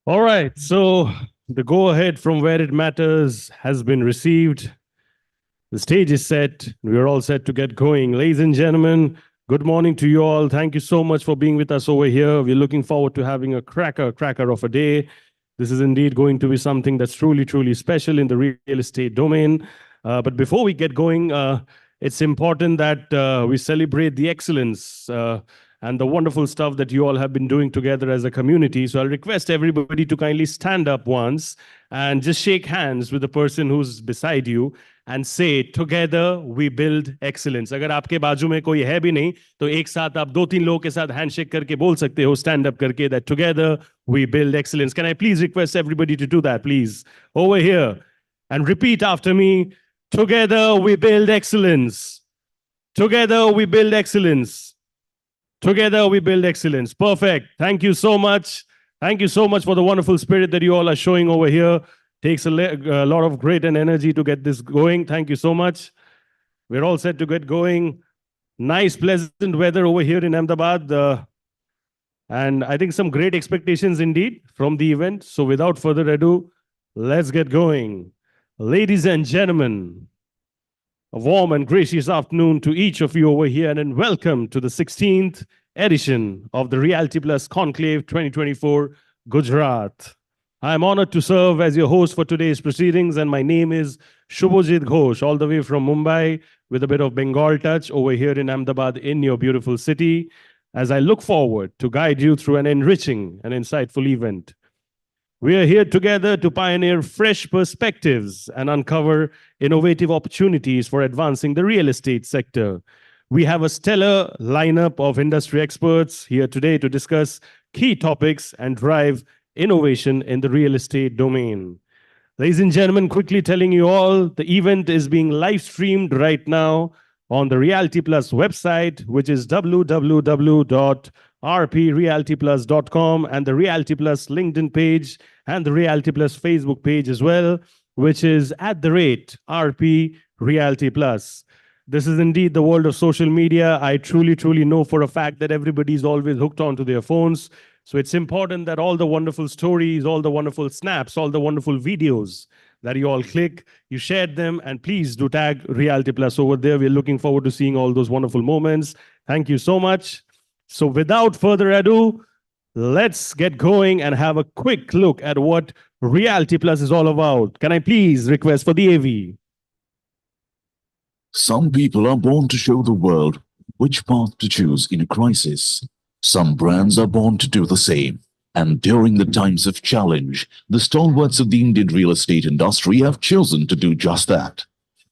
All right, so the go ahead from where it matters has been received. The stage is set. We're all set to get going. Ladies and gentlemen, good morning to you all. Thank you so much for being with us over here. We're looking forward to having a cracker of a day. This is indeed going to be something that's truly special in the real estate domain. But before we get going, it's important that we celebrate the excellence and the wonderful stuff that you all have been doing together as a community. So I'll request everybody to kindly stand up once and just shake hands with the person who's beside you and say together we build excellence. अगर आपके बाजू में कोई है भी नहीं तो एक साथ आप दो तीन लोगों के साथ हैंडशेक करके बोल सकते हो stand up करके that together we build excellence. Can I please request everybody to do that, please? Over here. And repeat after me. Together we build excellence. Together we build excellence. Together we build excellence. Perfect. Thank you so much. Thank you so much for the wonderful spirit that you all are showing over here. Takes a lot of grit and energy to get this going. Thank you so much. We're all set to get going. Nice, pleasant weather over here in Ahmedabad. And I think some great expectations indeed from the event. So without further ado, let's get going. Ladies and gentlemen, a warm and gracious afternoon to each of you over here, and welcome to the 16th edition of the Realty Plus Conclave 2024 Gujarat. I am honored to serve as your host for today's proceedings, and my name is Shubhajit Ghosh, all the way from Mumbai, with a bit of Bengal touch over here in Ahmedabad, in your beautiful city, as I look forward to guide you through an enriching and insightful event. We are here together to pioneer fresh perspectives and uncover innovative opportunities for advancing the real estate sector. We have a stellar lineup of industry experts here today to discuss key topics and drive innovation in the real estate domain. Ladies and gentlemen, quickly telling you all, the event is being live streamed right now on the Realty Plus website, which is www.rprealtyplus.com, and the Realty Plus LinkedIn page and the Realty Plus Facebook page as well, which is @RP Realty Plus. This is indeed the world of social media. I truly know for a fact that everybody's always hooked onto their phones. So it's important that all the wonderful stories, all the wonderful snaps, all the wonderful videos that you all click, you share them, and please do tag Realty Plus over there. We're looking forward to seeing all those wonderful moments. Thank you so much. So without further ado, let's get going and have a quick look at what Realty Plus is all about. Can I please request for the AV? Some people are born to show the world which path to choose in a crisis. Some brands are born to do the same. And during the times of challenge, the stalwarts of the Indian real estate industry have chosen to do just that.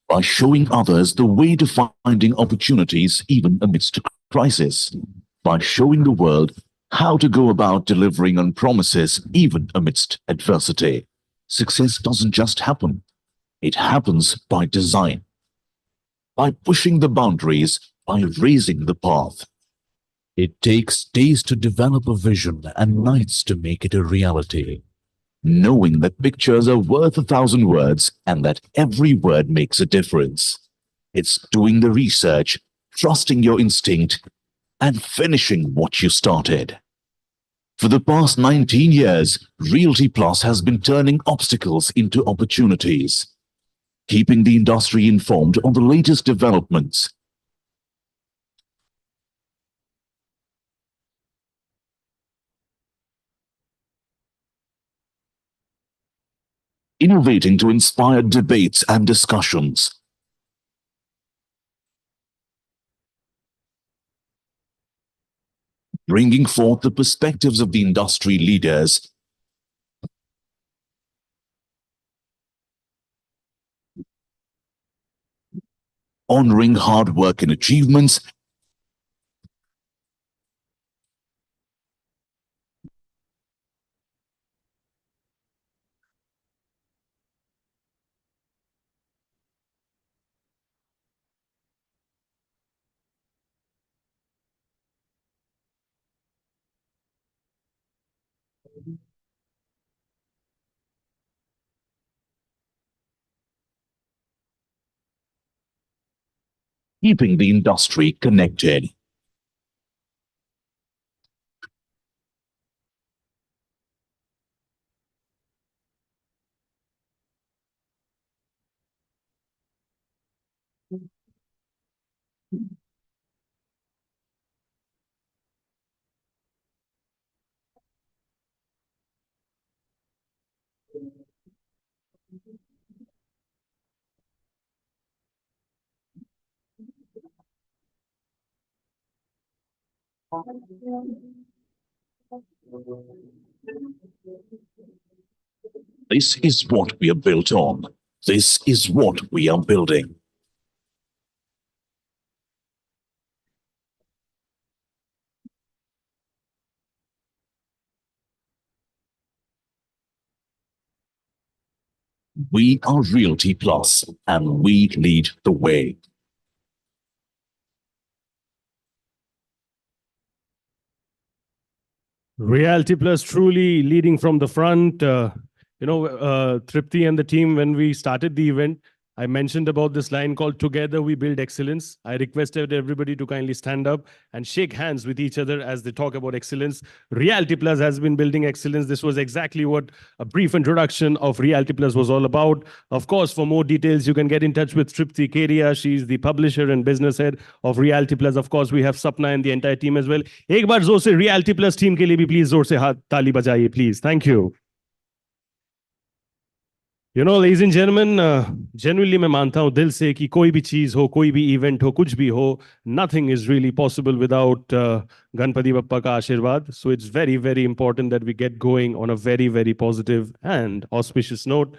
By showing others the way to finding opportunities even amidst a crisis. By showing the world how to go about delivering on promises even amidst adversity. Success doesn't just happen. It happens by design. By pushing the boundaries, by raising the path. It takes days to develop a vision and nights to make it a reality. Knowing that pictures are worth 1,000 words and that every word makes a difference. It's doing the research, trusting your instinct, and finishing what you started. For the past 19 years, Realty Plus has been turning obstacles into opportunities, keeping the industry informed on the latest developments, innovating to inspire debates and discussions, bringing forth the perspectives of the industry leaders, honoring hard work and achievements, keeping the industry connected. This is what we are built on. This is what we are building. We are Realty Plus, and we lead the way. Realty Plus truly leading from the front. Tripti and the team, when we started the event, I mentioned about this line called Together We Build Excellence. I requested everybody to kindly stand up and shake hands with each other as they talk about excellence. Realty Plus has been building excellence. This was exactly what a brief introduction of Realty Plus was all about. Of course, for more details, you can get in touch with Tripti Kedia. She's the publisher and business head of Realty Plus. Of course, we have Sapna and the entire team as well. एक बार जोर से Realty Plus team के लिए भी please जोर से हाथ ताली बजाइए, please. Thank you. Ladies and gentlemen, genuinely मैं मानता हूँ दिल से कि कोई भी चीज हो, कोई भी इवेंट हो, कुछ भी हो, nothing is really possible without Ganpati Bappa का आशीर्वाद. So it's very, very important that we get going on a very, very positive and auspicious note.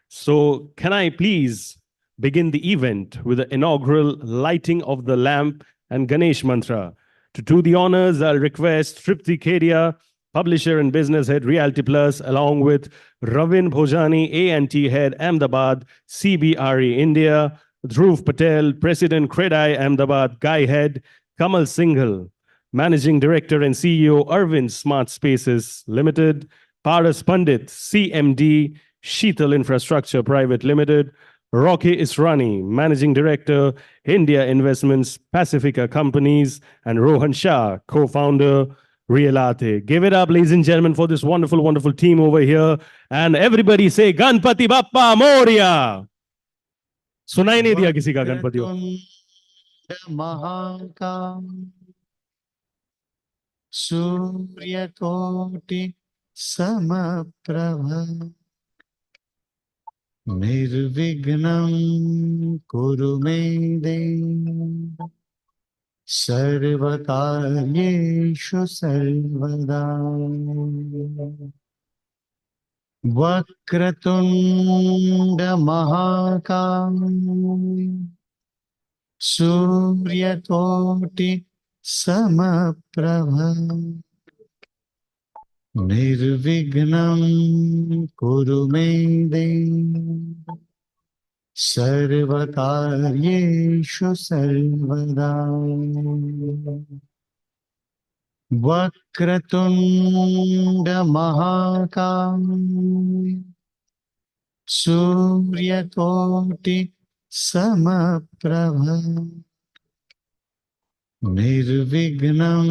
So can I please begin the event with the inaugural lighting of the lamp and Ganesh mantra? To do the honors, I'll request Tripti Kedia, publisher and business head, Realty Plus, along with Ravin Bhojani, A&T head, Ahmedabad, CBRE India, Dhruv Patel, president, Credai Ahmedabad, Guy head, Kamal Singhal, managing director and CEO, Arvind Smart Spaces Limited, Paras Pandit, CMD, Sheetal Infrastructure Private Limited, Rocky Israni, Managing Director, India Investments, Pacifica Companies, and Rohan Shah, co-founder, Realty. Give it up, ladies and gentlemen, for this wonderful, wonderful team over here. And everybody say, Ganpati Bappa Moria. सुनाई नहीं दिया किसी का गणपति हो. महाकाल सूर्यकोटि समप्रभ निर्विघ्नं कुरु मे देव सर्वकार्येषु सर्वदा. वक्रतुण्ड महाकाल सूर्यकोटि समप्रभ निर्विघ्नं कुरु मे देव सर्वकार्येषु सर्वदा. वक्रतुण्ड महाकाल सूर्यकोटि समप्रभ निर्विघ्नं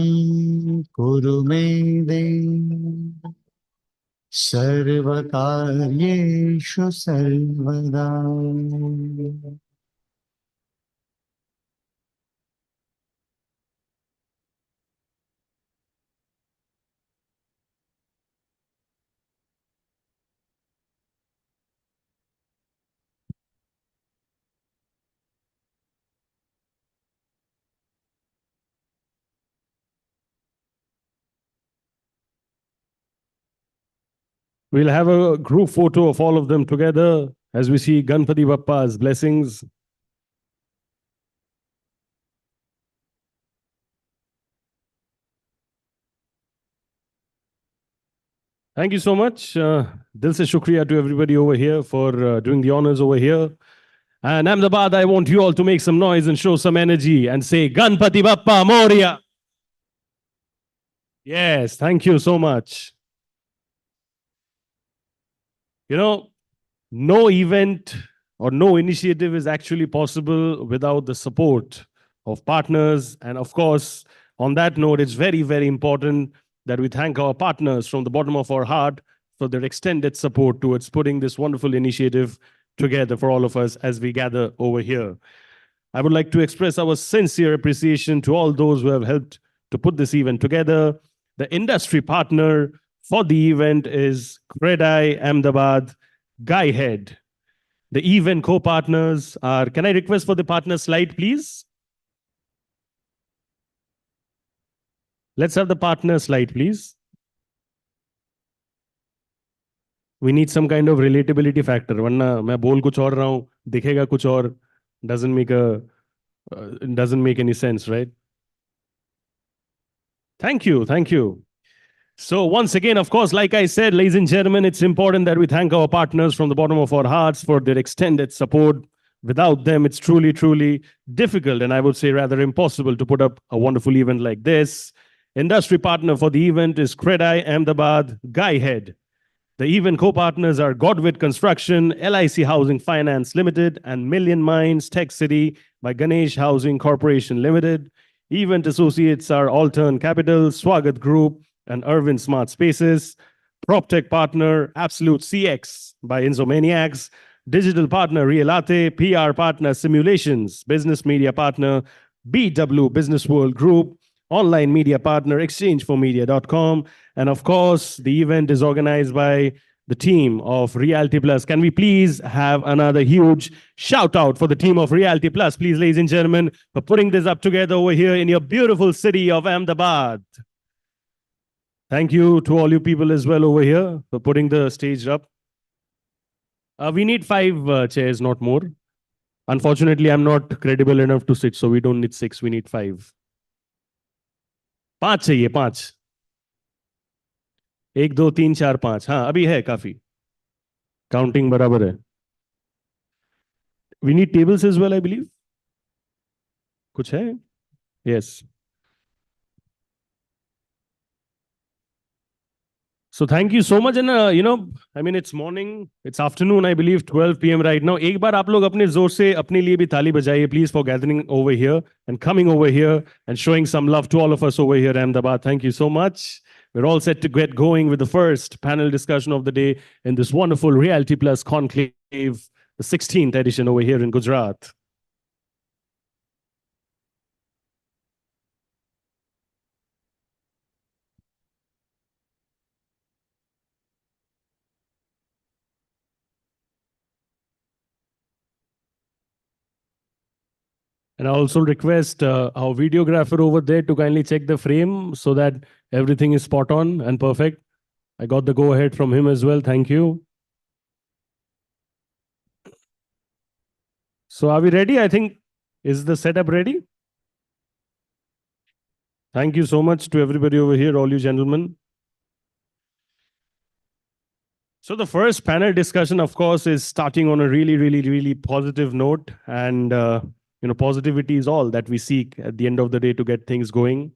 कुरु मे देव सर्वकार्येषु सर्वदा. We'll have a group photo of all of them together as we see Ganpati Bappa's blessings. Thank you so much. Dil se shukriya to everybody over here for doing the honors over here. And Ahmedabad, I want you all to make some noise and show some energy and say Ganpati Bappa Moria. Yes, thank you so much. No event or no initiative is actually possible without the support of partners. And of course, on that note, it's very, very important that we thank our partners from the bottom of our heart for their extended support towards putting this wonderful initiative together for all of us as we gather over here. I would like to express our sincere appreciation to all those who have helped to put this event together. The industry partner for the event is Credai Ahmedabad, Guy Head. The event co-partners are, can I request for the partner slide, please? Let's have the partner slide, please. We need some kind of relatability factor. वरना मैं बोल कुछ और रहा हूँ, दिखेगा कुछ और, doesn't make any sense, right? Thank you, thank you. So once again, of course, like I said, ladies and gentlemen, it's important that we thank our partners from the bottom of our hearts for their extended support. Without them, it's truly, truly difficult, and I would say rather impossible to put up a wonderful event like this. Industry partner for the event is Credai Ahmedabad, Guy Head. The event co-partners are Godwit Construction, LIC Housing Finance Limited, and Million Minds Tech City by Ganesh Housing Corporation Limited. Event associates are Altern Capital, Swagat Group, and Irvin Smart Spaces. PropTech partner, Absolute CX by Insomaniacs. Digital partner, Realty. PR partner, Simulations. Business media partner, BW Business World Group. Online media partner, exchangeformedia.com. And of course, the event is organized by the team of Realty Plus. Can we please have another huge shout out for the team of Realty Plus, please, ladies and gentlemen, for putting this up together over here in your beautiful city of Ahmedabad. Thank you to all you people as well over here for putting the stage up. We need 5 chairs, not more. Unfortunately, I'm not credible enough to sit, so we don't need 6, we need 5. 5 चाहिए, 5. 1 2 3 4 5. हाँ, अभी है काफी. Counting बराबर है. We need tables as well, I believe. कुछ है? Yes. So thank you so much. And I mean, it's morning, it's afternoon, I believe, 12 p.m. right now. एक बार आप लोग अपने जोर से अपने लिए भी ताली बजाइए, please, for gathering over here and coming over here and showing some love to all of us over here in Ahmedabad. Thank you so much. We're all set to get going with the first panel discussion of the day in this wonderful Realty Plus Conclave, the 16th edition over here in Gujarat. And I also request our videographer over there to kindly check the frame so that everything is spot on and perfect. I got the go ahead from him as well. Thank you. So are we ready? I think, is the setup ready? Thank you so much to everybody over here, all you gentlemen. So the first panel discussion, of course, is starting on a really, really, really positive note. And positivity is all that we seek at the end of the day to get things going.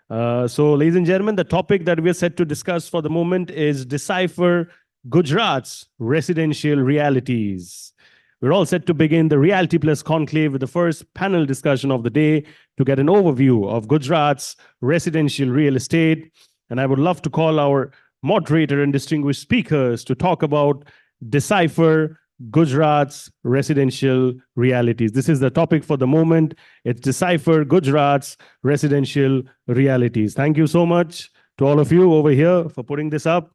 So, ladies and gentlemen, the topic that we're set to discuss for the moment is Decipher Gujarat's Residential Realities. We're all set to begin the Realty Plus Conclave with the first panel discussion of the day to get an overview of Gujarat's residential real estate. And I would love to call our moderator and distinguished speakers to talk about Decipher Gujarat's residential realities. This is the topic for the moment. It's Decipher Gujarat's residential realities. Thank you so much to all of you over here for putting this up.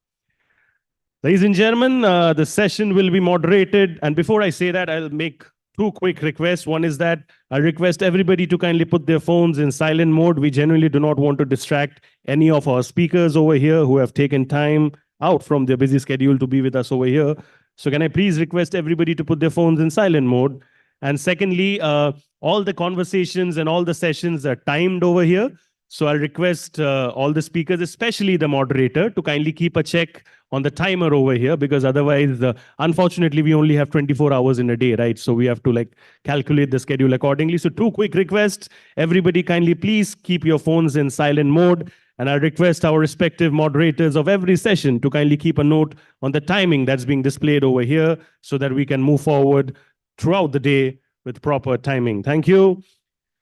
Ladies and gentlemen, the session will be moderated. And before I say that, I'll make 2 quick requests. One is that I request everybody to kindly put their phones in silent mode. We generally do not want to distract any of our speakers over here who have taken time out from their busy schedule to be with us over here. So can I please request everybody to put their phones in silent mode? And secondly, all the conversations and all the sessions are timed over here. So I'll request all the speakers, especially the moderator, to kindly keep a check on the timer over here, because otherwise, unfortunately, we only have 24 hours in a day, right? So we have to calculate the schedule accordingly. So 2 quick requests. Everybody kindly please keep your phones in silent mode. And I request our respective moderators of every session to kindly keep a note on the timing that's being displayed over here so that we can move forward throughout the day with proper timing. Thank you.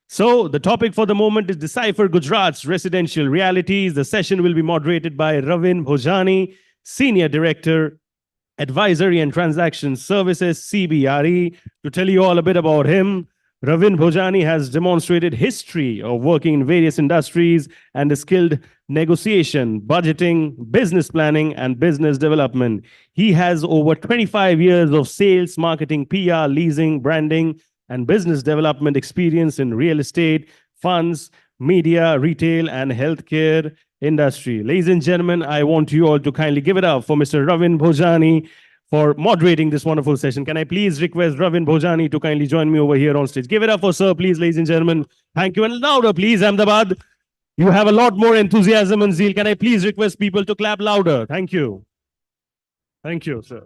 So the topic for the moment is Decipher Gujarat's Residential Realities. The session will be moderated by Ravin Bhojani, Senior Director, Advisory and Transaction Services, CBRE. To tell you all a bit about him, Ravin Bhojani has demonstrated history of working in various industries and a skilled negotiation, budgeting, business planning, and business development. He has over 25 years of sales, marketing, PR, leasing, branding, and business development experience in real estate, funds, media, retail, and healthcare industry. Ladies and gentlemen, I want you all to kindly give it up for Mr. Ravin Bhojani for moderating this wonderful session. Can I please request Ravin Bhojani to kindly join me over here on stage? Give it up for sir, please, ladies and gentlemen. Thank you. And louder, please, Ahmedabad. You have a lot more enthusiasm and zeal. Can I please request people to clap louder? Thank you. Thank you, sir.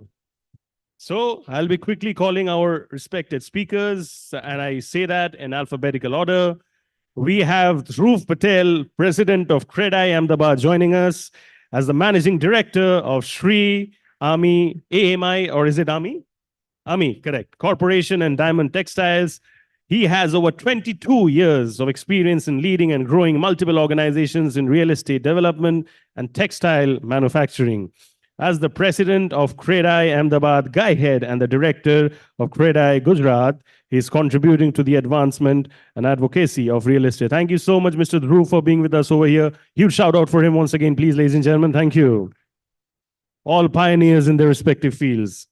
So I'll be quickly calling our respected speakers, and I say that in alphabetical order. We have Dhruv Patel, President of Credai Ahmedabad, joining us as the Managing Director of Shri AMI, or is it AMI? AMI, correct. Corporation and Diamond Textiles. He has over 22 years of experience in leading and growing multiple organizations in real estate development and textile manufacturing. As the president of Credai Ahmedabad Guy Head and the director of Credai Gujarat, he is contributing to the advancement and advocacy of real estate. Thank you so much, Mr. Dhruv, for being with us over here. Huge shout out for him once again, please, ladies and gentlemen. Thank you. All pioneers in their respective fields.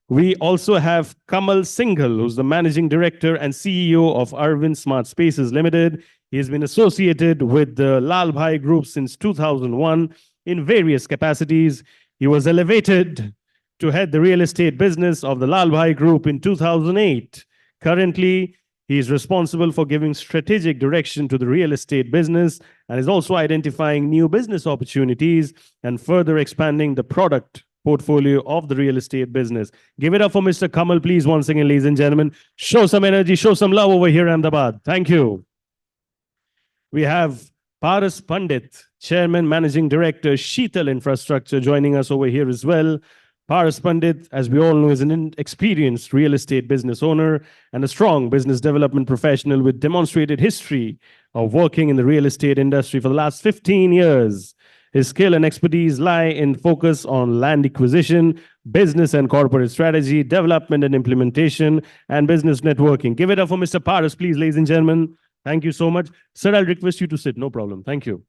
We also have Kamal Singhal, who's the managing director and CEO of Arvind Smart Spaces Limited. He has been associated with the Lal Bhai Group since 2001 in various capacities. He was elevated to head the real estate business of the Lal Bhai Group in 2008. Currently, he is responsible for giving strategic direction to the real estate business and is also identifying new business opportunities and further expanding the product portfolio of the real estate business. Give it up for Mr. Kamal, please, once again, ladies and gentlemen. Show some energy, show some love over here in Ahmedabad. Thank you. We have Paras Pandit, Chairman, Managing Director, Sheetal Infrastructure, joining us over here as well. Paras Pandit, as we all know, is an experienced real estate business owner and a strong business development professional with demonstrated history of working in the real estate industry for the last 15 years. His skill and expertise lie in focus on land acquisition, business and corporate strategy, development and implementation, and business networking. Give it up for Mr. Paras, please, ladies and gentlemen. Thank you so much. Sir, I'll request you to sit. No problem. Thank you.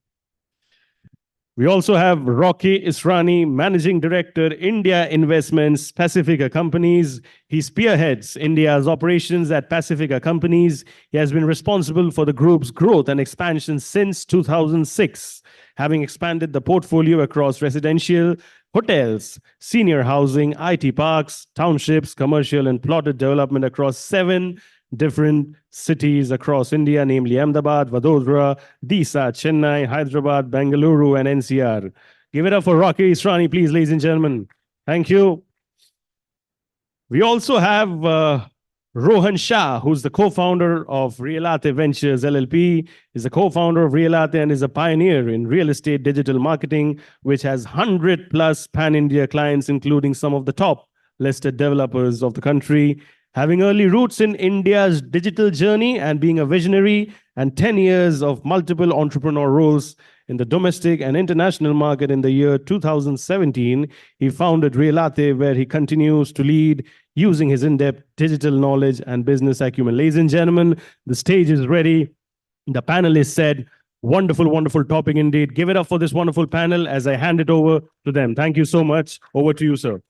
We also have Rocky Israni, Managing Director, India Investments, Pacifica Companies. He spearheads India's operations at Pacifica Companies. He has been responsible for the group's growth and expansion since 2006, having expanded the portfolio across residential, hotels, senior housing, IT parks, townships, commercial and plotted development across 7 different cities across India, namely Ahmedabad, Vadodara, Disa, Chennai, Hyderabad, Bengaluru, and NCR. Give it up for Rocky Israni, please, ladies and gentlemen. Thank you. We also have Rohan Shah, who's the co-founder of Realty Ventures LLP, is a co-founder of Realty and is a pioneer in real estate digital marketing, which has 100 plus pan-India clients, including some of the top listed developers of the country. Having early roots in India's digital journey and being a visionary and 10 years of multiple entrepreneur roles in the domestic and international market in the year 2017, he founded Realty, where he continues to lead using his in-depth digital knowledge and business acumen. Ladies and gentlemen, the stage is ready. The panelists said, wonderful, wonderful topic indeed. Give it up for this wonderful panel as I hand it over to them. Thank you so much. Over to you, sir.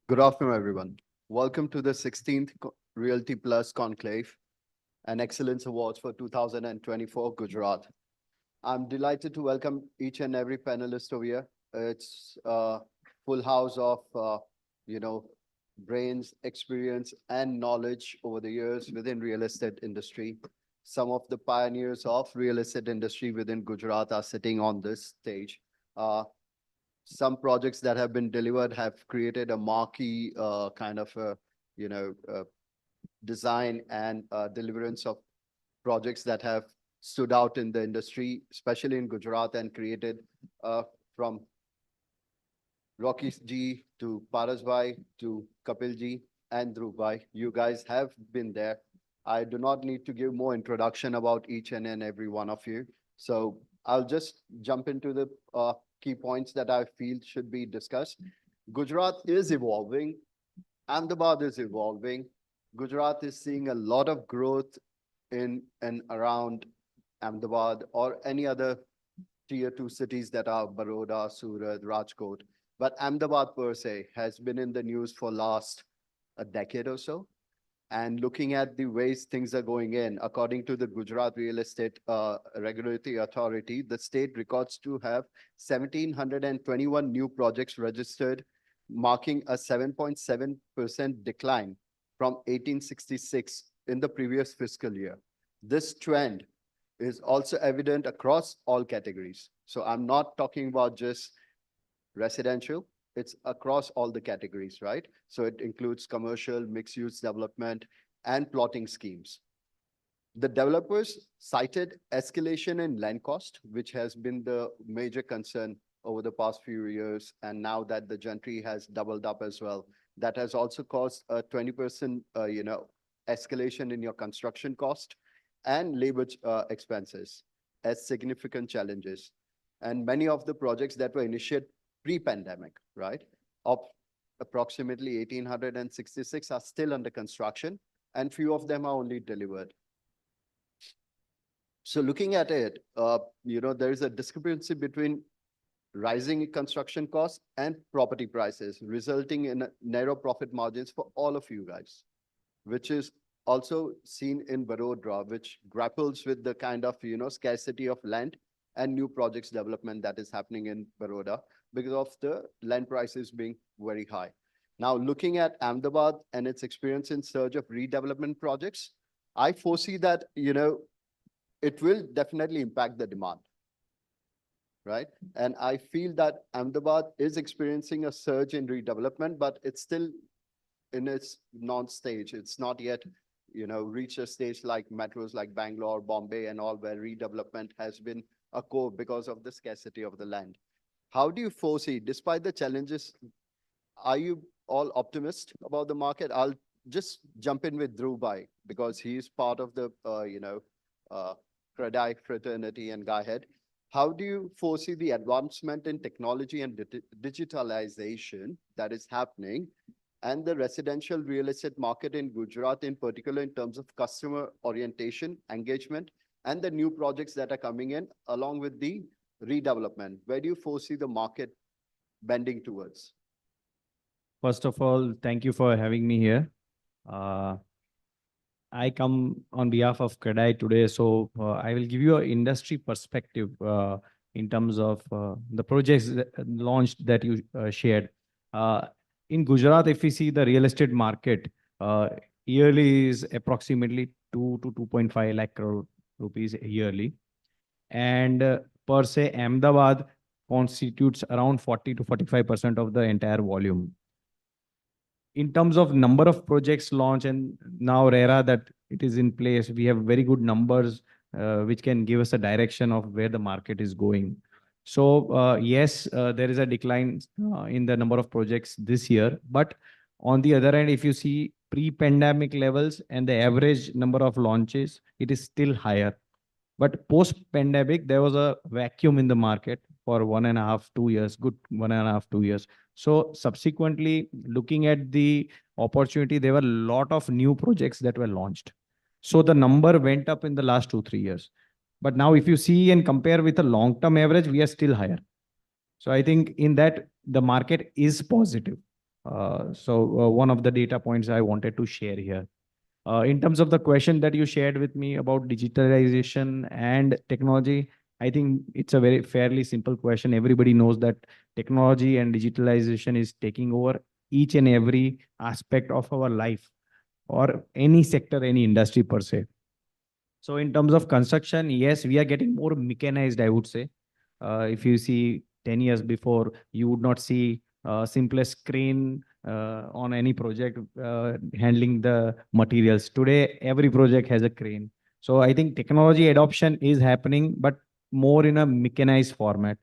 Good afternoon, everyone. Welcome to the 16th Realty Plus Conclave and Excellence Awards for 2024 Gujarat. I'm delighted to welcome each and every panelist over here. It's a full house of, brains, experience, and knowledge over the years within real estate industry. Some of the pioneers of real estate industry within Gujarat are sitting on this stage. Some projects that have been delivered have created a marquee design and deliverance of projects that have stood out in the industry, especially in Gujarat, and created from Rocky ji to Paras bhai to Kapil ji and Dhruv bhai. You guys have been there. I do not need to give more introduction about each and every one of you. So I'll just jump into the key points that I feel should be discussed. Gujarat is evolving Ahmedabad is evolving. Gujarat is seeing a lot of growth in and around Ahmedabad or any other tier two cities that are Baroda, Surat, Rajkot. But Ahmedabad per se has been in the news for last a decade or so. And looking at the ways things are going in, according to the Gujarat Real Estate Regulatory Authority, the state records to have 1,721 new projects registered, marking a 7.7% decline from 1866 in the previous fiscal year. This trend is also evident across all categories. So I'm not talking about just residential, it's across all the categories, right? So it includes commercial, mixed use development, and plotting schemes. The developers cited escalation in land cost, which has been the major concern over the past few years. And now that the gentry has doubled up as well, that has also caused a 20%, escalation in your construction cost and labor expenses as significant challenges. And many of the projects that were initiated pre-pandemic, right, of approximately 1,866 are still under construction, and few of them are only delivered. So looking at it, there is a discrepancy between rising construction costs and property prices, resulting in narrow profit margins for all of you guys, which is also seen in Baroda, which grapples with the kind of, scarcity of land and new projects development that is happening in Baroda because of the land prices being very high. Now, looking at Ahmedabad and its experience in surge of redevelopment projects, I foresee that, it will definitely impact the demand, right? And I feel that Ahmedabad is experiencing a surge in redevelopment, but it's still in its non-stage. It's not yet, reached a stage like metros like Bangalore, Bombay, and all, where redevelopment has been a core because of the scarcity of the land. How do you foresee, despite the challenges, are you all optimistic about the market? I'll just jump in with Dhruv because he's part of the, Credai fraternity and guy head. How do you foresee the advancement in technology and digitalization that is happening and the residential real estate market in Gujarat in particular in terms of customer orientation, engagement, and the new projects that are coming in along with the redevelopment? Where do you foresee the market bending towards? First of all, thank you for having me here. I come on behalf of Credai today, so I will give you an industry perspective in terms of the projects launched that you shared. In Gujarat, if we see the real estate market, yearly is approximately 2 to 2.5 lakh crore rupees yearly. And per se, Ahmedabad constitutes around 40 to 45% of the entire volume. In terms of number of projects launched and now RERA that it is in place, we have very good numbers which can give us a direction of where the market is going. So yes, there is a decline in the number of projects this year. But on the other hand, if you see pre-pandemic levels and the average number of launches, it is still higher. But post-pandemic, there was a vacuum in the market for 1.5, 2 years, good 1.5, 2 years. So subsequently, looking at the opportunity, there were a lot of new projects that were launched. So the number went up in the last 2, 3 years. But now if you see and compare with a long-term average, we are still higher. So I think in that, the market is positive. One of the data points I wanted to share here. In terms of the question that you shared with me about digitalization and technology, I think it's a very fairly simple question. Everybody knows that technology and digitalization is taking over each and every aspect of our life or any sector, any industry per se. So in terms of construction, yes, we are getting more mechanized, I would say. If you see 10 years before, you would not see simplest crane on any project handling the materials. Today, every project has a crane. So I think technology adoption is happening, but more in a mechanized format.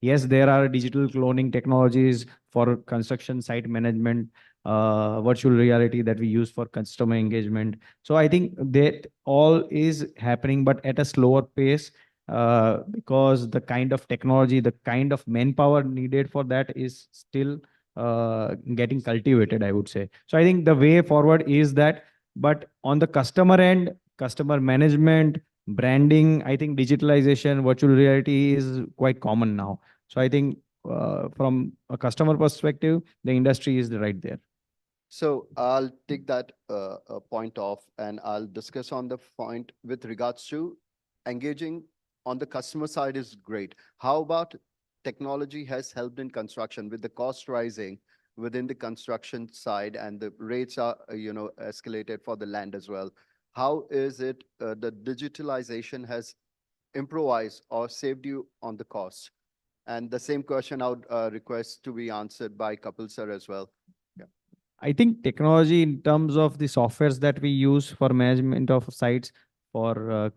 Yes, there are digital cloning technologies for construction site management, virtual reality that we use for customer engagement. So I think that all is happening, but at a slower pace because the kind of technology, the kind of manpower needed for that is still getting cultivated, I would say. So I think the way forward is that, but on the customer end, customer management, branding, I think digitalization, virtual reality is quite common now. So I think from a customer perspective, the industry is right there. So I'll take that point off and I'll discuss on the point with regards to engaging on the customer side is great. How about technology has helped in construction with the cost rising within the construction side and the rates are, escalated for the land as well. How is it the digitalization has improvised or saved you on the cost? And the same question I would request to be answered by Kapil sir as well. I think technology in terms of the softwares that we use for management of sites, for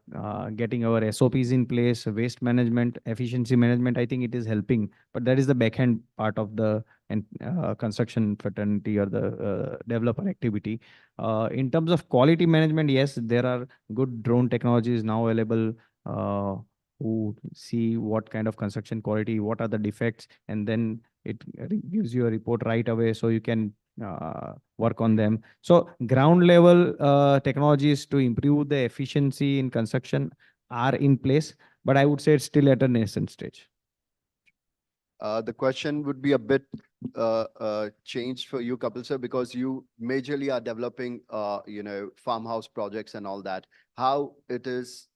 getting our SOPs in place, waste management, efficiency management, I think it is helping. But that is the back end part of the construction fraternity or the developer activity. In terms of quality management, yes, there are good drone technologies now available who see what kind of construction quality, what are the defects, and then it gives you a report right away so you can work on them. So ground level technologies to improve the efficiency in construction are in place, but I would say it's still at a nascent stage. The question would be a bit changed for you, Kapil sir, because you majorly are developing, farmhouse projects and all that. How it is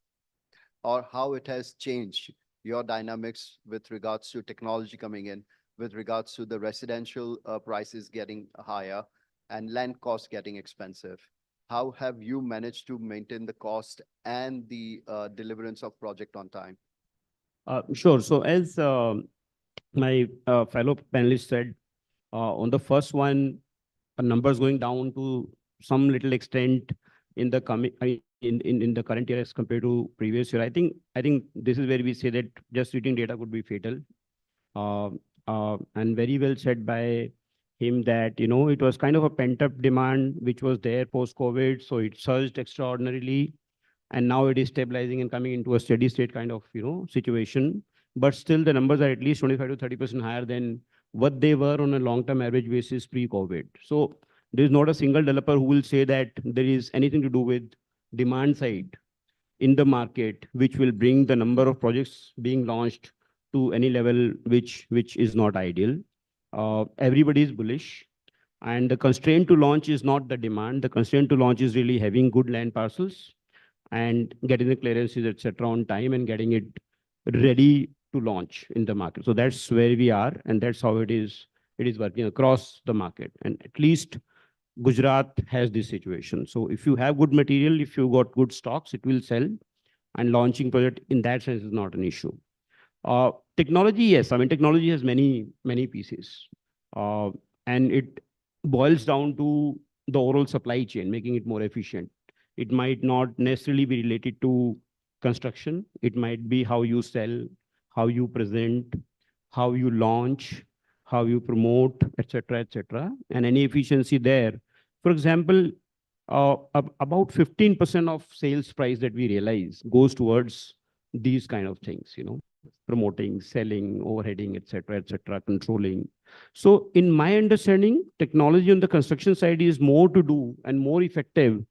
or how it has changed your dynamics with regards to technology coming in, with regards to the residential prices getting higher and land costs getting expensive. How have you managed to maintain the cost and the deliverance of project on time? Sure. So as my fellow panelists said, on the first one, numbers going down to some little extent in the coming in the current year as compared to previous year. I think this is where we say that just reading data could be fatal. And very well said by him that it was kind of a pent-up demand which was there post-COVID, so it surged extraordinarily, and now it is stabilizing and coming into a steady state kind of situation. But still, the numbers are at least 25 to 30% higher than what they were on a long-term average basis pre-COVID. So there is not a single developer who will say that there is anything to do with demand side in the market, which will bring the number of projects being launched to any level which is not ideal. Everybody is bullish, and the constraint to launch is not the demand. The constraint to launch is really having good land parcels and getting the clearances, etc., on time and getting it ready to launch in the market. So that's where we are, and that's how it is working across the market. And at least Gujarat has this situation. So if you have good material, if you got good stocks, it will sell, and launching project in that sense is not an issue. Technology, yes. I mean, technology has many pieces, and it boils down to the overall supply chain, making it more efficient. It might not necessarily be related to construction. It might be how you sell, how you present, how you launch, how you promote, etc., etc. And any efficiency there. For example, about 15% of sales price that we realize goes towards these kind of things, promoting, selling, overheading, etc., controlling. So in my understanding, technology on the construction side is more to do and more effective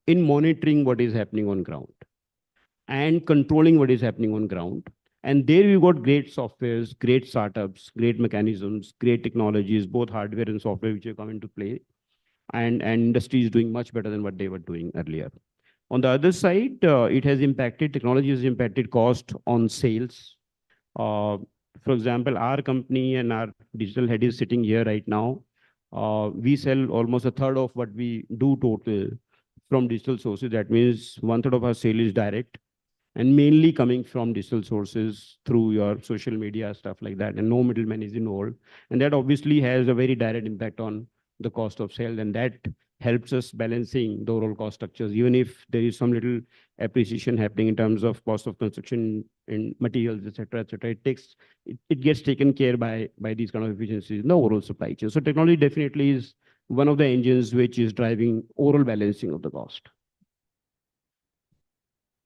in monitoring what is happening on ground and controlling what is happening on ground. And there we've got great softwares, great startups, great mechanisms, great technologies, both hardware and software, which have come into play. And industry is doing much better than what they were doing earlier. On the other side, technology has impacted cost on sales. For example, our company and our digital head is sitting here right now. We sell almost a third of what we do total from digital sources. That means 1/3 of our sale is direct and mainly coming from digital sources through your social media, stuff like that, and no middleman is involved. And that obviously has a very direct impact on the cost of sale, and that helps us balancing the overall cost structures, even if there is some little appreciation happening in terms of cost of construction and materials, etc., it gets taken care by these kind of efficiencies in the overall supply chain. So technology definitely is one of the engines which is driving overall balancing of the cost.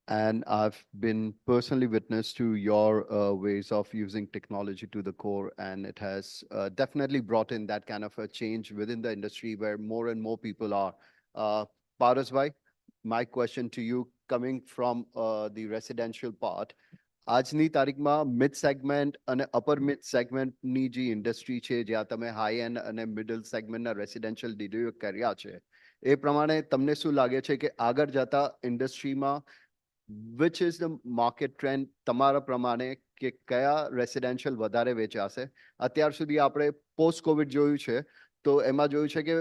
And I've been personally witness to your ways of using technology to the core, and it has definitely brought in that kind of a change within the industry where more and more people are. Paras bhai, my question to you, coming from the residential part, આજની તારીખમાં mid segment અને upper mid સેગમેન્ટની જે industry છે જ્યાં તમે high and અને middle સેગમેન્ટના residential delivery કર્યા છે એ પ્રમાણે તમને શું લાગે છે કે આગળ જતા ઇન્ડસ્ટ્રીમાં which is the market trend તમારા પ્રમાણે કે કયા રેસિડેન્શિયલ વધારે વેચાશે? અત્યાર સુધી આપણે પોસ્ટ કોવિડ જોયું છે તો એમાં જોયું છે કે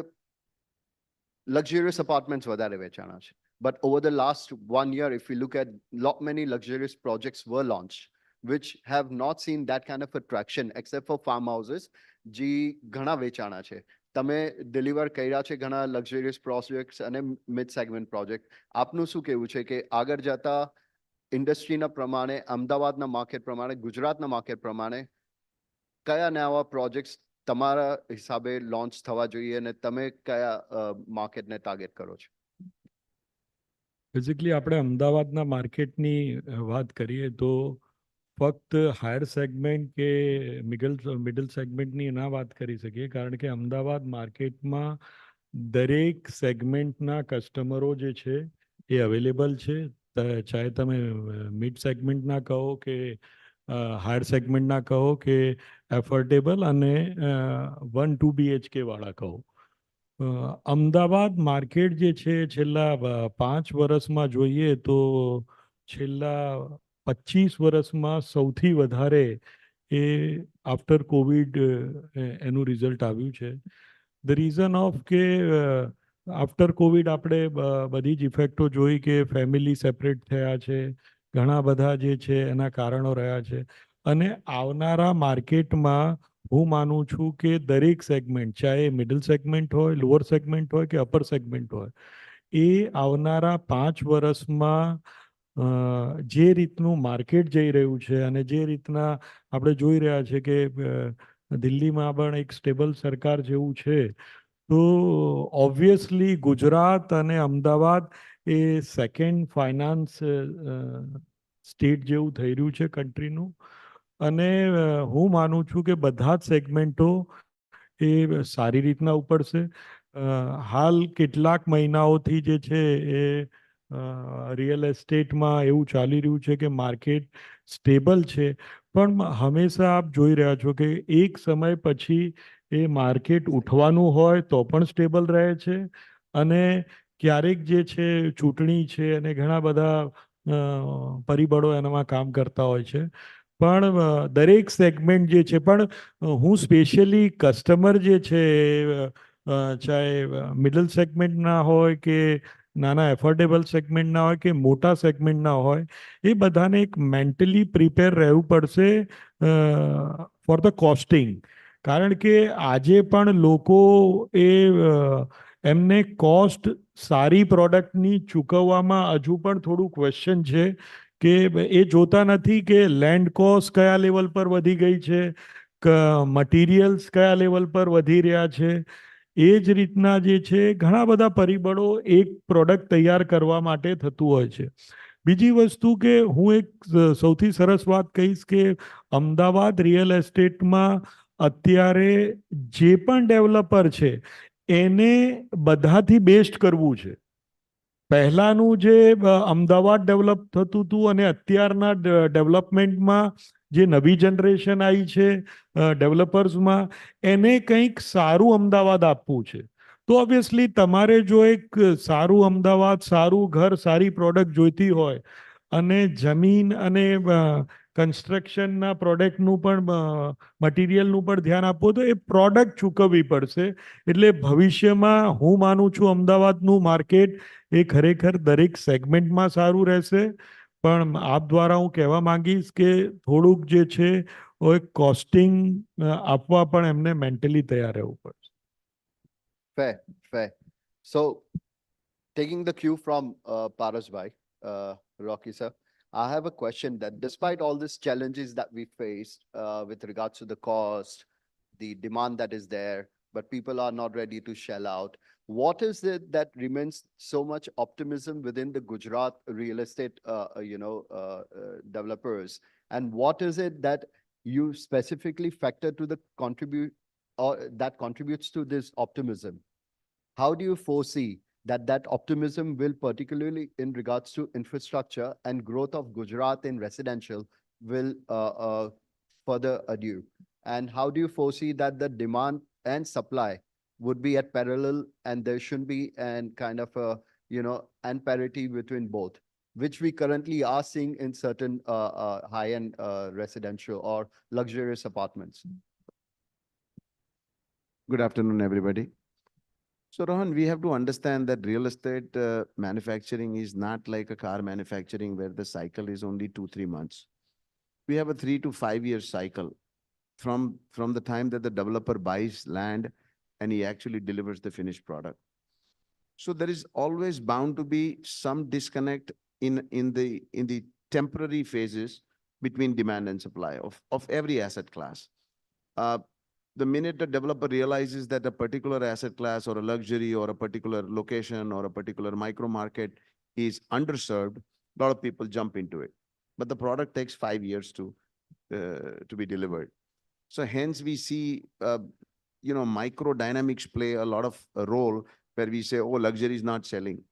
luxurious apartments વધારે વેચાણા છે. But over the last 1 year, if we look at lot many luxurious projects were launched, which have not seen that kind of attraction except for farmhouses, જે ઘણા વેચાણા છે. તમે ડિલિવર કર્યા છે ઘણા luxurious projects અને mid segment project. આપનું શું કહેવું છે કે આગળ જતા ઇન્ડસ્ટ્રીના પ્રમાણે, અમદાવાદના માર્કેટ પ્રમાણે, ગુજરાતના માર્કેટ પ્રમાણે કયા નવા પ્રોજેક્ટ્સ તમારા હિસાબે લોન્ચ થવા જોઈએ અને તમે કયા માર્કેટને ટાર્ગેટ કરો છો? બેઝિકલી આપણે અમદાવાદના માર્કેટની વાત કરીએ તો ફક્ત હાયર સેગમેન્ટ કે મિડલ સેગમેન્ટની ના વાત કરી શકીએ, કારણ કે અમદાવાદ માર્કેટમાં દરેક સેગમેન્ટના કસ્ટમરો જે છે એ અવેલેબલ છે. ચાહે તમે મિડ સેગમેન્ટના કહો કે હાયર સેગમેન્ટના કહો કે એફોર્ડેબલ અને 1-2 BHK વાળા કહો. અમદાવાદ માર્કેટ જે છે છેલ્લા 5 વર્ષમાં જોઈએ તો છેલ્લા 25 વર્ષમાં સૌથી વધારે એ આફ્ટર કોવિડ એનું રિઝલ્ટ આવ્યું છે. ધ રીઝન ઓફ કે આફ્ટર કોવિડ આપણે બધી જ ઇફેક્ટો જોઈ કે ફેમિલી સેપરેટ થયા છે, ઘણા બધા જે છે એના કારણો રહ્યા છે. અને આવનારા માર્કેટમાં હું માનું છું કે દરેક સેગમેન્ટ, ચાહે મિડલ સેગમેન્ટ હોય, લોઅર સેગમેન્ટ હોય કે અપર સેગમેન્ટ હોય, એ આવનારા 5 વર્ષમાં જે રીતનું માર્કેટ જઈ રહ્યું છે અને જે રીતના આપણે જોઈ રહ્યા છે કે દિલ્હીમાં પણ એક સ્ટેબલ સરકાર જેવું છે, તો ઓબ્વિયસલી ગુજરાત અને અમદાવાદ એ સેકન્ડ ફાઇનાન્સ સ્ટેટ જેવું થઈ રહ્યું છે કન્ટ્રીનું. અને હું માનું છું કે બધા જ સેગમેન્ટો એ સારી રીતના ઉપડશે. હાલ કેટલાક મહિનાઓથી જે છે એ રિયલ એસ્ટેટમાં એવું ચાલી રહ્યું છે કે માર્કેટ સ્ટેબલ છે, પણ હંમેશા આપ જોઈ રહ્યા છો કે એક સમય પછી એ માર્કેટ ઉઠવાનું હોય તો પણ સ્ટેબલ રહે છે, અને ક્યારેક જે છે ચૂંટણી છે અને ઘણા બધા પરિબળો એનામાં કામ કરતા હોય છે. પણ દરેક સેગમેન્ટ જે છે, પણ હું સ્પેશિયલી કસ્ટમર જે છે ચાહે મિડલ સેગમેન્ટના હોય કે નાના એફોર્ડેબલ સેગમેન્ટના હોય કે મોટા સેગમેન્ટના હોય, એ બધાને એક મેન્ટલી પ્રિપેર રહેવું પડશે ફોર ધ કોસ્ટિંગ. કારણ કે આજે પણ લોકો એમને કોસ્ટ સારી પ્રોડક્ટની ચૂકવવામાં હજુ પણ થોડું ક્વેશ્ચન છે કે એ જોતા નથી કે લેન્ડ કોસ્ટ કયા લેવલ પર વધી ગઈ છે, મટીરિયલ્સ કયા લેવલ પર વધી રહ્યા છે. એ જ રીતના જે છે ઘણા બધા પરિબળો એક પ્રોડક્ટ તૈયાર કરવા માટે થતું હોય છે. બીજી વસ્તુ કે હું એક સૌથી સરસ વાત કહીશ કે અમદાવાદ રિયલ એસ્ટેટમાં અત્યારે જે પણ ડેવલપર છે એને બધાથી બેસ્ટ કરવું છે. પહેલાનું જે અમદાવાદ ડેવલપ થતું હતું અને અત્યારના ડેવલપમેન્ટમાં જે નવી જનરેશન આવી છે ડેવલપર્સમાં, એને કંઈક સારું અમદાવાદ આપવું છે. તો ઓબ્વિયસલી તમારે જો એક સારું અમદાવાદ, સારું ઘર, સારી પ્રોડક્ટ જોઈતી હોય અને જમીન અને કન્સ્ટ્રક્શનના પ્રોડક્ટનું પણ મટીરિયલનું પણ ધ્યાન આપવું, તો એ પ્રોડક્ટ ચૂકવવી પડશે. એટલે ભવિષ્યમાં હું માનું છું અમદાવાદનું માર્કેટ એ ખરેખર દરેક સેગમેન્ટમાં સારું રહેશે. પણ આપ દ્વારા હું કહેવા માંગીશ કે થોડુંક જે છે કોસ્ટિંગ આપવા પણ એમને મેન્ટલી તૈયાર રહેવું પડશે. Fair, fair. So, taking the cue from Paras bhai, Rocky sir, I have a question that despite all these challenges that we faced with regards to the cost, the demand that is there, but people are not ready to shell out. What is it that remains so much optimism within the Gujarat real estate, developers? And what is it that you specifically factor to the contribute or that contributes to this optimism? How do you foresee that optimism will, particularly in regards to infrastructure and growth of Gujarat in residential, will further adhere? And how do you foresee that the demand and supply would be at parallel, and there should be an kind of a, and parity between both, which we currently are seeing in certain high-end residential or luxurious apartments? Good afternoon, everybody. So Rohan, we have to understand that real estate manufacturing is not like a car manufacturing where the cycle is only 2-3 months. We have a 3 to 5 year cycle from the time that the developer buys land and he actually delivers the finished product. So there is always bound to be some disconnect in the temporary phases between demand and supply of every asset class. The minute a developer realizes that a particular asset class or a luxury or a particular location or a particular micro market is underserved, a lot of people jump into it. But the product takes 5 years to be delivered. So hence we see, micro dynamics play a lot of a role where we say, oh, luxury is not selling,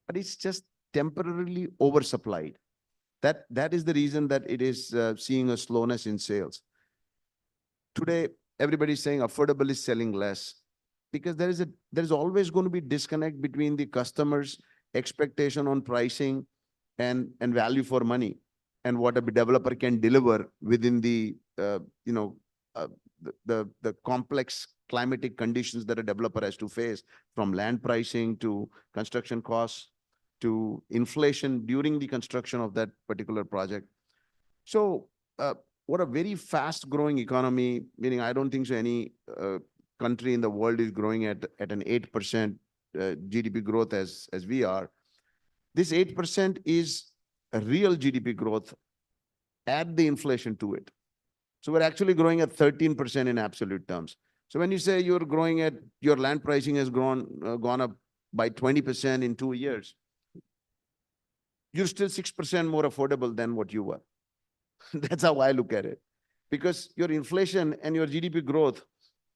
but it's just temporarily oversupplied. That is the reason that it is seeing a slowness in sales. Today, everybody's saying affordable is selling less because there's always going to be disconnect between the customer's expectation on pricing and value for money and what a developer can deliver within the complex climatic conditions that a developer has to face, from land pricing to construction costs to inflation during the construction of that particular project. So what a very fast growing economy, meaning I don't think so any country in the world is growing at an 8% GDP growth as we are. This 8% is a real GDP growth, add the inflation to it. So we're actually growing at 13% in absolute terms. So when you say you're growing at, your land pricing has gone up by 20% in 2 years, you're still 6% more affordable than what you were. That's how I look at it. Because your inflation and your GDP growth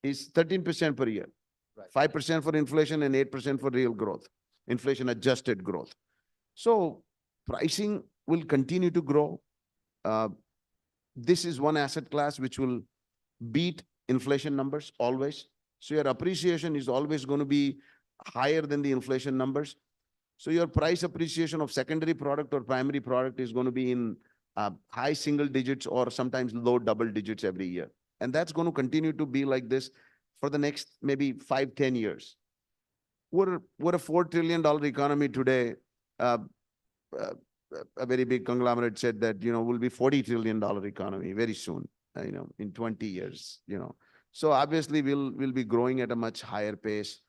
is 13% per year. Right. 5% for inflation and 8% for real growth, inflation adjusted growth. So pricing will continue to grow. This is one asset class which will beat inflation numbers always. So your appreciation is always going to be higher than the inflation numbers. So your price appreciation of secondary product or primary product is going to be in high single digits or sometimes low double digits every year. And that's going to continue to be like this for the next maybe 5-10 years. We're a $4 trillion economy today. A very big conglomerate said that, we'll be $40 trillion economy very soon, in 20 years, So obviously we'll be growing at a much higher pace.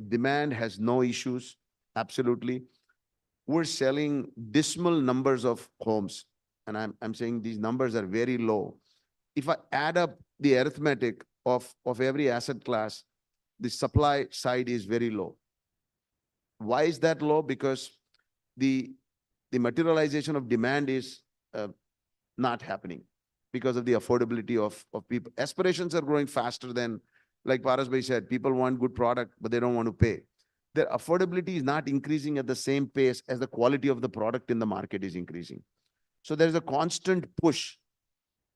Demand has no issues. Absolutely. We're selling dismal numbers of homes. And I'm saying these numbers are very low. If I add up the arithmetic of every asset class, the supply side is very low. Why is that low? Because the materialization of demand is not happening because of the affordability of people. Aspirations are growing faster than, like Paras Bhai said, people want good product, but they don't want to pay. Their affordability is not increasing at the same pace as the quality of the product in the market is increasing. So there's a constant push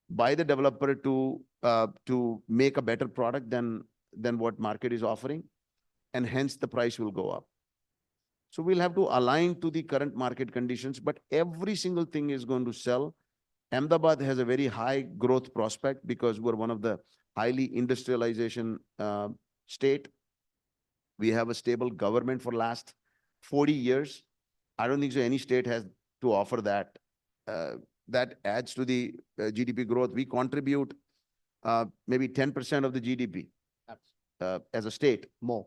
by the developer to make a better product than what market is offering, and hence the price will go up. So we'll have to align to the current market conditions, but every single thing is going to sell. Ahmedabad has a very high growth prospect because we're one of the highly industrialization state. We have a stable government for last 40 years. I don't think so any state has to offer that. That adds to the GDP growth. We contribute maybe 10% of the GDP as a state. More.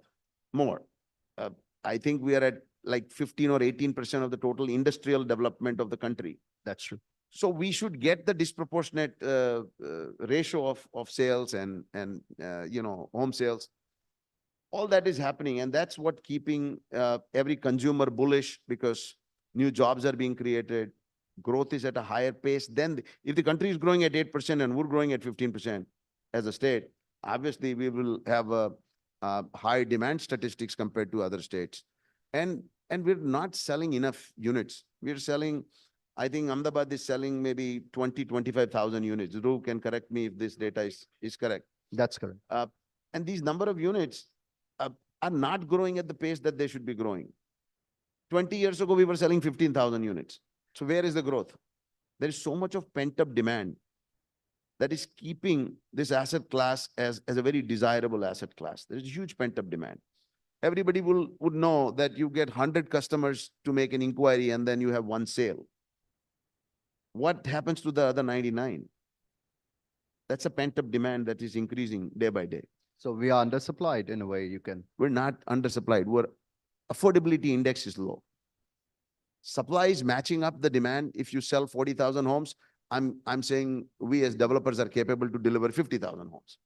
I think we are at like 15 or 18% of the total industrial development of the country. That's true. So we should get the disproportionate ratio of sales and home sales. All that is happening, and that's what keeping every consumer bullish, because new jobs are being created. Growth is at a higher pace. Then if the country is growing at 8% and we're growing at 15% as a state, obviously we will have a high demand statistics compared to other states. And we're not selling enough units. We're selling, I think Ahmedabad is selling maybe 25,000 units. Dhruv can correct me if this data is correct. That's correct. And these number of units are not growing at the pace that they should be growing. 20 years ago, we were selling 15,000 units. So where is the growth? There is so much of pent-up demand that is keeping this asset class as a very desirable asset class. There is huge pent-up demand. Everybody would know that you get 100 customers to make an inquiry and then you have one sale. What happens to the other 99? That's a pent-up demand that is increasing day by day. So we are undersupplied in a way, you can. We're not undersupplied. Affordability index is low. Supply is matching up the demand. If you sell 40,000 homes, I'm saying we as developers are capable to deliver 50,000 homes.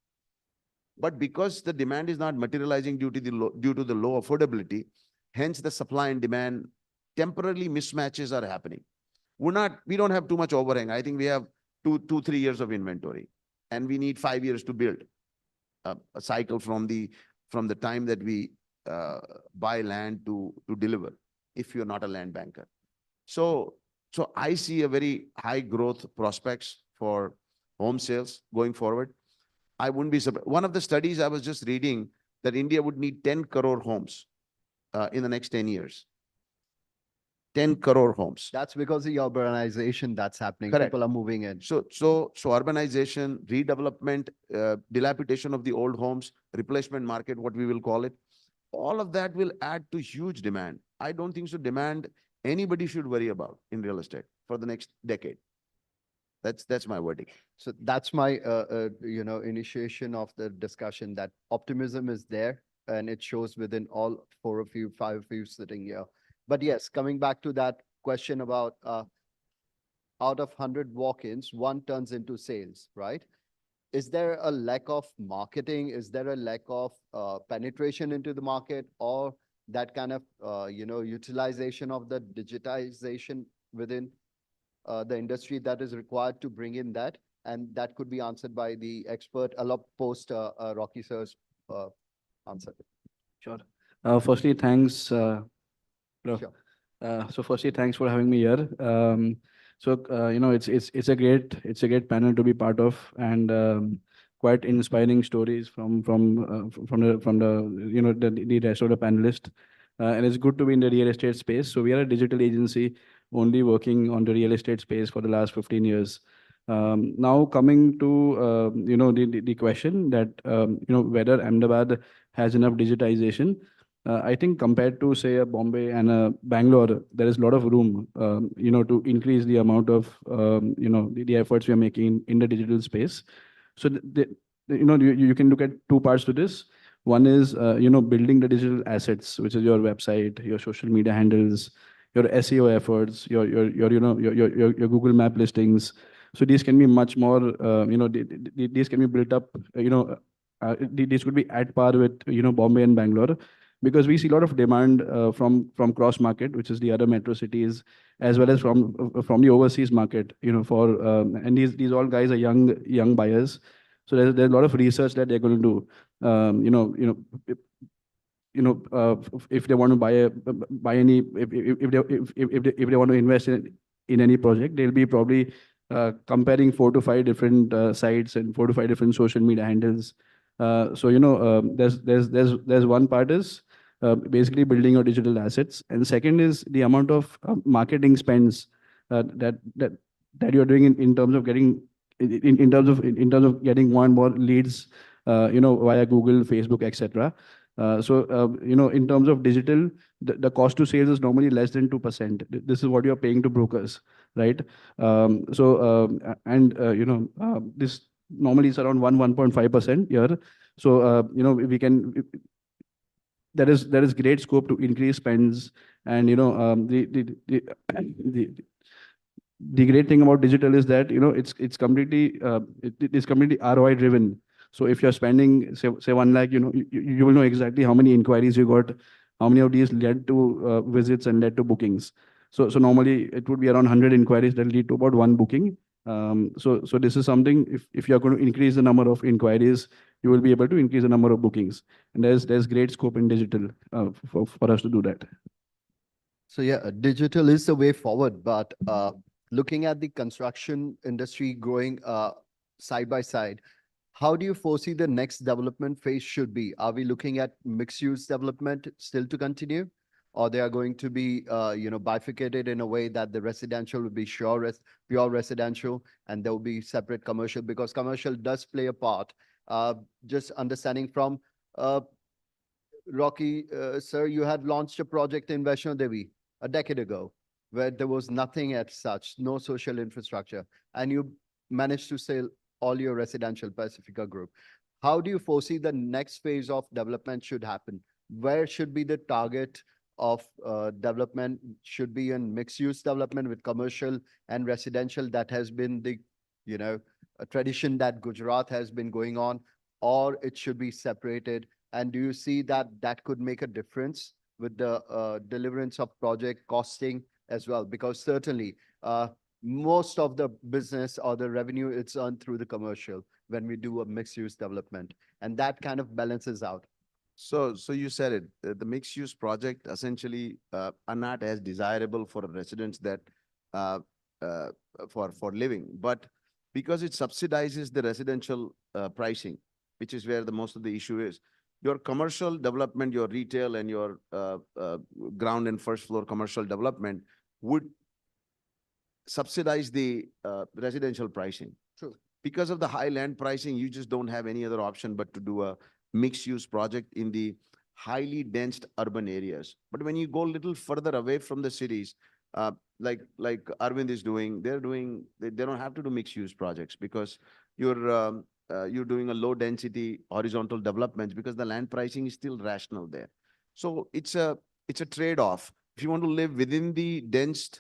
But because the demand is not materializing due to the low affordability, hence the supply and demand temporarily mismatches are happening. We don't have too much overhang. I think we have 3 years of inventory, and we need 5 years to build a cycle from the time that we buy land to deliver, if you're not a land banker. So I see a very high growth prospects for home sales going forward. I wouldn't be surprised. One of the studies I was just reading that India would need 10 crore homes in the next 10 years. 10 crore homes. That's because of the urbanization that's happening. Correct. People are moving in. So urbanization, redevelopment, dilapidation of the old homes, replacement market, what we will call it, all of that will add to huge demand. I don't think so demand anybody should worry about in real estate for the next decade. That's my verdict. So that's my, initiation of the discussion, that optimism is there and it shows within all 4 of you, 5 of you sitting here. But yes, coming back to that question about out of 100 walk-ins, 1 turns into sales, right? Is there a lack of marketing? Is there a lack of penetration into the market, or that kind of, utilization of the digitization within the industry that is required to bring in that? And that could be answered by the expert. I'll post Rocky sir's answer. Sure. Firstly, thanks. Hello. Sure. So firstly, thanks for having me here. It's a great panel to be part of, and quite inspiring stories from the rest of the panelists. And it's good to be in the real estate space. So we are a digital agency only working on the real estate space for the last 15 years. Now coming to the question that whether Ahmedabad has enough digitization. I think compared to, say, a Bombay and a Bangalore, there is a lot of room, to increase the amount of, the efforts we are making in the digital space. So, you can look at 2 parts to this. One is, building the digital assets, which is your website, your social media handles, your SEO efforts, your Google Map listings. So these can be much more, these can be built up, these could be at par with, Bombay and Bangalore. Because we see a lot of demand from cross market, which is the other metro cities, as well as from the overseas market. And these all guys are young buyers, so there's a lot of research that they're going to do. If they want to buy any, if they want to invest in any project, they'll be probably comparing 4 to 5 different sites and 4 to 5 different social media handles. There's one part is basically building your digital assets, and second is the amount of marketing spends that you're doing in terms of getting in terms of getting more and more leads, via Google, Facebook, etc. In terms of digital, the cost to sales is normally less than 2%. This is what you're paying to brokers, right? This normally is around 1.5% here. So, there is great scope to increase spends, and the great thing about digital is that, it's completely, it is completely ROI driven. So if you're spending, say 1 lakh, you will know exactly how many inquiries you got, how many of these led to visits and led to bookings. So normally it would be around 100 inquiries that lead to about 1 booking. So this is something, if you're going to increase the number of inquiries, you will be able to increase the number of bookings. And there's great scope in digital for us to do that. So yeah, digital is the way forward, but looking at the construction industry growing side by side, how do you foresee the next development phase should be? Are we looking at mixed-use development still to continue? Or they are going to be, bifurcated in a way that the residential will be pure residential, and there will be separate commercial, because commercial does play a part. Just understanding from Rocky, sir, you had launched a project in Vaishno Devi a decade ago, where there was nothing as such, no social infrastructure, and you managed to sell all your residential Pacifica group. How do you foresee the next phase of development should happen? Where should be the target of development? Should be in mixed-use development with commercial and residential. That has been the, a tradition that Gujarat has been going on, or it should be separated. And do you see that that could make a difference with the deliverance of project costing as well? Because certainly most of the business or the revenue, it's earned through the commercial when we do a mixed-use development, and that kind of balances out. So you said it, the mixed-use project essentially are not as desirable for residents that for living, but because it subsidizes the residential pricing, which is where the most of the issue is. Your commercial development, your retail and your ground and first floor commercial development would subsidize the residential pricing. True. Because of the high land pricing, you just don't have any other option but to do a mixed-use project in the highly dense urban areas. But when you go a little further away from the cities, like Arvind is doing, they don't have to do mixed-use projects, because you're doing a low density horizontal developments, because the land pricing is still rational there. So it's a trade-off. If you want to live within the dense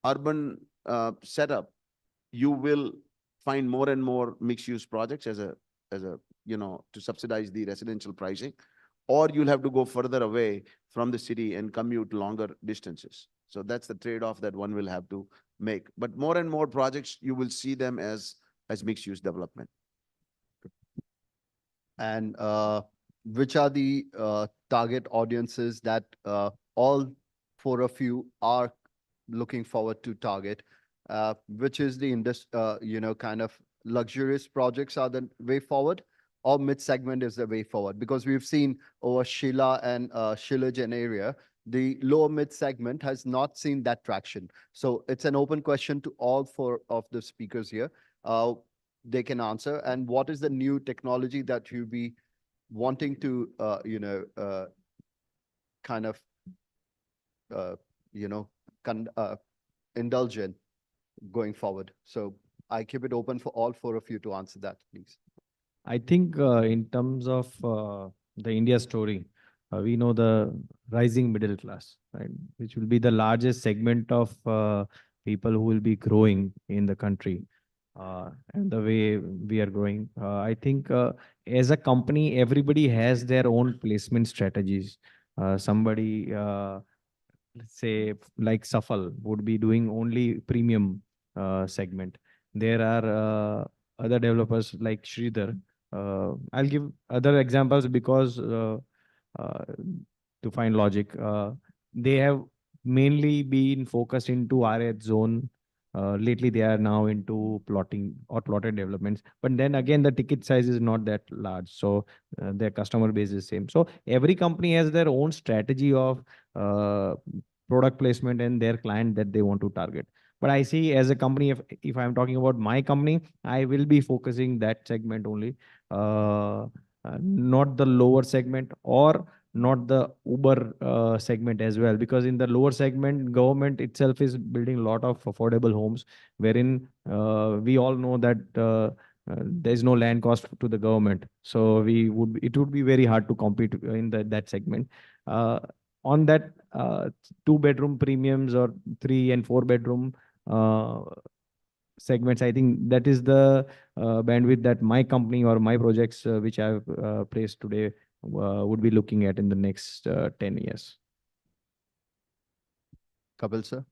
urban setup, you will find more and more mixed-use projects as a to subsidize the residential pricing, or you'll have to go further away from the city and commute longer distances. So that's the trade-off that one will have to make. But more and more projects, you will see them as mixed-use development. And which are the target audiences that all 4 of you are looking forward to target? Which is the kind of luxurious projects are the way forward, or mid-segment is the way forward? Because we've seen over Sheila and Shilajit area, the lower mid-segment has not seen that traction. So it's an open question to all 4 of the speakers here. They can answer. And what is the new technology that you'll be wanting to, kind of, indulge in going forward? So I keep it open for all 4 of you to answer that, please. I think in terms of the India story, we know the rising middle class, right, which will be the largest segment of people who will be growing in the country. And the way we are growing, I think as a company, everybody has their own placement strategies. Somebody, let's say, like Safal, would be doing only premium segment. There are other developers like Sridhar. I'll give other examples because to find logic, they have mainly been focused into RH zone. Lately, they are now into plotting or plotted developments. But then again, the ticket size is not that large. So their customer base is same. So every company has their own strategy of product placement and their client that they want to target. But I see as a company, if I'm talking about my company, I will be focusing that segment only, not the lower segment or not the Uber segment as well, because in the lower segment, government itself is building a lot of affordable homes, wherein we all know that there is no land cost to the government. So it would be very hard to compete in that segment. On that 2-bedroom premiums or 3 and 4-bedroom, segments. I think that is the bandwidth that my company or my projects which I've placed today would be looking at in the next 10 years. Kapil sir?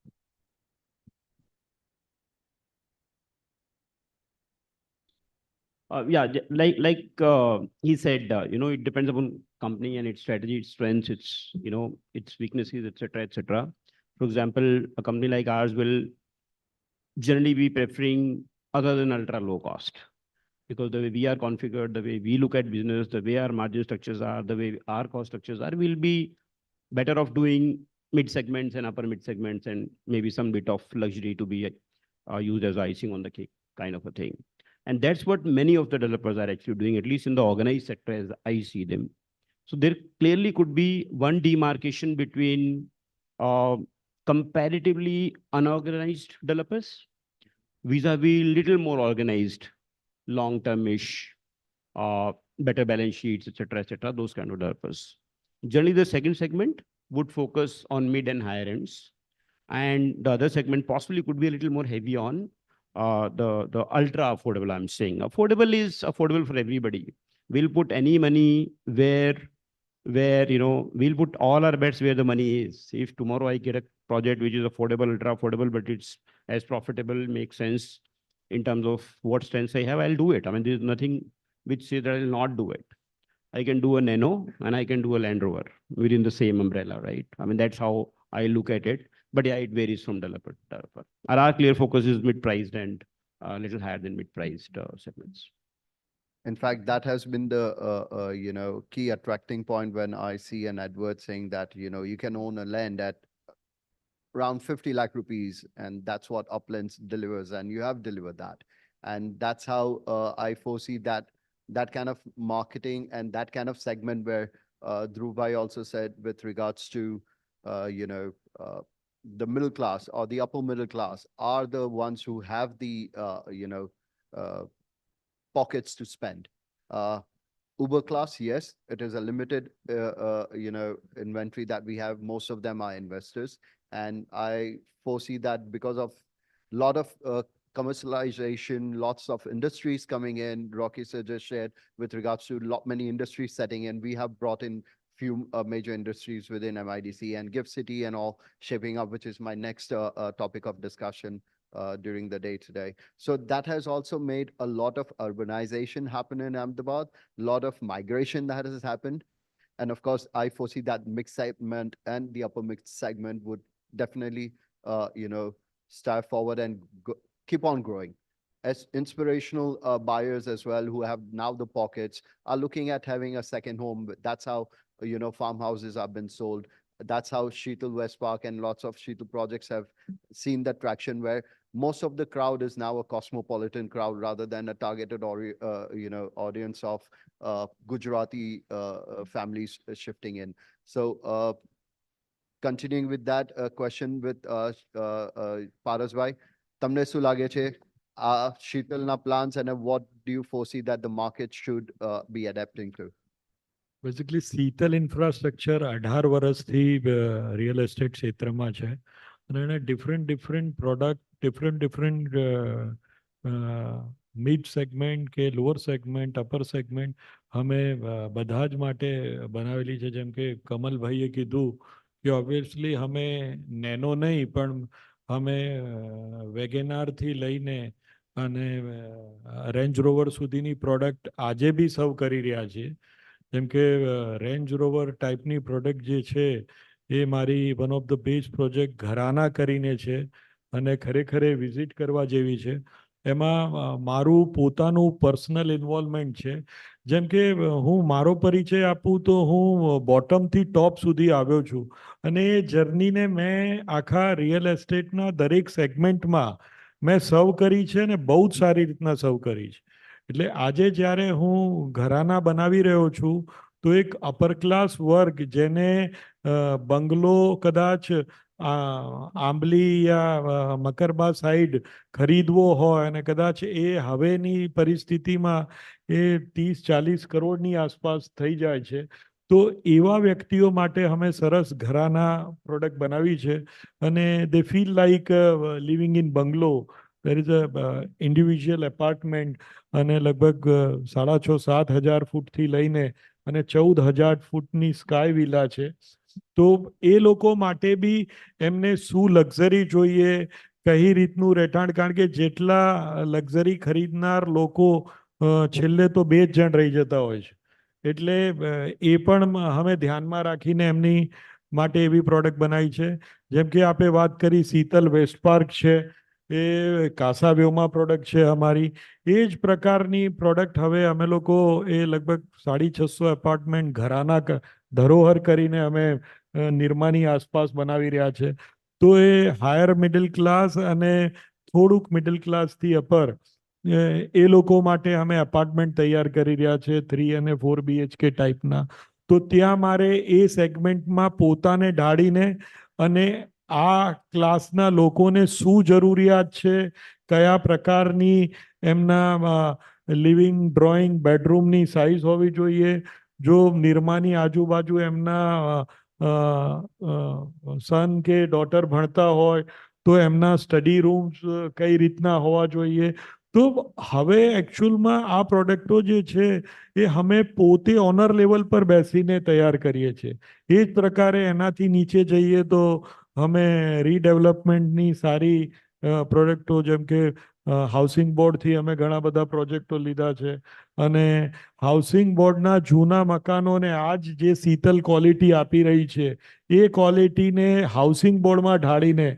Yeah, he said, it depends upon company and its strategy, its strengths, its, its weaknesses, etc., etc. For example, a company like ours will generally be preferring other than ultra low cost, because the way we are configured, the way we look at business, the way our margin structures are, the way our cost structures are, we'll be better off doing mid segments and upper mid segments, and maybe some bit of luxury to be used as icing on the cake kind of a thing. And that's what many of the developers are actually doing, at least in the organized sector as I see them. So there clearly could be one demarcation between comparatively unorganized developers vis-a-vis little more organized, long-term-ish, better balance sheets, etc., those kind of developers. Generally, the second segment would focus on mid and higher ends. And the other segment possibly could be a little more heavy on the ultra affordable, I'm saying. Affordable is affordable for everybody. We'll put any money where we'll put all our bets where the money is. If tomorrow I get a project which is affordable, ultra affordable, but it's as profitable, makes sense in terms of what strengths I have, I'll do it. I mean, there's nothing which says that I'll not do it. I can do a Nano and I can do a Land Rover within the same umbrella, right? I mean, that's how I look at it. But yeah, it varies from developer to developer. Our clear focus is mid-priced and a little higher than mid-priced segments. In fact, that has been the key attracting point when I see an advert saying that you can own a land at around 50 lakh rupees, and that's what Uplands delivers, and you have delivered that. And that's how I foresee that kind of marketing and that kind of segment where Dhruv bhai also said with regards to the middle class or the upper middle class are the ones who have the pockets to spend. Uber class, yes, it is a limited inventory that we have. Most of them are investors, and I foresee that because of a lot of commercialization, lots of industries coming in. Rocky sir just shared with regards to many industries setting in. We have brought in few major industries within MIDC and Gift City and all shaping up, which is my next topic of discussion during the day today. So that has also made a lot of urbanization happen in Ahmedabad, a lot of migration that has happened. And of course, I foresee that mixed segment and the upper mixed segment would definitely, start forward and keep on growing. As inspirational buyers as well, who have now the pockets, are looking at having a second home. That's how, farmhouses have been sold. That's how Sheetal West Park and lots of Sheetal projects have seen the traction, where most of the crowd is now a cosmopolitan crowd rather than a targeted audience of Gujarati families shifting in. So continuing with that question with Paras bhai, તમને શું લાગે છે શીતલના plans, and what do you foresee that the market should be adapting to? Basically Sheetal infrastructure 18 વર્ષથી real estate ક્ષેત્રમાં છે અને એને different product different mid segment કે લોઅર સેગમેન્ટ અપર સેગમેન્ટ અમે બધા જ માટે બનાવેલી છે. જેમ કે કમલભાઈએ કીધું કે ઓબ્વિયસલી અમે નેનો નહીં પણ અમે વેગેનારથી લઈને અને રેન્જ રોવર સુધીની પ્રોડક્ટ આજે બી સર્વ કરી રહ્યા છીએ. જેમ કે રેન્જ રોવર ટાઈપની પ્રોડક્ટ જે છે એ મારી one of the best project ઘરાના કરીને છે અને ખરેખર એ વિઝિટ કરવા જેવી છે. એમાં મારું પોતાનું પર્સનલ ઇન્વોલ્વમેન્ટ છે. જેમ કે હું મારો પરિચય આપું તો હું બોટમથી ટોપ સુધી આવ્યો છું અને એ જર્નીને મેં આખા રિયલ એસ્ટેટના દરેક સેગમેન્ટમાં મેં સર્વ કરી છે અને બહુ જ સારી રીતના સર્વ કરી છે. એટલે આજે જ્યારે હું ઘરાના બનાવી રહ્યો છું તો એક અપર ક્લાસ વર્ગ જેને બંગલો કદાચ આંબલી યા મકરબા સાઈડ ખરીદવો હોય અને કદાચ એ હવેની પરિસ્થિતિમાં એ 30-40 કરોડની આસપાસ થઈ જાય છે, તો એવા વ્યક્તિઓ માટે અમે સરસ ઘરાના પ્રોડક્ટ બનાવી છે અને they feel like living in bungalow. There is a individual apartment અને લગભગ 6,500-7,000 ફૂટથી લઈને અને 14,000 ફૂટની સ્કાય વિલા છે. તો એ લોકો માટે બી એમને શું લક્ઝરી જોઈએ, કઈ રીતનું રહેઠાણ, કારણ કે જેટલા લક્ઝરી ખરીદનાર લોકો છેલ્લે તો 2 જ જણ રહી જતા હોય છે. એટલે એ પણ અમે ધ્યાનમાં રાખીને એમની માટે એવી પ્રોડક્ટ બનાવી છે. જેમ કે આપણે વાત કરી શીતલ વેસ્ટ પાર્ક છે, એ કાસાવેવમાં પ્રોડક્ટ છે અમારી. એ જ પ્રકારની પ્રોડક્ટ હવે અમે લોકો એ લગભગ 650 એપાર્ટમેન્ટ ઘરાના ધરોહર કરીને અમે નિર્માની આસપાસ બનાવી રહ્યા છે. તો એ હાયર મિડલ ક્લાસ અને થોડુંક મિડલ ક્લાસથી અપર એ લોકો માટે અમે એપાર્ટમેન્ટ તૈયાર કરી રહ્યા છે 3 અને 4 BHK ટાઈપના. તો ત્યાં મારે એ સેગમેન્ટમાં પોતાને ઢાળીને અને આ ક્લાસના લોકોને શું જરૂરિયાત છે, કયા પ્રકારની એમના લિવિંગ ડ્રોઈંગ બેડરૂમની સાઇઝ હોવી જોઈએ, જો નિર્માની આજુબાજુ એમના સન કે ડોટર ભણતા હોય તો એમના સ્ટડી રૂમ્સ કઈ રીતના હોવા જોઈએ. તો હવે એકચ્યુઅલમાં આ પ્રોડક્ટો જે છે એ અમે પોતે ઓનર લેવલ પર બેસીને તૈયાર કરીએ છીએ. એ જ પ્રકારે એનાથી નીચે જઈએ તો અમે રીડેવલપમેન્ટની સારી પ્રોડક્ટો, જેમ કે હાઉસિંગ બોર્ડથી અમે ઘણા બધા પ્રોજેક્ટો લીધા છે અને હાઉસિંગ બોર્ડના જૂના મકાનોને આજ જે શીતલ ક્વોલિટી આપી રહી છે એ ક્વોલિટીને હાઉસિંગ બોર્ડમાં ઢાળીને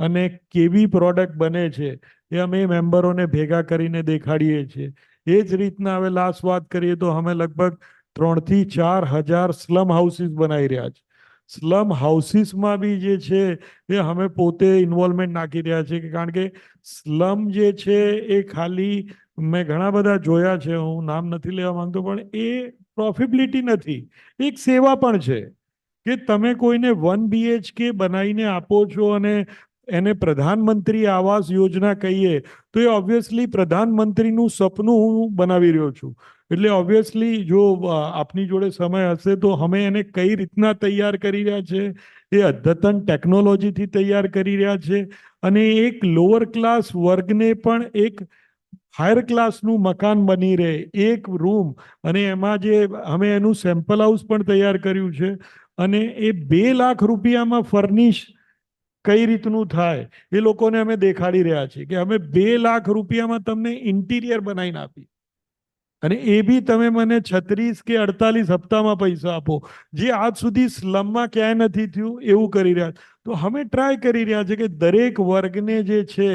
અને કેવી પ્રોડક્ટ બને છે એ અમે મેમ્બરોને ભેગા કરીને દેખાડીએ છીએ. એ જ રીતના હવે લાસ્ટ વાત કરીએ તો અમે લગભગ 3,000-4,000 સ્લમ હાઉસીસ બનાવી રહ્યા છે. સ્લમ હાઉસીસમાં બી જે છે એ અમે પોતે ઇન્વોલ્વમેન્ટ નાખી રહ્યા છીએ, કારણ કે સ્લમ જે છે એ ખાલી મેં ઘણા બધા જોયા છે, હું નામ નથી લેવા માંગતો, પણ એ પ્રોફિબિલિટી નથી, એક સેવા પણ છે કે તમે કોઈને 1 BHK બનાવીને આપો છો અને એને પ્રધાનમંત્રી આવાસ યોજના કહીએ તો એ ઓબ્વિયસલી પ્રધાનમંત્રીનું સપનું હું બનાવી રહ્યો છું. એટલે ઓબ્વિયસલી જો આપની જોડે સમય હશે તો અમે એને કઈ રીતના તૈયાર કરી રહ્યા છે, એ અદ્યતન ટેકનોલોજીથી તૈયાર કરી રહ્યા છે અને એક લોઅર ક્લાસ વર્ગને પણ એક હાયર ક્લાસનું મકાન બની રહે, એક રૂમ, અને એમાં જે અમે એનું સેમ્પલ હાઉસ પણ તૈયાર કર્યું છે અને એ 2 લાખ રૂપિયામાં ફર્નિશ કઈ રીતનું થાય એ લોકોને અમે દેખાડી રહ્યા છીએ કે અમે 2 લાખ રૂપિયામાં તમને ઇન્ટિરિયર બનાવીને આપી અને એ બી તમે મને 36 કે 48 હપ્તામાં પૈસા આપો, જે આજ સુધી સ્લમમાં ક્યાંય નથી થયું એવું કરી રહ્યા. તો અમે ટ્રાય કરી રહ્યા છે કે દરેક વર્ગને જે છે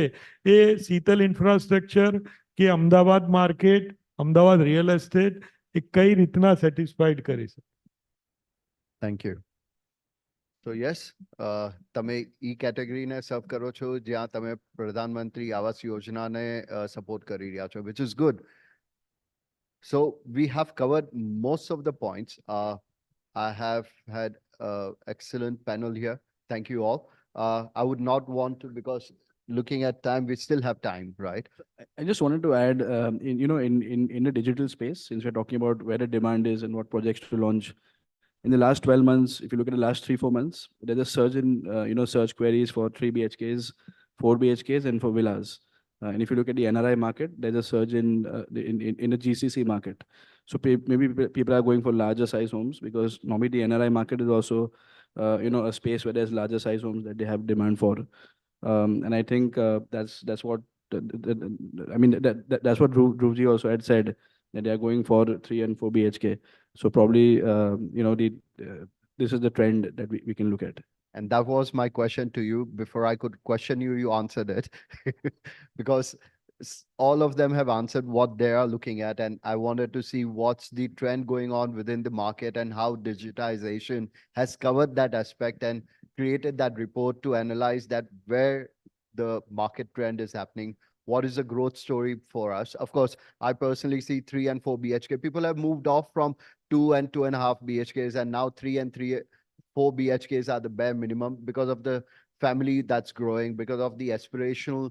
એ શીતલ ઇન્ફ્રાસ્ટ્રક્ચર કે Ahmedabad market, Ahmedabad real estate એ કઈ રીતના સેટિસ્ફાઈડ કરી શકે. Thank you. તો યસ, તમે ઈ કેટેગરીને સર્વ કરો છો જ્યાં તમે પ્રધાનમંત્રી આવાસ યોજનાને સપોર્ટ કરી રહ્યા છો, which is good. So we have covered most of the points. I have had excellent panel here. Thank you all. I would not want to, because looking at time, we still have time, right? I just wanted to add, in the digital space, since we're talking about where the demand is and what projects to launch. In the last 12 months, if you look at the last 3-4 months, there's a surge in, search queries for 3 BHKs, 4 BHKs, and for villas. And if you look at the NRI market, there's a surge in the GCC market. So maybe people are going for larger size homes, because normally the NRI market is also, a space where there's larger size homes that they have demand for. And I think that's what that's what Dhruvji also had said, that they are going for 3 and 4 BHK. So probably this is the trend that we can look at. And that was my question to you. Before I could question you, you answered it. Because all of them have answered what they are looking at. And I wanted to see what's the trend going on within the market and how digitization has covered that aspect and created that report to analyze that where the market trend is happening. What is the growth story for us? Of course, I personally see 3 and 4 BHK. People have moved off from 2 and 2.5 BHKs, and now 3 and 4 BHKs are the bare minimum because of the family that's growing, because of the aspirational,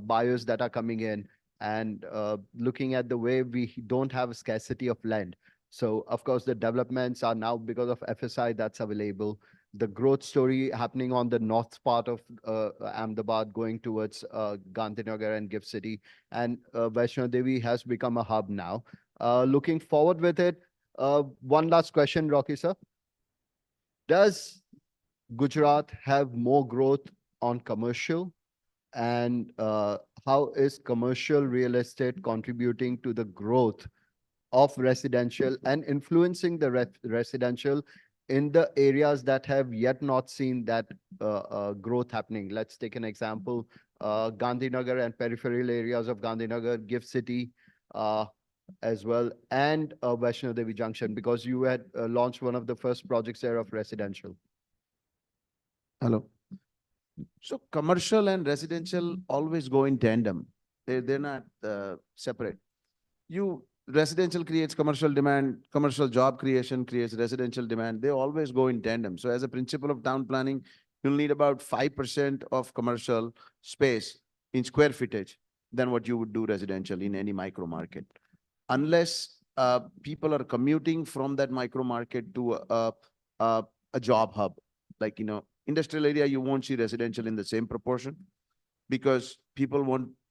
buyers that are coming in, and looking at the way we don't have a scarcity of land. So of course, the developments are now because of FSI that's available. The growth story happening on the north part of Ahmedabad going towards Gandhinagar and Gift City. And Vaishno Devi has become a hub now. Looking forward with it. One last question, Rocky sir. Does Gujarat have more growth on commercial? And how is commercial real estate contributing to the growth of residential and influencing the residential in the areas that have yet not seen that growth happening? Let's take an example, Gandhinagar and peripheral areas of Gandhinagar, Gift City, as well, and Vaishno Devi Junction, because you had launched one of the first projects there of residential. Hello. So commercial and residential always go in tandem. They're not separate. Residential creates commercial demand, commercial job creation creates residential demand. They always go in tandem. So as a principle of town planning, you'll need about 5% of commercial space in square footage than what you would do residential in any micro market. Unless people are commuting from that micro market to a job hub, like, industrial area, you won't see residential in the same proportion because people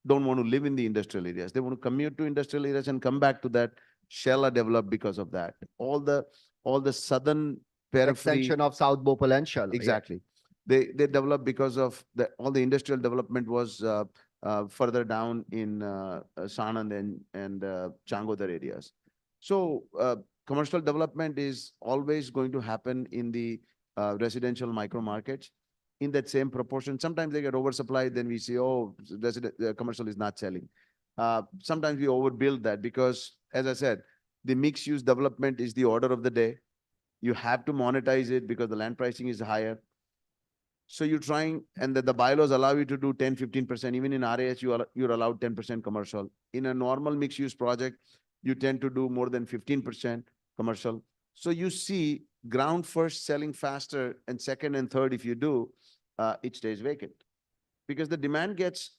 don't want to live in the industrial areas. They want to commute to industrial areas and come back to that. Shell are developed because of that. All the southern periphery. Extension of South Bhopal and Shell. Exactly. They developed because of all the industrial development was further down in Sanand and Changodar areas. So commercial development is always going to happen in the residential micro markets in that same proportion. Sometimes they get oversupplied, then we say, oh, commercial is not selling. Sometimes we overbuild that because, as I said, the mixed use development is the order of the day. You have to monetize it because the land pricing is higher. So you're trying, and the bylaws allow you to do 10, 15%. Even in RAS, you're allowed 10% commercial. In a normal mixed use project, you tend to do more than 15% commercial. So you see ground first selling faster, and second and third, if you do, it stays vacant because the demand gets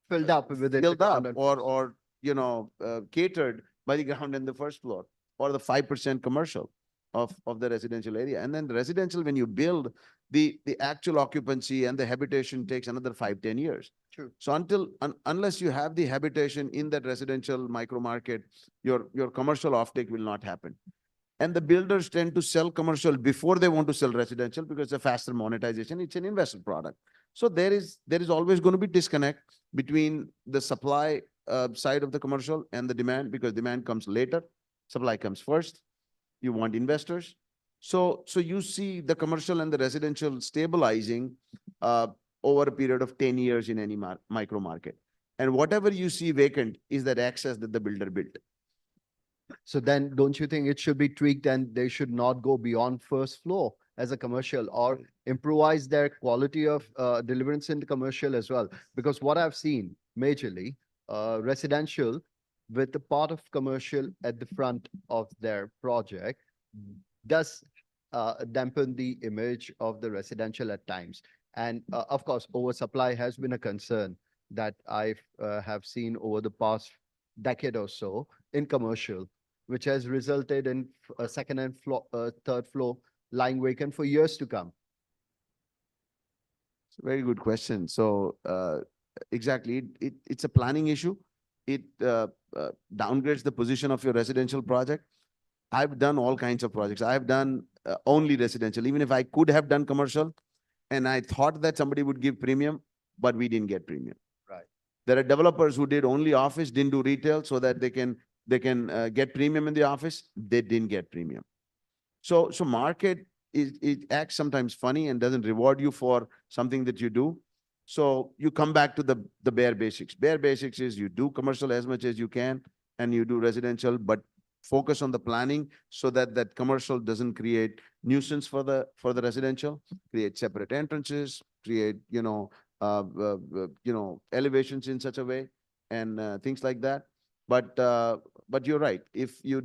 filled up with it. Filled up or catered by the ground in the first floor or the 5% commercial of the residential area. And then the residential, when you build, the actual occupancy and the habitation takes another 5-10 years. True. So unless you have the habitation in that residential micro market, your commercial offtake will not happen. And the builders tend to sell commercial before they want to sell residential because it's a faster monetization. It's an investment product. So there is always going to be disconnect between the supply side of the commercial and the demand, because demand comes later, supply comes first. You want investors. So you see the commercial and the residential stabilizing over a period of 10 years in any micro market. And whatever you see vacant is that access that the builder built. So then don't you think it should be tweaked and they should not go beyond first floor as a commercial, or improvise their quality of deliverance in the commercial as well? Because what I've seen majorly, residential with the part of commercial at the front of their project does dampen the image of the residential at times. And of course, oversupply has been a concern that I have seen over the past decade or so in commercial, which has resulted in a second and third floor lying vacant for years to come. It's a very good question. So exactly, it's a planning issue. It downgrades the position of your residential project. I've done all kinds of projects. I've done only residential, even if I could have done commercial, and I thought that somebody would give premium, but we didn't get premium. Right. There are developers who did only office, didn't do retail, so that they can get premium in the office. They didn't get premium. So market it acts sometimes funny and doesn't reward you for something that you do. So you come back to the bare basics. Bare basics is you do commercial as much as you can and you do residential, but focus on the planning so that commercial doesn't create nuisance for the residential, create separate entrances, create elevations in such a way and things like that. But you're right. If you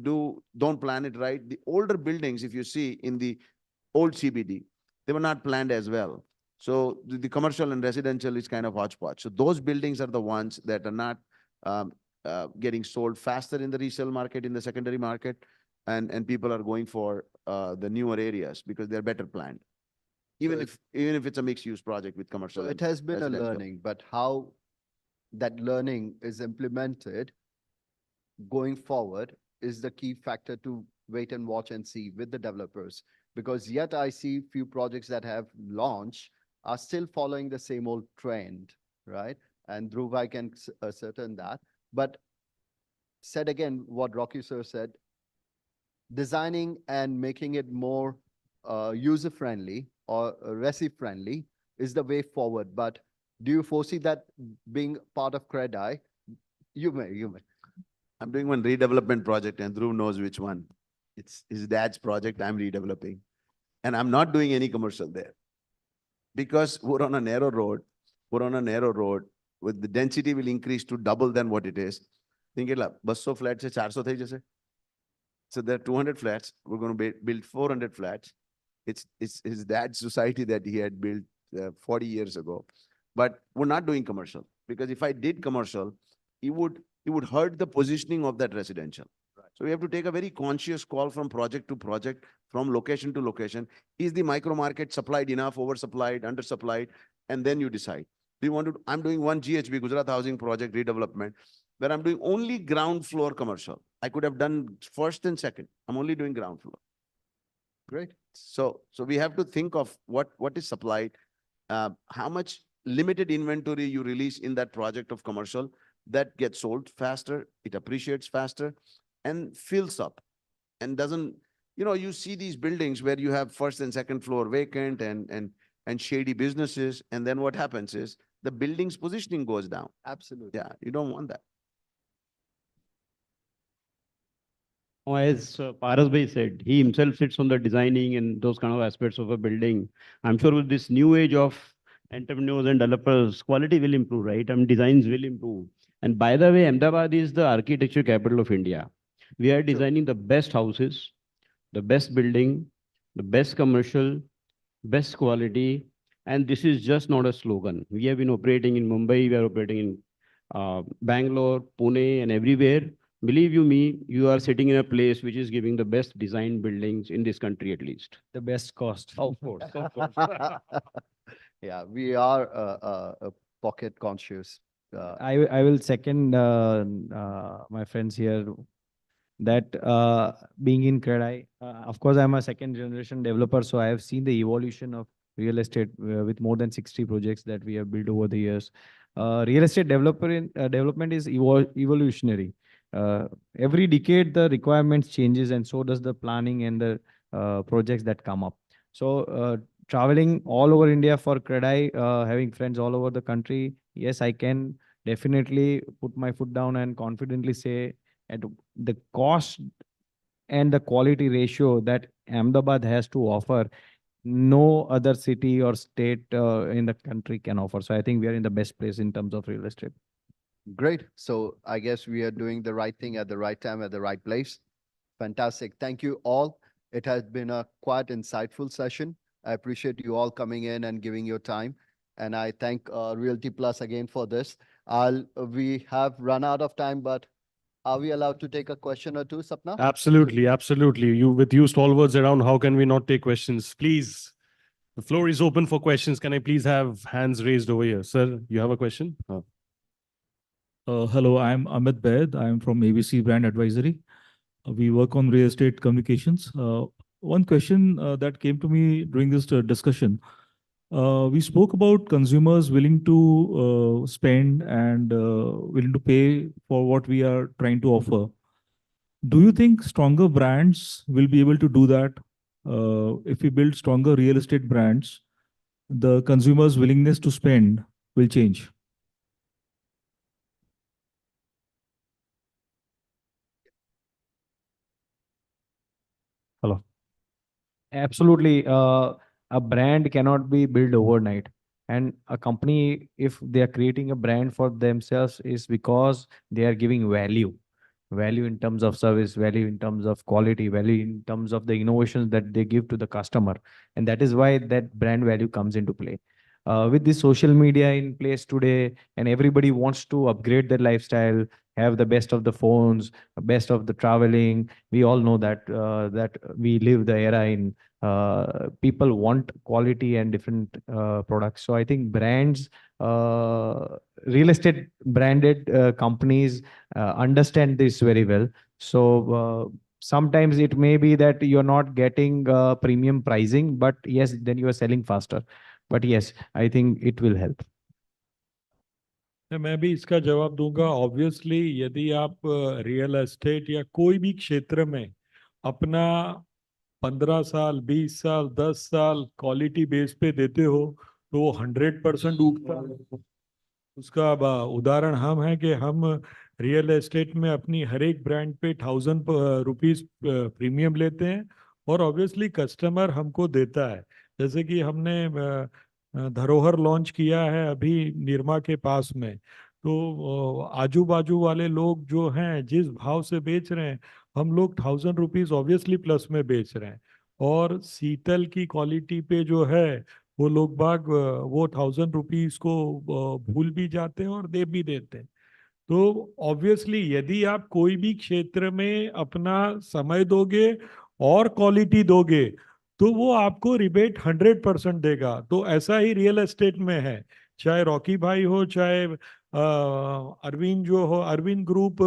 don't plan it right, the older buildings, if you see in the old CBD, they were not planned as well. So the commercial and residential is kind of hodgepodge. So those buildings are the ones that are not getting sold faster in the resale market, in the secondary market, and people are going for the newer areas because they're better planned. Even if it's a mixed use project with commercial. So it and has been a residential. learning, but how that learning is implemented going forward is the key factor to wait and watch and see with the developers. Because yet I see few projects that have launched are still following the same old trend, right? And Dhruv, I can ascertain that. But said again, what Rocky sir said, designing and making it more user-friendly or resi-friendly is the way forward. But do you foresee that being part of CREDI? You may. I'm doing one redevelopment project and Dhruv knows which one. It's his dad's project I'm redeveloping. And I'm not doing any commercial there. Because we're on a narrow road. We're on a narrow road with the density will increase to double than what it is. Think it up. 200 flats se 400 thai jaise. So there are 200 flats. We're going to build 400 flats. It's his dad's society that he had built 40 years ago. But we're not doing commercial because if I did commercial, it would hurt the positioning of that residential. Right. So we have to take a very conscious call from project to project, from location to location. Is the micro market supplied enough, oversupplied, undersupplied? And then you decide. Do you want to? I'm doing one GHB, Gujarat Housing Project redevelopment, where I'm doing only ground floor commercial. I could have done first and second. I'm only doing ground floor. Great. So we have to think of what is supplied, how much limited inventory you release in that project of commercial that gets sold faster, it appreciates faster and fills up and doesn't, you see these buildings where you have first and second floor vacant and shady businesses. And then what happens is the building's positioning goes down. Absolutely. Yeah, you don't want that. As Paras Bhai said, he himself sits on the designing and those kind of aspects of a building. I'm sure with this new age of entrepreneurs and developers, quality will improve, right? And designs will improve. And by the way, Ahmedabad is the architecture capital of India. We are designing the best houses, the best building, the best commercial, best quality. And this is just not a slogan. We have been operating in Mumbai, we are operating in Bangalore, Pune, and everywhere. Believe you me, you are sitting in a place which is giving the best designed buildings in this country at least. The best cost. Of course, of course. Yeah, we are pocket conscious. I will second my friends here that being in CREDI, of course, I'm a second generation developer, so I have seen the evolution of real estate with more than 60 projects that we have built over the years. Real estate development is evolutionary. Every decade, the requirements changes, and so does the planning and the projects that come up. So traveling all over India for CREDI, having friends all over the country, yes, I can definitely put my foot down and confidently say at the cost and the quality ratio that Ahmedabad has to offer, no other city or state in the country can offer. So I think we are in the best place in terms of real estate. Great. So I guess we are doing the right thing at the right time, at the right place. Fantastic. Thank you all. It has been a quite insightful session. I appreciate you all coming in and giving your time. And I thank Realty Plus again for this. We have run out of time, but are we allowed to take a question or two, Sapna? Absolutely, absolutely. With you stalwarts around, how can we not take questions? Please, the floor is open for questions. Can I please have hands raised over here? Sir, you have a question? Hello, I'm Amit Baid. I'm from ABC Brand Advisory. We work on real estate communications. One question that came to me during this discussion, we spoke about consumers willing to spend and willing to pay for what we are trying to offer. Do you think stronger brands will be able to do that? If we build stronger real estate brands, the consumers' willingness to spend will change. Hello. Absolutely. A brand cannot be built overnight. And a company, if they are creating a brand for themselves, is because they are giving value. Value in terms of service, value in terms of quality, value in terms of the innovations that they give to the customer. And that is why that brand value comes into play. with the social media in place today, and everybody wants to upgrade their lifestyle, have the best of the phones, best of the traveling. We all know that we live the era in people want quality and different products. So I think brands, real estate branded companies understand this very well. So sometimes it may be that you're not getting premium pricing, but yes, then you are selling faster. But yes, I think it will help. मैं भी इसका जवाब दूंगा। Obviously यदि आप real estate या कोई भी क्षेत्र में अपना 15 साल, 20 साल, 10 साल क्वालिटी बेस पे देते हो तो वो 100% उगता है। उसका उदाहरण हम है कि हम रियल एस्टेट में अपनी हर एक ब्रांड पे 1000 रुपीज प्रीमियम लेते हैं और ऑब्वियसली कस्टमर हमको देता है। जैसे कि हमने धरोहर लॉन्च किया है अभी निरमा के पास में, तो आजू बाजू वाले लोग जो हैं जिस भाव से बेच रहे हैं, हम लोग 1000 रुपीज ऑब्वियसली प्लस में बेच रहे हैं। और शीतल की क्वालिटी पे जो है वो लोग बाग वो 1000 रुपीज को भूल भी जाते हैं और दे भी देते हैं। तो ऑब्वियसली यदि आप कोई भी क्षेत्र में अपना समय दोगे और क्वालिटी दोगे तो वो आपको रिबेट 100% देगा। तो ऐसा ही रियल एस्टेट में है, चाहे रॉकी भाई हो, चाहे अरविंद जो हो, अरविंद ग्रुप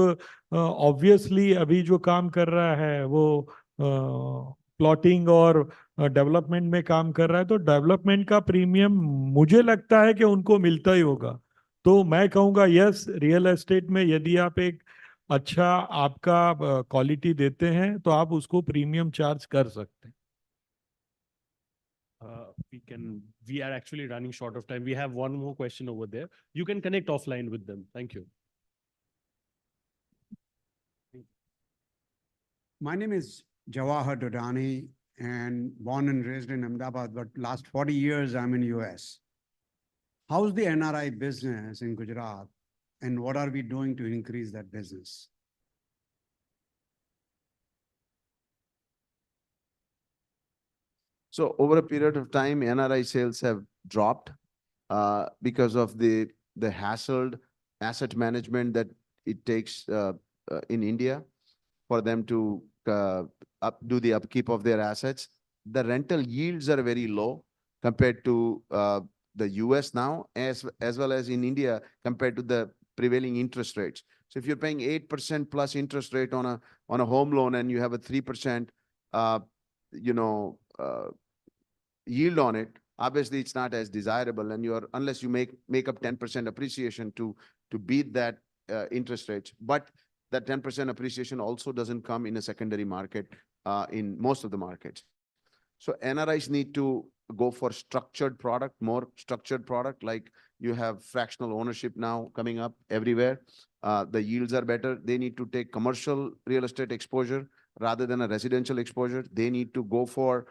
ऑब्वियसली अभी जो काम कर रहा है वो प्लॉटिंग और डेवलपमेंट में काम कर रहा है, तो डेवलपमेंट का प्रीमियम मुझे लगता है कि उनको मिलता ही होगा। तो मैं कहूँगा यस, रियल एस्टेट में यदि आप एक अच्छा आपका क्वालिटी देते हैं तो आप उसको प्रीमियम चार्ज कर सकते हैं। We are actually running short of time. We have one more question over there. You can connect offline with them. Thank you. My name is Jawahar Dodani and born and raised in Ahmedabad, but last 40 years I'm in US. How's the NRI business in Gujarat and what are we doing to increase that business? So over a period of time, NRI sales have dropped because of the hassled asset management that it takes in India for them to do the upkeep of their assets. The rental yields are very low compared to the US now, as well as in India compared to the prevailing interest rates. So if you're paying 8% plus interest rate on a home loan and you have a 3% yield on it, obviously it's not as desirable, and unless you make up 10% appreciation to beat that interest rates. But that 10% appreciation also doesn't come in a secondary market in most of the markets. So NRIs need to go for structured product, more structured product, like you have fractional ownership now coming up everywhere. The yields are better. They need to take commercial real estate exposure rather than a residential exposure. They need to go for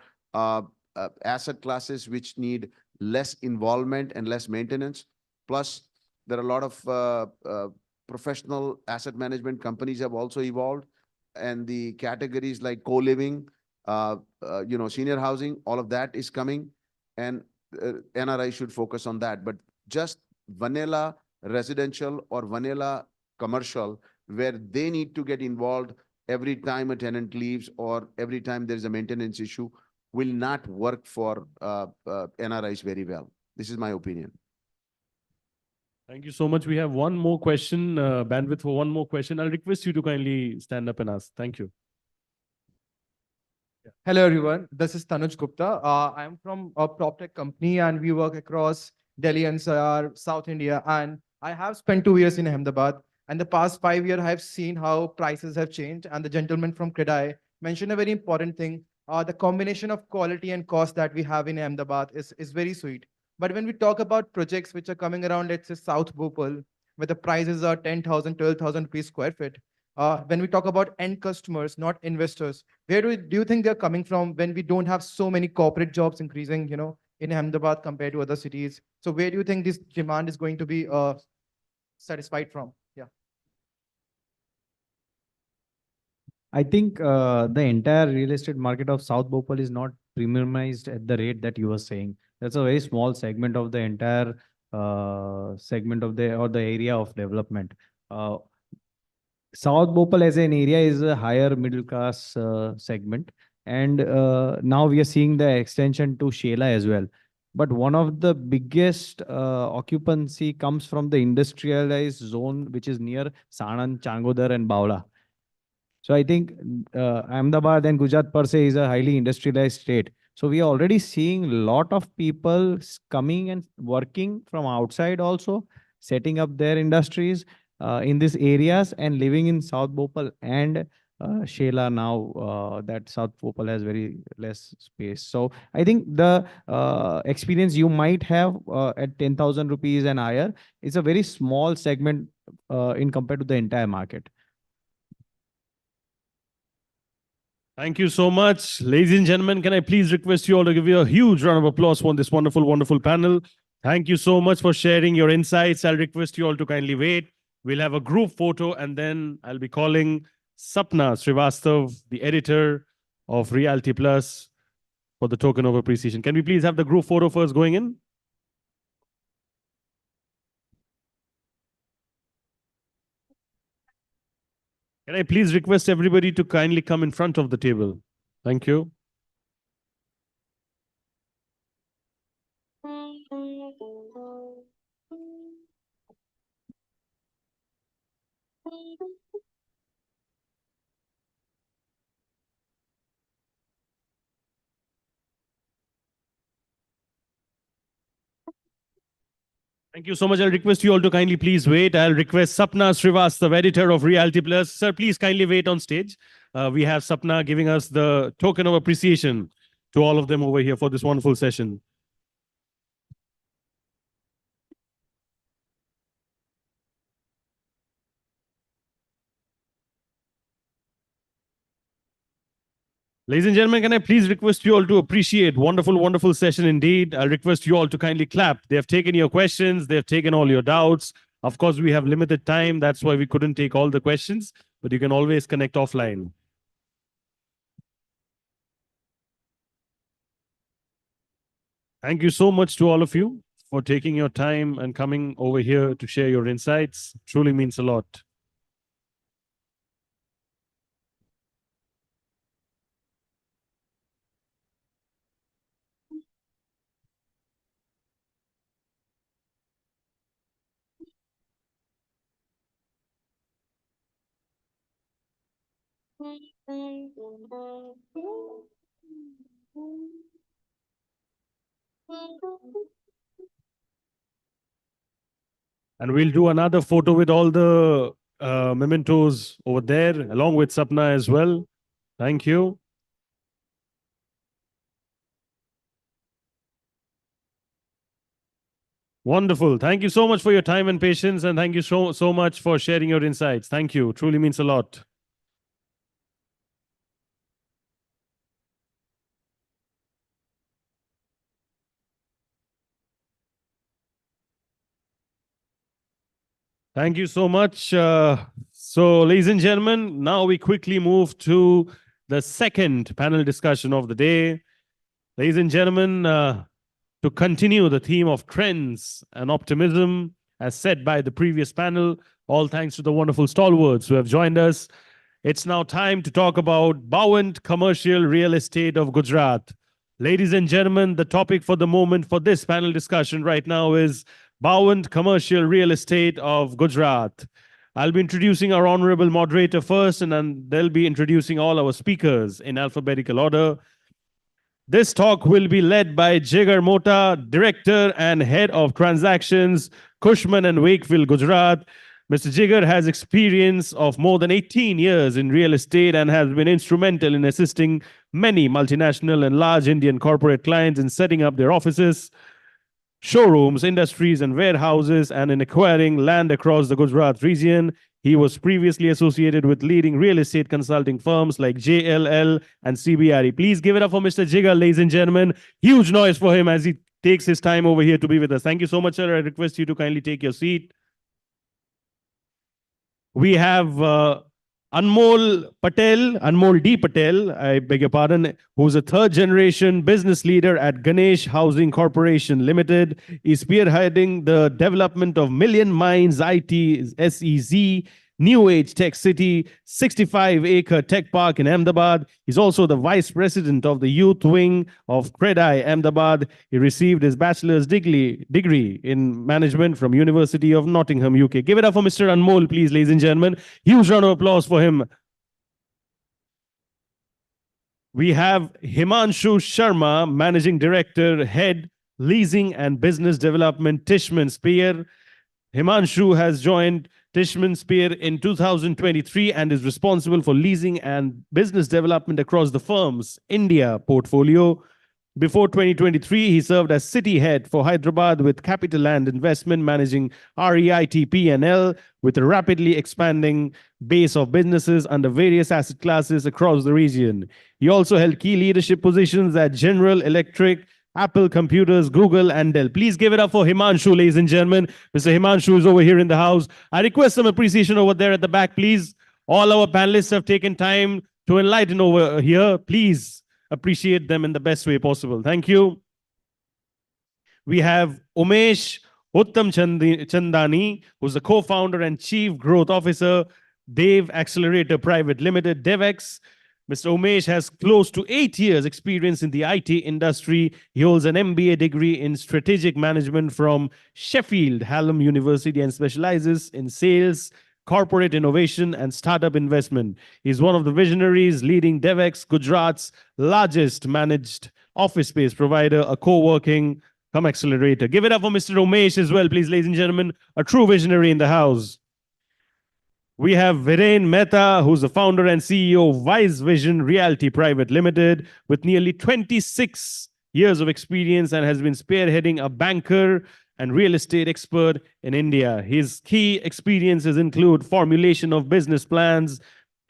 asset classes which need less involvement and less maintenance. Plus, there are a lot of professional asset management companies have also evolved, and the categories like co-living, senior housing, all of that is coming, and NRI should focus on that. But just vanilla residential or vanilla commercial, where they need to get involved every time a tenant leaves or every time there's a maintenance issue, will not work for NRIs very well. This is my opinion. Thank you so much. We have one more question, bandwidth for one more question. I'll request you to kindly stand up and ask. Thank you. Hello, everyone. This is Tanuj Gupta. I'm from a prop tech company and we work across Delhi NCR, South India. And I have spent 2 years in Ahmedabad. And the past 5 years, I've seen how prices have changed. And the gentleman from Credai mentioned a very important thing. The combination of quality and cost that we have in Ahmedabad is very sweet. But when we talk about projects which are coming around, let's say South Bhopal, where the prices are 10,000, 12,000 rupees square feet, when we talk about end customers, not investors, where do you think they're coming from when we don't have so many corporate jobs increasing, in Ahmedabad compared to other cities? So where do you think this demand is going to be satisfied from? Yeah. I think the entire real estate market of South Bhopal is not premiumized at the rate that you were saying. That's a very small segment of the entire segment of the or the area of development. Uh, South Bhopal as an area is a higher middle class segment, and now we are seeing the extension to Shela as well. But one of the biggest occupancy comes from the industrialized zone, which is near Sanand, Changodar, and Bawla. So I think Ahmedabad and Gujarat per se is a highly industrialized state. So we are already seeing a lot of people coming and working from outside also, setting up their industries in these areas and living in South Bhopal and Shela now that South Bhopal has very less space. So I think the experience you might have at 10,000 rupees and higher is a very small segment in compared to the entire market. Thank you so much. Ladies and gentlemen, can I please request you all to give you a huge round of applause for this wonderful, wonderful panel. Thank you so much for sharing your insights. I'll request you all to kindly wait. We'll have a group photo and then I'll be calling Sapna Srivastav, the editor of Realty Plus, for the token of appreciation. Can we please have the group photo first going in? Can I please request everybody to kindly come in front of the table? Thank you. Thank you so much. I'll request you all to kindly please wait. I'll request Sapna Srivastav, editor of Realty Plus. Sir, please kindly wait on stage. We have Sapna giving us the token of appreciation to all of them over here for this wonderful session. Ladies and gentlemen, can I please request you all to appreciate wonderful, wonderful session indeed. I'll request you all to kindly clap. They have taken your questions. They have taken all your doubts. Of course, we have limited time. That's why we couldn't take all the questions, but you can always connect offline. Thank you so much to all of you for taking your time and coming over here to share your insights. Truly means a lot. And we'll do another photo with all the mementos over there, along with Sapna as well. Thank you. Wonderful. Thank you so much for your time and patience. And thank you so much for sharing your insights. Thank you. Truly means a lot. Thank you so much. So, ladies and gentlemen, now we quickly move to the second panel discussion of the day. Ladies and gentlemen, to continue the theme of trends and optimism, as said by the previous panel, all thanks to the wonderful stalwarts who have joined us. It's now time to talk about buoyant commercial real estate of Gujarat. Ladies and gentlemen, the topic for the moment for this panel discussion right now is buoyant commercial real estate of Gujarat. I'll be introducing our honorable moderator first, and then they'll be introducing all our speakers in alphabetical order. This talk will be led by Jigar Mota, Director and Head of Transactions, Cushman and Wakefield, Gujarat. Mr. Jigar has experience of more than 18 years in real estate and has been instrumental in assisting many multinational and large Indian corporate clients in setting up their offices, showrooms, industries, and warehouses, and in acquiring land across the Gujarat region. He was previously associated with leading real estate consulting firms like JLL and CBRE. Please give it up for Mr. Jigar, ladies and gentlemen. Huge noise for him as he takes his time over here to be with us. Thank you so much, sir. I request you to kindly take your seat. We have Anmol D. Patel, I beg your pardon, who's a third generation business leader at Ganesh Housing Corporation Limited, is spearheading the development of Million Minds IT SEZ, New Age Tech City, 65-acre tech park in Ahmedabad. He's also the vice president of the youth wing of CREDAI Ahmedabad. He received his bachelor's degree in management from University of Nottingham, UK. Give it up for Mr. Anmol, please, ladies and gentlemen. Huge round of applause for him. We have Himanshu Sharma, Managing Director, Head, Leasing and Business Development, Tishman Spear. Himanshu has joined Tishman Spear in 2023 and is responsible for leasing and business development across the firm's India portfolio. Before 2023, he served as city head for Hyderabad with Capital Land Investment, managing REIT P&L with a rapidly expanding base of businesses under various asset classes across the region. He also held key leadership positions at General Electric, Apple Computers, Google, and Dell. Please give it up for Himanshu, ladies and gentlemen. Mr. Himanshu is over here in the house. I request some appreciation over there at the back, please. All our panelists have taken time to enlighten over here. Please appreciate them in the best way possible. Thank you. We have Umesh Chandani, who's the co-founder and chief growth officer, Dev Accelerator Private Limited, DevX. Mr. Umesh has close to 8 years experience in the IT industry. He holds an MBA degree in strategic management from Sheffield Hallam University and specializes in sales, corporate innovation, and startup investment. He's one of the visionaries leading DevX, Gujarat's largest managed office space provider, a co-working accelerator. Give it up for Mr. Umesh as well, please, ladies and gentlemen, a true visionary in the house. We have Viren Mehta, who's the founder and CEO of Wise Vision Realty Private Limited, with nearly 26 years of experience and has been spearheading a banker and real estate expert in India. His key experiences include formulation of business plans,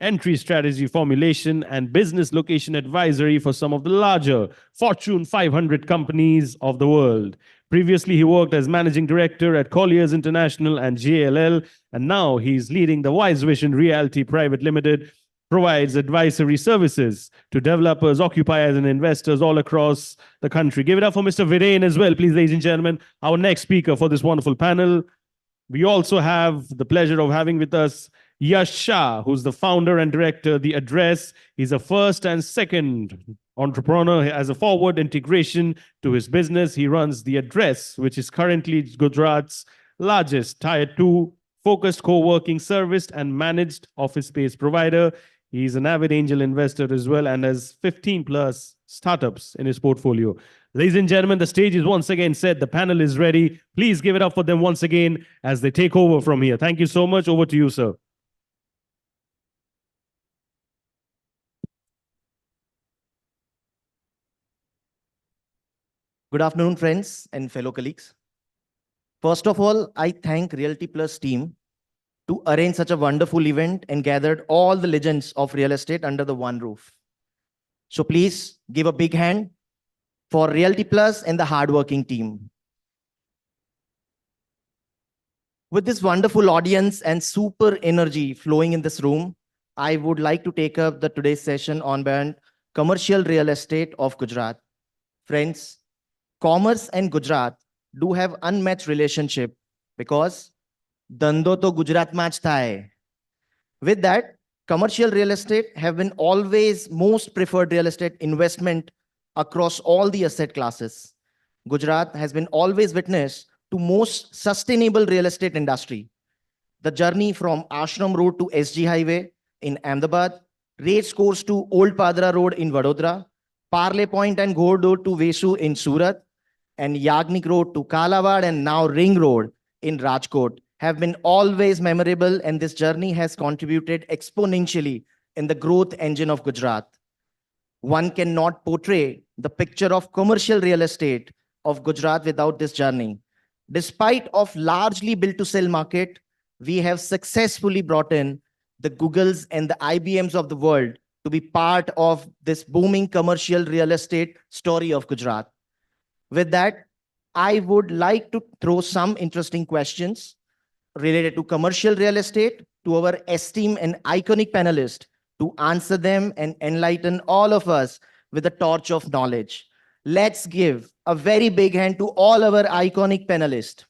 entry strategy formulation, and business location advisory for some of the larger Fortune 500 companies of the world. Previously, he worked as managing director at Colliers International and JLL, and now he's leading the Wise Vision Realty Private Limited, provides advisory services to developers, occupiers, and investors all across the country. Give it up for Mr. Viren as well, please, ladies and gentlemen, our next speaker for this wonderful panel. We also have the pleasure of having with us Yash Shah, who's the founder and director of The Address. He's a first and second entrepreneur. As a forward integration to his business, he runs The Address, which is currently Gujarat's largest Tier 2 focused co-working service and managed office space provider. He's an avid angel investor as well and has 15 plus startups in his portfolio. Ladies and gentlemen, the stage is once again set. The panel is ready. Please give it up for them once again as they take over from here. Thank you so much. Over to you, sir. Good afternoon, friends and fellow colleagues. First of all, I thank Realty Plus team to arrange such a wonderful event and gathered all the legends of real estate under the one roof. So please give a big hand for Realty Plus and the hardworking team. With this wonderful audience and super energy flowing in this room, I would like to take up the today's session on brand commercial real estate of Gujarat. Friends, commerce and Gujarat do have unmatched relationship because Dando to Gujarat match thai. With that, commercial real estate have been always most preferred real estate investment across all the asset classes. Gujarat has been always witness to most sustainable real estate industry. The journey from Ashram Road to SG Highway in Ahmedabad, race course to Old Padra Road in Vadodara, Parle Point and Ghodor to Vesu in Surat, and Yagnik Road to Kalawad and now Ring Road in Rajkot have been always memorable, and this journey has contributed exponentially in the growth engine of Gujarat. One cannot portray the picture of commercial real estate of Gujarat without this journey. Despite of largely built to sell market, we have successfully brought in the Googles and the IBMs of the world to be part of this booming commercial real estate story of Gujarat. With that, I would like to throw some interesting questions related to commercial real estate to our esteemed and iconic panelists to answer them and enlighten all of us with a torch of knowledge. Let's give a very big hand to all our iconic panelists.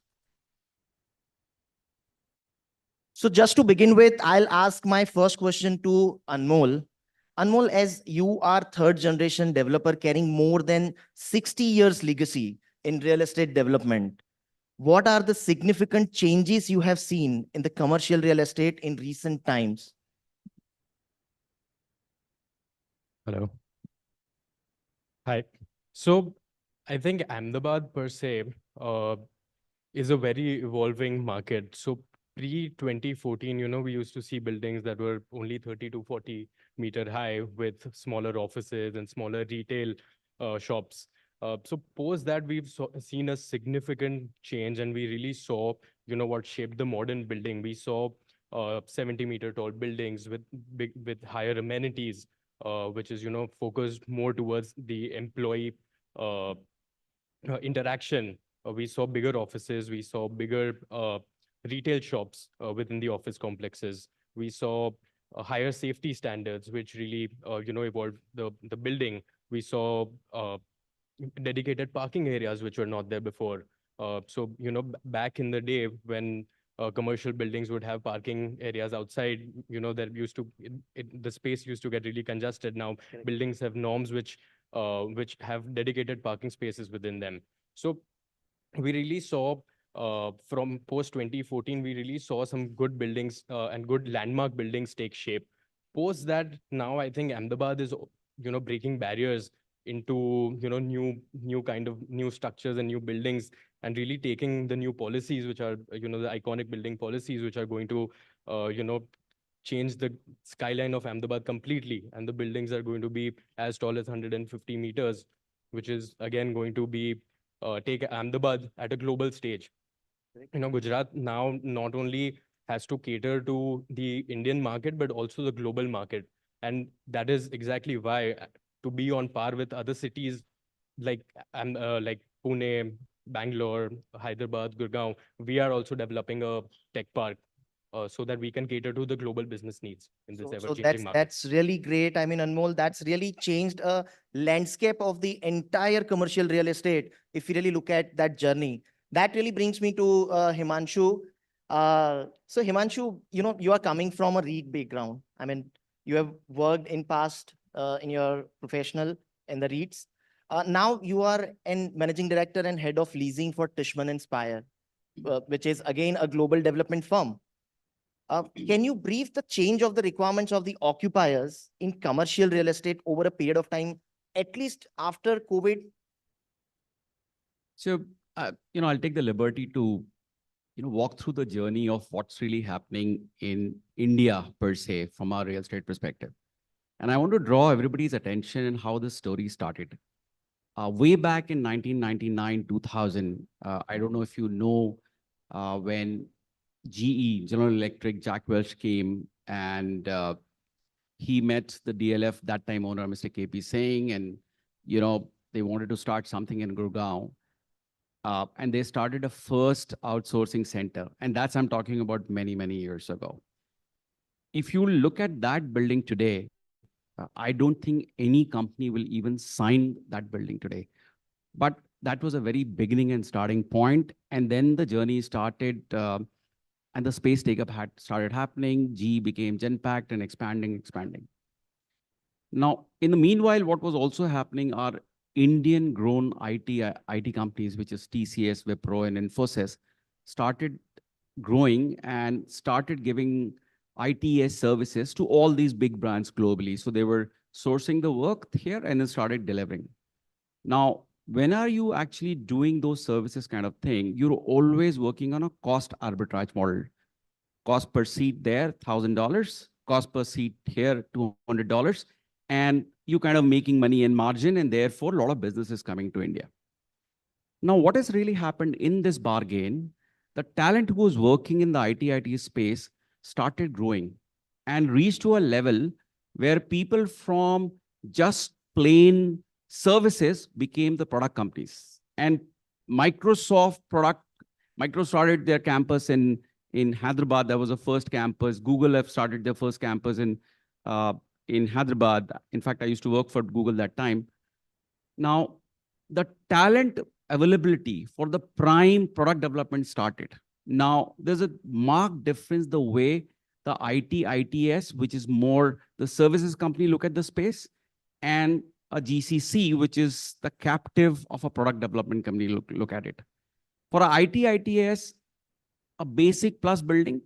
So just to begin with, I'll ask my first question to Anmol. Anmol, as you are third generation developer carrying more than 60 years legacy in real estate development, what are the significant changes you have seen in the commercial real estate in recent times? Hello. Hi. So I think Ahmedabad per se is a very evolving market. So pre-2014, we used to see buildings that were only 30 to 40-meter high with smaller offices and smaller retail shops. So post that, we've seen a significant change, and we really saw, what shaped the modern building. We saw 70-meter tall buildings with higher amenities, which is, focused more towards the employee interaction. We saw bigger offices, we saw bigger retail shops within the office complexes. We saw higher safety standards, which really, evolved the building. We saw dedicated parking areas, which were not there before. So, back in the day when commercial buildings would have parking areas outside, there used to, the space used to get really congested. Now, buildings have norms which have dedicated parking spaces within them. So we really saw from post 2014, we really saw some good buildings and good landmark buildings take shape. Post that, now I think Ahmedabad is, breaking barriers into, new kind of new structures and new buildings, and really taking the new policies, which are, the iconic building policies, which are going to, change the skyline of Ahmedabad completely. And the buildings are going to be as tall as 150 meters, which is again going to be take Ahmedabad at a global stage. Gujarat now not only has to cater to the Indian market, but also the global market. And that is exactly why, to be on par with other cities like Pune, Bangalore, Hyderabad, Gurgaon, we are also developing a tech park so that we can cater to the global business needs in this ever-changing market. That's really great. I mean, Anmol, that's really changed a landscape of the entire commercial real estate. If you really look at that journey, that really brings me to Himanshu. So Himanshu, you are coming from a REIT background. I mean, you have worked in past in your professional in the REITs. Now you are an managing director and head of leasing for Tishman Inspire, which is again a global development firm. Can you brief the change of the requirements of the occupiers in commercial real estate over a period of time, at least after COVID? So, I'll take the liberty to, walk through the journey of what's really happening in India per se from our real estate perspective. And I want to draw everybody's attention in how this story started. Way back in 1999, 2000, I don't know if you know, when GE, General Electric, Jack Welch came and he met the DLF, that time owner, Mr. KP Singh, and, they wanted to start something in Gurgaon. And they started a first outsourcing center. And that's, I'm talking about many, many years ago. If you look at that building today, I don't think any company will even sign that building today. But that was a very beginning and starting point. And then the journey started, and the space take-up had started happening. GE became Genpact and expanding. Now, in the meanwhile, what was also happening are Indian-grown IT companies, which is TCS, Wipro, and Infosys, started growing and started giving ITS services to all these big brands globally. So they were sourcing the work here and then started delivering. Now, when are you actually doing those services kind of thing? You're always working on a cost arbitrage model. Cost per seat there, $1,000. Cost per seat here, $200. And you kind of making money in margin, and therefore a lot of business is coming to India. Now, what has really happened in this bargain, the talent who was working in the IT space started growing and reached to a level where people from just plain services became the product companies. And Microsoft started their campus in In Hyderabad, there was a first campus. Google have started their first campus in Hyderabad. In fact, I used to work for Google that time. Now, the talent availability for the prime product development started. Now, there's a marked difference the way the ITS, which is more the services company, look at the space, and a GCC, which is the captive of a product development company, look at it. For a ITS, a basic plus building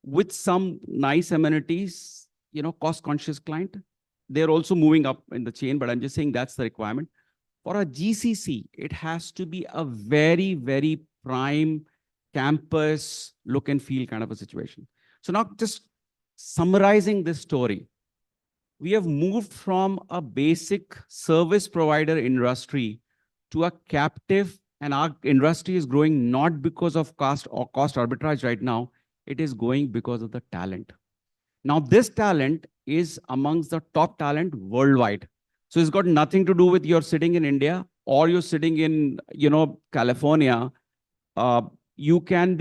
with some nice amenities, cost-conscious client. They're also moving up in the chain, but I'm just saying that's the requirement. For a GCC, it has to be a very, very prime campus look and feel kind of a situation. So now just summarizing this story, we have moved from a basic service provider industry to a captive, and our industry is growing not because of cost or cost arbitrage right now. It is going because of the talent. Now, this talent is amongst the top talent worldwide. So it's got nothing to do with you're sitting in India or you're sitting in, California. You can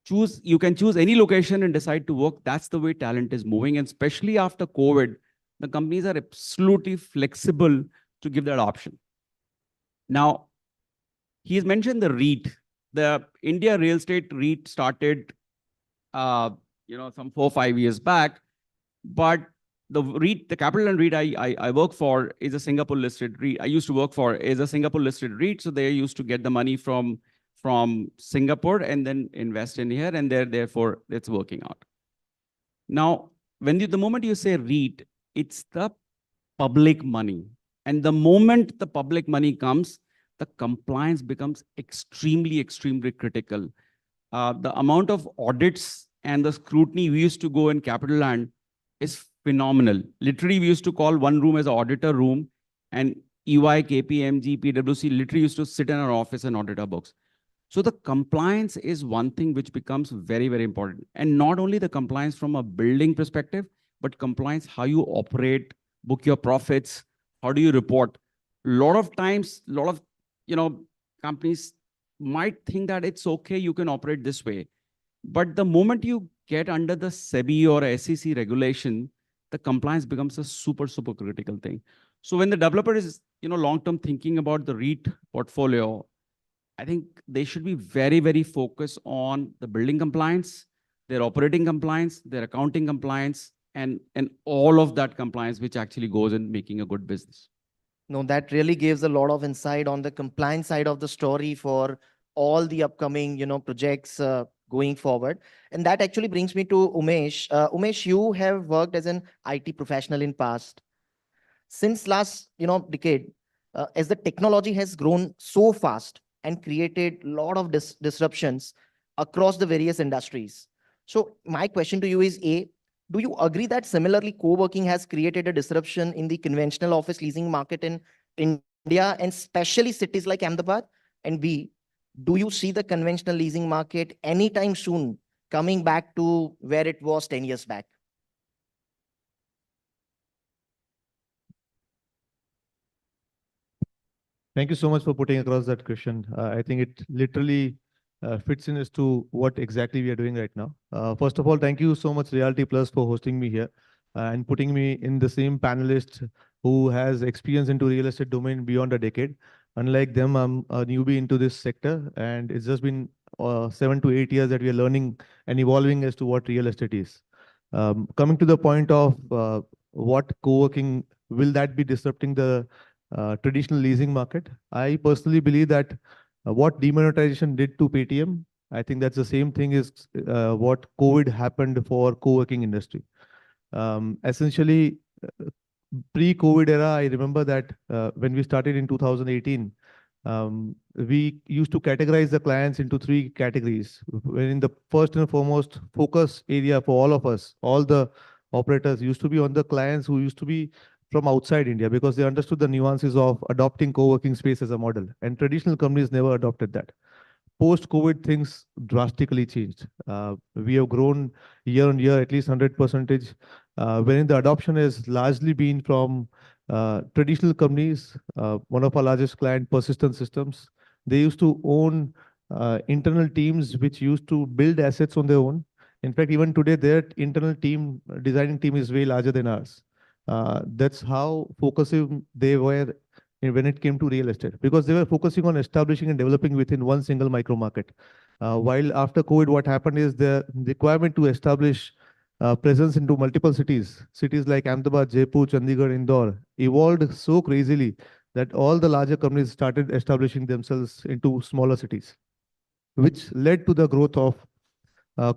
choose any location and decide to work. That's the way talent is moving. And especially after COVID, the companies are absolutely flexible to give that option. Now, he's mentioned the REIT. The India Real Estate REIT started, some 4 or 5 years back. But the REIT, the Capital and REIT I work for is a Singapore listed REIT. I used to work for is a Singapore listed REIT. So they used to get the money from Singapore and then invest in here, and therefore it's working out. Now, the moment you say REIT, it's the public money. And the moment the public money comes, the compliance becomes extremely, extremely critical. The amount of audits and the scrutiny we used to go in Capital Land is phenomenal. Literally, we used to call one room as an auditor room, and EY, KPMG, PwC literally used to sit in our office and audit our books. So the compliance is one thing which becomes very, very important. And not only the compliance from a building perspective, but compliance, how you operate, book your profits, how do you report? A lot of times, companies might think that it's okay, you can operate this way. But the moment you get under the SEBI or SEC regulation, the compliance becomes a super, super critical thing. So when the developer is, long-term thinking about the REIT portfolio, I think they should be very, very focused on the building compliance, their operating compliance, their accounting compliance, and all of that compliance, which actually goes in making a good business. No, that really gives a lot of insight on the compliance side of the story for all the upcoming, projects going forward. And that actually brings me to Umesh. Umesh, you have worked as an IT professional in past. Since last, decade, as the technology has grown so fast and created a lot of disruptions across the various industries. So my question to you is, A, do you agree that similarly co-working has created a disruption in the conventional office leasing market in India and especially cities like Ahmedabad? And B, do you see the conventional leasing market anytime soon coming back to where it was 10 years back? Thank you so much for putting across that question. I think it literally fits in as to what exactly we are doing right now. First of all, thank you so much, Realty Plus, for hosting me here and putting me in the same panelist who has experience into real estate domain beyond a decade. Unlike them, I'm a newbie into this sector, and it's just been 7 to 8 years that we are learning and evolving as to what real estate is. Coming to the point of what co-working, will that be disrupting the traditional leasing market? I personally believe that what demonetization did to Paytm, I think that's the same thing as what COVID happened for co-working industry. Essentially, pre-COVID era, I remember that when we started in 2018, we used to categorize the clients into 3 categories. When in the first and foremost focus area for all of us, all the operators used to be on the clients who used to be from outside India, because they understood the nuances of adopting co-working space as a model, and traditional companies never adopted that. Post-COVID, things drastically changed. We have grown year on year, at least 100%, wherein the adoption has largely been from traditional companies. One of our largest client, Persistent Systems, they used to own internal teams which used to build assets on their own. In fact, even today, their internal team, designing team is way larger than ours. That's how focusing they were when it came to real estate, because they were focusing on establishing and developing within one single micro market. While after COVID, what happened is the requirement to establish presence into multiple cities, cities like Ahmedabad, Jaipur, Chandigarh, Indore, evolved so crazily that all the larger companies started establishing themselves into smaller cities, which led to the growth of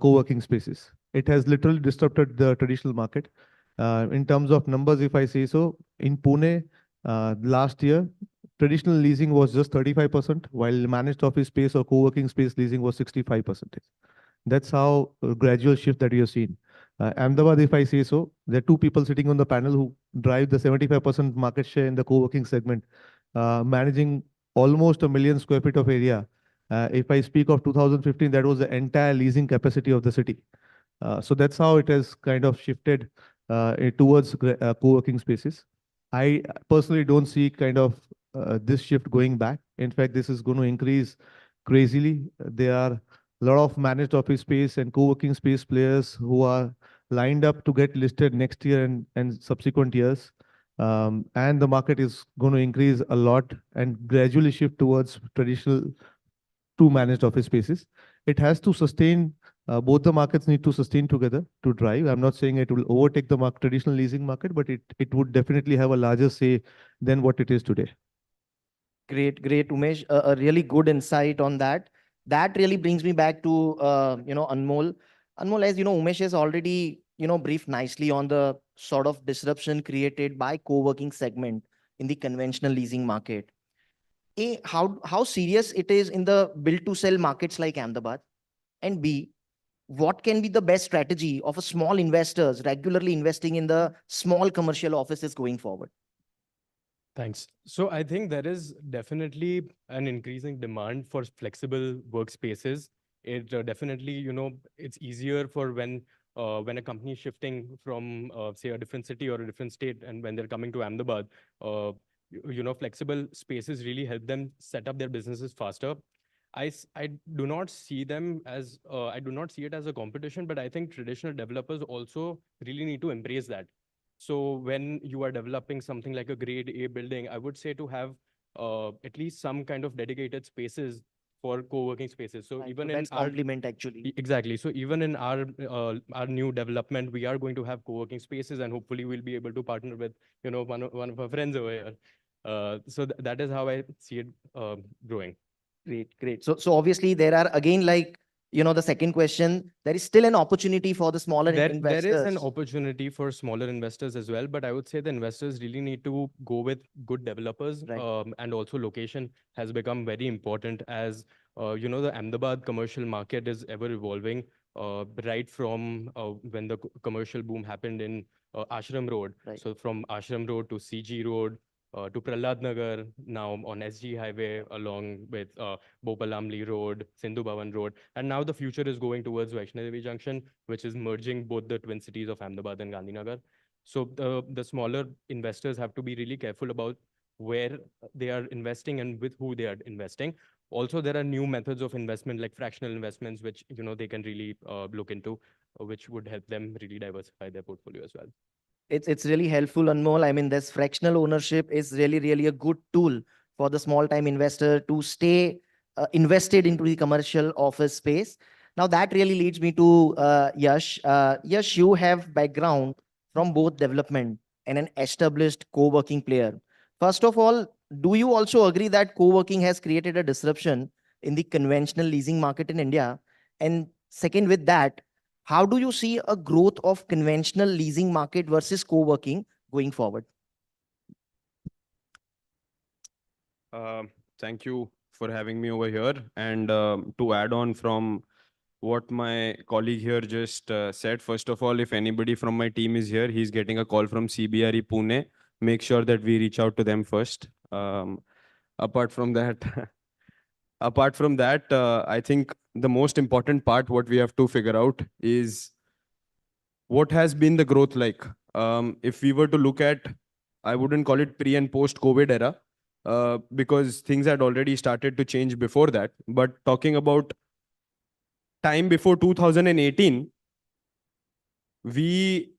co-working spaces. It has literally disrupted the traditional market. In terms of numbers, if I say so, in Pune, last year, traditional leasing was just 35%, while managed office space or co-working space leasing was 65%. That's how gradual shift that you have seen. Ahmedabad, if I say so, there are two people sitting on the panel who drive the 75% market share in the co-working segment, managing almost 1 million square feet of area. If I speak of 2015, that was the entire leasing capacity of the city. So that's how it has kind of shifted towards co-working spaces. I personally don't see kind of this shift going back. In fact, this is going to increase crazily. There are a lot of managed office space and co-working space players who are lined up to get listed next year and subsequent years. And the market is going to increase a lot and gradually shift towards traditional to managed office spaces. It has to sustain, both the markets need to sustain together to drive. I'm not saying it will overtake the traditional leasing market, but it would definitely have a larger say than what it is today. Great, great, Umesh. A really good insight on that. That really brings me back to, Anmol. Anmol, as you know, Umesh has already, briefed nicely on the sort of disruption created by co-working segment in the conventional leasing market. A, how serious it is in the build to sell markets like Ahmedabad? And B, what can be the best strategy of a small investors regularly investing in the small commercial offices going forward? Thanks. So I think there is definitely an increasing demand for flexible workspaces. It definitely, it's easier for when a company is shifting from, say, a different city or a different state, and when they're coming to Ahmedabad, flexible spaces really help them set up their businesses faster. I do not see them as, I do not see it as a competition, but I think traditional developers also really need to embrace that. So when you are developing something like a grade A building, I would say to have at least some kind of dedicated spaces for co-working spaces. So Right, even so in that's complement actually. exactly. So even in our new development, we are going to have co-working spaces, and hopefully we'll be able to partner with one of our friends over here. So that is how I see it growing. Great, great. So obviously there are again, like, the second question, there is still an opportunity for the smaller There investors. is an opportunity for smaller investors as well, but I would say the investors really need to go with good developers. Right. And also location has become very important, as the Ahmedabad commercial market is ever evolving. Right from when the commercial boom happened in Ashram Road. Right. So from Ashram Road to CG Road, to Prahlad Nagar, now on SG Highway, along with Bopalamli Road, Sindhu Bhavan Road. And now the future is going towards Vaishnadevi Junction, which is merging both the twin cities of Ahmedabad and Gandhinagar. So the smaller investors have to be really careful about where they are investing and with who they are investing. Also, there are new methods of investment like fractional investments, which they can really look into, which would help them really diversify their portfolio as well. It's really helpful, Anmol. I mean, this fractional ownership is really, really a good tool for the small time investor to stay invested into the commercial office space. Now that really leads me to Yash. Yash, you have background from both development and an established co-working player. First of all, do you also agree that co-working has created a disruption in the conventional leasing market in India? And second, with that, how do you see a growth of conventional leasing market versus co-working going forward? Thank you for having me over here. And to add on from what my colleague here just said, first of all, if anybody from my team is here, he's getting a call from CBRE Pune. Make sure that we reach out to them first. Apart from that, I think the most important part, what we have to figure out is what has been the growth like. If we were to look at, I wouldn't call it pre and post COVID era, because things had already started to change before that. But talking about time before 2018, we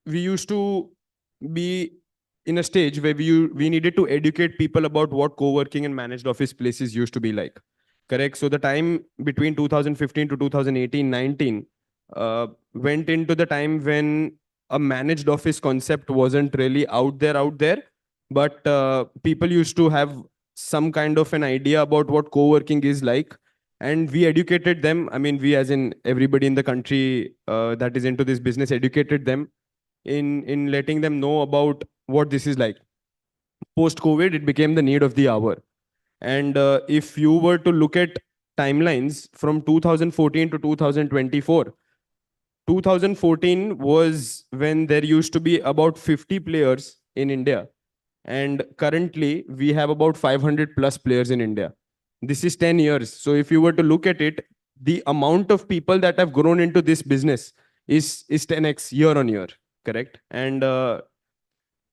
used to be in a stage where we needed to educate people about what co-working and managed office places used to be like. Correct. So the time between 2015 to 2018-19 went into the time when a managed office concept wasn't really out there, but people used to have some kind of an idea about what co-working is like, and we educated them. I mean, we as in everybody in the country that is into this business educated them in letting them know about what this is like. Post COVID, it became the need of the hour. And if you were to look at timelines from 2014 to 2024, 2014 was when there used to be about 50 players in India. And currently, we have about 500 plus players in India. This is 10 years. So if you were to look at it, the amount of people that have grown into this business is 10x year on year, correct? And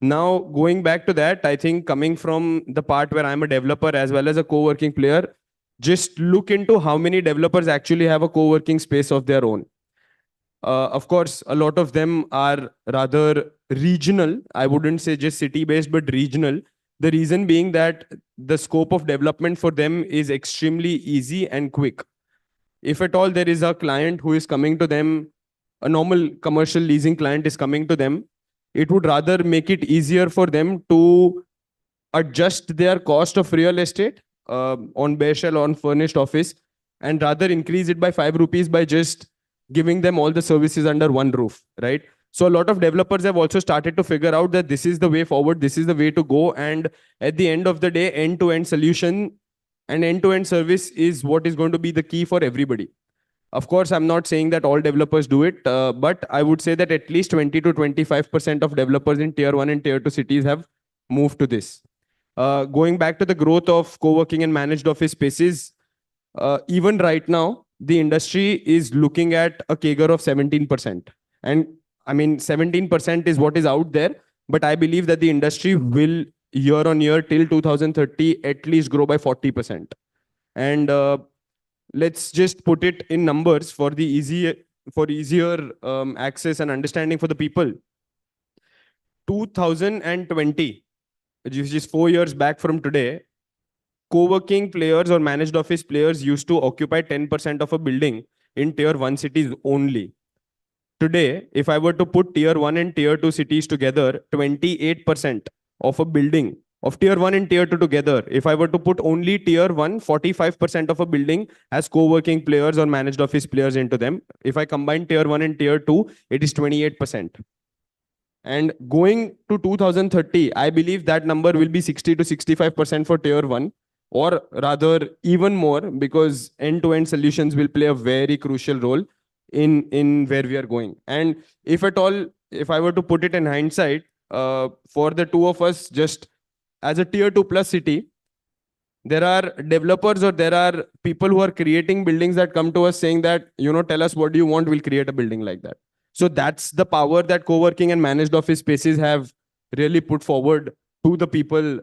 now going back to that, I think coming from the part where I'm a developer as well as a co-working player, just look into how many developers actually have a co-working space of their own. Of course, a lot of them are rather regional. I wouldn't say just city-based, but regional. The reason being that the scope of development for them is extremely easy and quick. If at all there is a client who is coming to them, a normal commercial leasing client is coming to them, it would rather make it easier for them to adjust their cost of real estate on bare shell, on furnished office, and rather increase it by 5 rupees by just giving them all the services under one roof, right? So a lot of developers have also started to figure out that this is the way forward, this is the way to go. And at the end of the day, end-to-end solution and end-to-end service is what is going to be the key for everybody. Of course, I'm not saying that all developers do it, but I would say that at least 20 to 25% of developers in tier 1 and tier 2 cities have moved to this. Going back to the growth of co-working and managed office spaces, even right now, the industry is looking at a CAGR of 17%. And I mean, 17% is what is out there, but I believe that the industry will year on year till 2030 at least grow by 40%. And let's just put it in numbers for the easier access and understanding for the people. 2020, which is 4 years back from today, co-working players or managed office players used to occupy 10% of a building in tier 1 cities only. Today, if I were to put tier 1 and tier 2 cities together, 28% of a building of tier 1 and tier 2 together, if I were to put only tier 1, 45% of a building has co-working players or managed office players into them. If I combine tier 1 and tier 2, it is 28%. And going to 2030, I believe that number will be 60 to 65% for tier 1, or rather even more, because end-to-end solutions will play a very crucial role in where we are going. And if at all, if I were to put it in hindsight, for the two of us, just as a tier 2 plus city, there are developers or there are people who are creating buildings that come to us saying that, tell us what do you want, we'll create a building like that. So that's the power that co-working and managed office spaces have really put forward to the people,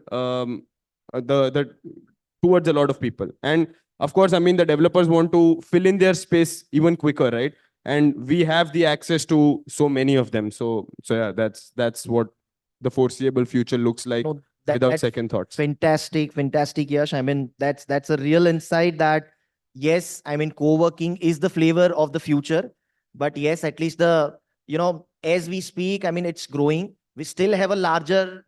towards a lot of people. And of course, I mean, the developers want to fill in their space even quicker, right? And we have the access to so many of them. So yeah, that's what the foreseeable future looks like, without that's second thoughts. Fantastic, Yash. I mean, that's a real insight that, yes, I mean, co-working is the flavor of the future. But yes, at least as we speak, I mean, it's growing. We still have a larger,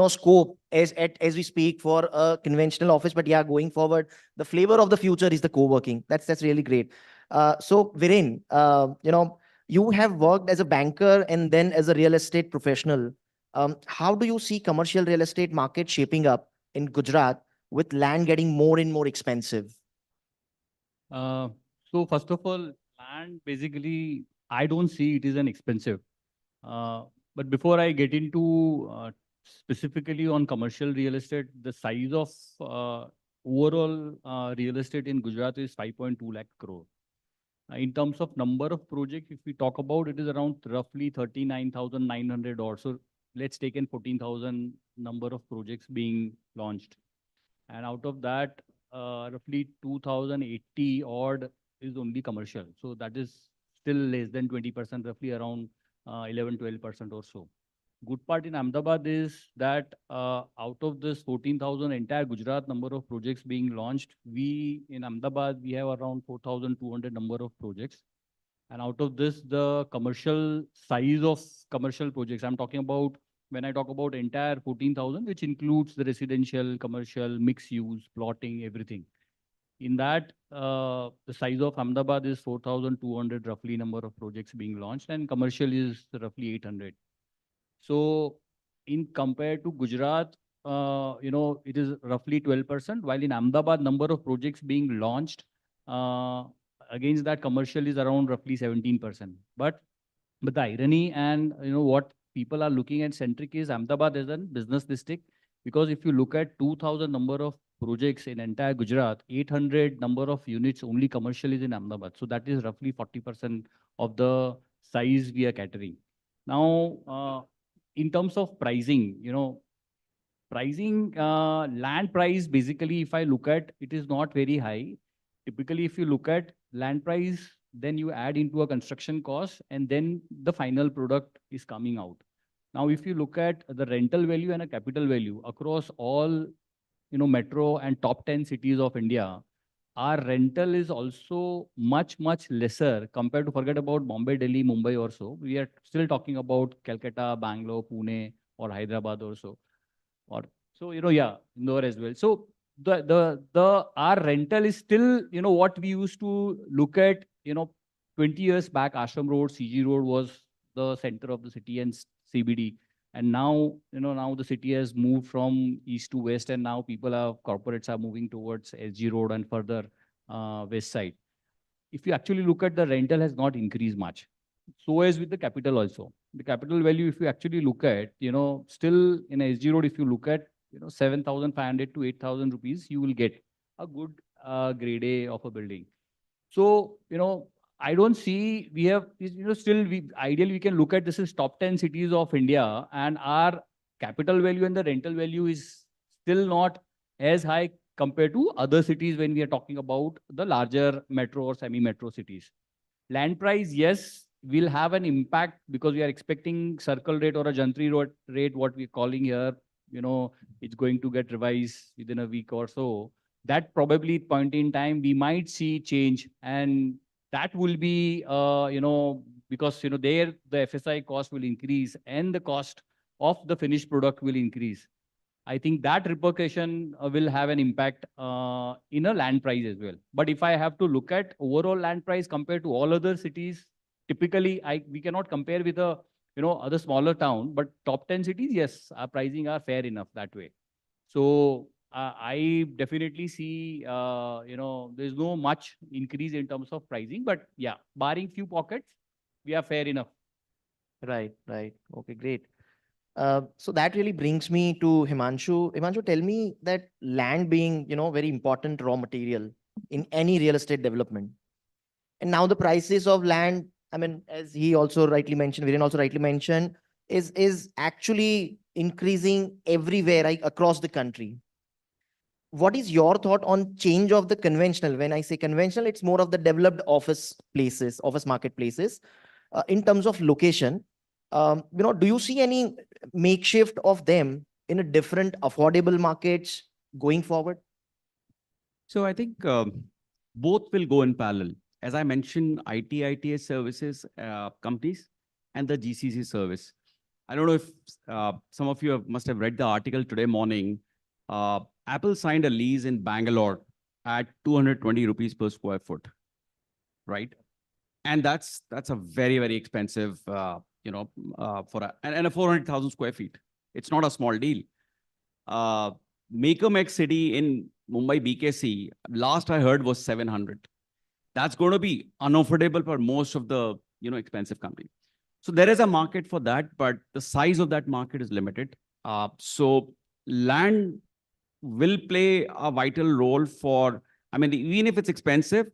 scope as we speak for a conventional office. But yeah, going forward, the flavor of the future is the co-working. That's really great. So Viren, you have worked as a banker and then as a real estate professional. How do you see commercial real estate market shaping up in Gujarat with land getting more and more expensive? So first of all, land basically, I don't see it is an expensive. But before I get into specifically on commercial real estate, the size of overall real estate in Gujarat is 5.2 lakh crore. In terms of number of projects, if we talk about, it is around roughly 39,900 or so let's take in 14,000 number of projects being launched. And out of that, roughly 2,080 odd is only commercial. So that is still less than 20%, roughly around 11, 12% or so. Good part in Ahmedabad is that out of this 14,000 entire Gujarat number of projects being launched, we in Ahmedabad, we have around 4,200 number of projects. And out of this, the commercial size of commercial projects, I'm talking about, when I talk about entire 14,000, which includes the residential, commercial, mixed use, plotting, everything. In that, the size of Ahmedabad is 4,200 roughly number of projects being launched, and commercial is roughly 800. So in compared to Gujarat, it is roughly 12%, while in Ahmedabad, number of projects being launched, against that commercial is around roughly 17%. But the irony and what people are looking at centric is Ahmedabad is a business district, because if you look at 2,000 number of projects in entire Gujarat, 800 number of units only commercial is in Ahmedabad. So that is roughly 40% of the size we are catering. Now, in terms of pricing, land price, basically, if I look at, it is not very high. Typically, if you look at land price, then you add into a construction cost, and then the final product is coming out. Now, if you look at the rental value and a capital value across all, metro and top 10 cities of India, our rental is also much, much lesser compared to, forget about Bombay, Delhi, Mumbai or so. We are still talking about Calcutta, Bangalore, Pune, or Hyderabad or so. Or so, Indore as well. So our rental is still, what we used to look at, 20 years back, Ashram Road, CG Road was the center of the city and CBD. And now, now the city has moved from east to west, and now corporates are moving towards SG Road and further west side. If you actually look at, the rental has not increased much. So as with the capital also. The capital value, if you actually look at, still in SG Road, if you look at, 7,500 to 8,000 rupees, you will get a good grade A of a building. So, I don't see, we have, still, ideally we can look at this as top 10 cities of India, and our capital value and the rental value is still not as high compared to other cities when we are talking about the larger metro or semi-metro cities. Land price, yes, will have an impact because we are expecting circle rate or a Jantri rate, what we're calling here, it's going to get revised within a week or so. That probably point in time, we might see change, and that will be, because, there the FSI cost will increase and the cost of the finished product will increase. I think that repercussion will have an impact in a land price as well. But if I have to look at overall land price compared to all other cities, typically we cannot compare with a other smaller town, but top 10 cities, yes, our pricing are fair enough that way. So I definitely see there's no much increase in terms of pricing, but yeah, barring few pockets, we are fair enough. Right. Okay, great. So that really brings me to Himanshu. Himanshu, tell me that land being, very important raw material in any real estate development. And now the prices of land, I mean, as he also rightly mentioned, Viren also rightly mentioned, is actually increasing everywhere, like across the country. What is your thought on change of the conventional? When I say conventional, it's more of the developed office marketplaces. In terms of location, do you see any makeshift of them in a different affordable markets going forward? So I think both will go in parallel. As I mentioned, ITS services companies and the GCC service. I don't know if some of you must have read the article today morning. Apple signed a lease in Bangalore at 220 rupees per square foot, right? And that's a very, very expensive, for a 400,000 square feet. It's not a small deal. Make city in Mumbai BKC, last I heard was 700. That's going to be unaffordable for most of the, expensive companies. So there is a market for that, but the size of that market is limited. So land will play a vital role for, I mean, even if it's expensive,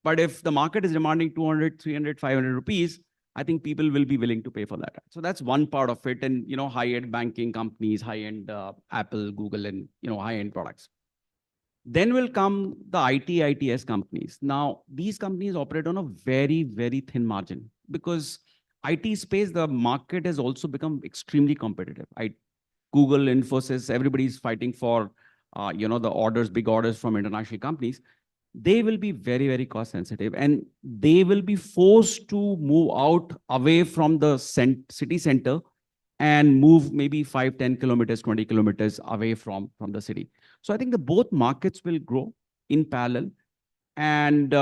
but if the market is demanding 200, 300, 500 rupees, I think people will be willing to pay for that. So that's one part of it. And, high-end banking companies, high-end Apple, Google, and, high-end products. Then will come the ITS companies. Now, these companies operate on a very, very thin margin because IT space, the market has also become extremely competitive. Google, Infosys, everybody's fighting for, the orders, big orders from international companies. They will be very, very cost sensitive, and they will be forced to move out away from the city center and move maybe 5, 10 kilometers, 20 kilometers away from the city. So I think the both markets will grow in parallel. And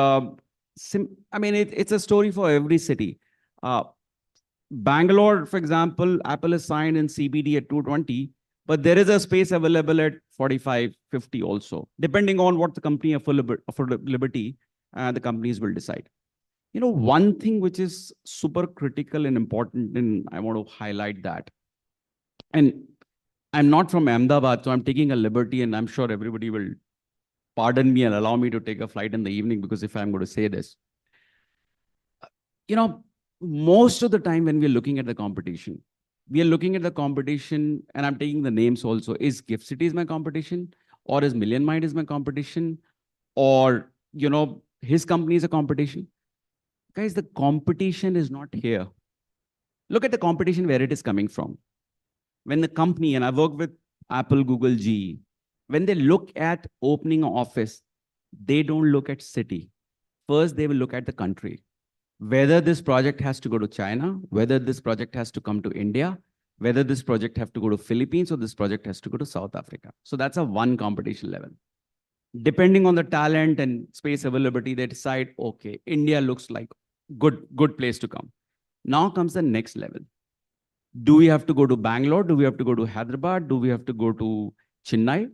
it's a story for every city. Bangalore, for example, Apple is signed in CBD at 220, but there is a space available at 45, 50 also, depending on what the company affordability the companies will decide. One thing which is super critical and important, and I want to highlight that. And I'm not from Ahmedabad, so I'm taking a liberty, and I'm sure everybody will pardon me and allow me to take a flight in the evening, because if I'm going to say this, most of the time when we're looking at the competition, and I'm taking the names also, is Gift City is my competition, or is Million Mind is my competition, or, his company is a competition. Guys, the competition is not here. Look at the competition where it is coming from. When the company, and I work with Apple, Google, GE, when they look at opening an office, they don't look at city. First, they will look at the country. Whether this project has to go to China, whether this project has to come to India, whether this project has to go to Philippines, or this project has to go to South Africa. So that's a one competition level. Depending on the talent and space availability, they decide, okay, India looks like good place to come. Now comes the next level. Do we have to go to Bangalore? Do we have to go to Hyderabad? Do we have to go to Chennai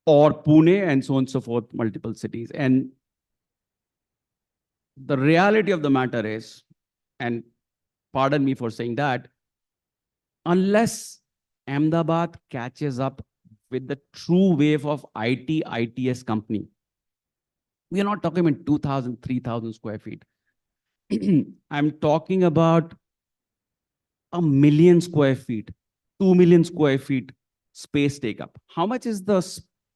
or Pune, and so on and so forth, multiple cities? And the reality of the matter is, and pardon me for saying that, unless Ahmedabad catches up with the true wave of ITS company, we are not talking about 2,000, 3,000 square feet. I'm talking about 1 million square feet, 2 million square feet space take up. How much is the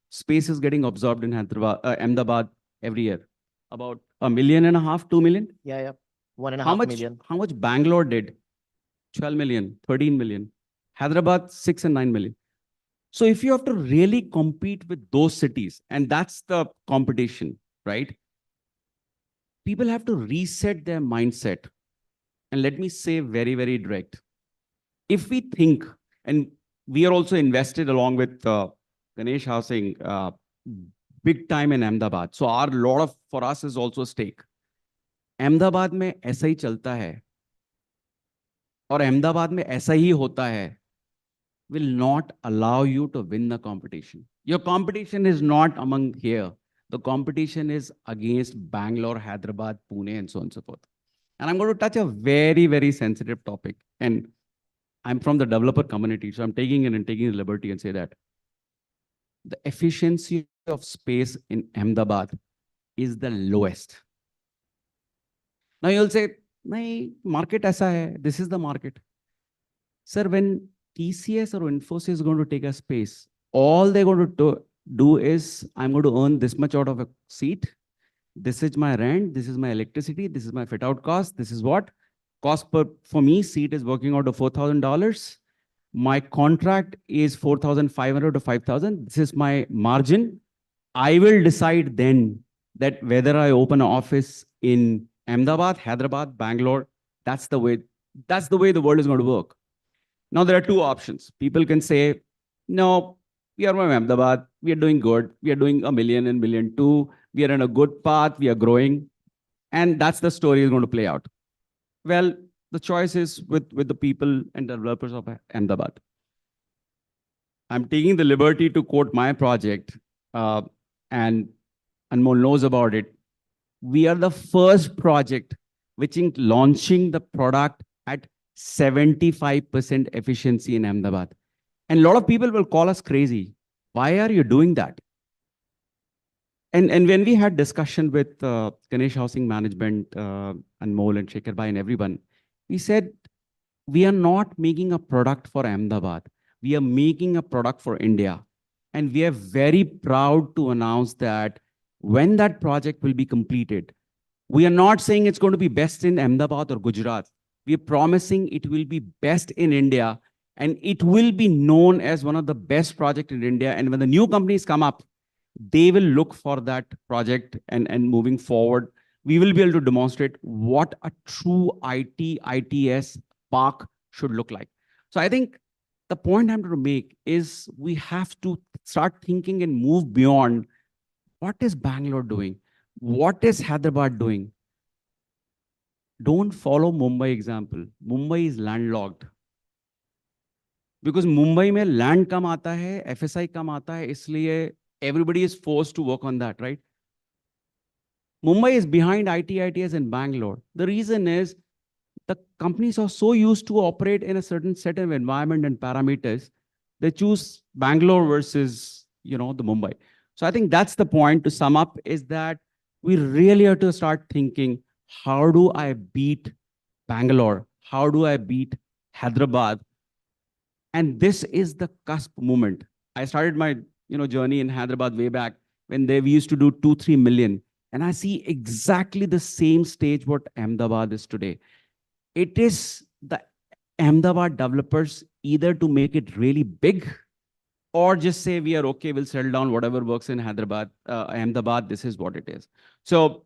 space is getting absorbed in Ahmedabad every year? About 1.5 million, 2 million? Yeah. 1.5 million. How much Bangalore did? 12 million, 13 million. Hyderabad, 6 and 9 million. So if you have to really compete with those cities, and that's the competition, right? People have to reset their mindset. And let me say very, very direct. If we think, and we are also invested along with Ganesh Housing, big time in Ahmedabad. So for us is also stake. Ahmedabad में ऐसा ही चलता है, और Ahmedabad में ऐसा ही होता है, will not allow you to win the competition. Your competition is not among here. The competition is against Bangalore, Hyderabad, Pune, and so on and so forth. And I'm going to touch a very, very sensitive topic. And I'm from the developer community, so I'm taking the liberty and say that the efficiency of space in Ahmedabad is the lowest. Now you'll say, "Nahi, market aisa hai. This is the market." Sir, when TCS or Infosys is going to take a space, all they're going to do is, I'm going to earn this much out of a seat. This is my rent. This is my electricity. This is my fit out cost. This is what cost per, for me, seat is working out to $4,000. My contract is 4,500 to 5,000. This is my margin. I will decide then that whether I open an office in Ahmedabad, Hyderabad, Bangalore. That's the way the world is going to work. Now there are two options. People can say, no, we are from Ahmedabad. We are doing good. We are doing 1 million and 1.2 million. We are in a good path. We are growing. And that's the story is going to play out. Well, the choice is with the people and developers of Ahmedabad. I'm taking the liberty to quote my project, and Anmol knows about it. We are the first project which is launching the product at 75% efficiency in Ahmedabad. And a lot of people will call us crazy. Why are you doing that? And when we had discussion with Ganesh Housing Management, Anmol and Shekhar Bhai and everyone, We said, we are not making a product for Ahmedabad. We are making a product for India. And we are very proud to announce that when that project will be completed, we are not saying it's going to be best in Ahmedabad or Gujarat. We are promising it will be best in India, and it will be known as one of the best projects in India. And when the new companies come up, they will look for that project, and moving forward, we will be able to demonstrate what a true ITS park should look like. So I think the point I'm trying to make is we have to start thinking and move beyond what is Bangalore doing? What is Hyderabad doing? Don't follow Mumbai example. Mumbai is landlocked. Because Mumbai में land कम आता है, FSI कम आता है, इसलिए everybody is forced to work on that, right? Mumbai is behind ITS in Bangalore. The reason is the companies are so used to operate in a certain set of environment and parameters, they choose Bangalore versus, the Mumbai. So I think that's the point to sum up, is that we really have to start thinking, how do I beat Bangalore? How do I beat Hyderabad? And this is the cusp moment. I started my journey in Hyderabad way back when we used to do 2-3 million. And I see exactly the same stage what Ahmedabad is today. It is the Ahmedabad developers either to make it really big or just say we are okay, we'll settle down, whatever works in Hyderabad, Ahmedabad, this is what it is. So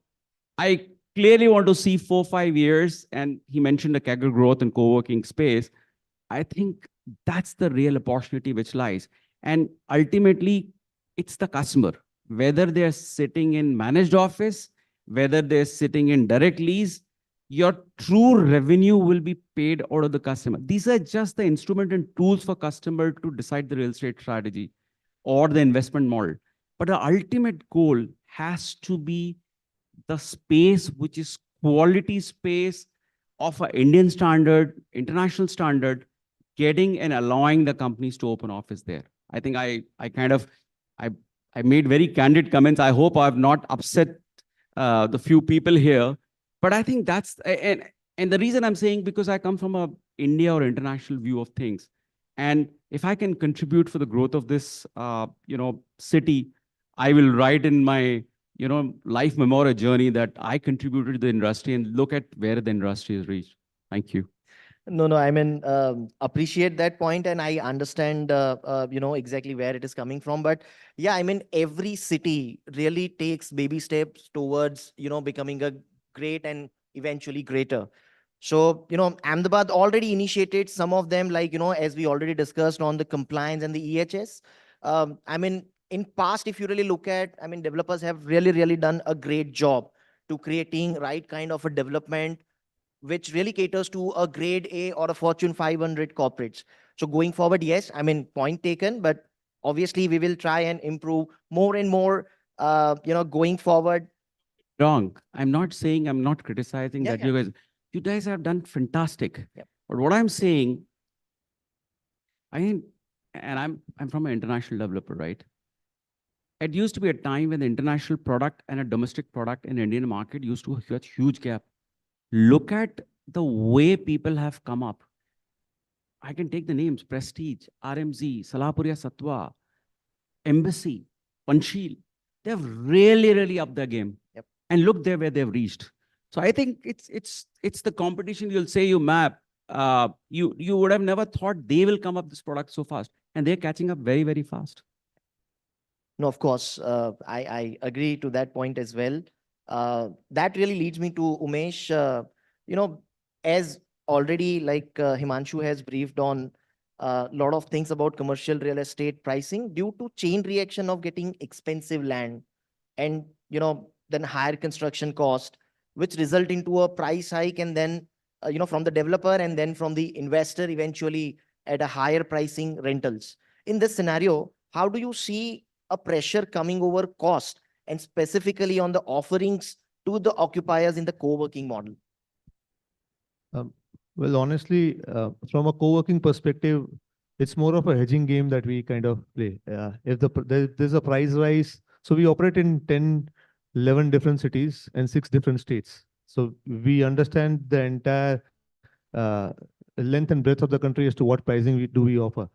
I clearly want to see 4-5 years, and he mentioned the CAGR growth in co-working space. I think that's the real opportunity which lies. And ultimately, it's the customer, whether they're sitting in managed office, whether they're sitting in direct lease, your true revenue will be paid out of the customer. These are just the instrument and tools for customer to decide the real estate strategy or the investment model. But the ultimate goal has to be the space which is quality space of an Indian standard, international standard, getting and allowing the companies to open office there. I think I made very candid comments. I hope I have not upset the few people here. But I think that's, and the reason I'm saying, because I come from a India or international view of things. And if I can contribute for the growth of this, city, I will write in my, life memoir journey that I contributed to the industry, and look at where the industry has reached. Thank you. No, I mean, appreciate that point, and I understand, exactly where it is coming from. But yeah, I mean, every city really takes baby steps towards, becoming a great and eventually greater. So, Ahmedabad already initiated some of them, like, as we already discussed on the compliance and the EHS. I mean, in past, if you really look at, I mean, developers have really done a great job to creating right kind of a development which really caters to a grade A or a Fortune 500 corporates. So going forward, yes, I mean, point taken, but obviously we will try and improve more and more, going forward. Wrong. I'm not saying, I'm not criticizing Yeah, that you guys have done fantastic. Yep. But what I'm saying, and I'm from an international developer, right? It used to be a time when the international product and a domestic product in Indian market used to have a huge gap. Look at the way people have come up. I can take the names: Prestige, RMZ, Salapuria Satwa, Embassy, Panchil. They've really upped their game. Yep. And look there where they've reached. So I think it's the competition. You'll say you map. You would have never thought they will come up this product so fast, and they're catching up very fast. No, of course, I agree to that point as well. That really leads me to Umesh. As already like Himanshu has briefed on a lot of things about commercial real estate pricing due to chain reaction of getting expensive land and, then higher construction cost, which result into a price hike, and then, from the developer and then from the investor eventually at a higher pricing rentals. In this scenario, how do you see a pressure coming over cost and specifically on the offerings to the occupiers in the co-working model? Well, honestly, from a co-working perspective, it's more of a hedging game that we kind of play. If there's a price rise, so we operate in 10, 11 different cities and 6 different states. So we understand the entire length and breadth of the country as to what pricing we offer.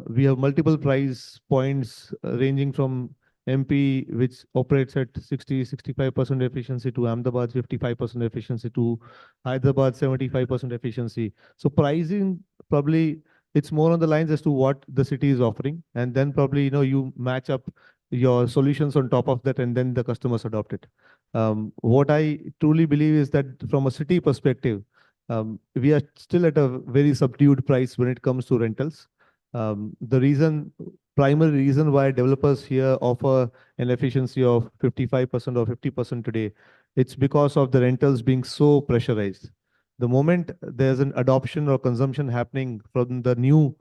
We have multiple price points ranging from MP, which operates at 65% efficiency, to Ahmedabad 55% efficiency, to Hyderabad 75% efficiency. So pricing, probably it's more on the lines as to what the city is offering, and then probably you match up your solutions on top of that, and then the customers adopt it. What I truly believe is that from a city perspective, we are still at a very subdued price when it comes to rentals. The primary reason why developers here offer an efficiency of 55% or 50% today, it's because of the rentals being so pressurized. The moment there's an adoption or consumption happening from the new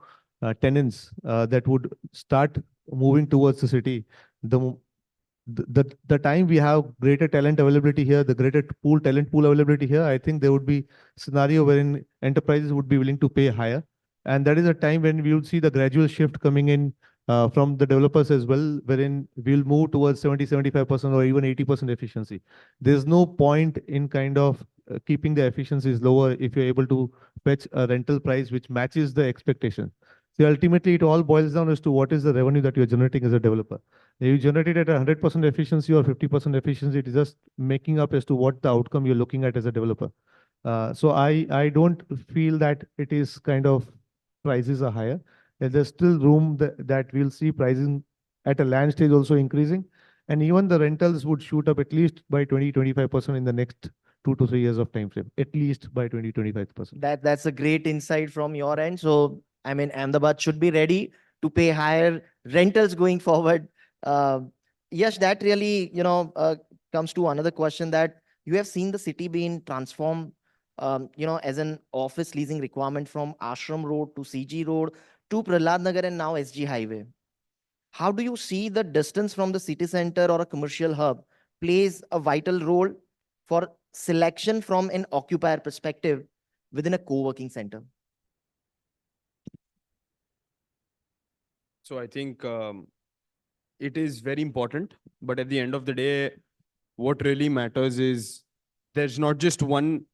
tenants that would start moving towards the city, the time we have greater talent availability here, the greater talent pool availability here, I think there would be scenario wherein enterprises would be willing to pay higher. And that is a time when we will see the gradual shift coming in from the developers as well, wherein we'll move towards 75% or even 80% efficiency. There's no point in kind of keeping the efficiencies lower if you're able to fetch a rental price which matches the expectation. So ultimately, it all boils down as to what is the revenue that you're generating as a developer. If you generate it at 100% efficiency or 50% efficiency, it is just making up as to what the outcome you're looking at as a developer. So I don't feel that it is kind of prices are higher. There's still room that we'll see pricing at a land stage also increasing. And even the rentals would shoot up at least by 20-25% in the next 2 to 3 years of time frame, at least by 20-25%. That's a great insight from your end. So, I mean, Ahmedabad should be ready to pay higher rentals going forward. Yes, that really, comes to another question, that you have seen the city being transformed, as an office leasing requirement from Ashram Road to CG Road to Prahlad Nagar and now SG Highway. How do you see the distance from the city center or a commercial hub plays a vital role for selection from an occupier perspective within a co-working center? So I think it is very important, but at the end of the day, what really matters is there's not just one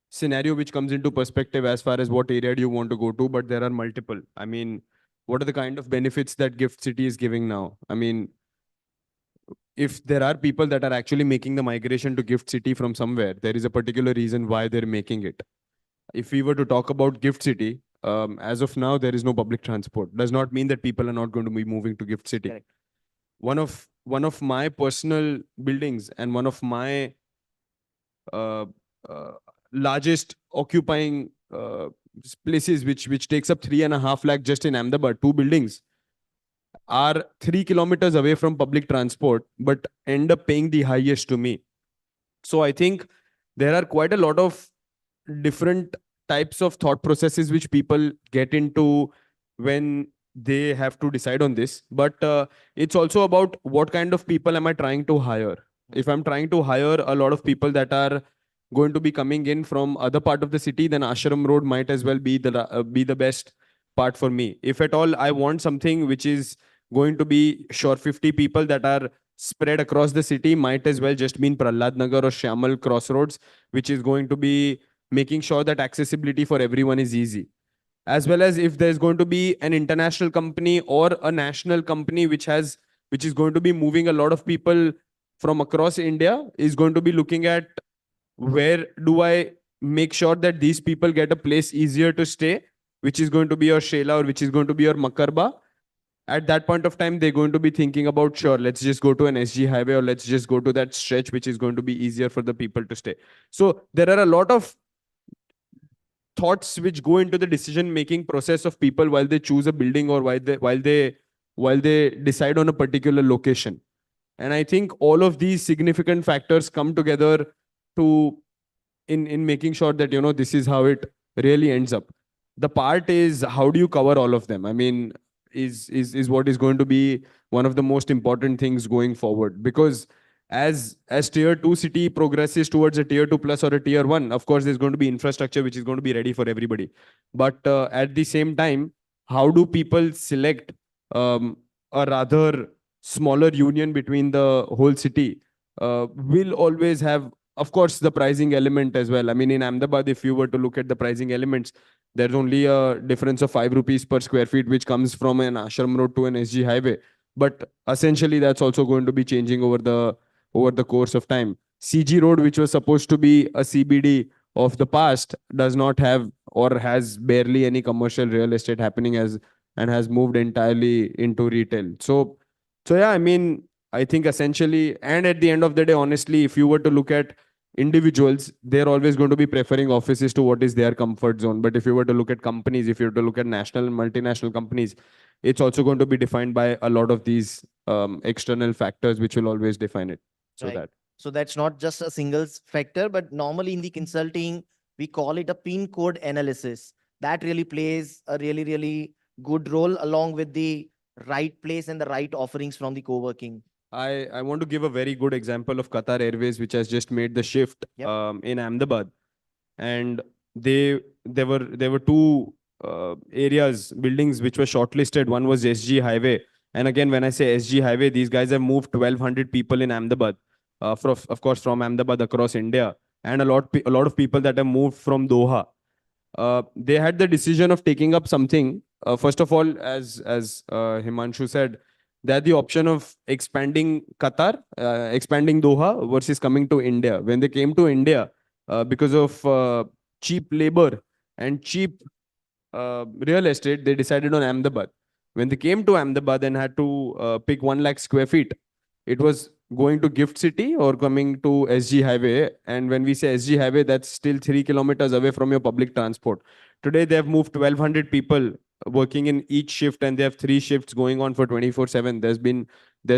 scenario which comes into perspective as far as what area do you want to go to, but there are multiple. I mean, what are the kind of benefits that Gift City is giving now? I mean, if there are people that are actually making the migration to Gift City from somewhere, there is a particular reason why they're making it. If we were to talk about Gift City, as of now, there is no public transport. Does not mean that people are not going to be moving to Gift City. Correct. One of my personal buildings and one of my largest occupying places, which takes up 3.5 lakh just in Ahmedabad, 2 buildings, are 3 kilometers away from public transport, but end up paying the highest to me. So I think there are quite a lot of different types of thought processes which people get into when they have to decide on this. But it's also about what kind of people am I trying to hire. If I'm trying to hire a lot of people that are going to be coming in from other part of the city, then Ashram Road might as well be the best part for me. If at all I want something which is going to be 50 people that are spread across the city, might as well just mean Prahlad Nagar or Shyamal Crossroads, which is going to be making sure that accessibility for everyone is easy. As well as if there's going to be an international company or a national company which is going to be moving a lot of people from across India, is going to be looking at where do I make sure that these people get a place easier to stay, which is going to be your Shela or which is going to be your Makarba. At that point of time, they're going to be thinking about, sure, let's just go to an SG highway, or let's just go to that stretch, which is going to be easier for the people to stay. So there are a lot of thoughts which go into the decision-making process of people while they choose a building or while they decide on a particular location. And I think all of these significant factors come together to in making sure that, this is how it really ends up. The part is, how do you cover all of them? I mean, is what is going to be one of the most important things going forward. Because as tier 2 city progresses towards a tier 2 plus or a tier 1, of course, there's going to be infrastructure which is going to be ready for everybody. But at the same time, how do people select a rather smaller union between the whole city? Will always have of course, the pricing element as well. I mean, in Ahmedabad, if you were to look at the pricing elements, there's only a difference of 5 rupees per square feet, which comes from an Ashram Road to an SG highway. But essentially, that's also going to be changing over the course of time. CG Road, which was supposed to be a CBD of the past, does not have or has barely any commercial real estate happening as and has moved entirely into retail. So yeah, I mean, I think essentially, and at the end of the day, honestly, if you were to look at individuals, they're always going to be preferring offices to what is their comfort zone. But if you were to look at companies, if you were to look at national and multinational companies, it's also going to be defined by a lot of these external factors, which will always define it. So Right. that. So that's not just a single factor, but normally in the consulting, we call it a pin code analysis. That really plays a really, really good role along with the right place and the right offerings from the co-working. I want to give a very good example of Qatar Airways, which has just made the shift Yep. in Ahmedabad, and there were two areas, buildings which were shortlisted. One was SG Highway, and again, when I say SG Highway, these guys have moved 1,200 people in Ahmedabad, of course from Ahmedabad across India, and a lot of people that have moved from Doha. They had the decision of taking up something. First of all, as Himanshu said, they had the option of expanding Qatar, expanding Doha versus coming to India. When they came to India, because of cheap labor and cheap real estate, they decided on Ahmedabad. When they came to Ahmedabad and had to pick 1 lakh square feet, it was going to Gift City or coming to SG Highway. And when we say SG Highway, that's still 3 kilometers away from your public transport. Today, they have moved 1,200 people working in each shift, and they have 3 shifts going on for 24/7. There's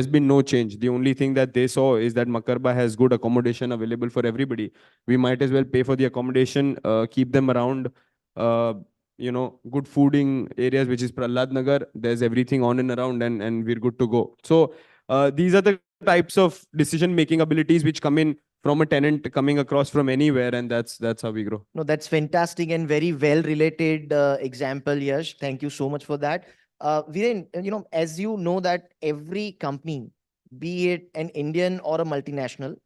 been no change. The only thing that they saw is that Makarba has good accommodation available for everybody. We might as well pay for the accommodation, keep them around. Uh, Good fooding areas, which is Prahlad Nagar. There's everything on and around, and we're good to go. So these are the types of decision-making abilities which come in from a tenant coming across from anywhere, and that's how we grow. No, that's fantastic and very well related example, Yash. Thank you so much for that. Viren, as you know that every company, be it an Indian or a multinational,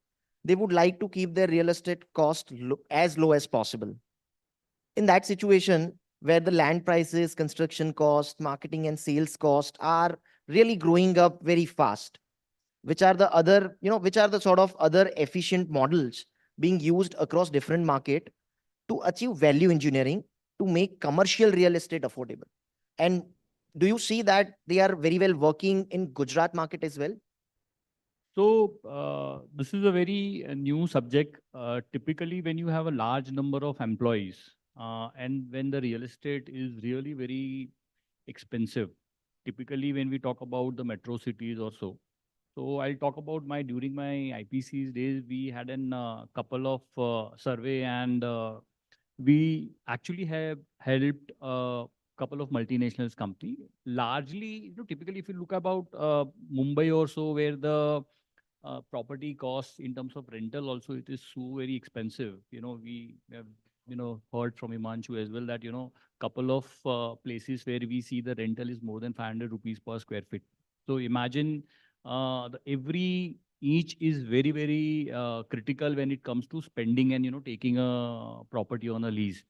they would like to keep their real estate cost as low as possible. In that situation, where the land prices, construction cost, marketing and sales cost are really growing up very fast, which are the other, which are the sort of other efficient models being used across different market to achieve value engineering to make commercial real estate affordable? And do you see that they are very well working in Gujarat market as well? So this is a very new subject. Typically, when you have a large number of employees and when the real estate is really very expensive, typically when we talk about the metro cities also. So I'll talk about during my IPC's days, we had a couple of survey and we actually have helped a couple of multinationals company. Largely, typically if you look about Mumbai or so, where the property costs in terms of rental also, it is so very expensive. We have, heard from Himanshu as well that, couple of places where we see the rental is more than 500 rupees per square feet. So imagine every each is very, very critical when it comes to spending and, taking a property on a lease.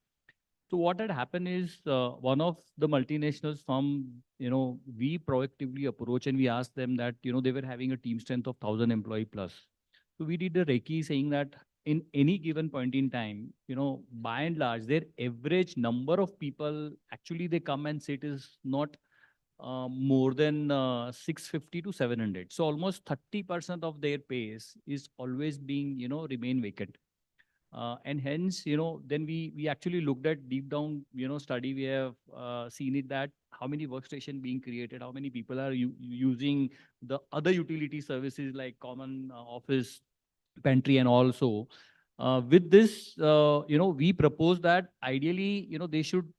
So what had happened is one of the multinationals firm, we proactively approach and we asked them that, they were having a team strength of 1,000 employee plus. So we did a Reiki saying that in any given point in time, by and large, their average number of people actually they come and sit is not more than 650 to 700. So almost 30% of their pace is always being, remain vacant. And hence, then we actually looked at deep down, study. We have seen it that how many workstation being created, how many people are using the other utility services like common office, pantry, and also with this, we propose that ideally, they should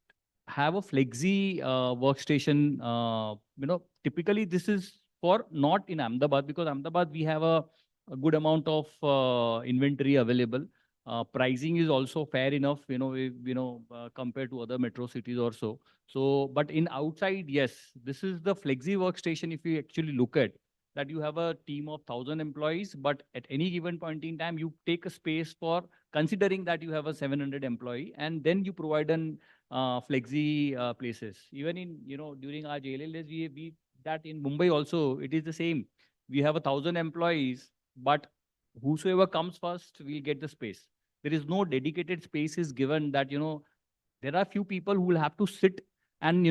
have a flexi workstation. Typically this is for not in Ahmedabad because Ahmedabad we have a good amount of inventory available. Pricing is also fair enough, compared to other metro cities also. So, but in outside, yes, this is the flexi workstation. If you actually look at, that you have a team of 1,000 employees, but at any given point in time, you take a space for considering that you have a 700 employee, and then you provide an flexi places. Even in, during our JLL days, we that in Mumbai also, it is the same. We have 1,000 employees, but whosoever comes first will get the space. There is no dedicated space is given that, there are few people who will have to sit and,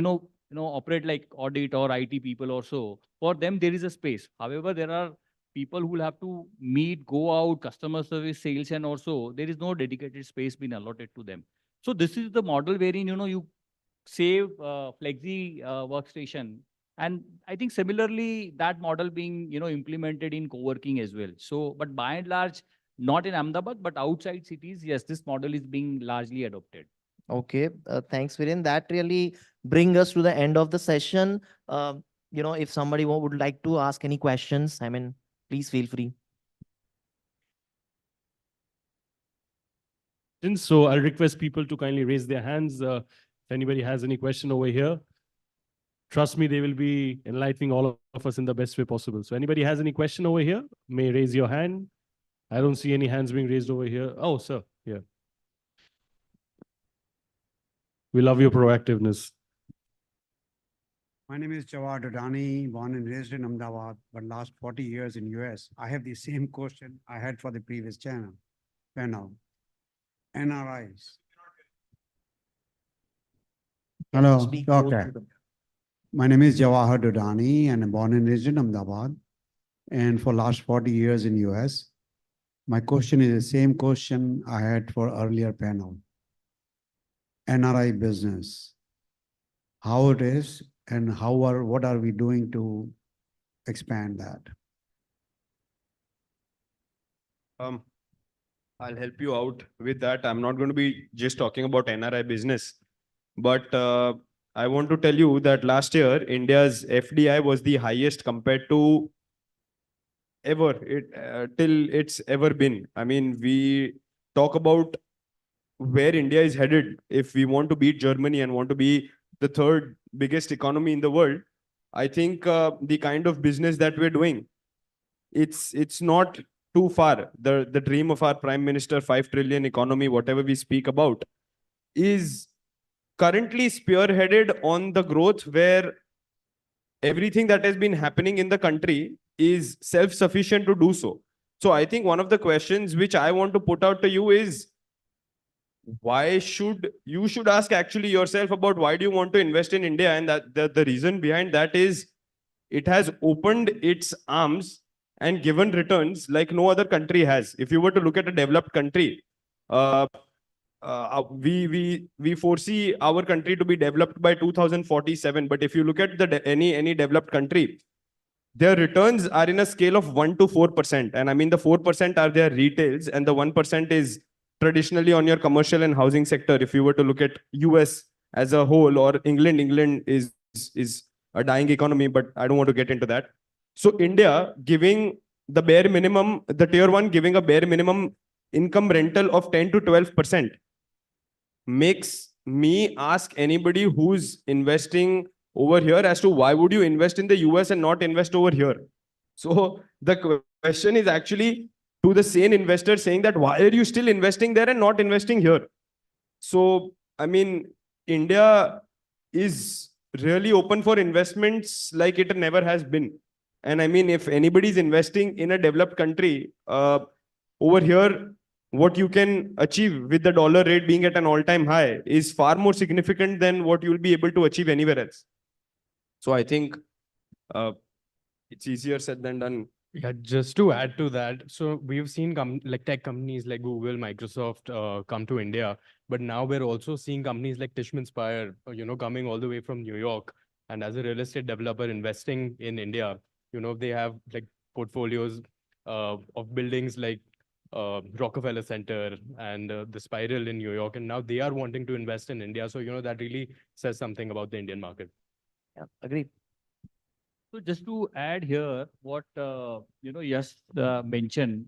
operate like audit or IT people or so. For them, there is a space. However, there are people who will have to meet, go out, customer service, sales, and also there is no dedicated space being allotted to them. So this is the model wherein, you save flexi workstation. And I think similarly, that model being, implemented in co-working as well. So, but by and large, not in Ahmedabad, but outside cities, yes, this model is being largely adopted. Okay, thanks, Viren. That really bring us to the end of the session. If somebody would like to ask any questions, I mean, please feel free. So I'll request people to kindly raise their hands. If anybody has any question over here, trust me, they will be enlightening all of us in the best way possible. So anybody has any question over here, may raise your hand. I don't see any hands being raised over here. Oh, sir, yeah. We love your proactiveness. My name is Jawad Dodani, born and raised in Ahmedabad, but last 40 years in US. I have the same question I had for the previous panel. NRIs. Hello, Speak close okay. to the- My name is Jawahar Dodani and I'm born and raised in Ahmedabad and for last 40 years in US. My question is the same question I had for earlier panel. NRI business, how it is and what are we doing to expand that? I'll help you out with that. I'm not going to be just talking about NRI business, but I want to tell you that last year, India's FDI was the highest compared to till it's ever been. I mean, we talk about where India is headed. If we want to beat Germany and want to be the third biggest economy in the world, I think the kind of business that we're doing, it's not too far. The dream of our prime minister, 5 trillion economy, whatever we speak about, is currently spearheaded on the growth where everything that has been happening in the country is self-sufficient to do so. So I think one of the questions which I want to put out to you is, why should you ask actually yourself about why do you want to invest in India? And that the reason behind that is it has opened its arms and given returns like no other country has. If you were to look at a developed country, we foresee our country to be developed by 2047. But if you look at any developed country, their returns are in a scale of 1 to 4%. And I mean, the 4% are their retails and the 1% is traditionally on your commercial and housing sector. If you were to look at US as a whole or England is a dying economy, but I don't want to get into that. So India giving the bare minimum, the tier 1 giving a bare minimum income rental of 10 to 12% makes me ask anybody who's investing over here as to why would you invest in the US and not invest over here? So the question is actually to the sane investor saying that why are you still investing there and not investing here? So, I mean, India is really open for investments like it never has been. And I mean, if anybody's investing in a developed country, over here, what you can achieve with the dollar rate being at an all-time high is far more significant than what you'll be able to achieve anywhere else. So I think it's easier said than done. Yeah, just to add to that, so we've seen like tech companies like Google, Microsoft come to India, but now we're also seeing companies like Tishman Speyer, coming all the way from New York, and as a real estate developer investing in India, they have like portfolios of buildings like Rockefeller Center and the Spiral in New York, and now they are wanting to invest in India. So, that really says something about the Indian market. Yeah, agreed. So just to add here, what Yash mentioned,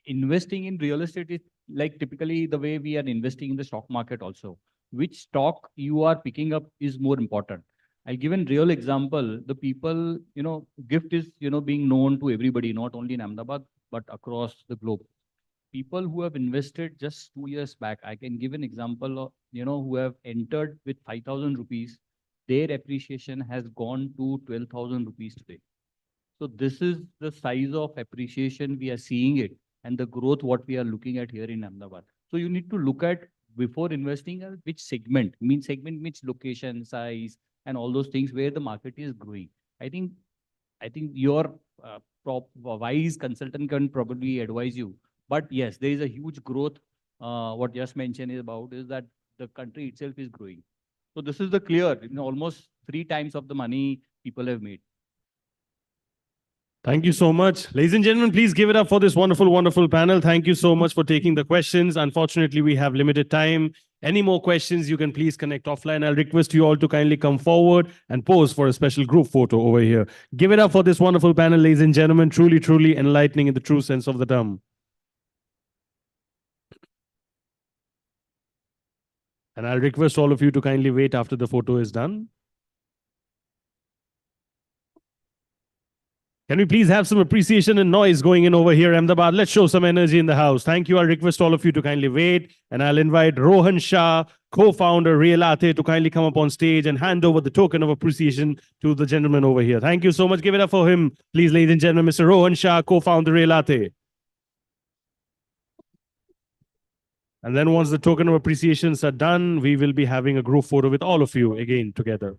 investing in real estate is like typically the way we are investing in the stock market also. Which stock you are picking up is more important. I'll give a real example. The people, gift is, being known to everybody, not only in Ahmedabad, but across the globe. People who have invested just 2 years back, I can give an example of, who have entered with 5,000 rupees, their appreciation has gone to 12,000 rupees today. So this is the size of appreciation we are seeing it and the growth what we are looking at here in Ahmedabad. So you need to look at before investing which segment, which location, size, and all those things where the market is growing. I think your wise consultant can probably advise you. But yes, there is a huge growth. What just mentioned is about is that the country itself is growing. So this is the clear, almost 3 times of the money people have made. Thank you so much. Ladies and gentlemen, please give it up for this wonderful, wonderful panel. Thank you so much for taking the questions. Unfortunately, we have limited time. Any more questions, you can please connect offline. I'll request you all to kindly come forward and pose for a special group photo over here. Give it up for this wonderful panel, ladies and gentlemen. Truly, truly enlightening in the true sense of the term. And I'll request all of you to kindly wait after the photo is done. Can we please have some appreciation and noise going in over here, Ahmedabad? Let's show some energy in the house. Thank you. I'll request all of you to kindly wait. And I'll invite Rohan Shah, co-founder Realty, to kindly come up on stage and hand over the token of appreciation to the gentleman over here. Thank you so much. Give it up for him, please, ladies and gentlemen. Mr. Rohan Shah, co-founder Realty. And then once the token of appreciations are done, we will be having a group photo with all of you again together.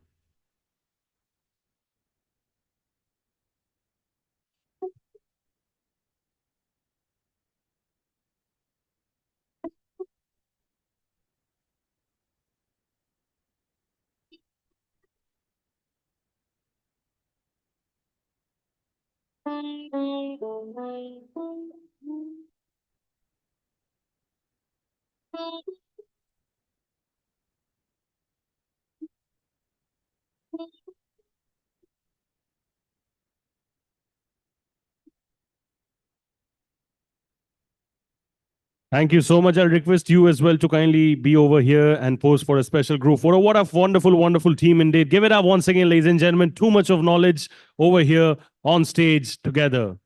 Thank you so much. I'll request you as well to kindly be over here and pose for a special group photo. What a wonderful, wonderful team indeed. Give it up once again, ladies and gentlemen. Too much of knowledge over here on stage together.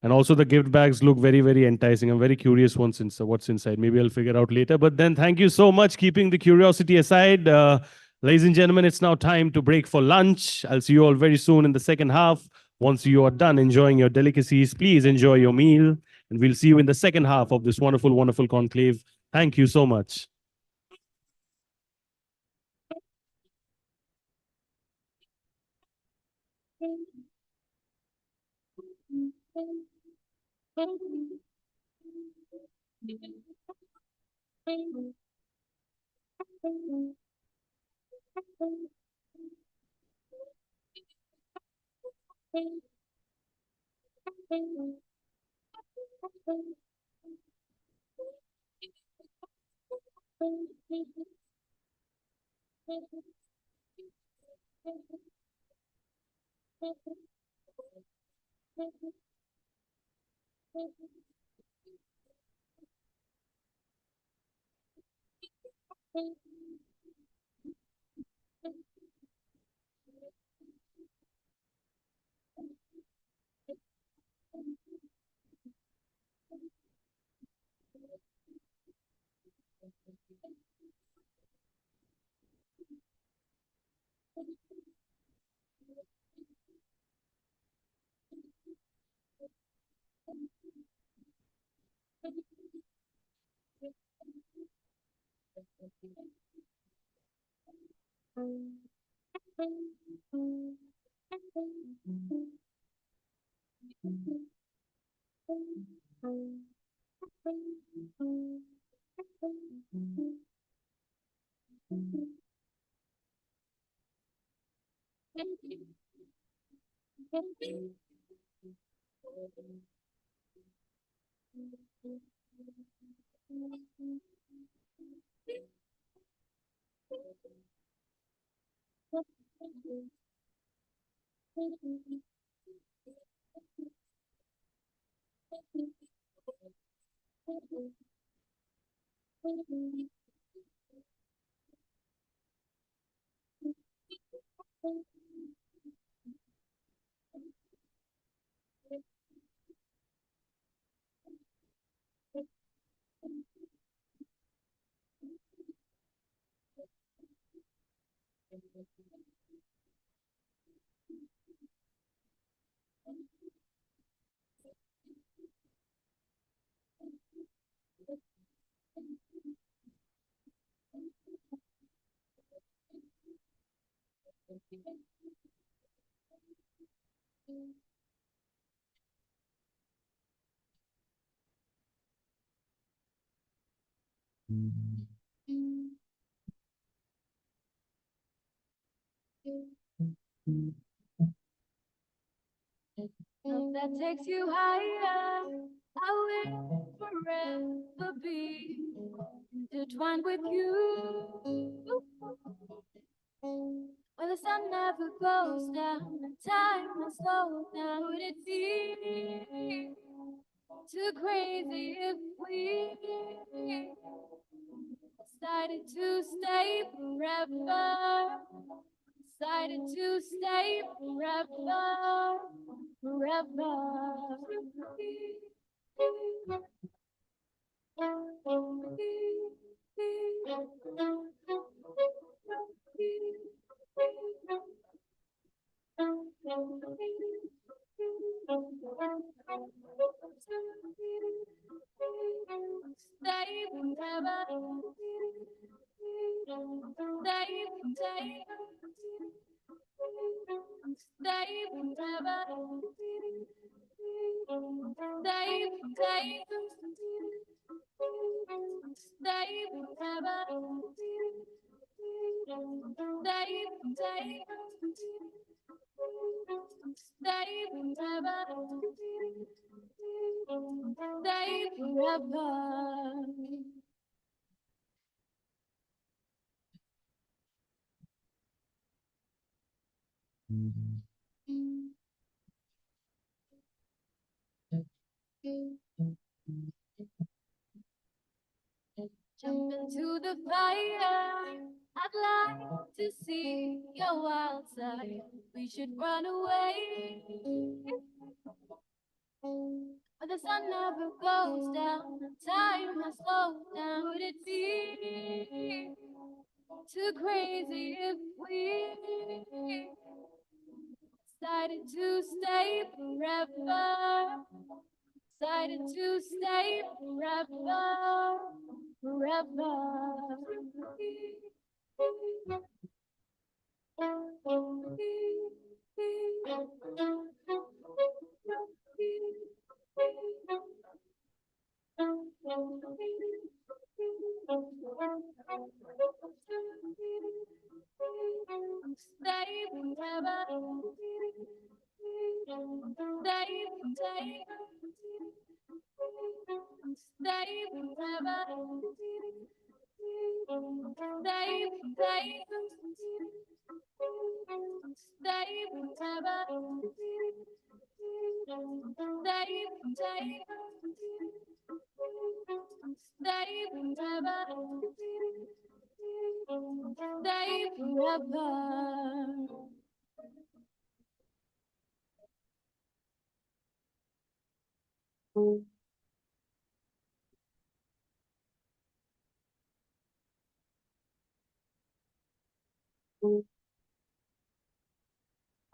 And also the gift bags look very, very enticing. I'm very curious what's inside. Maybe I'll figure out later. But then thank you so much. Keeping the curiosity aside, ladies and gentlemen, it's now time to break for lunch. I'll see you all very soon in the second half. Once you are done enjoying your delicacies, please enjoy your meal. And we'll see you in the second half of this wonderful, wonderful conclave. Thank you so much. That takes you higher. I will forever be intertwined with you. When the sun never goes down and time has slowed down, would it be too crazy if we decided to stay forever? Decided to stay forever, forever. Stay forever. Stay forever. Stay forever. Stay forever. Stay forever. Jump into the fire. I'd like to see your wild side. We should run away. But the sun never goes down. And time has slowed down. Would it be too crazy if we decided to stay forever? Decided to stay forever, forever. Stay forever. Stay forever. Stay forever. Stay forever. Stay forever.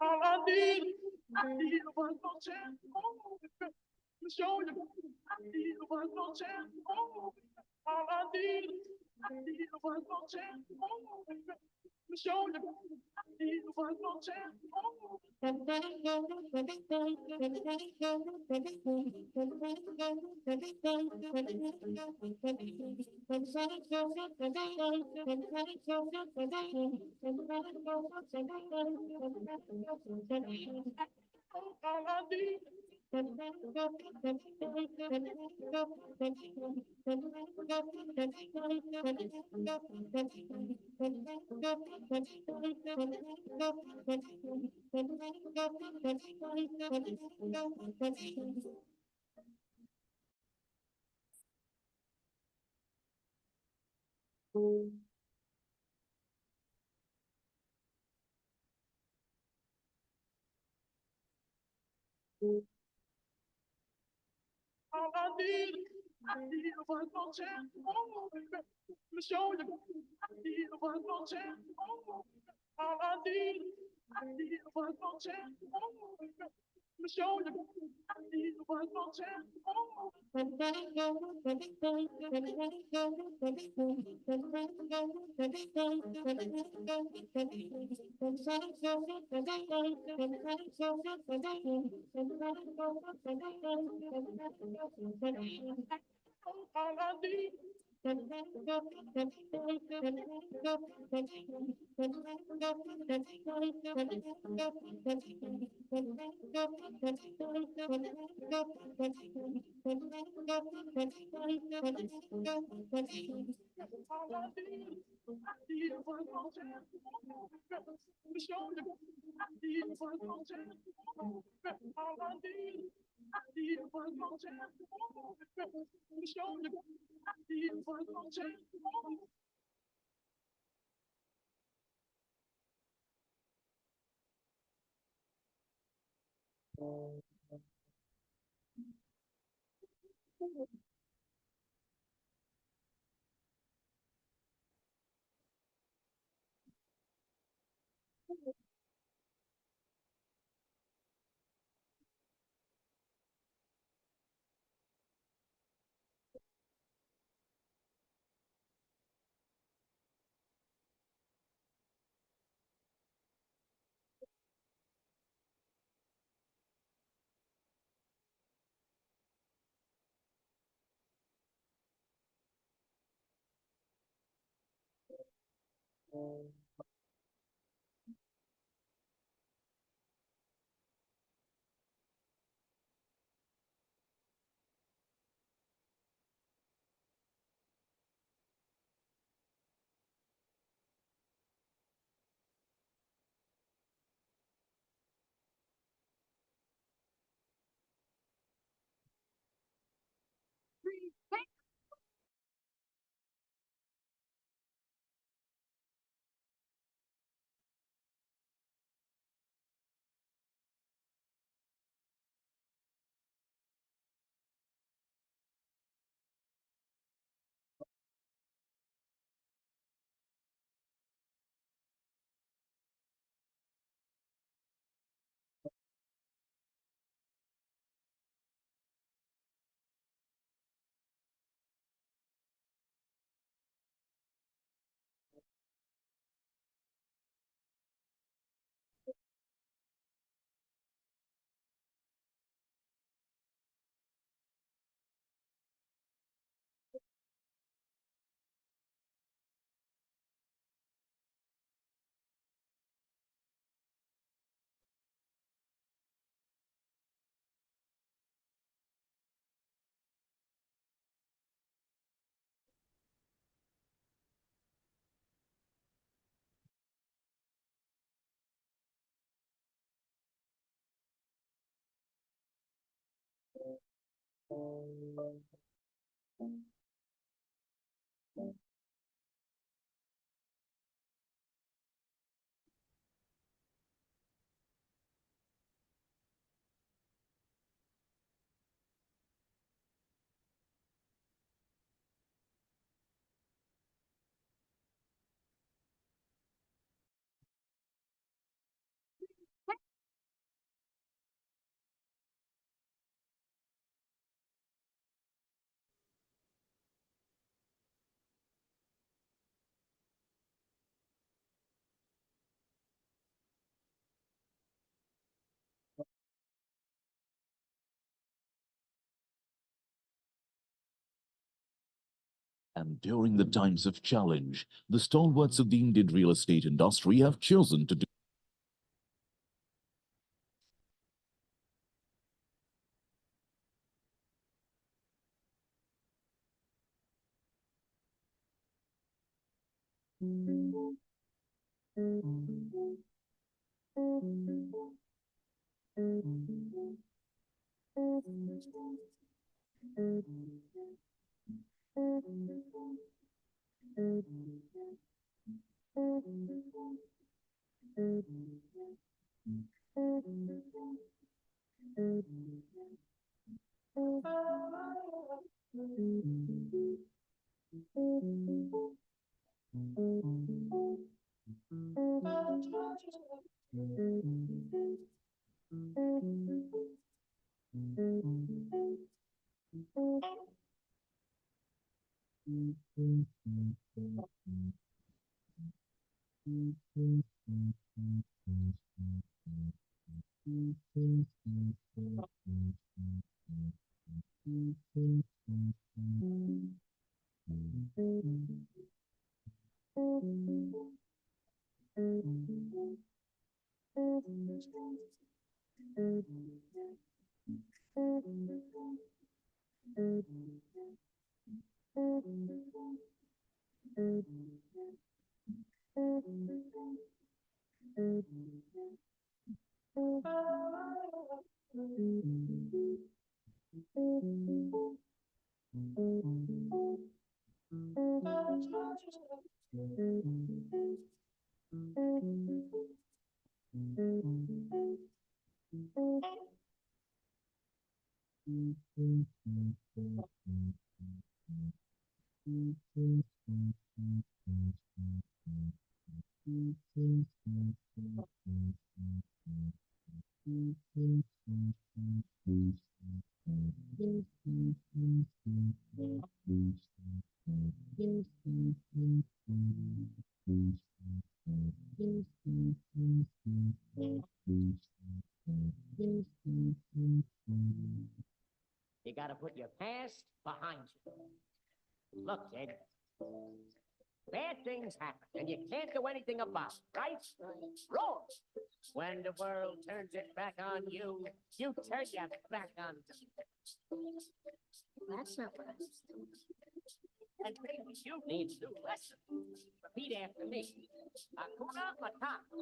All I need was no chance. Oh, to show you, I need was no chance. Oh, all I need was no chance. Oh, to show you, I need was no chance. Oh. All I need. All I need. I need one more chance. Oh, baby. Let me show you. I need one more chance. Oh, all I need one more chance. Oh, baby. Let me show you. I need one more chance. Oh. All I need. And during the times of challenge, the stalwarts of the Indian real estate industry have chosen to do You gotta put your past behind you. Look, kid, bad things happen, and you can't do anything about it, right? Wrong. When the world turns it back on you, you turn your back on them. That's not what I'm saying. And maybe you need a new lesson. Repeat after me. Hakuna Matata.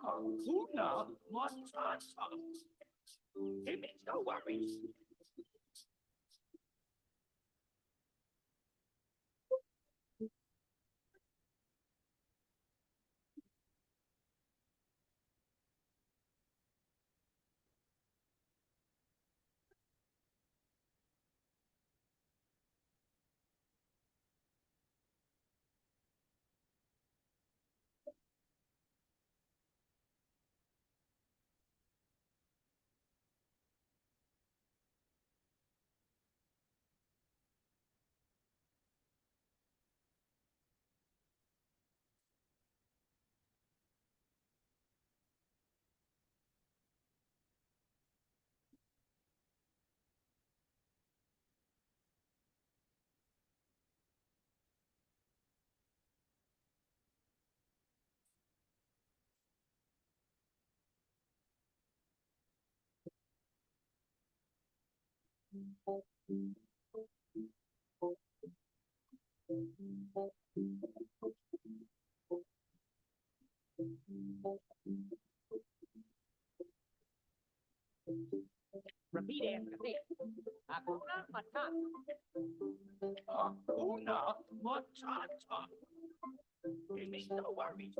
Hakuna Matata. It means no worries. Repeat after me. Hakuna Matata. Hakuna Matata. It means no worries.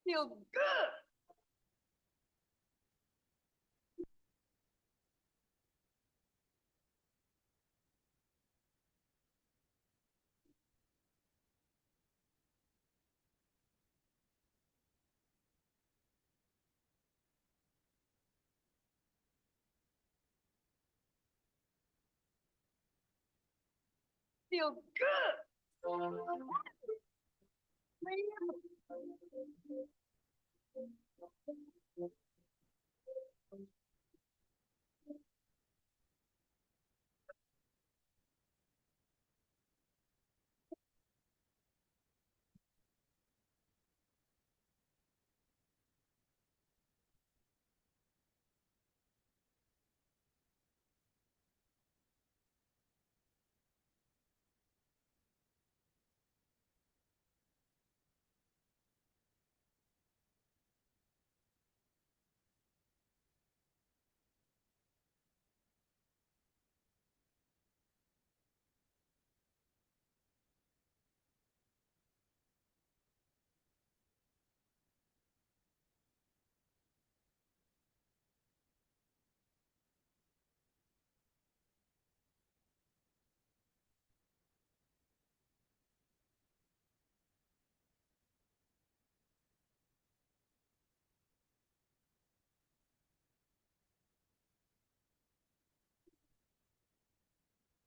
Feel good. Feel good.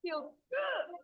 Feel good.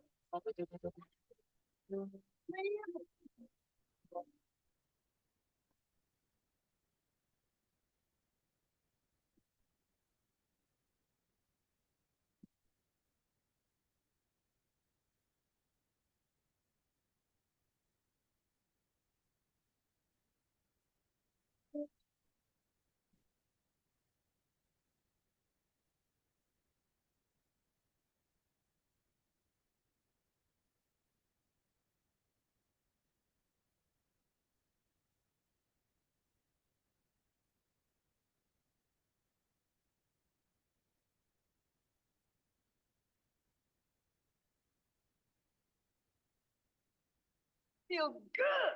Feel good.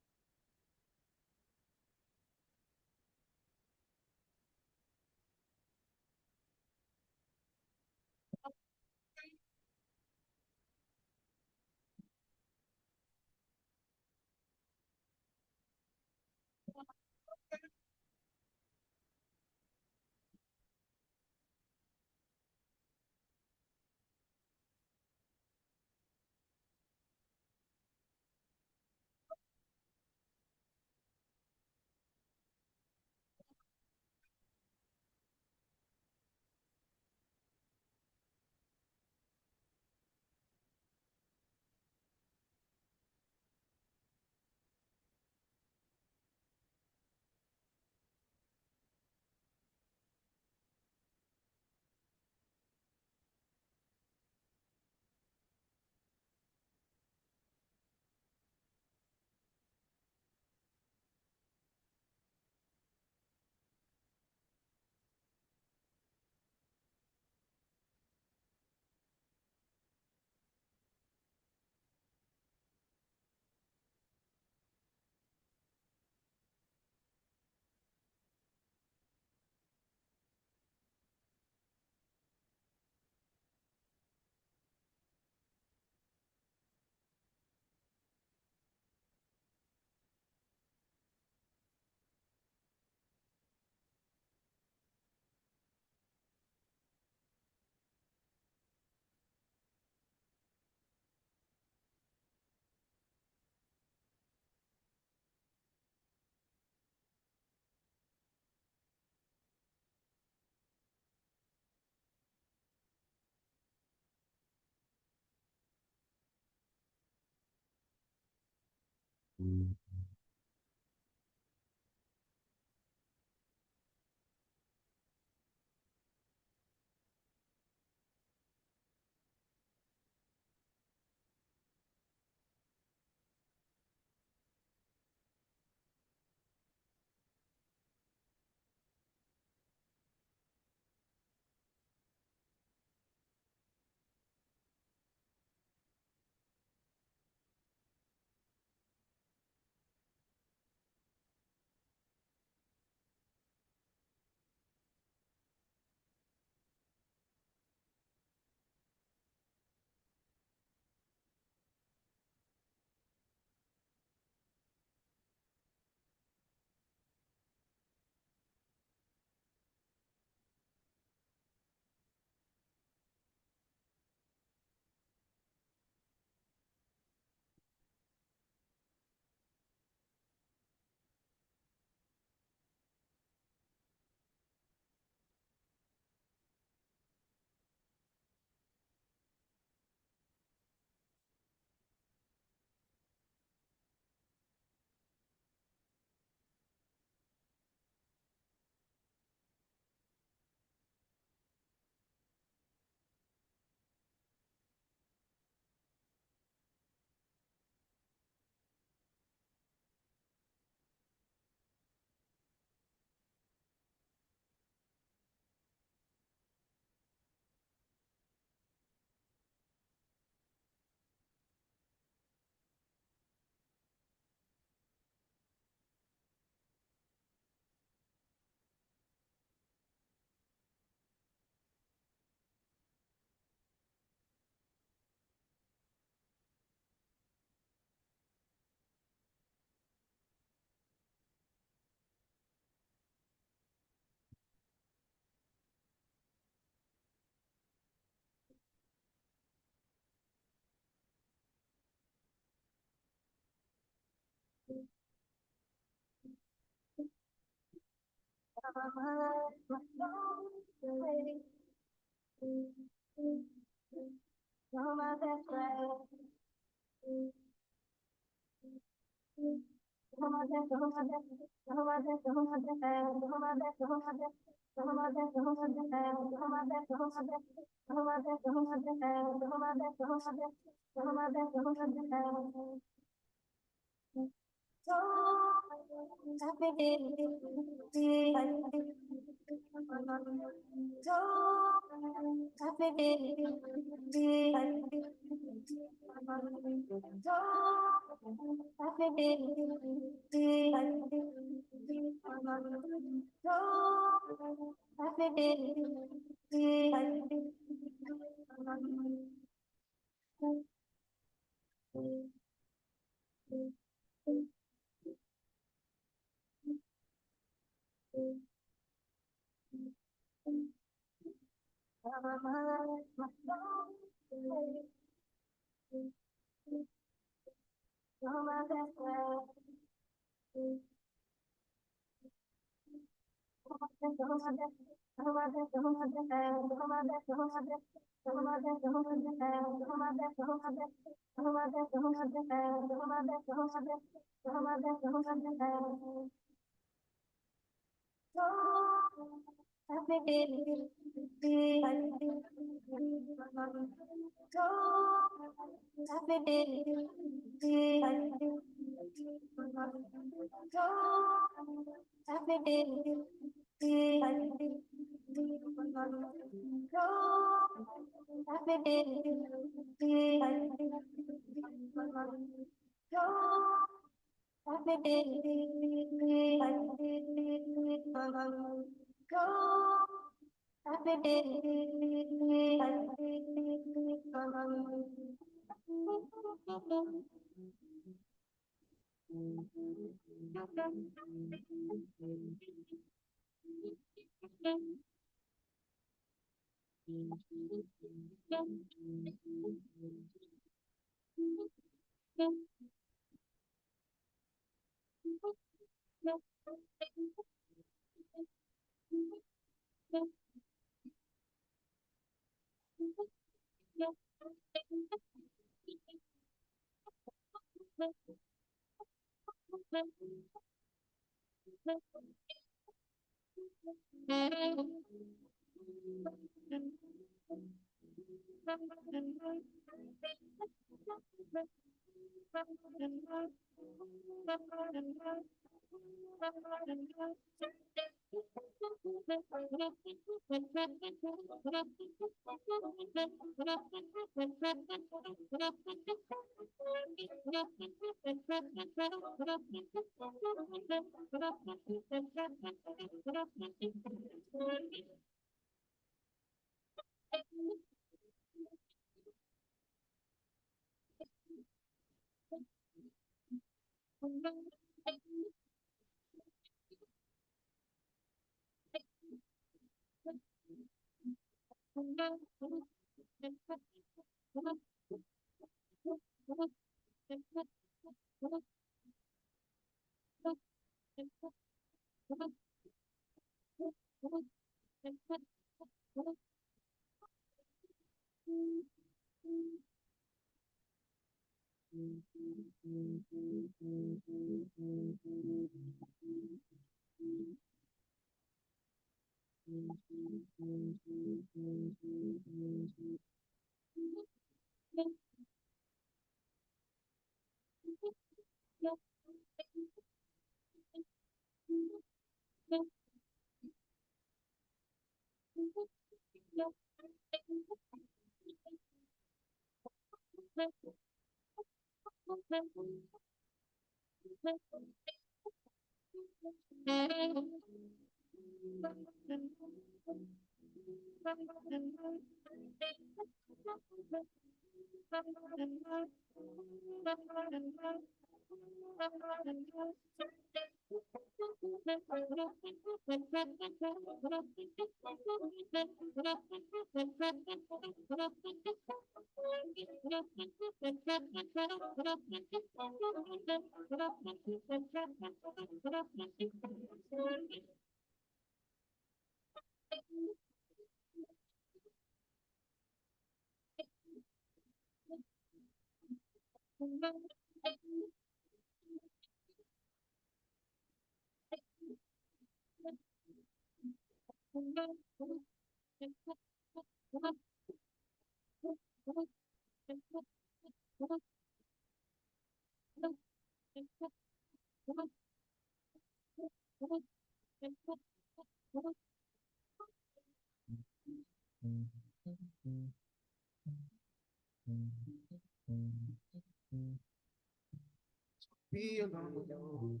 Be alone.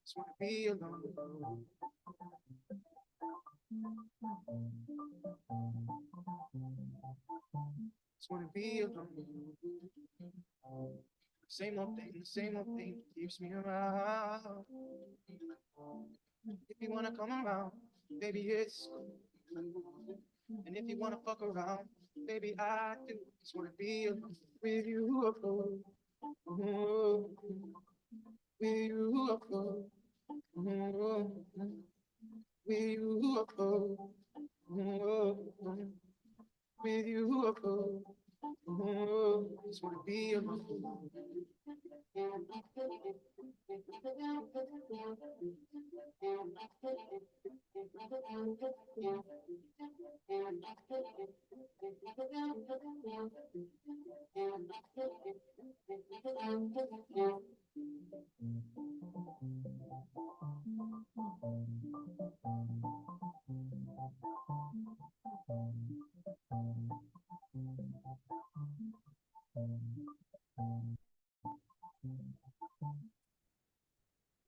Just wanna be alone. Just wanna be alone. Same old thing keeps me around. If you wanna come around, baby, it's cool. And if you wanna fuck around, baby, I do. Just wanna be alone with you, oh, oh, with you, oh, oh, with you, oh, oh, with you, oh, oh, just wanna be alone.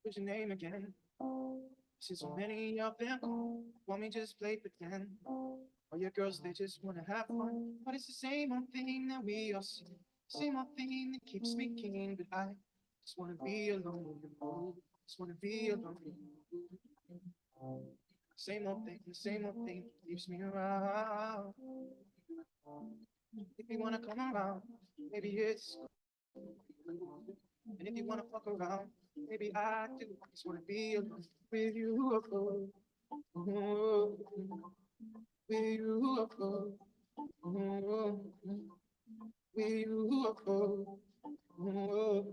What's your name again? See so many of them want me just play pretend. All your girls, they just wanna have fun. But it's the same old thing that we all see. Same old thing that keeps me keen. But I just wanna be alone. Just wanna be alone. Same old thing keeps me around. If you wanna come around, maybe it's cool. And if you wanna fuck around, maybe I do. Just wanna be alone with you, oh, oh, with you, oh, oh, with you, oh, oh,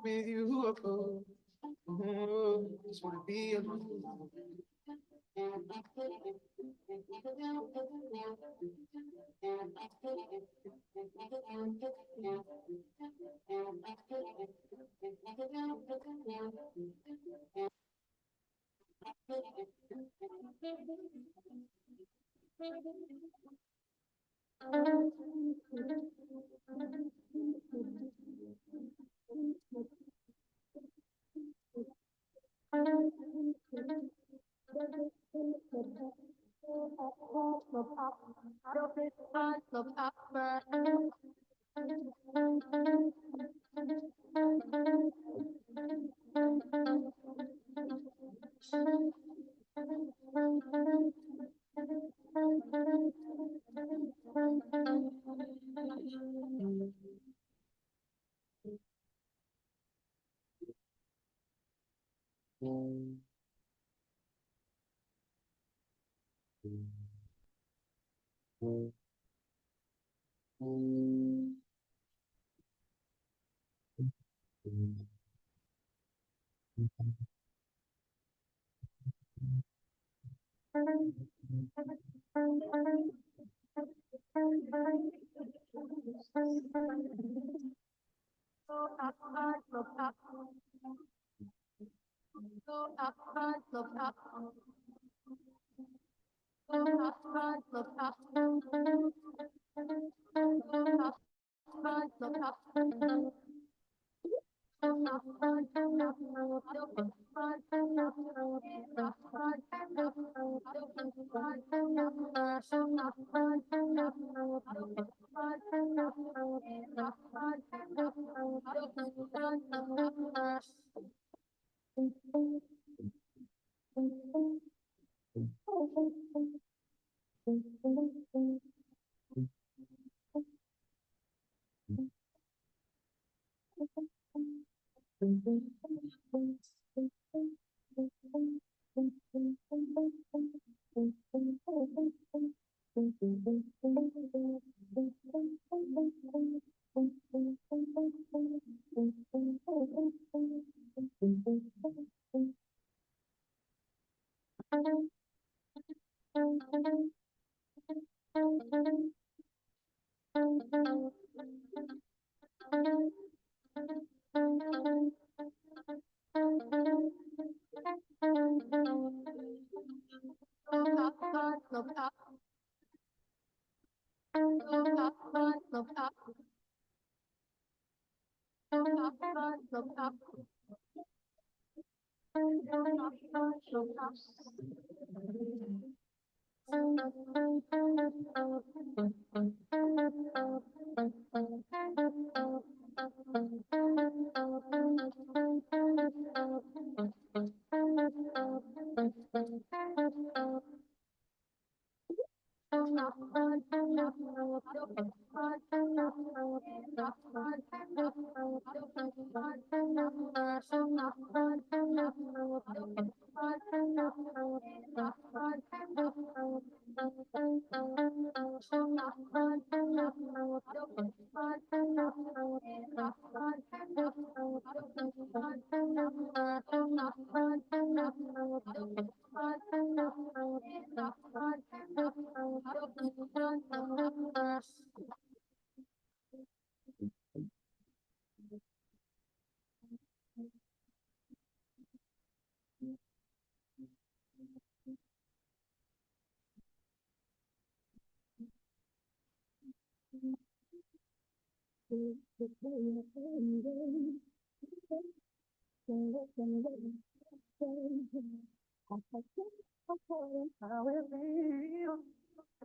with you, oh, oh, just wanna be alone.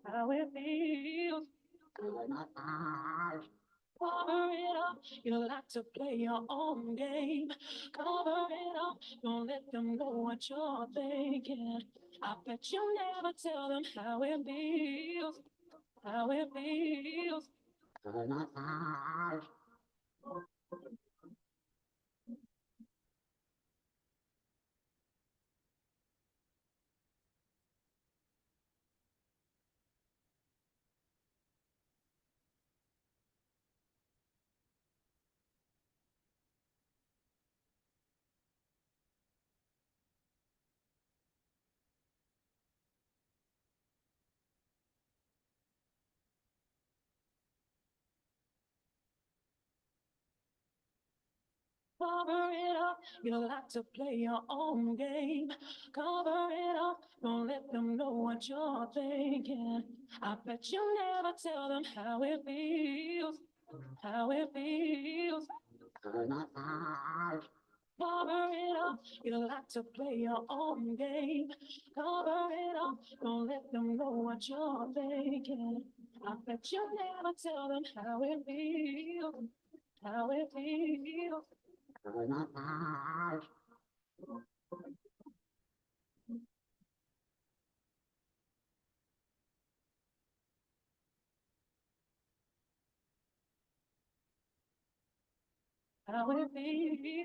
How it feels. Cover it up, you like to play your own game. Cover it up, don't let them know what you're thinking. I bet you never tell them how it feels, how it feels. Cover it up, you like to play your own game. Cover it up, don't let them know what you're thinking. I bet you never tell them how it feels, how it feels. Cover it up, you like to play your own game. Cover it up, don't let them know what you're thinking. I bet you never tell them how it feels, how it feels. How it feels.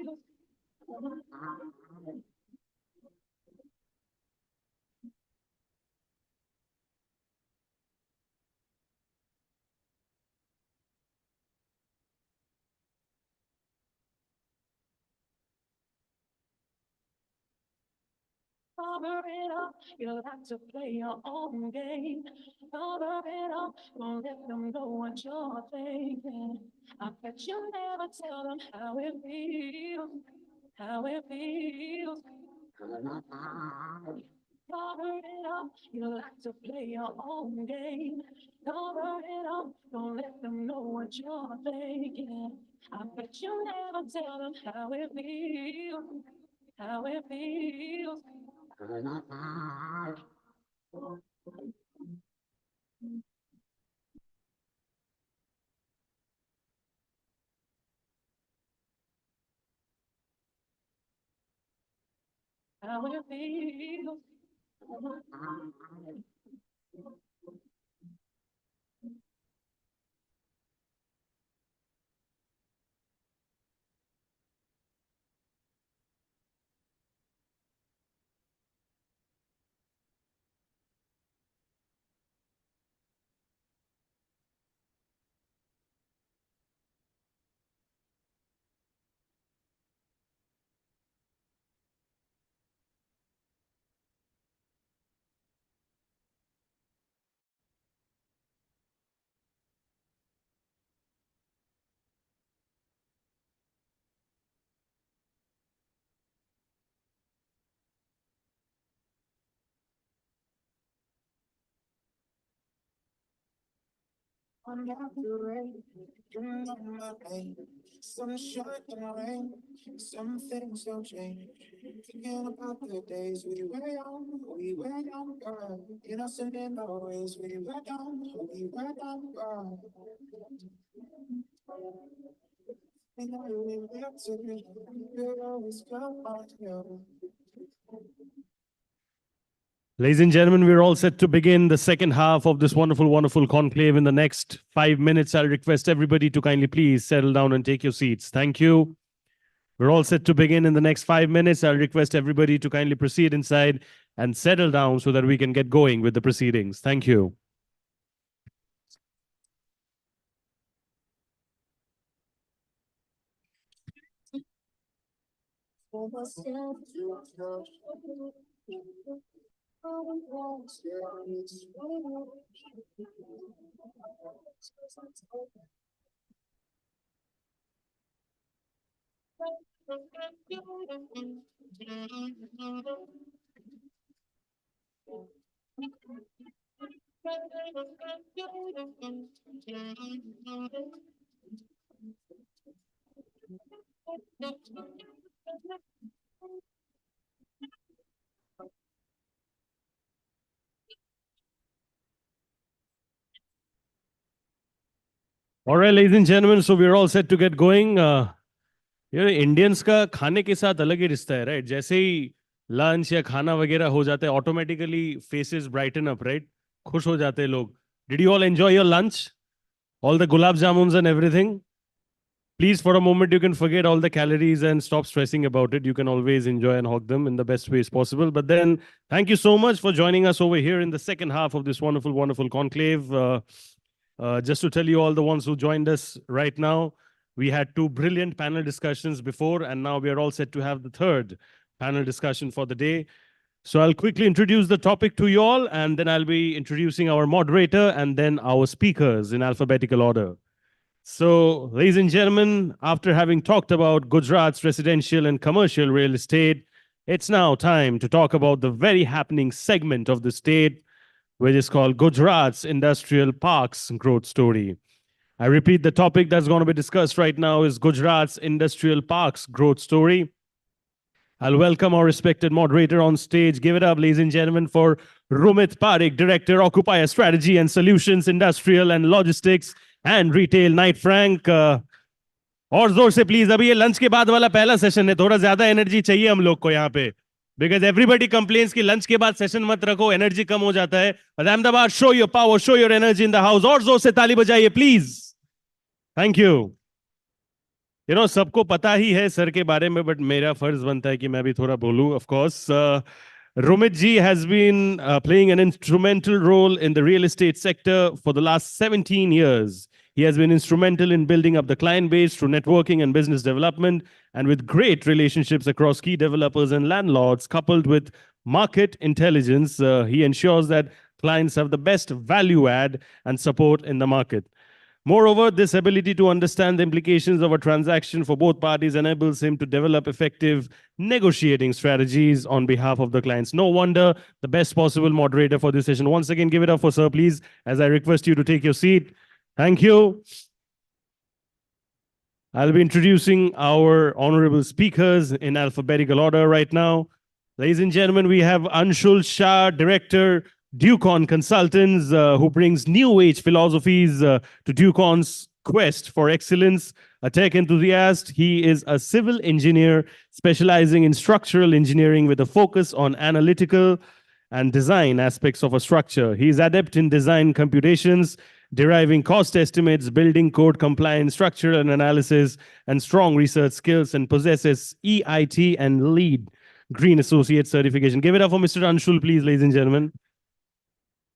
Cover it up, you like to play your own game. Cover it up, don't let them know what you're thinking. I bet you never tell them how it feels, how it feels. Cover it up, you like to play your own game. Cover it up, don't let them know what you're thinking. I bet you never tell them how it feels, how it feels. How it feels. Under the rain, you know my pain. Sunshine and rain, some things don't change. Thinking about the days we were young, innocent in the ways we were young. We know we were to be, we always come on together. Ladies and gentlemen, we're all set to begin the second half of this wonderful, wonderful conclave. In the next 5 minutes, I'll request everybody to kindly please settle down and take your seats. Thank you. We're all set to begin in the next 5 minutes. I'll request everybody to kindly proceed inside and settle down so that we can get going with the proceedings. Thank you. All right, ladies and gentlemen, so we're all set to get going. Indians का खाने के साथ अलग ही रिश्ता है, right? जैसे ही lunch या खाना वगैरह हो जाता है, automatically faces brighten up, right? खुश हो जाते हैं लोग. Did you all enjoy your lunch? All the gulab jamuns and everything? Please, for a moment, you can forget all the calories and stop stressing about it. You can always enjoy and hog them in the best ways possible. But then, thank you so much for joining us over here in the second half of this wonderful, wonderful conclave. Just to tell you all the ones who joined us right now, we had 2 brilliant panel discussions before, and now we are all set to have the third panel discussion for the day. So I'll quickly introduce the topic to you all, and then I'll be introducing our moderator and then our speakers in alphabetical order. So, ladies and gentlemen, after having talked about Gujarat's residential and commercial real estate, it's now time to talk about the very happening segment of the state, which is called Gujarat's Industrial Parks Growth Story. I repeat, the topic that's going to be discussed right now is Gujarat's Industrial Parks Growth Story. I'll welcome our respected moderator on stage. Give it up, ladies and gentlemen, for Rumit Parekh, Director, Occupier Strategy and Solutions, Industrial and Logistics and Retail, Knight Frank. और जोर से please, अभी ये lunch के बाद वाला पहला session है, थोड़ा ज्यादा एनर्जी चाहिए हम लोग को यहाँ पे, because everybody complains कि लंच के बाद सेशन मत रखो, एनर्जी कम हो जाता है. But Ahmedabad, show your power, show your energy in the house. और जोर से ताली बजाइए, please. Thank you. You know, सबको पता ही है सर के बारे में, but मेरा फर्ज बनता है कि मैं भी थोड़ा बोलूं. Of course, Rumit ji has been playing an instrumental role in the real estate sector for the last 17 years. He has been instrumental in building up the client base through networking and business development, and with great relationships across key developers and landlords, coupled with market intelligence, he ensures that clients have the best value add and support in the market. Moreover, this ability to understand the implications of a transaction for both parties enables him to develop effective negotiating strategies on behalf of the clients. No wonder the best possible moderator for this session. Once again, give it up for sir, please, as I request you to take your seat. Thank you. I'll be introducing our honorable speakers in alphabetical order right now. Ladies and gentlemen, we have Anshul Shah, Director, Ducon Consultants, who brings new age philosophies to Ducon's quest for excellence. A tech enthusiast, he is a civil engineer specializing in structural engineering with a focus on analytical and design aspects of a structure. He is adept in design computations, deriving cost estimates, building code compliance, structural analysis, and strong research skills, and possesses EIT and LEED Green Associate certification. Give it up for Mr. Anshul, please, ladies and gentlemen.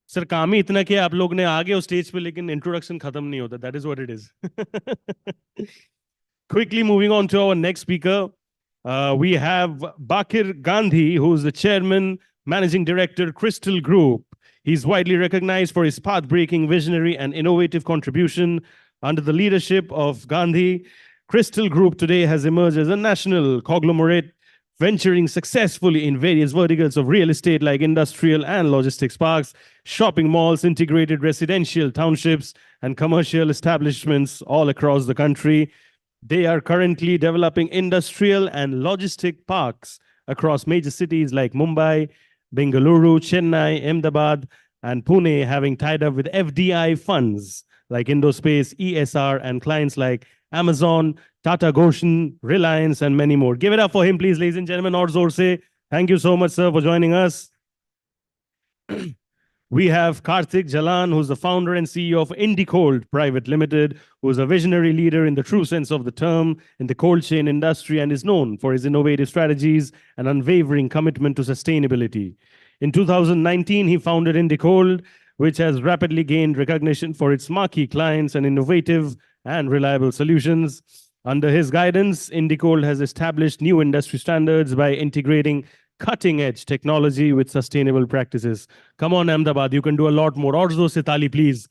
Sir काम ही इतना किया आप लोग ने, आगे हो stage पे, लेकिन इंट्रोडक्शन खत्म नहीं होता. That is what it is. Quickly moving on to our next speaker, we have Bakir Gandhi, who is the chairman, managing director, Crystal Group. He's widely recognized for his path-breaking, visionary, and innovative contribution. Under the leadership of Gandhi, Crystal Group today has emerged as a national conglomerate venturing successfully in various verticals of real estate like industrial and logistics parks, shopping malls, integrated residential townships, and commercial establishments all across the country. They are currently developing industrial and logistic parks across major cities like Mumbai, Bengaluru, Chennai, Ahmedabad, and Pune, having tied up with FDI funds like Indospace, ESR, and clients like Amazon, Tata Goshen, Reliance, and many more. Give it up for him, please, ladies and gentlemen. Aur zor se. Thank you so much, sir, for joining us. We have Karthik Jalan, who's the founder and CEO of IndiCold Private Limited, who is a visionary leader in the true sense of the term in the cold chain industry and is known for his innovative strategies and unwavering commitment to sustainability. In 2019, he founded IndiCold, which has rapidly gained recognition for its marquee clients and innovative and reliable solutions. Under his guidance, IndiCold has established new industry standards by integrating cutting-edge technology with sustainable practices. Come on, Ahmedabad, you can do a lot more. Orzo Sitali, please.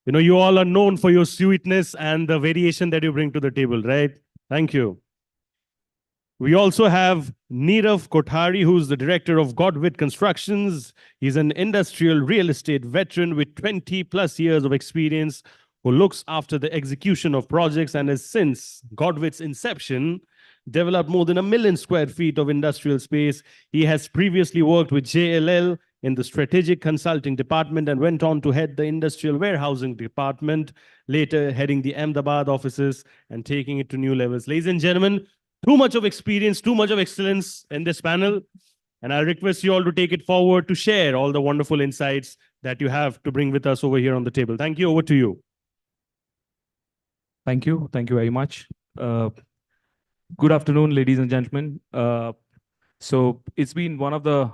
You know, you all are known for your sweetness and the variation that you bring to the table, right? Thank you. We also have Nirav Kothari, who's the director of Godwit Constructions. He's an industrial real estate veteran with 20 plus years of experience who looks after the execution of projects and has since Godwit's inception developed more than 1 million square feet of industrial space. He has previously worked with JLL in the strategic consulting department and went on to head the industrial warehousing department, later heading the Ahmedabad offices and taking it to new levels. Ladies and gentlemen, too much of experience, too much of excellence in this panel. And I request you all to take it forward to share all the wonderful insights that you have to bring with us over here on the table. Thank you. Over to you. Thank you. Thank you very much. Good afternoon, ladies and gentlemen. So it's been one of the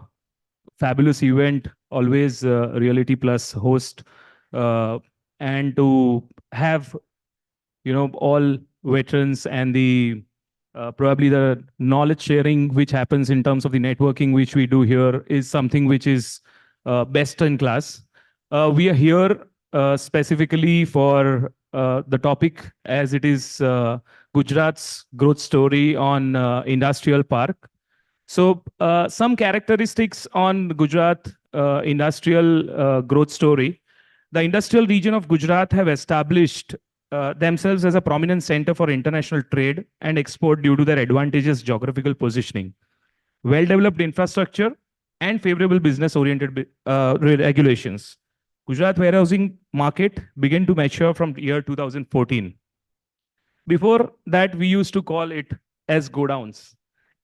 fabulous event, always Realty Plus host, and to have, you know, all veterans and the probably the knowledge sharing which happens in terms of the networking which we do here is something which is best in class. We are here specifically for the topic as it is Gujarat's growth story on industrial park. So some characteristics on Gujarat industrial growth story. The industrial region of Gujarat have established themselves as a prominent center for international trade and export due to their advantageous geographical positioning, well-developed infrastructure, and favorable business-oriented regulations. Gujarat warehousing market began to mature from year 2014. Before that, we used to call it as godowns.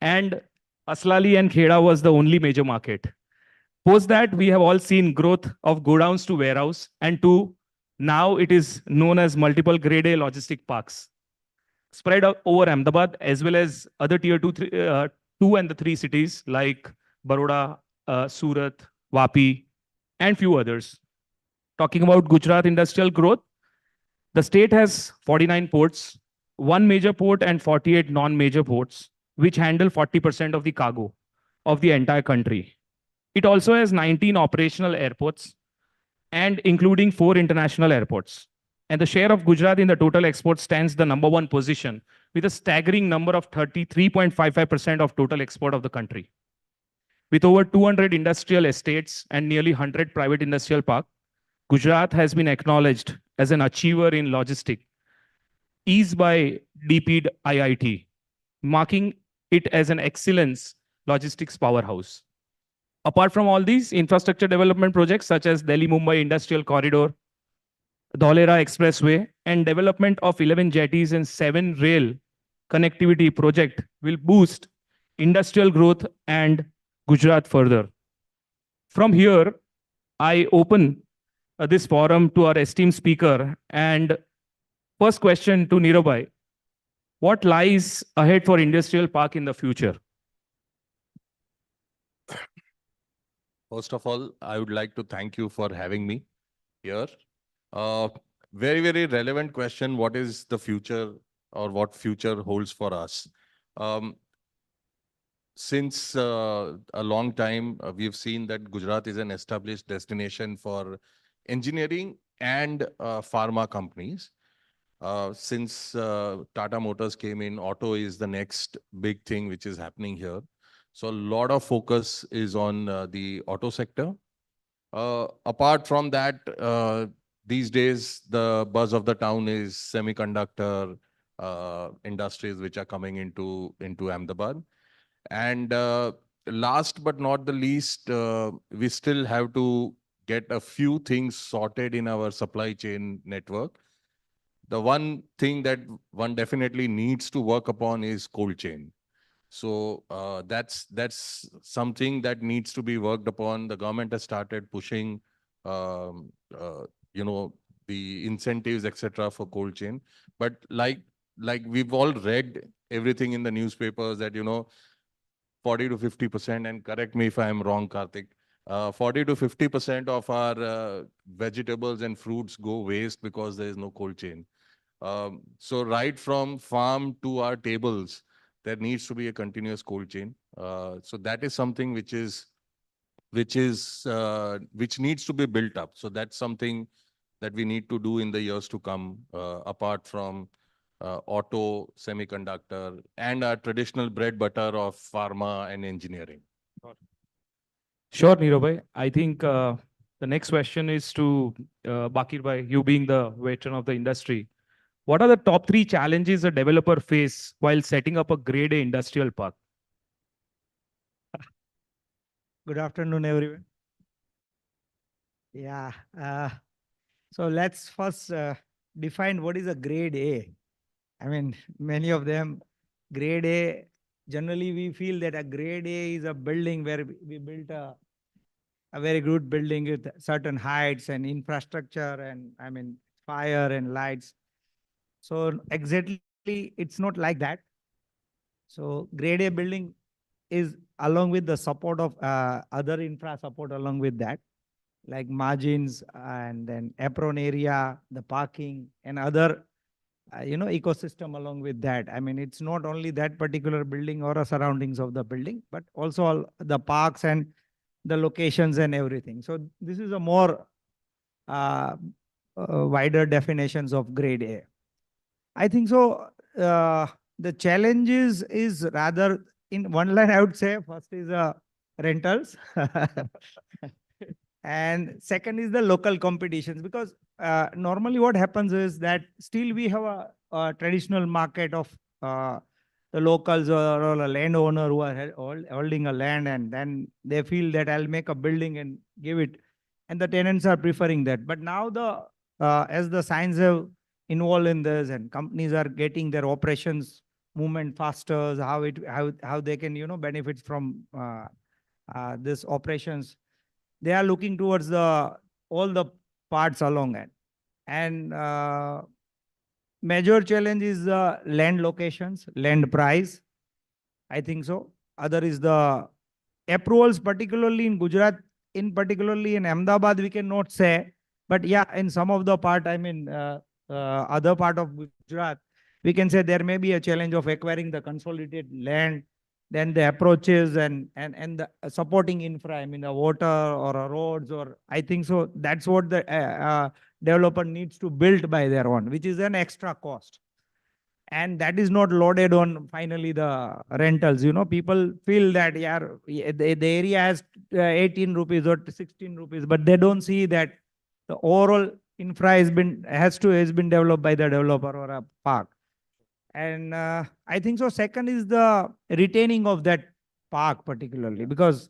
And Aslali and Kheda was the only major market. Post that, we have all seen growth of godowns to warehouse and to now it is known as multiple grade A logistic parks. Spread over Ahmedabad as well as other tier 2 and the 3 cities like Baroda, Surat, Vapi, and few others. Talking about Gujarat industrial growth, the state has 49 ports, 1 major port and 48 non-major ports, which handle 40% of the cargo of the entire country. It also has 19 operational airports and including 4 international airports. And the share of Gujarat in the total export stands the #1 position with a staggering number of 33.55% of total export of the country. With over 200 industrial estates and nearly 100 private industrial parks, Gujarat has been acknowledged as an achiever in logistics, eased by DP IIT, marking it as an excellence logistics powerhouse. Apart from all these infrastructure development projects such as Delhi-Mumbai Industrial Corridor, Dholera Expressway, and development of 11 jetties and 7 rail connectivity project will boost industrial growth and Gujarat further. From here, I open this forum to our esteemed speaker. And first question to Nirabai, what lies ahead for industrial park in the future? First of all, I would like to thank you for having me here. Very, very relevant question. What is the future or what future holds for us? Since a long time, we've seen that Gujarat is an established destination for engineering and pharma companies. Since Tata Motors came in, auto is the next big thing which is happening here. So a lot of focus is on the auto sector. Apart from that, these days, the buzz of the town is semiconductor industries which are coming into Ahmedabad. And last but not the least, we still have to get a few things sorted in our supply chain network. The one thing that one definitely needs to work upon is cold chain. So that's something that needs to be worked upon. The government has started pushing, um, you know, the incentives, etc., for cold chain. But like we've all read everything in the newspapers that 40 to 50%, and correct me if I am wrong, Karthik, 40 to 50% of our vegetables and fruits go waste because there is no cold chain. So right from farm to our tables, there needs to be a continuous cold chain. So that is something which needs to be built up. So that's something that we need to do in the years to come, apart from auto, semiconductor, and our traditional bread butter of pharma and engineering. Sure, Neeraj. I think the next question is to Bakir Bhai, you being the veteran of the industry. What are the top 3 challenges a developer face while setting up a grade A industrial park? Good afternoon, everyone. Yeah. So let's first define what is a grade A. I mean, many of them, grade A, generally we feel that a grade A is a building where we built a very good building with certain heights and infrastructure and, I mean, fire and lights. So exactly, it's not like that. So grade A building is along with the support of other infra support along with that, like margins and then apron area, the parking and other, ecosystem along with that. I mean, it's not only that particular building or a surroundings of the building, but also all the parks and the locations and everything. So this is a more wider definitions of grade A. I think so. The challenges is rather in one line, I would say first is rentals. And second is the local competitions, because normally what happens is that still we have a traditional market of the locals or a landowner who are holding a land, and then they feel that I'll make a building and give it, and the tenants are preferring that. But now as the science have involved in this and companies are getting their operations movement faster, how they can benefit from this operations, they are looking towards all the parts along it. And major challenge is the land locations, land price. I think so. Other is the approvals, particularly in Gujarat, particularly in Ahmedabad, we cannot say. But yeah, in some of the part, I mean, other part of Gujarat, we can say there may be a challenge of acquiring the consolidated land, then the approaches and the supporting infra, I mean, the water or roads, or I think so. That's what the developer needs to build by their own, which is an extra cost. And that is not loaded on finally the rentals. People feel that, yeah, the area has 18 rupees or 16 rupees, but they don't see that the overall infra has been developed by the developer or a park. And I think so. Second is the retaining of that park particularly, because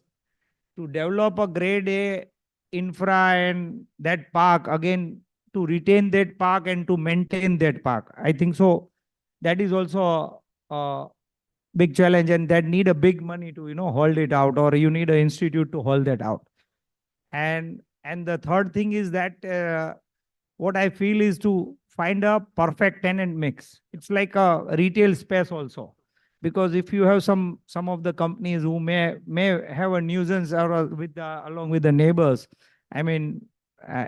to develop a grade A infra and that park, again, to retain that park and to maintain that park, I think so. That is also a big challenge, and that need a big money to hold it out, or you need an institute to hold that out. And the third thing is that what I feel is to find a perfect tenant mix. It's like a retail space also, because if you have some of the companies who may have a nuisance or along with the neighbors, I mean,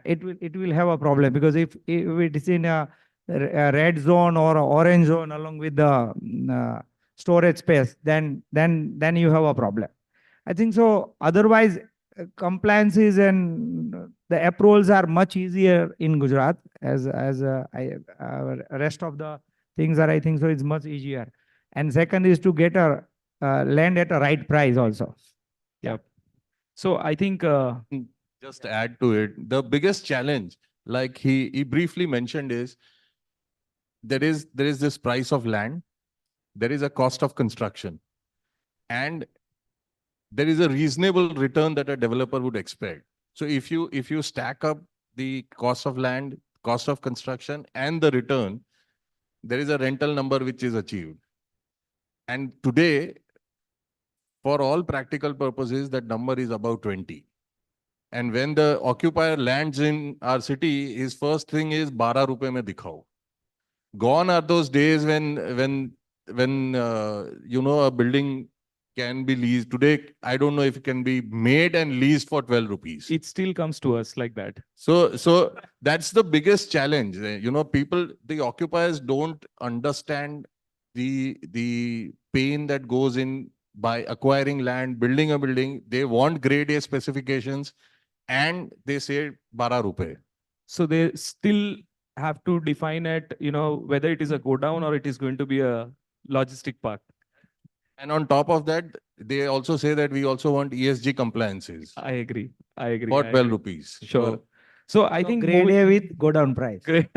it will have a problem, because if it is in a red zone or a orange zone along with the storage space, then you have a problem. I think so. Otherwise, compliances and the approvals are much easier in Gujarat, as rest of the things are, I think so, it's much easier. And second is to get a land at a right price also. Yeah. So I think Just to add to it, the biggest challenge, like he briefly mentioned, is there is this price of land, there is a cost of construction, and there is a reasonable return that a developer would expect. So if you stack up the cost of land, cost of construction, and the return, there is a rental number which is achieved. And today, for all practical purposes, that number is about 20. And when the occupier lands in our city, his first thing is 12 rupees mein dikhao. Gone are those days when a building can be leased. Today, I don't know if it can be made and leased for 12 rupees. it still comes to us like that. So that's the biggest challenge. People, the occupiers don't understand the pain that goes in by acquiring land, building a building. They want grade A specifications, and they say 12 rupees. So they still have to define it, whether it is a go down or it is going to be a logistic park. And on top of that, they also say that we also want ESG compliances. I agree. I For agree. 12 rupees. Sure. So I think grade A with go down price. Great.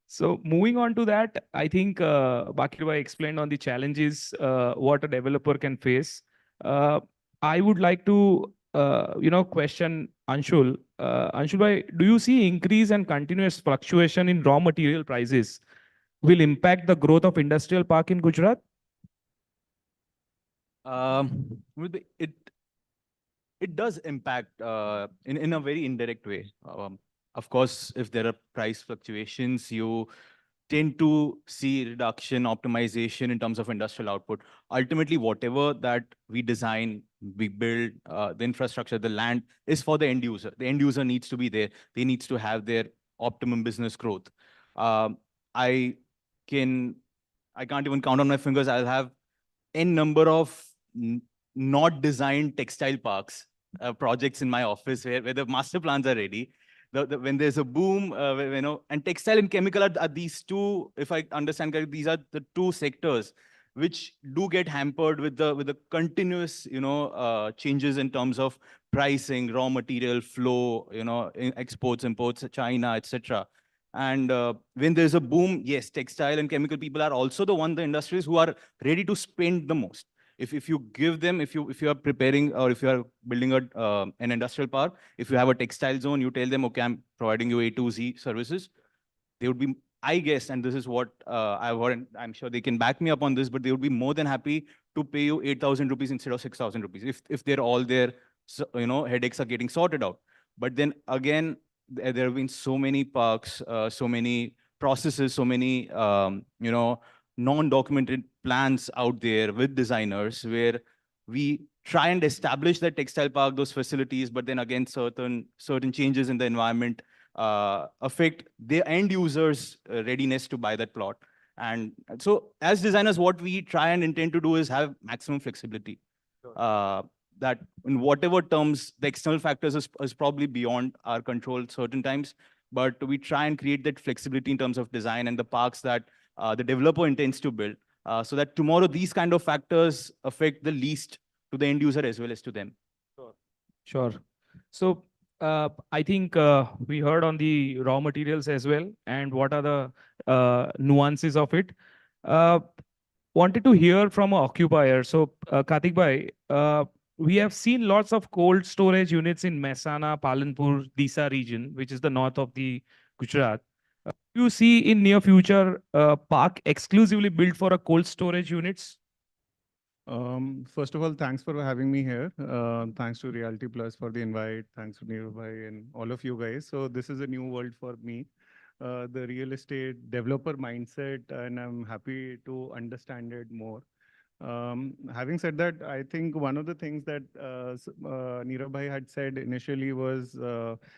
So moving on to that, I think Bakir Bhai explained on the challenges what a developer can face. I would like to question Anshul. Anshul Bhai, do you see increase and continuous fluctuation in raw material prices will impact the growth of industrial park in Gujarat? It does impact in a very indirect way. Of course, if there are price fluctuations, you tend to see reduction, optimization in terms of industrial output. Ultimately, whatever that we design, we build, the infrastructure, the land is for the end user. The end user needs to be there. They needs to have their optimum business growth. I can't even count on my fingers. I'll have n number of not designed textile parks, projects in my office where the master plans are ready. When there's a boom, and textile and chemical are these two, if I understand correctly, these are the two sectors which do get hampered with the continuous, changes in terms of pricing, raw material flow, exports, imports, China, etc. And when there's a boom, yes, textile and chemical people are also the industries who are ready to spend the most. If you give them, if you are preparing or if you are building an industrial park, if you have a textile zone, you tell them, okay, I'm providing you A to Z services, they would be, I guess, and this is what I've heard, and I'm sure they can back me up on this, but they would be more than happy to pay you 8,000 rupees instead of 6,000 rupees if they're all their headaches are getting sorted out. But then again, there have been so many parks, so many processes, so many non-documented plans out there with designers where we try and establish that textile park, those facilities, but then again, certain changes in the environment affect the end users' readiness to buy that plot. And so as designers, what we try and intend to do is have maximum flexibility. That in whatever terms, the external factors is probably beyond our control certain times, but we try and create that flexibility in terms of design and the parks that the developer intends to build, so that tomorrow these kind of factors affect the least to the end user as well as to them. Sure. So I think we heard on the raw materials as well and what are the nuances of it. Wanted to hear from an occupier. So Kartik Bhai, we have seen lots of cold storage units in Mehsana, Palanpur, Disa region, which is the north of the Gujarat. Do you see in near future park exclusively built for a cold storage units? First of all, thanks for having me here. Thanks to Realty Plus for the invite. Thanks to Neeraj and all of you guys. So this is a new world for me, the real estate developer mindset, and I'm happy to understand it more. Having said that, I think one of the things that Neeraj bhai had said initially was,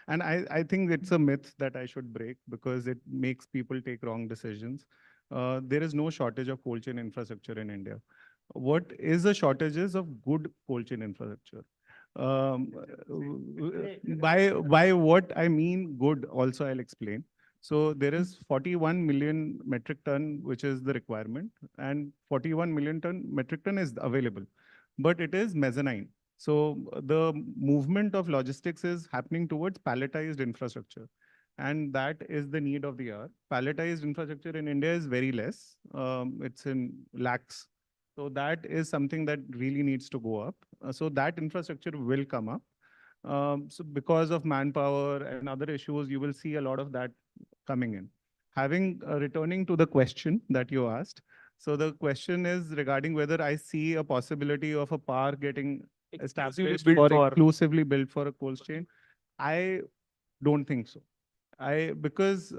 and I think it's a myth that I should break because it makes people take wrong decisions. There is no shortage of cold chain infrastructure in India. What is the shortages of good cold chain infrastructure? By what I mean good, also I'll explain. So there is 41 million metric ton, which is the requirement, and 41 million ton metric ton is available, but it is mezzanine. So the movement of logistics is happening towards palletized infrastructure. And that is the need of the hour. Palletized infrastructure in India is very less. It's in lakhs. So that is something that really needs to go up. So that infrastructure will come up. So because of manpower and other issues, you will see a lot of that coming in. Having returning to the question that you asked. So the question is regarding whether I see a possibility of a park getting established built or for- exclusively built for a cold chain. I don't think so. Because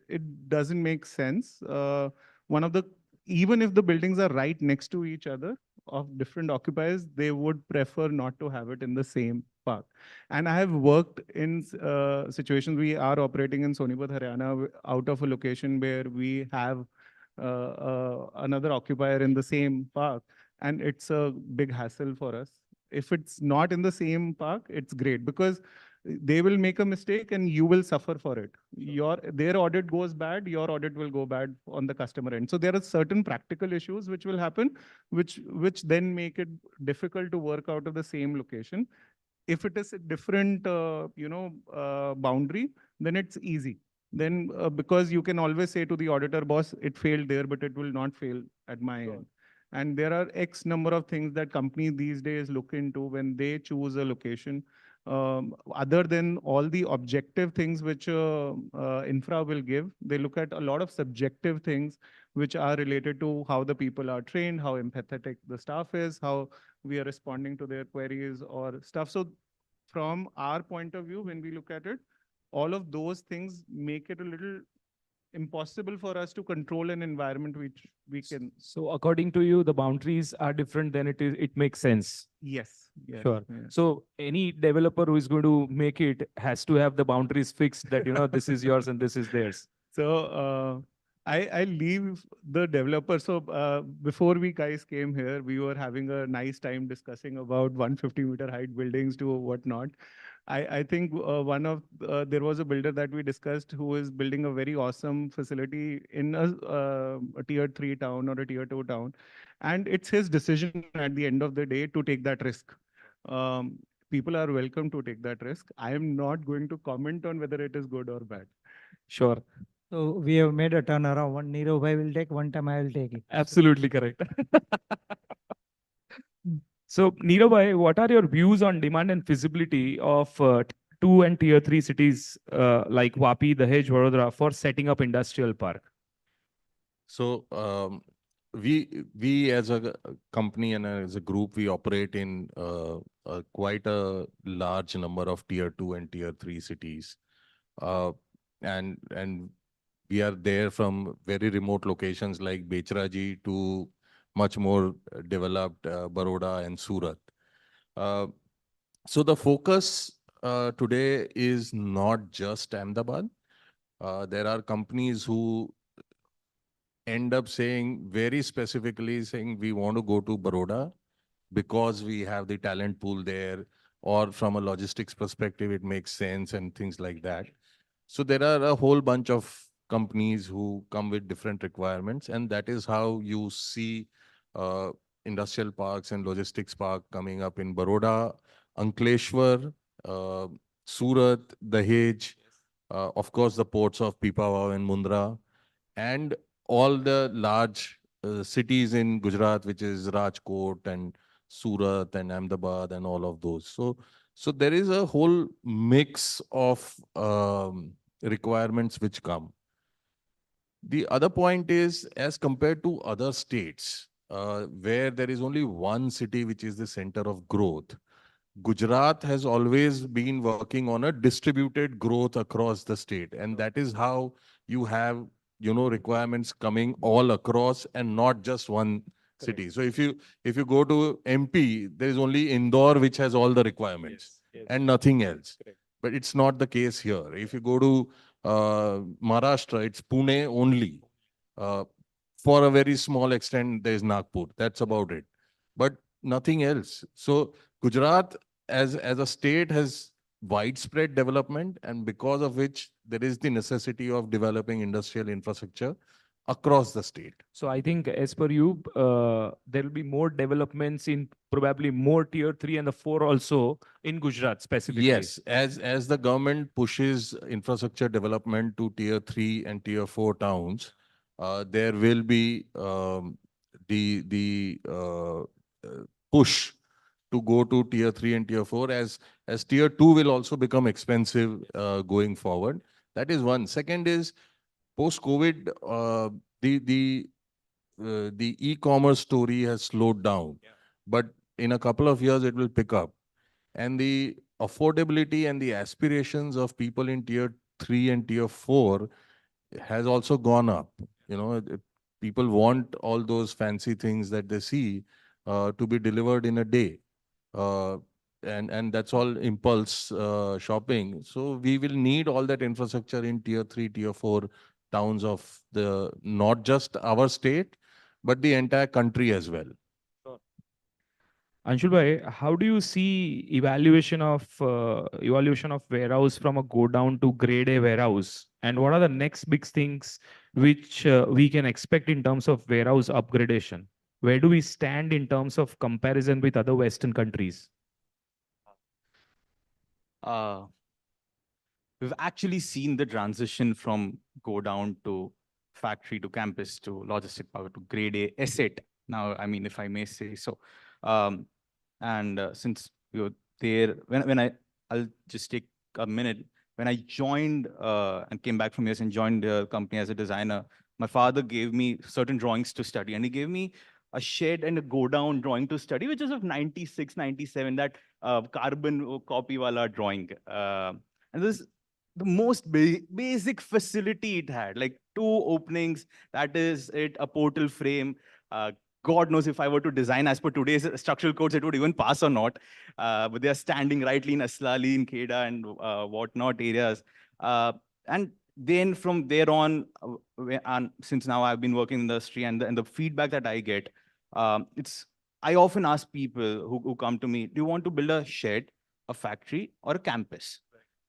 it doesn't make sense. One of the Even if the buildings are right next to each other of different occupiers, they would prefer not to have it in the same park. And I have worked in situations. We are operating in Sonipat, Haryana, out of a location where we have another occupier in the same park, and it's a big hassle for us. If it's not in the same park, it's great because they will make a mistake and you will suffer for it. Their audit goes bad, your audit will go bad on the customer end. So there are certain practical issues which will happen, which then make it difficult to work out of the same location. If it is a different boundary, then it's easy. Then because you can always say to the auditor, boss, it failed there, but it will not fail at my end. And there are X number of things that companies these days look into when they choose a location. Other than all the objective things which infra will give, they look at a lot of subjective things which are related to how the people are trained, how empathetic the staff is, how we are responding to their queries or stuff. So from our point of view, when we look at it, all of those things make it a little impossible for us to control an environment which we can. So according to you, the boundaries are different than it makes sense. Yes. Yes. Sure. Yeah. So any developer who is going to make it has to have the boundaries fixed that, this is yours and this is theirs. So I leave the developer. So before we guys came here, we were having a nice time discussing about 150-meter height buildings to whatnot. I think there was a builder that we discussed who is building a very awesome facility in a tier 3 town or a tier 2 town. And it's his decision at the end of the day to take that risk. People are welcome to take that risk. I am not going to comment on whether it is good or bad. Sure. So we have made a turnaround. One Nirav bhai will take, one time I will take it. Absolutely correct. So, Neerav bhai, what are your views on demand and feasibility of 2 and tier 3 cities like Vapi, Dahej, Vadodara for setting up industrial park? So we as a company and as a group, we operate in quite a large number of tier 2 and tier 3 cities. And we are there from very remote locations like Bechraji to much more developed Baroda and Surat. So the focus today is not just Ahmedabad. There are companies who end up saying very specifically saying we want to go to Baroda because we have the talent pool there, or from a logistics perspective, it makes sense and things like that. So there are a whole bunch of companies who come with different requirements, and that is how you see industrial parks and logistics park coming up in Baroda, Ankleshwar, Surat, Dahej, of course, the ports of Pipavav and Mundra, and all the large cities in Gujarat, which is Rajkot and Surat and Ahmedabad and all of those. So there is a whole mix of requirements which come. The other point is, as compared to other states, where there is only one city which is the center of growth, Gujarat has always been working on a distributed growth across the state. And that is how you have, requirements coming all across and not just one city. So if you go to MP, there is only Indore which has all the requirements and nothing else. But it's not the case here. If you go to Maharashtra, it's Pune only. For a very small extent, there is Nagpur. That's about it. But nothing else. So Gujarat as a state has widespread development, and because of which there is the necessity of developing industrial infrastructure across the state. So I think as per you, there will be more developments in probably more tier 3 and the 4 also in Gujarat specifically. Yes, as the government pushes infrastructure development to tier 3 and tier 4 towns, there will be the push to go to tier 3 and tier 4, as tier 2 will also become expensive going forward. That is one. Second is post-COVID, the e-commerce story has slowed down, but in a couple of years it will pick up. And the affordability and the aspirations of people in tier 3 and tier 4 has also gone up. You know, people want all those fancy things that they see to be delivered in a day. And that's all impulse shopping. So we will need all that infrastructure in tier 3, tier 4 towns of the, not just our state, but the entire country as well. Anshul bhai, how do you see evaluation of warehouse from a go down to grade A warehouse? And what are the next big things which we can expect in terms of warehouse upgradation? Where do we stand in terms of comparison with other Western countries? We've actually seen the transition from go down to factory to campus to logistic power to grade A asset. Now, I mean, if I may say so. Since you're there, I'll just take a minute. When I joined and came back from US and joined the company as a designer, my father gave me certain drawings to study, and he gave me a shed and a go down drawing to study, which is of 96, 97, that carbon copy wala drawing. And this the most basic facility it had, like 2 openings, that is it, a portal frame. God knows if I were to design as per today's structural codes, it would even pass or not. But they are standing rightly in Aslali, in Kheda, and whatnot areas. And then from there on, and since now I've been working in the industry, and the feedback that I get, I often ask people who come to me, do you want to build a shed, a factory, or a campus?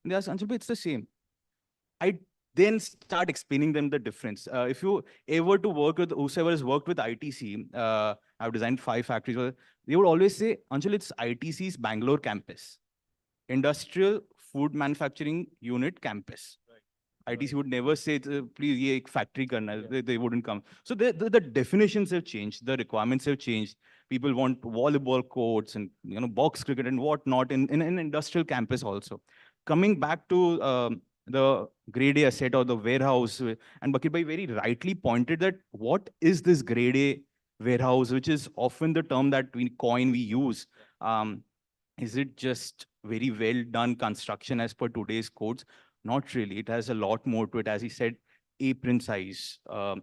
And they ask, Anshul, it's the same. I then start explaining them the difference. If you ever to work with, whoever has worked with ITC, I've designed 5 factories, they would always say, Anshul, it's ITC's Bangalore campus, Industrial Food Manufacturing Unit campus. ITC would never say, please, ye ek factory karna. They wouldn't come. So the definitions have changed, the requirements have changed. People want volleyball courts and box cricket and whatnot in an industrial campus also. Coming back to the grade A asset or the warehouse, and Bakir bhai very rightly pointed that what is this grade A warehouse, which is often the term that we use. Is it just very well done construction as per today's codes? Not really. It has a lot more to it. As he said, apron size,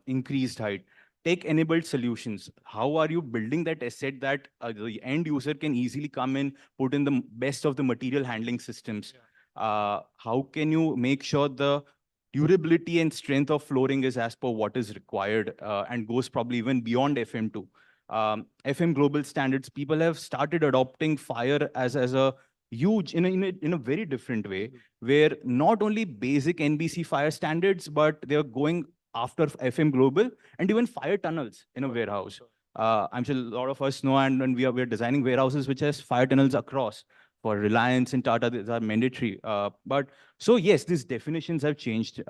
increased height, tech-enabled solutions. How are you building that asset that the end user can easily come in, put in the best of the material handling systems? How can you make sure the durability and strength of flooring is as per what is required and goes probably even beyond FM2? FM global standards, people have started adopting fire as a huge, in a very different way, where not only basic NBC fire standards, but they're going after FM global and even fire tunnels in a warehouse. I'm sure a lot of us know, and we're designing warehouses which has fire tunnels across. For Reliance and Tata, these are mandatory. But so yes, these definitions have changed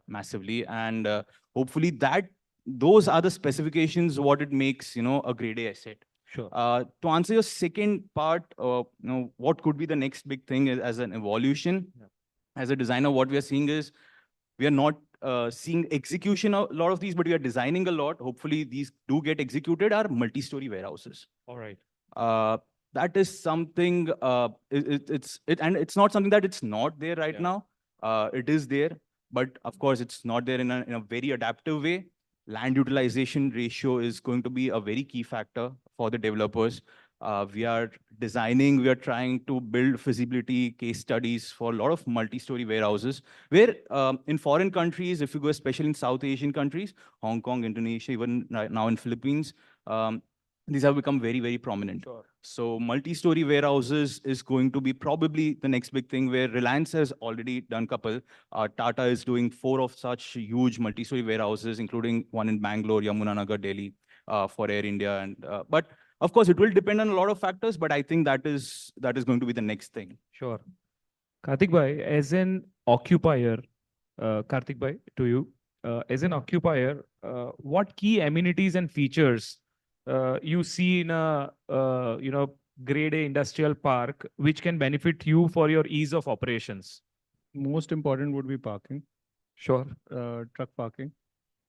massively, and hopefully those are the specifications what it makes a grade A asset. Sure. To answer your second part, what could be the next big thing as an evolution? Yeah. As a designer, what we are seeing is we are not seeing execution of a lot of these, but we are designing a lot. Hopefully, these do get executed. Are multi-story warehouses. All right. That is something. It's not something that it's not there right now. It is there, but of course, it's not there in a very adaptive way. Land utilization ratio is going to be a very key factor for the developers. We are trying to build feasibility case studies for a lot of multi-story warehouses, where in foreign countries, if you go, especially in South Asian countries, Hong Kong, Indonesia, even right now in Philippines, these have become very, very prominent. Sure. So multi-story warehouses is going to be probably the next big thing, where Reliance has already done couple. Tata is doing 4 of such huge multi-story warehouses, including one in Bangalore, Yamunanagar, Delhi, for Air India. But of course, it will depend on a lot of factors, but I think that is going to be the next thing. Sure. Karthik bhai, as an occupier, Karthik bhai, to you, as an occupier, what key amenities and features you see in a grade A industrial park which can benefit you for your ease of operations? Most important would be parking. Sure. Truck parking.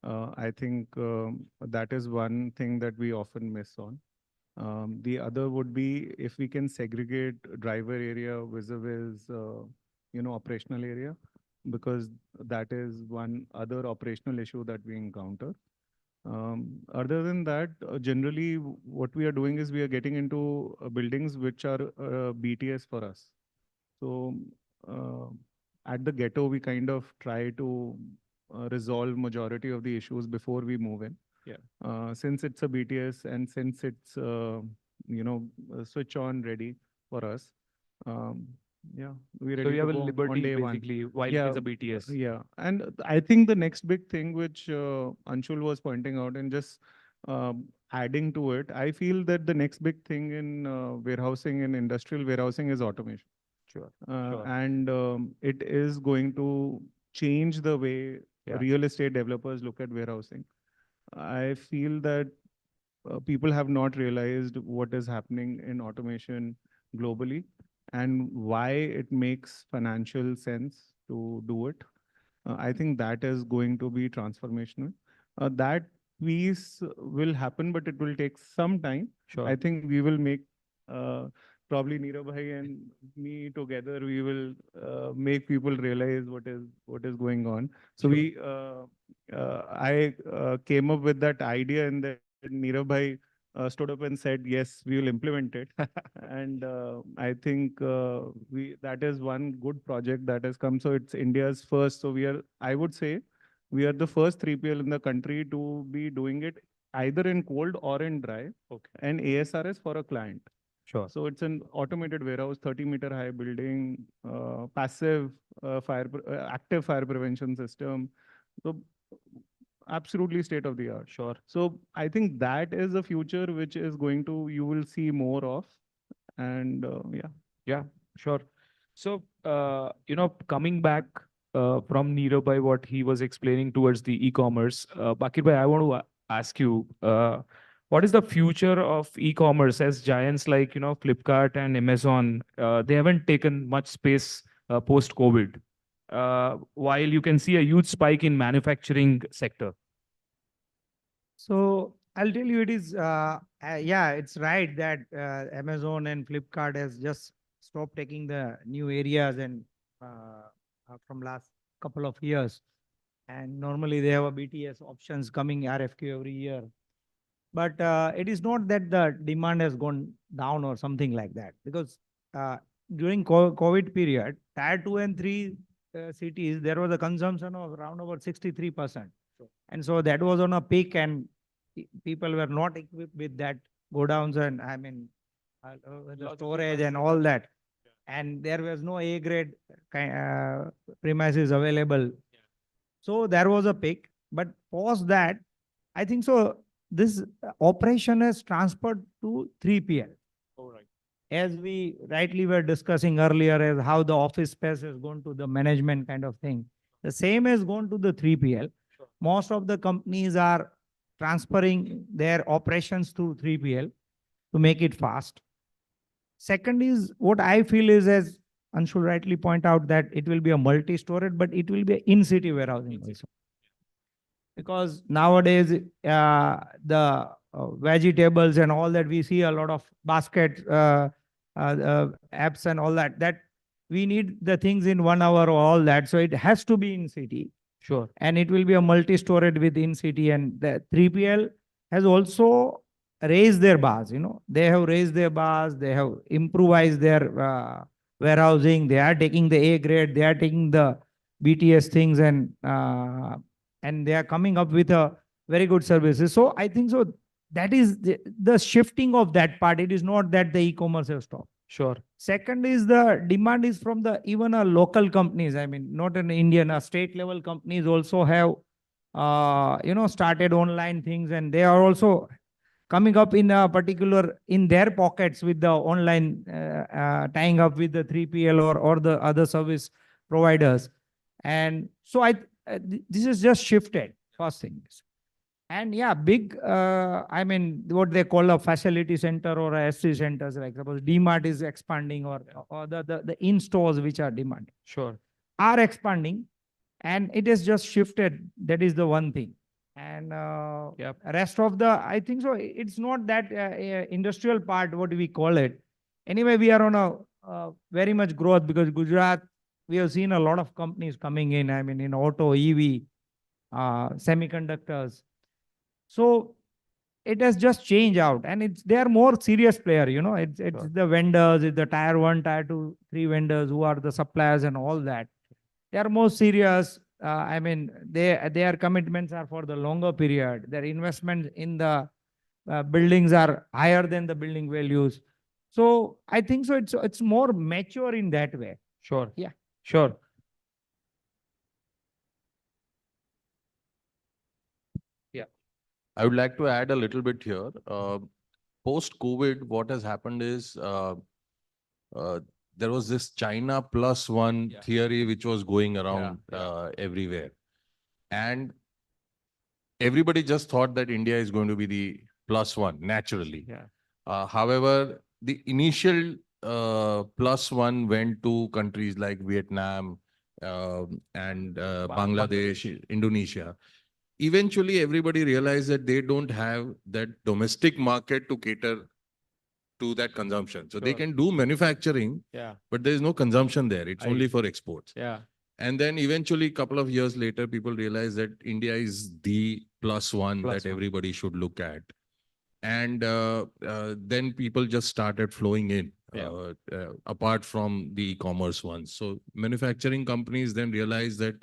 I think that is one thing that we often miss on. The other would be if we can segregate driver area vis-a-vis, operational area, because that is one other operational issue that we encounter. Other than that, generally what we are doing is we are getting into buildings which are BTS for us. So at the ghetto, we kind of try to resolve majority of the issues before we move in. Yeah. Since it's a BTS and since it's switch on ready for us. Yeah, we're So ready you have to a go on liberty day one. basically while it is a BTS. Yeah, and I think the next big thing which Anshul was pointing out and just adding to it, I feel that the next big thing in warehousing and industrial warehousing is automation. Sure. And it is going to change the way real estate developers look at warehousing. I feel that people have not realized what is happening in automation globally and why it makes financial sense to do it. I think that is going to be transformational. That piece will happen, but it will take some time. Sure. I think we will make probably Neerav bhai and me together, we will make people realize what is going on. So I came up with that idea, and then Neerav bhai stood up and said, yes, we will implement it. And I think that is one good project that has come. So it's India's first. So I would say, we are the first 3PL in the country to be doing it either in cold or in dry. Okay. And ASRS for a client. Sure. So it's an automated warehouse, 30-meter high building, passive active fire prevention system. So absolutely state of the art. Sure. So I think that is a future which is you will see more of. And Yeah, sure. So, coming back from Neerav bhai, what he was explaining towards the e-commerce, Bakir bhai, I want to ask you, what is the future of e-commerce as giants like, Flipkart and Amazon? They haven't taken much space post-COVID, while you can see a huge spike in manufacturing sector. So I'll tell you, it is, yeah, it's right that Amazon and Flipkart has just stopped taking the new areas and from last couple of years. And normally they have a BTS options coming RFQ every year. But it is not that the demand has gone down or something like that, because during COVID period, tier 2 and 3 cities, there was a consumption of around over 63%. And so that was on a peak, and people were not equipped with that godowns and the storage and all that. And there was no A grade premises available. So there was a peak, but post that, I think so this operation has transferred to 3PL. All right. As we rightly were discussing earlier, as how the office space has gone to the management kind of thing. The same has gone to the 3PL. Sure. Most of the companies are transferring their operations to 3PL to make it fast. Second is, what I feel is, as Anshul rightly point out, that it will be a multi-storage, but it will be in-city warehousing also. Because nowadays, the vegetables and all that, we see a lot of basket apps and all that we need the things in 1 hour or all that. So it has to be in city. Sure. And it will be a multi-storage within city. And the 3PL has also raised their bars, they have raised their bars, they have improvised their warehousing, they are taking the A grade, they are taking the BTS things, and they are coming up with a very good services. So I think so That is the shifting of that part. It is not that the e-commerce has stopped. Sure. Second is the demand is from the even a local companies. I mean, not an Indian, state level companies also have, started online things, and they are also coming up in a particular in their pockets with the online, tying up with the 3PL or the other service providers. And so this is just shifted, first thing. And yeah, big, I mean, what they call a facility center or a SC centers, like suppose DMart is expanding, or the in-stores which are demanding. Sure. Are expanding, and it has just shifted. That is the one thing. And rest of the, I think so, it's not that industrial part, what we call it. Anyway, we are on a very much growth because Gujarat, we have seen a lot of companies coming in, I mean, in auto, EV, semiconductors. So it has just changed out, and they are more serious player, it's the vendors, it's the tier 1, tier 2, 3 vendors who are the suppliers and all that. They are more serious. I mean, their commitments are for the longer period. Their investments in the buildings are higher than the building values. So I think so it's more mature in that way. Sure. Yeah. Sure. I would like to add a little bit here. Post-COVID, what has happened is there was this China plus one theory which was going around everywhere. And everybody just thought that India is going to be the plus one naturally. However, the initial plus one went to countries like Vietnam and Bangladesh, Indonesia. Eventually, everybody realized that they don't have that domestic market to cater to that consumption. So they can do manufacturing, but there is no consumption there. It's only for exports. And then eventually, a couple of years later, people realized that India is the plus one that everybody should look at. And then people just started flowing in, apart from the e-commerce ones. So manufacturing companies then realized that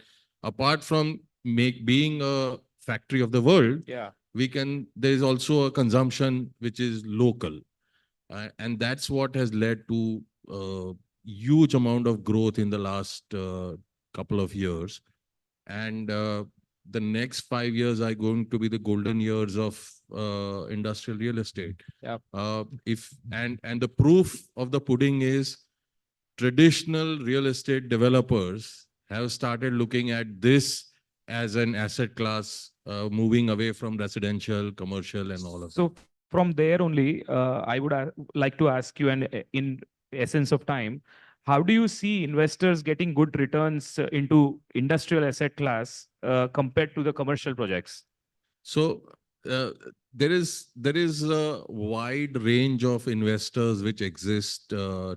apart from being a factory of the world, there is also a consumption which is local. And that's what has led to huge amount of growth in the last couple of years. And the next 5 years are going to be the golden years of industrial real estate. And the proof of the pudding is traditional real estate developers have started looking at this as an asset class, moving away from residential, commercial, and all of that. So from there only, I would like to ask you, and in essence of time, how do you see investors getting good returns into industrial asset class compared to the commercial projects? So there is a wide range of investors which exist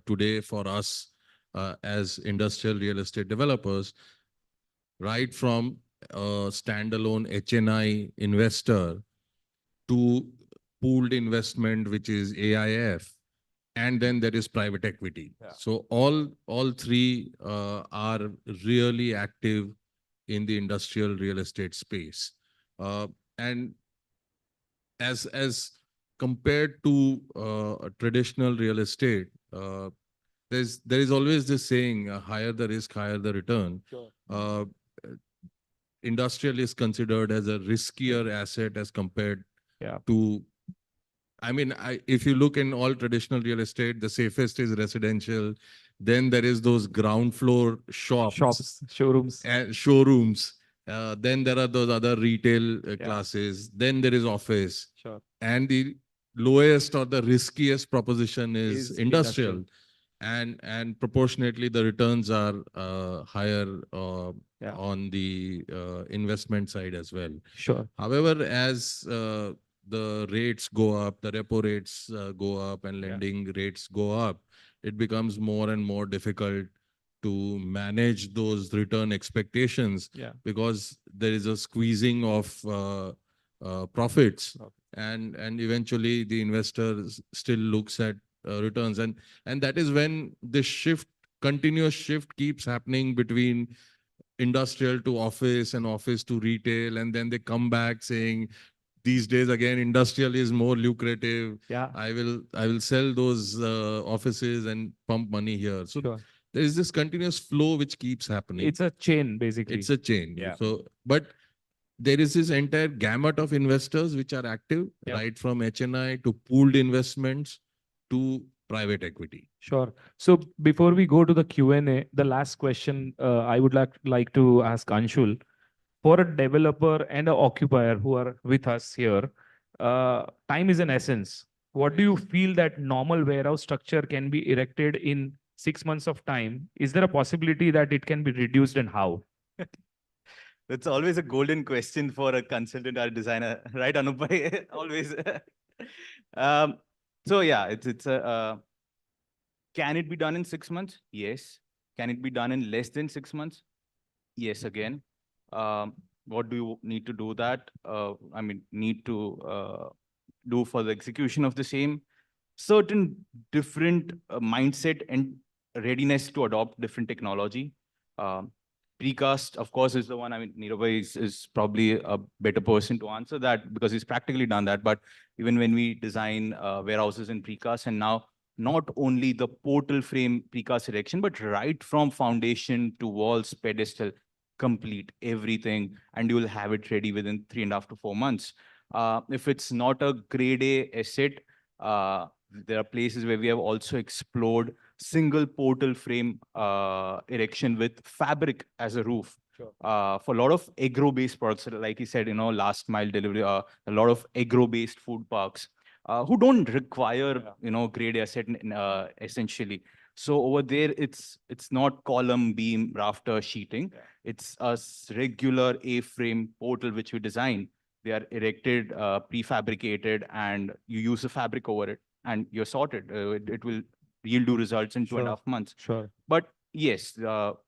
today for us as industrial real estate developers, right from a standalone HNI investor to pooled investment, which is AIF, and then there is private equity. So all three are really active in the industrial real estate space. And as compared to traditional real estate, there is always this saying, higher the risk, higher the return. Industrial is considered as a riskier asset as compared to, I mean, if you look in all traditional real estate, the safest is residential. Then there is those ground floor shops, showrooms. Then there are those other retail classes. Then there is office. And the lowest or the riskiest proposition is industrial. And proportionately, the returns are higher on the investment side as well. However, as the rates go up, the repo rates go up, and lending rates go up, it becomes more and more difficult to manage those return expectations because there is a squeezing of profits, and eventually the investor still looks at returns, and that is when the continuous shift keeps happening between industrial to office and office to retail, and then they come back saying these days again, industrial is more lucrative. Yeah. I will sell those offices and pump money here. So Sure. there is this continuous flow which keeps happening. It's a chain, basically. It's a chain. Yeah. So, but there is this entire gamut of investors which are active, Yeah. right from HNI to pooled investments to private equity. Sure. So before we go to the Q&A, the last question I would like to ask Anshul. For a developer and an occupier who are with us here, time is an essence. What do you feel that normal warehouse structure can be erected in 6 months of time? Is there a possibility that it can be reduced, and how? That's always a golden question for a consultant or designer, right, Anup? Always. So yeah, it's a. Can it be done in 6 months? Yes. Can it be done in less than 6 months? Yes. Again, what do you need to do that? I mean, need to do for the execution of the same. Certain different mindset and readiness to adopt different technology. Precast, of course, is the one. I mean, Nirabai is probably a better person to answer that because he's practically done that. But even when we design warehouses in precast, and now not only the portal frame precast erection, but right from foundation to walls, pedestal, complete everything, and you will have it ready within 3.5 to 4 months. If it's not a grade A asset, there are places where we have also explored single portal frame erection with fabric as a roof. Sure. For a lot of agro-based products, like you said, last mile delivery, a lot of agro-based food parks who don't require, grade A asset essentially. So over there, it's not column, beam, rafter, sheeting. It's a regular A-frame portal which we design. They are erected, prefabricated, and you use the fabric over it, and you're sorted. It will yield you results in 2.5 months. Sure. But yes,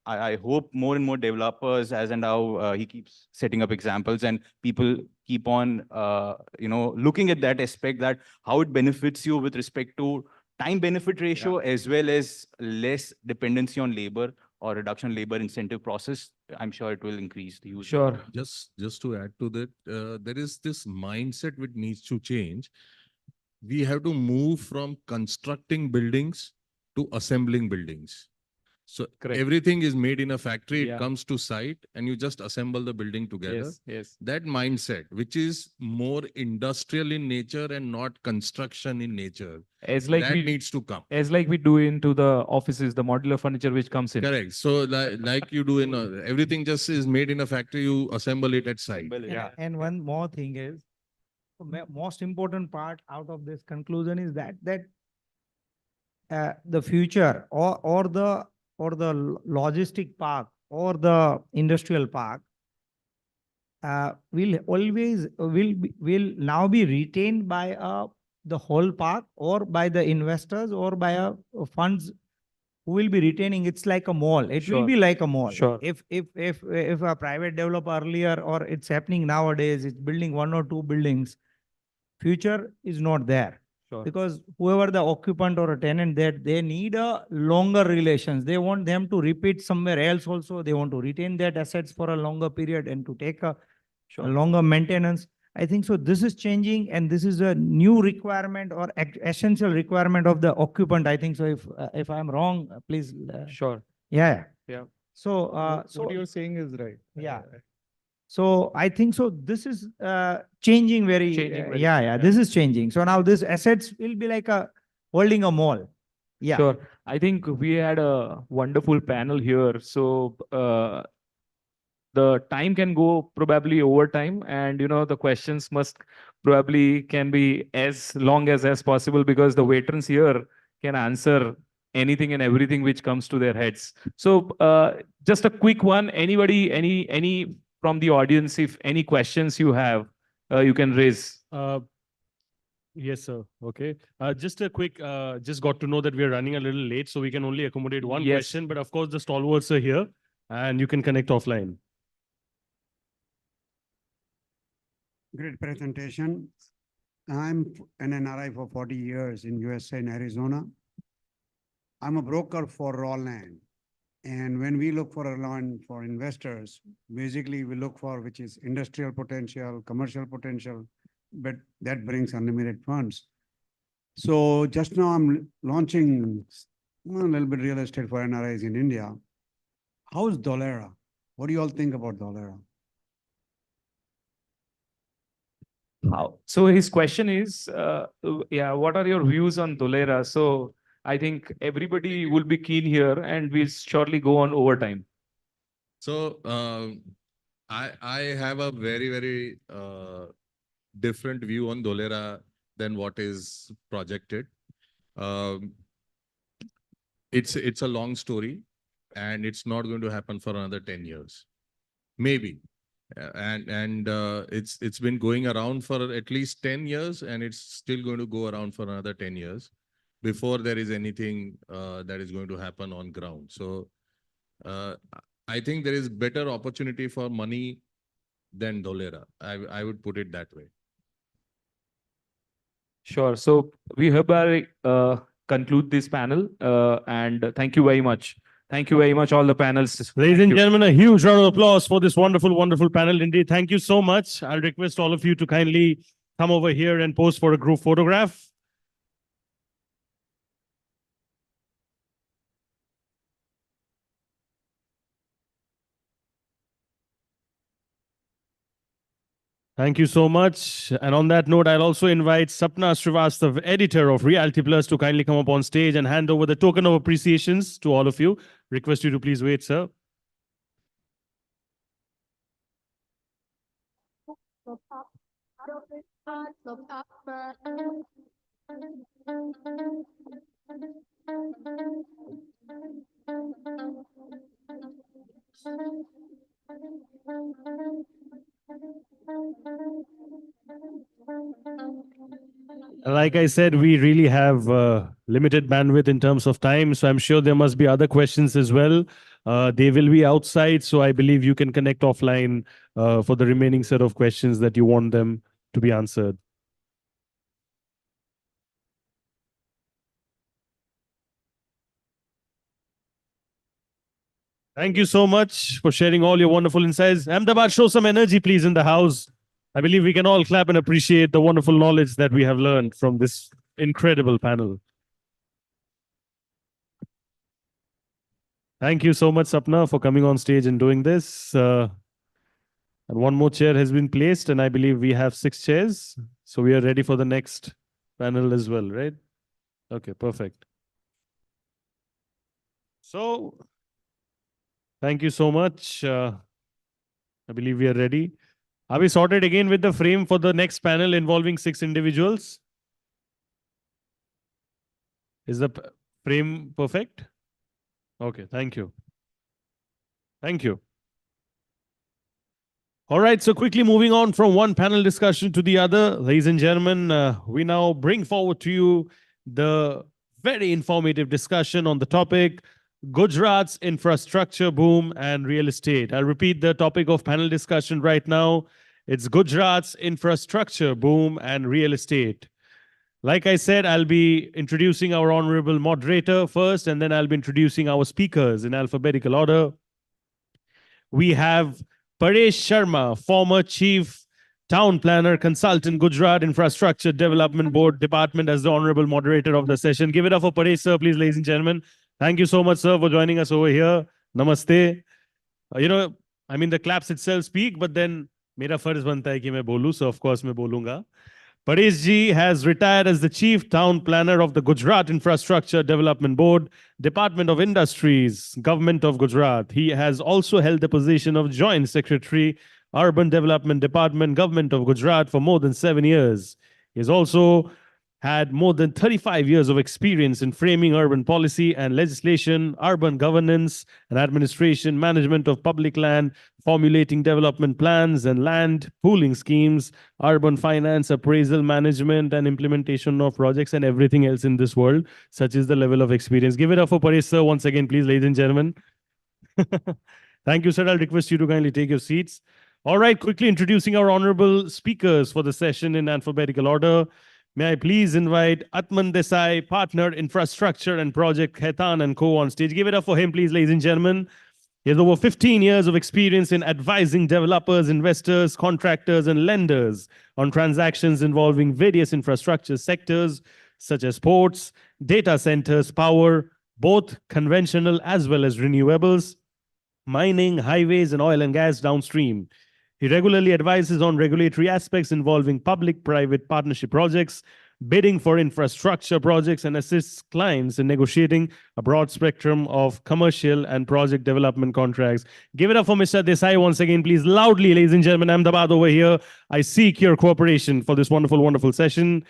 I hope more and more developers, as and how he keeps setting up examples, and people keep on, looking at that aspect, that how it benefits you with respect to time benefit ratio, as well as less dependency on labor or reduction labor incentive process. I'm sure it will increase the use. Sure. Just to add to that, there is this mindset which needs to change. We have to move from constructing buildings to assembling buildings. So Correct. everything is made in a factory, Yeah. it comes to site, and you just assemble the building together. Yes, yes. That mindset, which is more industrial in nature and not construction in nature, As like that we needs to come. As like we do into the offices, the modular furniture which comes in. Correct. So like you do in everything just is made in a factory, you assemble it at site. Yeah. And one more thing is, the most important part out of this conclusion is that the future or the logistic park or the industrial park will now be retained by the whole park, or by the investors, or by funds who will be retaining. It's like a mall. It will Sure. be like a mall. Sure. If a private developer earlier, or it's happening nowadays, it's building 1 or 2 buildings, future is not there. Sure. Because whoever the occupant or a tenant, that they need a longer relations. They want them to repeat somewhere else also. They want to retain that assets for a longer period and to take a longer maintenance. I think so. This is changing, and this is a new requirement or essential requirement of the occupant. I think so. If I'm wrong, please. Sure. Yeah. Yeah. So, What you're saying is right. yeah. So I think so. This is changing very. This is changing. So now this assets will be like holding a mall. Yeah. Sure. I think we had a wonderful panel here. So the time can go probably over time, and the questions must probably can be as long as possible, because the veterans here can answer anything and everything which comes to their heads. So just a quick one. Anybody, any from the audience, if any questions you have, you can raise. Yes, sir. Okay. Just a quick, just got to know that we are running a little late, so we can only accommodate one Yes. question. But of course, the stalwarts are here, and you can connect offline. Great presentation. I'm an NRI for 40 years in USA and Arizona. I'm a broker for raw land. And when we look for a land for investors, basically we look for which is industrial potential, commercial potential, but that brings unlimited funds. So just now I'm launching a little bit real estate for NRIs in India. How's Dolera? What do you all think about Dolera? How? So his question is, yeah, what are your views on Dolera? So I think everybody will be keen here, and we'll surely go on overtime. So I have a very different view on Dolera than what is projected. Um, it's a long story, and it's not going to happen for another 10 years, maybe. It's been going around for at least 10 years, and it's still going to go around for another 10 years before there is anything that is going to happen on ground. So I think there is better opportunity for money than Dolera. I would put it that way. Sure. So we hereby conclude this panel, and thank you very much. Thank you very much, all the panelists. Ladies and gentlemen, a huge round of applause for this wonderful panel. Indeed, thank you so much. I'll request all of you to kindly come over here and pose for a group photograph. Thank you so much. And on that note, I'll also invite Sapna Srivastav, editor of Realty Plus, to kindly come up on stage and hand over the token of appreciations to all of you. Request you to please wait, sir. Like I said, we really have limited bandwidth in terms of time, so I'm sure there must be other questions as well. They will be outside, so I believe you can connect offline for the remaining set of questions that you want them to be answered. Thank you so much for sharing all your wonderful insights. Ahmedabad, show some energy, please, in the house. I believe we can all clap and appreciate the wonderful knowledge that we have learned from this incredible panel. Thank you so much, Sapna, for coming on stage and doing this. And one more chair has been placed, and I believe we have 6 chairs. So we are ready for the next panel as well, right? Okay, perfect. So thank you so much. I believe we are ready. Are we sorted again with the frame for the next panel involving 6 individuals? Is the frame perfect? Okay, thank you. Thank you. All right, so quickly moving on from one panel discussion to the other, ladies and gentlemen, we now bring forward to you the very informative discussion on the topic, Gujarat's infrastructure boom and real estate. I'll repeat the topic of panel discussion right now. It's Gujarat's infrastructure boom and real estate. Like I said, I'll be introducing our honorable moderator first, and then I'll be introducing our speakers in alphabetical order. We have Paresh Sharma, former Chief Town Planner, Consultant, Gujarat Infrastructure Development Board Department, as the honorable moderator of the session. Give it up for Paresh, sir, please, ladies and gentlemen. Thank you so much, sir, for joining us over here. Namaste. I mean, the claps itself speak, but then मेरा फर्ज बनता है कि मैं बोलूं, so of course मैं बोलूंगा. Paresh ji has retired as the Chief Town Planner of the Gujarat Infrastructure Development Board, Department of Industries, Government of Gujarat. He has also held the position of Joint Secretary, Urban Development Department, Government of Gujarat for more than 7 years. He has also had more than 35 years of experience in framing urban policy and legislation, urban governance and administration, management of public land, formulating development plans and land pooling schemes, urban finance, appraisal, management, and implementation of projects, and everything else in this world. Such is the level of experience. Give it up for Paresh, sir, once again, please, ladies and gentlemen. Thank you, sir. I'll request you to kindly take your seats. All right, quickly introducing our honorable speakers for the session in alphabetical order. May I please invite Atman Desai, Partner, Infrastructure and Project, Khaitan & Co. on stage. Give it up for him, please, ladies and gentlemen. He has over 15 years of experience in advising developers, investors, contractors, and lenders on transactions involving various infrastructure sectors such as ports, data centers, power, both conventional as well as renewables, mining, highways, and oil and gas downstream. He regularly advises on regulatory aspects involving public-private partnership projects, bidding for infrastructure projects, and assists clients in negotiating a broad spectrum of commercial and project development contracts. Give it up for Mr. Desai once again, please. Loudly, ladies and gentlemen. Ahmedabad over here. I seek your cooperation for this wonderful, wonderful session.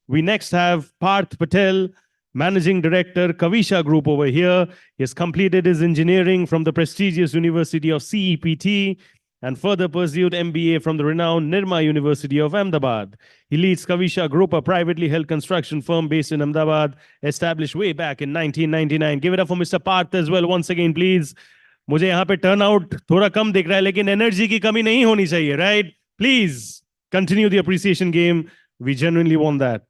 We next have Parth Patel, Managing Director, Kavisha Group over here. He has completed his engineering from the prestigious University of CEPT and further pursued MBA from the renowned Nirma University of Ahmedabad. He leads Kavisha Group, a privately held construction firm based in Ahmedabad, established way back in 1999. Give it up for Mr. Parth as well once again, please. मुझे यहाँ पे turnout थोड़ा कम दिख रहा है, लेकिन energy की कमी नहीं होनी चाहिए, right? Please continue the appreciation game. We genuinely want that.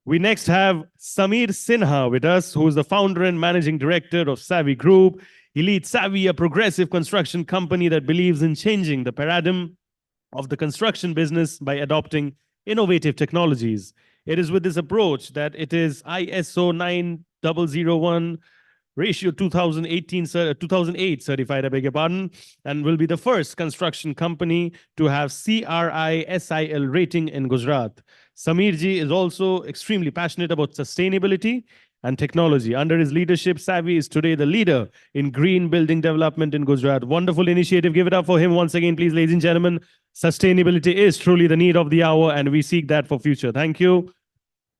We next have Sameer Sinha with us, who is the founder and managing director of Savvy Group. He leads Savvy, a progressive construction company that believes in changing the paradigm of the construction business by adopting innovative technologies. It is with this approach that it is ISO 9001 ratio 2008 certified, I beg your pardon, and will be the first construction company to have CRI-SIL rating in Gujarat. Sameer ji is also extremely passionate about sustainability and technology. Under his leadership, Savvy is today the leader in green building development in Gujarat. Wonderful initiative. Give it up for him once again, please, ladies and gentlemen. Sustainability is truly the need of the hour, and we seek that for future. Thank you.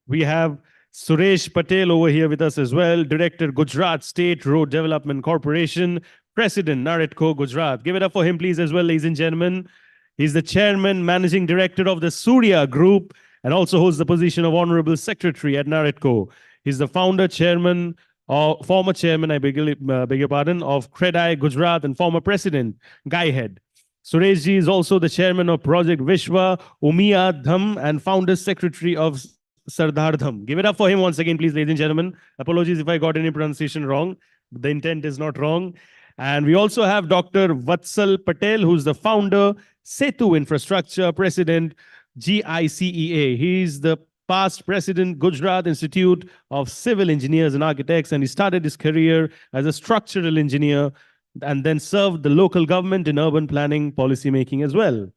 We have Suresh Patel over here with us as well, Director, Gujarat State Road Development Corporation, President, Naretco, Gujarat. Give it up for him, please, as well, ladies and gentlemen. He's the Chairman, Managing Director of the Surya Group, and also holds the position of Honorable Secretary at Naretco. He's the founder, chairman, or former chairman, I beg your pardon, of Credai Gujarat, and former president, Guy Head. Suresh ji is also the chairman of Project Vishwa, Umiyad Dham, and founder secretary of Sardar Dham. Give it up for him once again, please, ladies and gentlemen. Apologies if I got any pronunciation wrong. The intent is not wrong. And we also have Dr. Vatsal Patel, who's the founder, Setu Infrastructure, president, GICEA. He's the past president, Gujarat Institute of Civil Engineers and Architects, and he started his career as a structural engineer and then served the local government in urban planning policy making as well.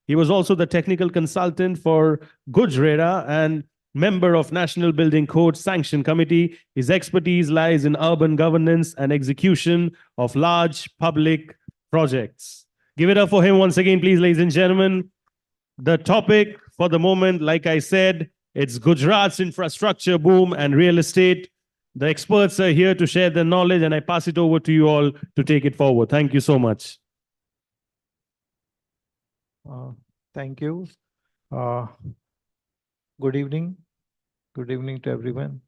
He was also the technical consultant for Gujarat and member of National Building Code Sanction Committee. His expertise lies in urban governance and execution of large public projects. Give it up for him once again, please, ladies and gentlemen. The topic for the moment, like I said, it's Gujarat's infrastructure boom and real estate. The experts are here to share their knowledge, and I pass it over to you all to take it forward. Thank you so much. Thank you. Good evening. Good evening to everyone.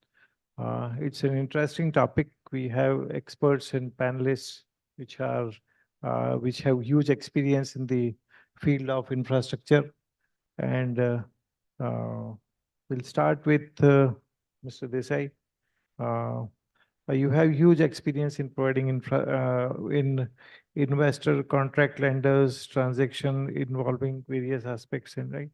It's an interesting topic. We have experts and panelists which have huge experience in the field of infrastructure. And we'll start with Mr. Desai. You have huge experience in providing in investor contract lenders transaction involving various aspects, and right.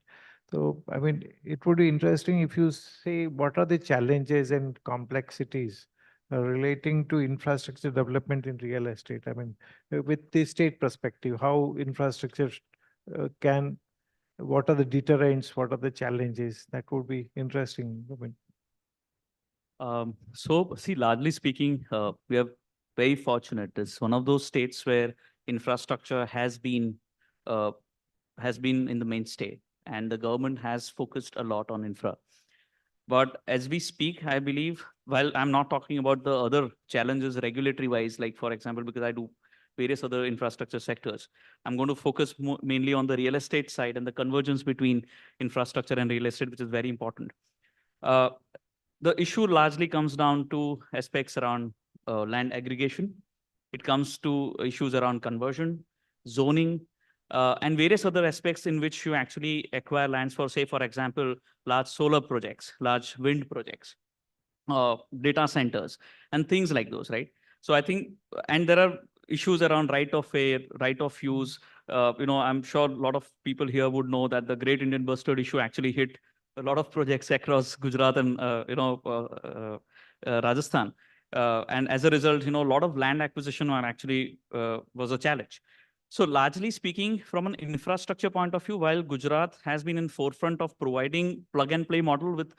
So, I mean, it would be interesting if you say what are the challenges and complexities relating to infrastructure development in real estate. I mean, with the state perspective, how infrastructure what are the deterrents, what are the challenges? That would be interesting. I mean, So, see, largely speaking, we are very fortunate. It's one of those states where infrastructure has been in the mainstay, and the government has focused a lot on infra. But as we speak, I believe, while I'm not talking about the other challenges regulatory-wise, like for example, because I do various other infrastructure sectors, I'm going to focus mainly on the real estate side and the convergence between infrastructure and real estate, which is very important. The issue largely comes down to aspects around land aggregation. It comes to issues around conversion, zoning, and various other aspects in which you actually acquire lands for, say, for example, large solar projects, large wind projects, data centers, and things like those, right? So I think, and there are issues around right of way, right of use. I'm sure a lot of people here would know that the Great Indian Bustard issue actually hit a lot of projects across Gujarat and Rajasthan. And as a result, a lot of land acquisition was a challenge. So largely speaking, from an infrastructure point of view, while Gujarat has been in forefront of providing plug and play model with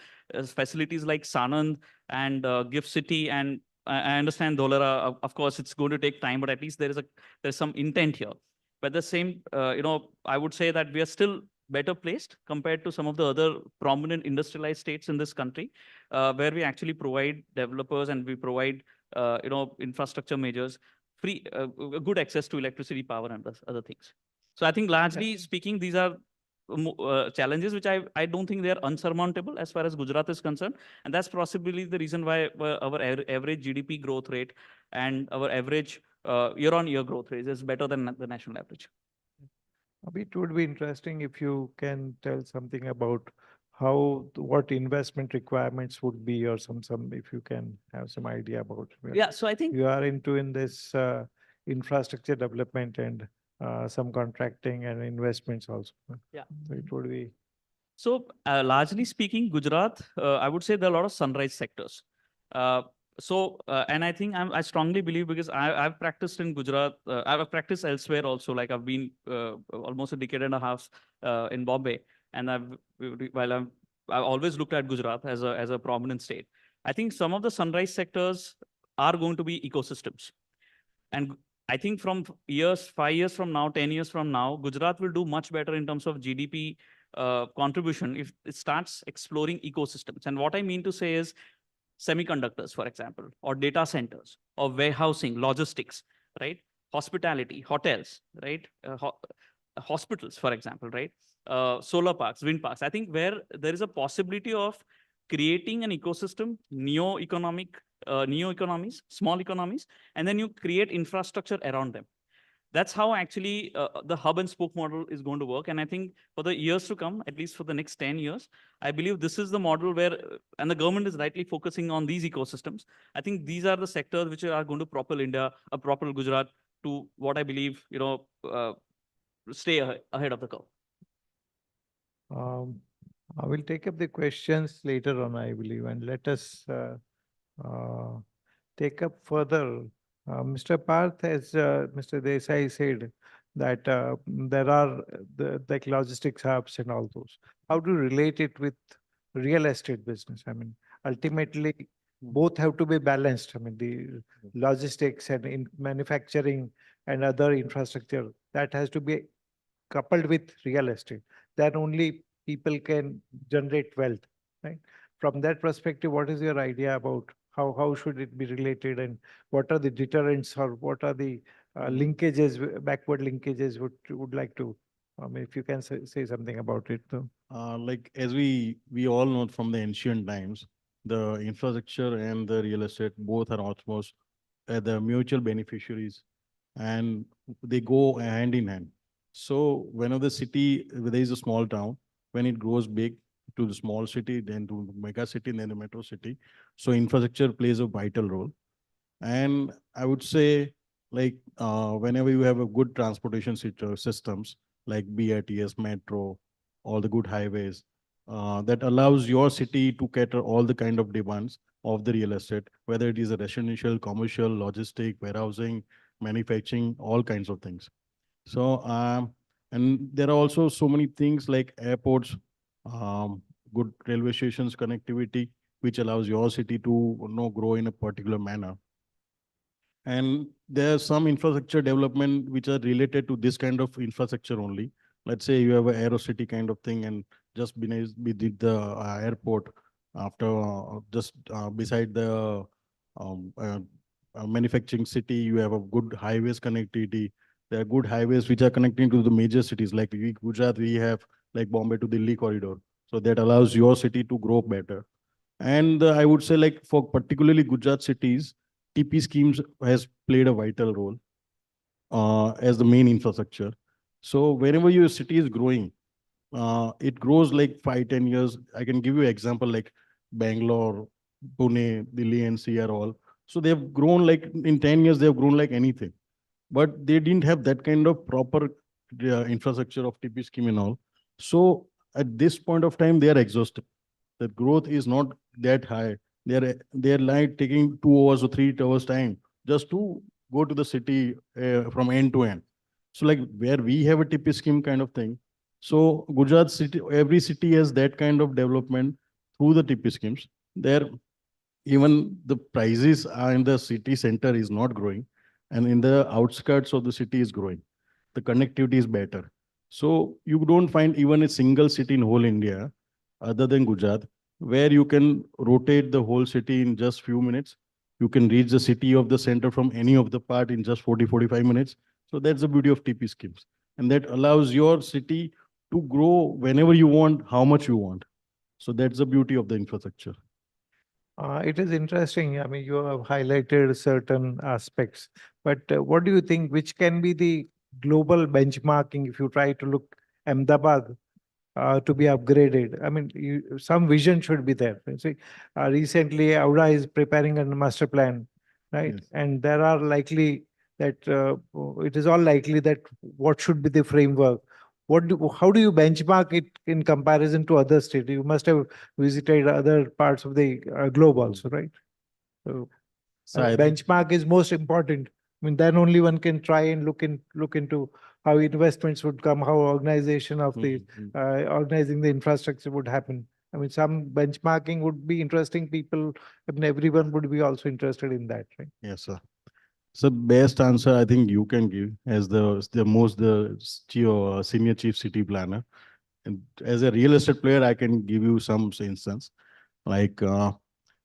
facilities like Sanand and Gift City, and I understand Dholara, of course, it's going to take time, but at least there's some intent here. But the same, I would say that we are still better placed compared to some of the other prominent industrialized states in this country, where we actually provide developers and we provide, infrastructure measures, free, good access to electricity, power, and other things. So I think largely speaking, these are challenges which I don't think they are unsurmountable as far as Gujarat is concerned. And that's possibly the reason why our average GDP growth rate and our average year-on-year growth rate is better than the national average. It would be interesting if you can tell something about what investment requirements would be, or some if you can have some idea about. Yeah, so I think you are in this infrastructure development and some contracting and investments also. Yeah. So it would be. So largely speaking, Gujarat, I would say there are a lot of sunrise sectors. And I think I strongly believe, because I've practiced in Gujarat, I've practiced elsewhere also. Like I've been almost a decade and a half in Bombay, and I've always looked at Gujarat as a prominent state. I think some of the sunrise sectors are going to be ecosystems, and I think from 5 years from now, 10 years from now, Gujarat will do much better in terms of GDP contribution if it starts exploring ecosystems. And what I mean to say is semiconductors, for example, or data centers, or warehousing, logistics, right? Hospitality, hotels, right? Hospitals, for example, right? Solar parks, wind parks. I think where there is a possibility of creating an ecosystem, neo-economies, small economies, and then you create infrastructure around them. That's how actually the hub and spoke model is going to work. And I think for the years to come, at least for the next 10 years, I believe this is the model where, and the government is rightly focusing on these ecosystems. I think these are the sectors which are going to propel India, propel Gujarat to what I believe, stay ahead of the curve. I will take up the questions later on, I believe, and let us take up further. Mr. Parth, as Mr. Desai said, that there are like logistics hubs and all those. How do you relate it with real estate business? I mean, ultimately, both have to be balanced. I mean, the logistics and in manufacturing and other infrastructure, that has to be coupled with real estate. Then only people can generate wealth, right? From that perspective, what is your idea about how should it be related, and what are the deterrents, or what are the linkages, backward linkages would like to, if you can say something about it though. Like as we all know from the ancient times, the infrastructure and the real estate both are almost the mutual beneficiaries, and they go hand in hand. So whenever the city, there is a small town, when it grows big to the small city, then to mega city, and then the metro city, so infrastructure plays a vital role. And I would say, like whenever you have a good transportation systems like BRTS, metro, all the good highways, that allows your city to cater all the kind of demands of the real estate, whether it is a residential, commercial, logistic, warehousing, manufacturing, all kinds of things. So, and there are also so many things like airports, good railway stations, connectivity, which allows your city to grow in a particular manner. And there's some infrastructure development which are related to this kind of infrastructure only. Let's say you have an aerocity kind of thing, and just beneath the airport, after just beside the manufacturing city, you have a good highways connectivity. There are good highways which are connecting to the major cities. Like Gujarat, we have like Bombay to Delhi corridor. So that allows your city to grow better. And I would say, like for particularly Gujarat cities, TP schemes has played a vital role as the main infrastructure. So whenever your city is growing, it grows like 5-10 years. I can give you an example like Bangalore, Pune, Delhi, NCR all. So they've grown like in 10 years, they've grown like anything. but they didn't have that kind of proper infrastructure of TP scheme and all. So at this point of time, they are exhausted. The growth is not that high. They're like taking 2 hours or 3 hours time just to go to the city from end to end. So like where we have a TP scheme kind of thing. So Gujarat city, every city has that kind of development through the TP schemes. There, even the prices are in the city center is not growing, and in the outskirts of the city is growing. The connectivity is better. So you don't find even a single city in whole India, other than Gujarat, where you can rotate the whole city in just few minutes. You can reach the city of the center from any of the part in just 40-45 minutes. So that's the beauty of TP schemes. And that allows your city to grow whenever you want, how much you want. So that's the beauty of the infrastructure. It is interesting. I mean, you have highlighted certain aspects, but what do you think, which can be the global benchmarking if you try to look Ahmedabad to be upgraded? I mean, some vision should be there. You see, recently, Aura is preparing a master plan, right? Yes. And there are likely that it is all likely that what should be the framework. How do you benchmark it in comparison to other states? You must have visited other parts of the globe also, right? So, So I think- benchmark is most important. I mean, then only one can try and look into how investments would come, how organization of the organizing the infrastructure would happen. I mean, some benchmarking would be interesting. People, I mean, everyone would be also interested in that, right? Yes, sir. So best answer I think you can give as the senior chief city planner. And as a real estate player, I can give you some instance. Like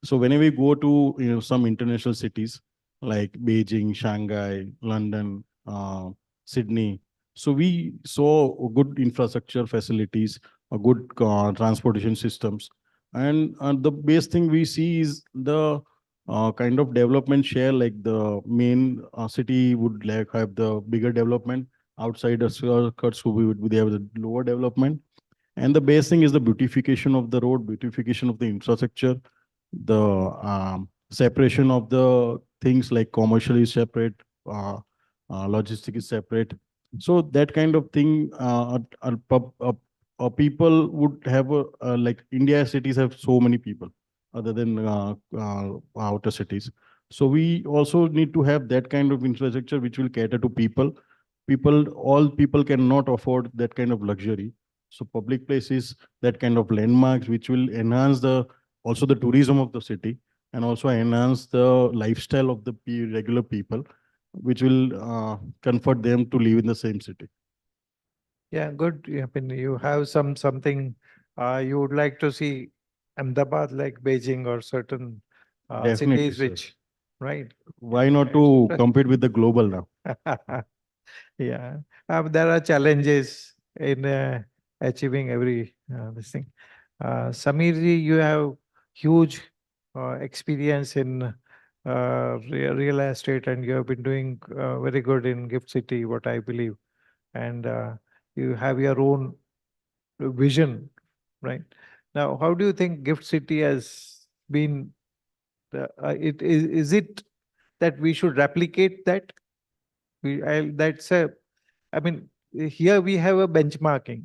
so whenever we go to some international cities like Beijing, Shanghai, London, Sydney, so we saw good infrastructure facilities, a good transportation systems, and the best thing we see is the kind of development share. Like the main city would like have the bigger development, outside the circuits would they have the lower development. And the best thing is the beautification of the road, beautification of the infrastructure, the separation of the things like commercial is separate, logistic is separate. So that kind of thing, people would have like India cities have so many people other than outer cities. So we also need to have that kind of infrastructure which will cater to people. All people cannot afford that kind of luxury. So public places, that kind of landmarks, which will enhance also the tourism of the city and also enhance the lifestyle of the regular people, which will comfort them to live in the same city. Yeah, good. I mean, you have something you would like to see Ahmedabad like Beijing or certain Definitely, cities sir. which, right? Why not to compete with the global now? Yeah, there are challenges in achieving every this thing. Samirji, you have huge experience in real estate, and you have been doing very good in Gift City, what I believe, and you have your own vision, right? Now, how do you think Gift City has been? Is it that we should replicate that? I mean, here we have a benchmarking.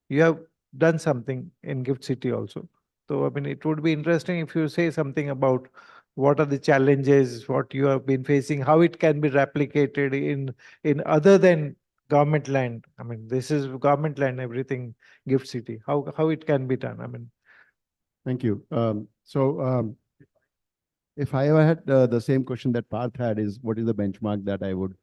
You have done something in Gift City also. So, I mean, it would be interesting if you say something about what are the challenges, what you have been facing, how it can be replicated in other than government land. I mean, this is government land, everything Gift City. How it can be done? I mean, Thank you. If I ever had the same question that Parth had, is what is the benchmark that I would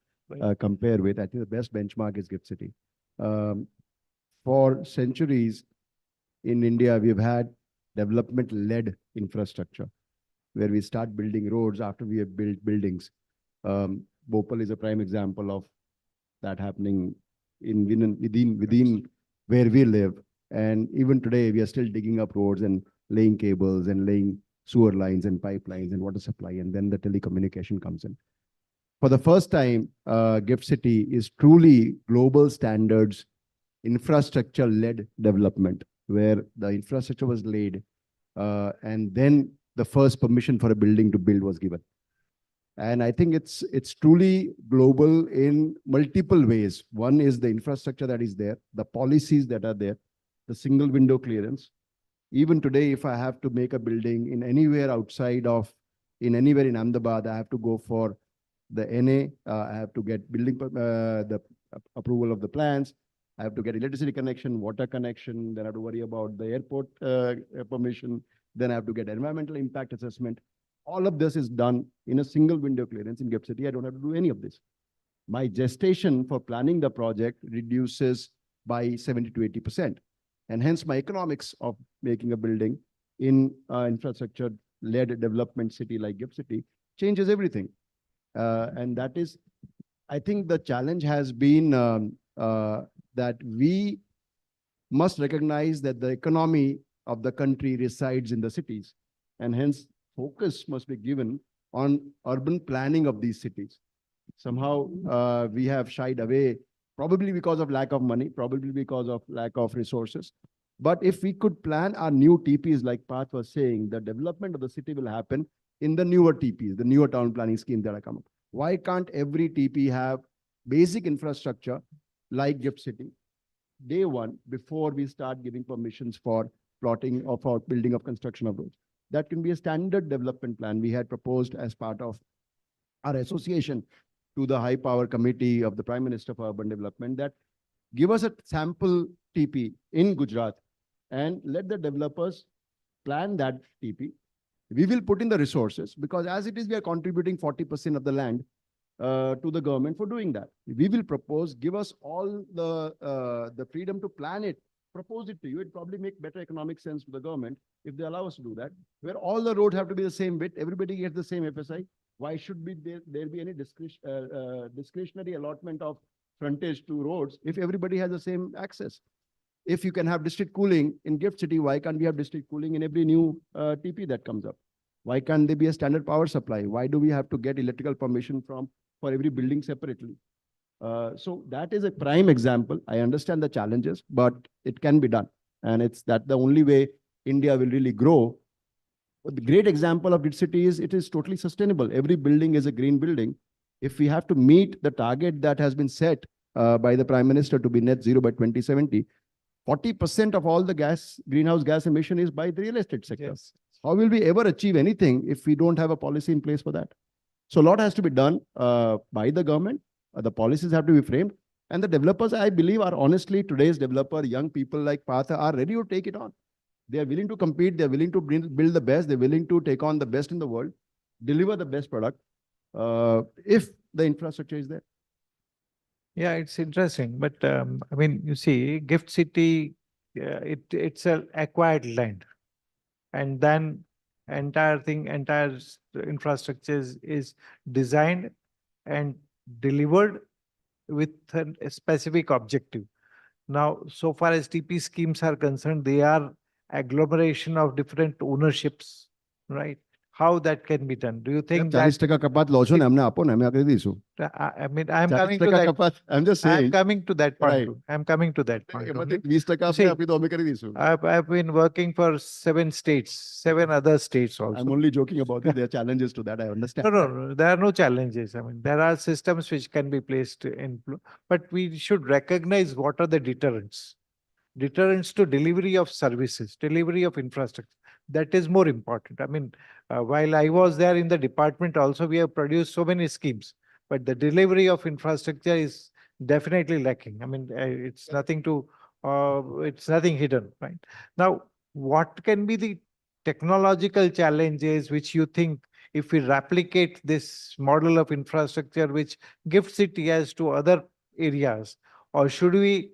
compare with? I think the best benchmark is Gift City. For centuries in India, we've had development-led infrastructure, where we start building roads after we have built buildings. Bhopal is a prime example of that happening within where we live. And even today, we are still digging up roads and laying cables and laying sewer lines and pipelines and water supply, and then the telecommunication comes in. For the first time, Gift City is truly global standards, infrastructure-led development, where the infrastructure was laid, and then the first permission for a building to build was given. And I think it's truly global in multiple ways. One is the infrastructure that is there, the policies that are there, the single window clearance. Even today, if I have to make a building in anywhere outside of, in anywhere in Ahmedabad, I have to go for the NA, I have to get the approval of the plans, I have to get electricity connection, water connection, then I have to worry about the airport permission, then I have to get environmental impact assessment. All of this is done in a single window clearance in GIFT City. I don't have to do any of this. My gestation for planning the project reduces by 70 to 80%. And hence my economics of making a building in infrastructure-led development city like GIFT City changes everything. And that is, I think the challenge has been that we must recognize that the economy of the country resides in the cities. And hence focus must be given on urban planning of these cities. Somehow we have shied away, probably because of lack of money, probably because of lack of resources. But if we could plan our new TPs, like Parth was saying, the development of the city will happen in the newer TPs, the newer town planning schemes that are coming. Why can't every TP have basic infrastructure like GIFT City day one before we start giving permissions for plotting or for building of construction of roads? That can be a standard development plan we had proposed as part of our association to the high power committee of the Prime Minister for Urban Development, that give us a sample TP in Gujarat and let the developers plan that TP. We will put in the resources, because as it is, we are contributing 40% of the land to the government for doing that. We will propose, give us all the freedom to plan it, propose it to you. It probably make better economic sense to the government if they allow us to do that, where all the roads have to be the same width, everybody gets the same FSI. Why should there be any discretionary allotment of frontage to roads if everybody has the same access? If you can have district cooling in GIFT City, why can't we have district cooling in every new TP that comes up? Why can't there be a standard power supply? Why do we have to get electrical permission for every building separately? So that is a prime example. I understand the challenges, but it can be done. And it's that the only way India will really grow. The great example of GIFT City is it is totally sustainable. Every building is a green building. If we have to meet the target that has been set by the Prime Minister to be net zero by 2070, 40% of all the greenhouse gas emission is by the real estate sector. Yes. How will we ever achieve anything if we don't have a policy in place for that? So a lot has to be done by the government. The policies have to be framed. And the developers, I believe, are honestly today's developer, young people like Partha are ready to take it on. They are willing to compete. They're willing to build the best. They're willing to take on the best in the world, deliver the best product if the infrastructure is there. Yeah, it's interesting. But I mean, you see, GIFT City, it's an acquired land. And then entire infrastructure is designed and delivered with a specific objective. Now, so far as TP schemes are concerned, they are agglomeration of different ownerships, right? How that can be done? Do you think that? 40% કપાત લો છો ને અમને આપો ને અમે આગળ દઈશું. I mean, I'm coming to 40% that. કપાત, I'm just saying. I'm coming to that point. Right. Too. I'm coming to that point. એમાંથી only. 20% See, આપને આપી દો અમે કરી દઈશું. I've been working for 7 states, 7 other states also. I'm only joking about it. There are challenges to that. I understand. No, there are no challenges. I mean, there are systems which can be placed in, but we should recognize what are the deterrents. Deterrents to delivery of services, delivery of infrastructure. That is more important. I mean, while I was there in the department also, we have produced so many schemes, but the delivery of infrastructure is definitely lacking. I mean, it's nothing hidden, right? Now, what can be the technological challenges which you think if we replicate this model of infrastructure which GIFT City has to other areas, or should we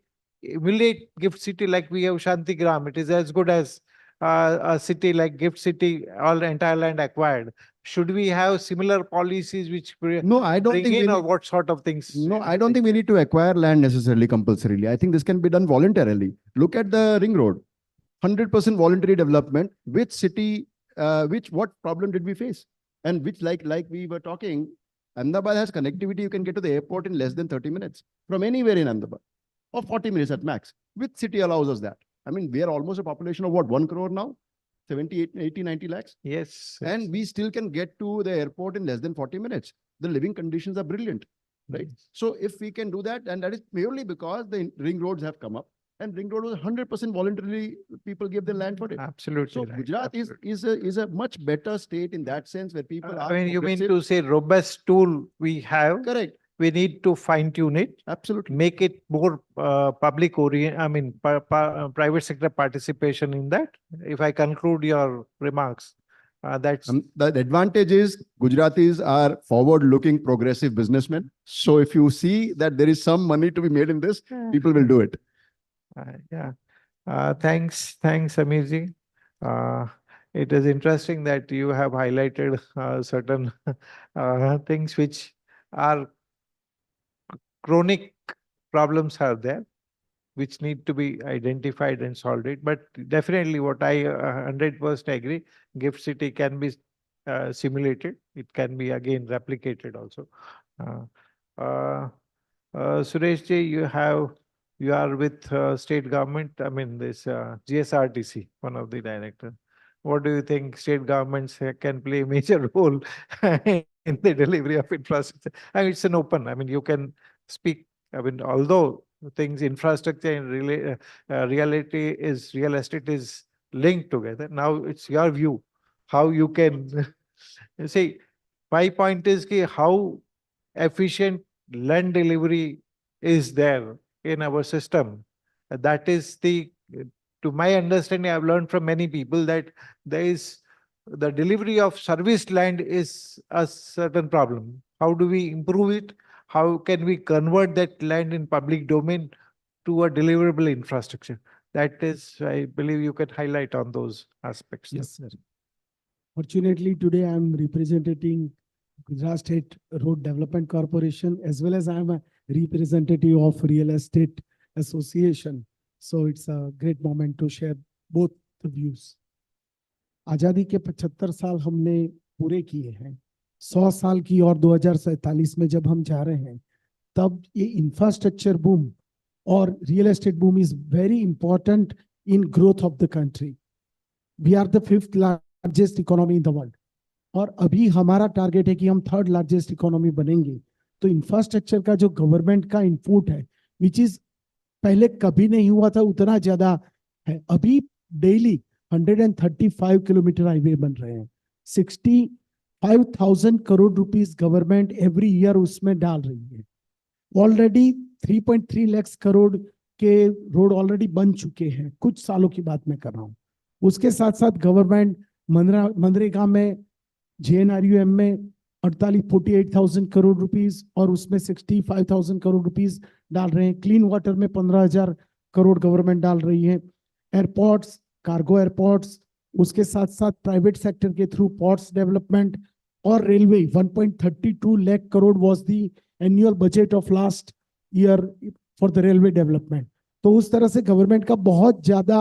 emulate GIFT City like we have Shantigram? It is as good as a city like GIFT City, all entire land acquired. Should we have similar policies which No, I don't bring think we in, or need, what sort of things? no, I don't think we need to acquire land necessarily compulsorily. I think this can be done voluntarily. Look at the ring road, 100% voluntary development. Which city, what problem did we face? And which, like we were talking, Ahmedabad has connectivity. You can get to the airport in less than 30 minutes from anywhere in Ahmedabad, or 40 minutes at max. Which city allows us that? I mean, we are almost a population of what, 1 crore now? 70, 80, 90 lakhs. Yes. And we still can get to the airport in less than 40 minutes. The living conditions are brilliant, right? So if we can do that, and that is purely because the ring roads have come up, and ring road was 100% voluntarily, people give their land for it. Absolutely. So right. Gujarat is a much better state in that sense, where people are I mean, you mean progressive. to say robust tool we have? Correct. We need to fine tune it. Absolutely. Make it more public orient. I mean, private sector participation in that. If I conclude your remarks, that's the advantage is Gujaratis are forward-looking, progressive businessmen. So if you see that there is some money to be made in this, people will do it. yeah. Thanks, Amirji. It is interesting that you have highlighted certain things which are chronic problems are there, which need to be identified and solved it. But definitely what I 100% agree, Gift City can be simulated. It can be again replicated also. Suresh ji, you are with state government. I mean this GSRTC, one of the director. What do you think state governments can play a major role in the delivery of infrastructure? I mean, it's an open. I mean, you can speak. I mean, although things infrastructure and reality is real estate is linked together. Now it's your view how you can see. My point is how efficient land delivery is there in our system. That is to my understanding, I've learned from many people that there is the delivery of serviced land is a certain problem. How do we improve it? How can we convert that land in public domain to a deliverable infrastructure? That is, I believe you can highlight on those aspects. Yes, sir. Fortunately, today I'm representing Gujarat State Road Development Corporation, as well as I'm a representative of Real Estate Association. So it's a great moment to share both the views. आजादी के 75 साल हमने पूरे किए हैं, 100 साल की और 2047 में जब हम जा रहे हैं, तब ये इंफ्रास्ट्रक्चर बूम और real estate boom is very important in growth of the country. We are the 5th largest economy in the world, और अभी हमारा टारगेट है कि हम 3rd लार्जेस्ट इकोनॉमी बनेंगे. तो इंफ्रास्ट्रक्चर का जो गवर्नमेंट का इनपुट है, विच इज पहले कभी नहीं हुआ था, उतना ज्यादा है. अभी डेली 135 किलोमीटर हाईवे बन रहे हैं. 65,000 crore rupees government every year उसमें डाल रही है. ऑलरेडी 3.3 लाख करोड़ के रोड ऑलरेडी बन चुके हैं, कुछ सालों की बात मैं कर रहा हूँ. उसके साथ साथ गवर्नमेंट मनरेगा में, JNRUM में 48,000 करोड़ रुपीस और उसमें 65,000 करोड़ रुपीस डाल रहे हैं. क्लीन वाटर में 15,000 करोड़ गवर्नमेंट डाल रही है. एयरपोर्ट्स, कार्गो एयरपोर्ट्स, उसके साथ साथ प्राइवेट सेक्टर के थ्रू पोर्ट्स डेवलपमेंट और railway 1.32 lakh crore was the annual budget of last year for the railway development. तो उस तरह से गवर्नमेंट का बहुत ज्यादा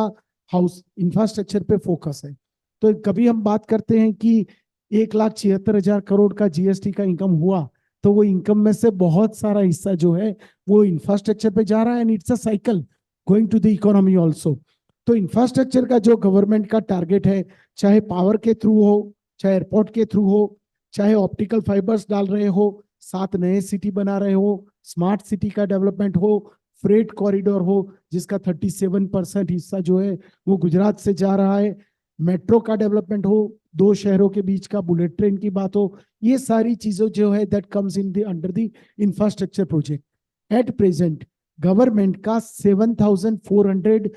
हाउस इंफ्रास्ट्रक्चर पे फोकस है. तो कभी हम बात करते हैं कि 1,76,000 करोड़ का GST का इनकम हुआ, तो वो इनकम में से बहुत सारा हिस्सा जो है वो इंफ्रास्ट्रक्चर पे जा रहा है, and it's a cycle going to the economy also. तो इंफ्रास्ट्रक्चर का जो गवर्नमेंट का टारगेट है, चाहे पावर के थ्रू हो, चाहे एयरपोर्ट के थ्रू हो, चाहे ऑप्टिकल फाइबर्स डाल रहे हो, 7 नए सिटी बना रहे हो, स्मार्ट सिटी का डेवलपमेंट हो, फ्रेट कॉरिडोर हो जिसका 37% हिस्सा जो है वो गुजरात से जा रहा है, मेट्रो का डेवलपमेंट हो, 2 शहरों के बीच का बुलेट ट्रेन की बात हो, ये सारी चीजें जो है that comes in the under the infrastructure project. At present government का 7,400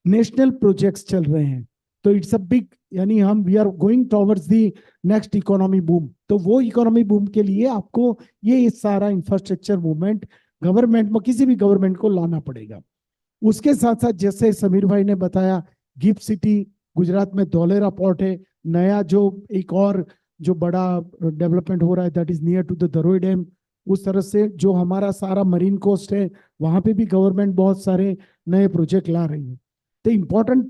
नेशनल प्रोजेक्ट्स चल रहे हैं. तो इट्स अ बिग, यानी हम we are going towards the next economy boom. तो वो इकोनॉमी बूम के लिए आपको ये सारा इंफ्रास्ट्रक्चर मूवमेंट गवर्नमेंट में, किसी भी गवर्नमेंट को लाना पड़ेगा. उसके साथ साथ जैसे समीर भाई ने बताया, गिफ्ट सिटी गुजरात में धौलेरा पोर्ट है, नया जो एक और जो बड़ा डेवलपमेंट हो रहा है that is near to the Dharoi dam. उस तरह से जो हमारा सारा मरीन कोस्ट है वहां पे भी गवर्नमेंट बहुत सारे नए प्रोजेक्ट ला रही है. तो इम्पोर्टेंट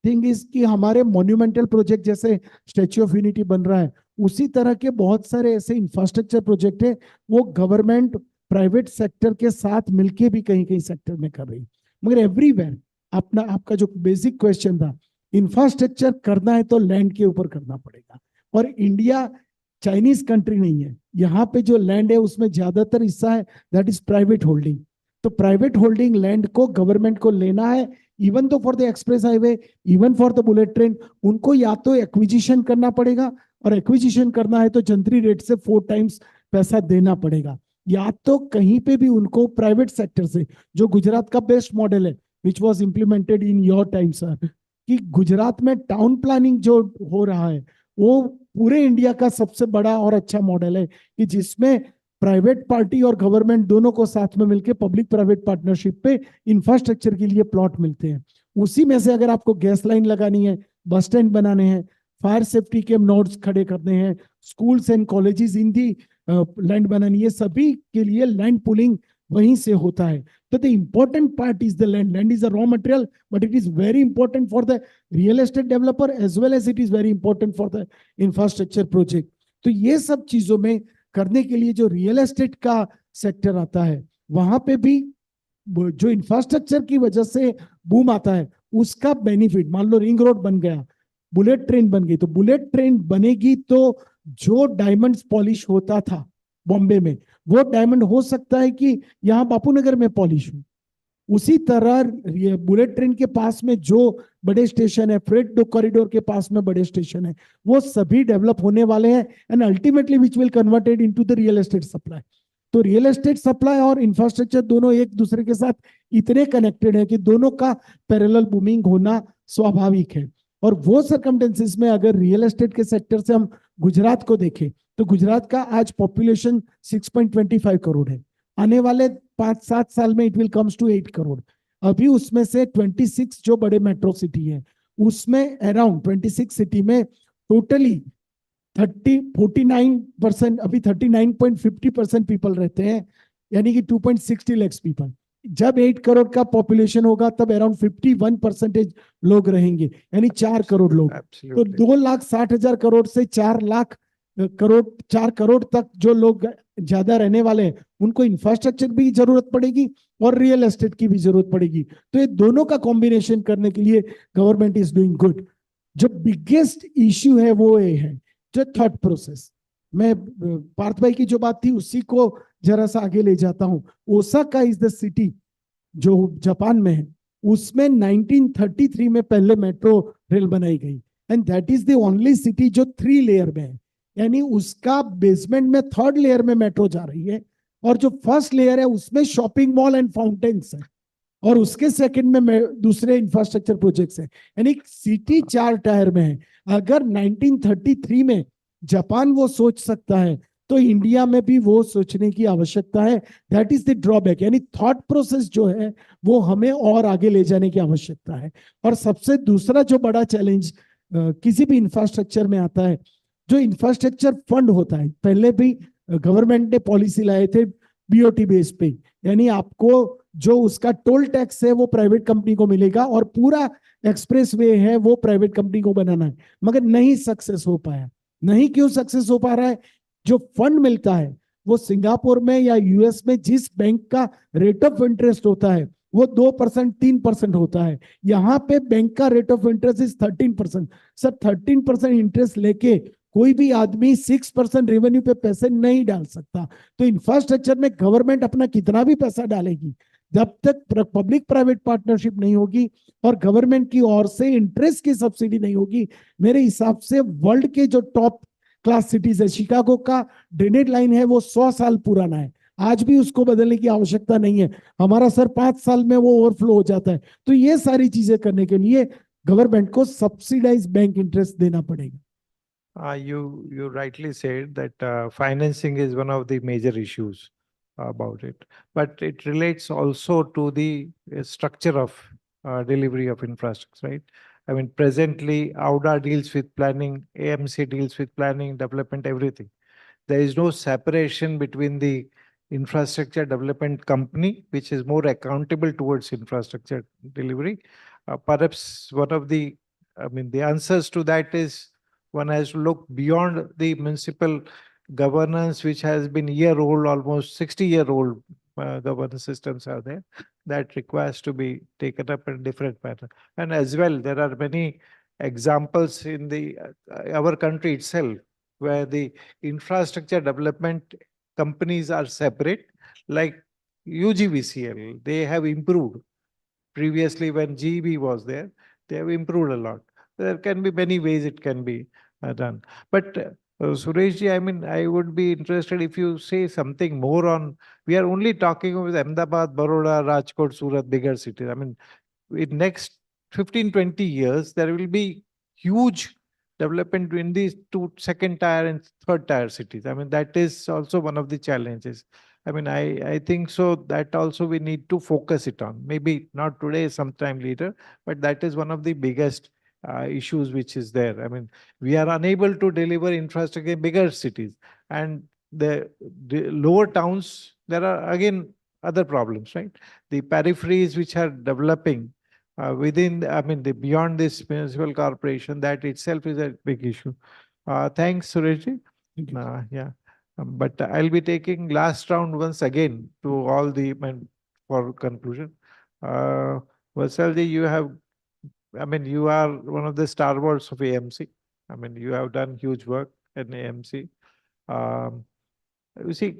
थिंग इज कि हमारे मॉन्यूमेंटल प्रोजेक्ट जैसे स्टैच्यू ऑफ यूनिटी बन रहा है, उसी तरह के बहुत सारे ऐसे इंफ्रास्ट्रक्चर प्रोजेक्ट है वो गवर्नमेंट प्राइवेट सेक्टर के साथ मिलके भी कहीं कहीं सेक्टर में कर रही है. मगर एवरीवेयर अपना आपका जो बेसिक क्वेश्चन था, इंफ्रास्ट्रक्चर करना है तो लैंड के ऊपर करना पड़ेगा। और इंडिया चाइनीज कंट्री नहीं है, यहाँ पे जो लैंड है उसमें ज्यादातर हिस्सा है दैट इज प्राइवेट होल्डिंग। तो प्राइवेट होल्डिंग लैंड को गवर्नमेंट को लेना है, इवन तो for the express highway, even for the bullet train, उनको या तो एक्विजिशन करना पड़ेगा, और एक्विजिशन करना है तो जंतरी रेट से 4 टाइम्स पैसा देना पड़ेगा, या तो कहीं पे भी उनको प्राइवेट सेक्टर से, जो गुजरात का बेस्ट मॉडल है which was implemented in your time sir, कि गुजरात में टाउन प्लानिंग जो हो रहा है वो पूरे इंडिया का सबसे बड़ा और अच्छा मॉडल है, कि जिसमें प्राइवेट पार्टी और गवर्नमेंट दोनों को साथ में मिलकर पब्लिक प्राइवेट पार्टनरशिप पे इंफ्रास्ट्रक्चर के लिए प्लॉट मिलते हैं। उसी में से अगर आपको गैस लाइन लगानी है, बस स्टैंड बनाने हैं, फायर सेफ्टी के नोड्स खड़े करने हैं, schools and colleges in the land बनानी है, सभी के लिए लैंड पुलिंग वहीं से होता है। तो the important part is the land. Land is a raw material, but it is very important for the real estate developer as well as it is very important for the infrastructure project. तो ये सब चीजों में करने के लिए जो real estate का सेक्टर आता है, वहां पे भी जो इंफ्रास्ट्रक्चर की वजह से बूम आता है उसका बेनिफिट, मान लो रिंग रोड बन गया, बुलेट ट्रेन बन गई, तो बुलेट ट्रेन बनेगी तो जो डायमंड्स पॉलिश होता था बॉम्बे में, वो डायमंड हो सकता है कि यहाँ बापूनगर में पॉलिश हो। उसी तरह बुलेट ट्रेन के पास में जो बड़े स्टेशन है, फ्रेट कॉरिडोर के पास में बड़े स्टेशन है, वो सभी डेवलप होने वाले हैं, and ultimately which will converted into the real estate supply. तो रियल एस्टेट सप्लाई और इंफ्रास्ट्रक्चर दोनों एक दूसरे के साथ इतने कनेक्टेड है कि दोनों का पैरेलल बूमिंग होना स्वाभाविक है। और वो सर्कमस्टेंसेस में अगर रियल एस्टेट के सेक्टर से हम गुजरात को देखें, तो गुजरात का आज पॉपुलेशन 6.25 करोड़ है, आने वाले 5-7 साल में it will comes to 8 crore. अभी उसमें से 26 जो बड़े मेट्रो सिटी है, उसमें अराउंड 26 सिटी में टोटली 49%, अभी 39.50% पीपल रहते हैं, यानी कि 2.60 लाख पीपल। जब 8 करोड़ का पॉपुलेशन होगा तब अराउंड 51% लोग रहेंगे, यानी 4 करोड़ लोग। तो 2,60,000 करोड़ से 4 करोड़ तक जो लोग ज्यादा रहने वाले हैं, उनको इंफ्रास्ट्रक्चर भी जरूरत पड़ेगी और रियल एस्टेट की भी जरूरत पड़ेगी। तो ये दोनों का कॉम्बिनेशन करने के लिए गवर्नमेंट इज डूइंग गुड। जो बिगेस्ट इश्यू है वो ये है, जो थॉट प्रोसेस। मैं पार्थ भाई की जो बात थी उसी को जरा सा आगे ले जाता हूं। ओसाका इज द सिटी जो जापान में है, उसमें 1933 में पहले मेट्रो रेल बनाई गई, and that is the only city जो 3 लेयर में है, यानी उसका बेसमेंट में 3rd लेयर में मेट्रो जा रही है, और जो 1st लेयर है उसमें शॉपिंग मॉल एंड फाउंटेन्स है, और उसके सेकंड में दूसरे इंफ्रास्ट्रक्चर प्रोजेक्ट्स है, यानी सिटी 4 टायर में है। अगर 1933 में जापान वो सोच सकता है तो इंडिया में भी वो सोचने की आवश्यकता है। दैट इज द ड्रॉबैक, यानी थॉट प्रोसेस जो है वो हमें और आगे ले जाने की आवश्यकता है। और सबसे दूसरा जो बड़ा चैलेंज किसी भी इंफ्रास्ट्रक्चर में आता है, जो इंफ्रास्ट्रक्चर फंड होता है, पहले भी गवर्नमेंट ने पॉलिसी लाए थे बीओटी बेस पे, यानी आपको जो उसका टोल टैक्स है वो प्राइवेट कंपनी को मिलेगा और पूरा एक्सप्रेस वे है वो प्राइवेट कंपनी को बनाना है, मगर नहीं सक्सेस हो पाया। नहीं क्यों सक्सेस हो पा रहा है? जो फंड मिलता है वो सिंगापुर में या यूएस में जिस बैंक का रेट ऑफ इंटरेस्ट होता है वो 2% 3% होता है, यहाँ पे बैंक का rate of interest is 13%। Sir 13% interest लेके कोई भी आदमी 6% रेवेन्यू पे पैसे नहीं डाल सकता। तो इंफ्रास्ट्रक्चर में गवर्नमेंट अपना कितना भी पैसा डालेगी, जब तक पब्लिक प्राइवेट पार्टनरशिप नहीं होगी और गवर्नमेंट की ओर से इंटरेस्ट की सब्सिडी नहीं होगी, मेरे हिसाब से वर्ल्ड के जो टॉप क्लास सिटीज है, शिकागो का ड्रेनेज लाइन है वो 100 साल पुराना है, आज भी उसको बदलने की आवश्यकता नहीं है। हमारा सर 5 साल में वो ओवरफ्लो हो जाता है। तो ये सारी चीजें करने के लिए गवर्नमेंट को सब्सिडाइज बैंक इंटरेस्ट देना पड़ेगा। You rightly said that financing is one of the major issues about it, but it relates also to the structure of delivery of infrastructure, right? I mean, presently, AUDA deals with planning, AMC deals with planning, development, everything. There is no separation between the infrastructure development company, which is more accountable towards infrastructure delivery. Perhaps one of the, the answers to that is one has to look beyond the municipal governance, which has been year-old, almost 60-year-old governance systems are there that requires to be taken up in different manner. And as well, there are many examples in the our country itself, where the infrastructure development companies are separate, like UGVCL, they have improved. Previously, when GB was there, they have improved a lot. There can be many ways it can be done. But Sureshji, I mean, I would be interested if you say something more on, we are only talking about Ahmedabad, Baroda, Rajkot, Surat, bigger cities. I mean, in next 15, 20 years, there will be huge development in these two second tier and third tier cities. I mean, that is also one of the challenges. I mean, I think so that also we need to focus it on. Maybe not today, sometime later, but that is one of the biggest issues which is there. I mean, we are unable to deliver infrastructure in bigger cities, and the lower towns, there are again other problems, right? The peripheries which are developing within, I mean, the beyond this municipal corporation, that itself is a big issue. Thanks, Sureshji. Yeah. But I'll be taking last round once again to all the for conclusion. Vasalji, you have, I mean, you are one of the stalwarts of AMC. I mean, you have done huge work in AMC. You see,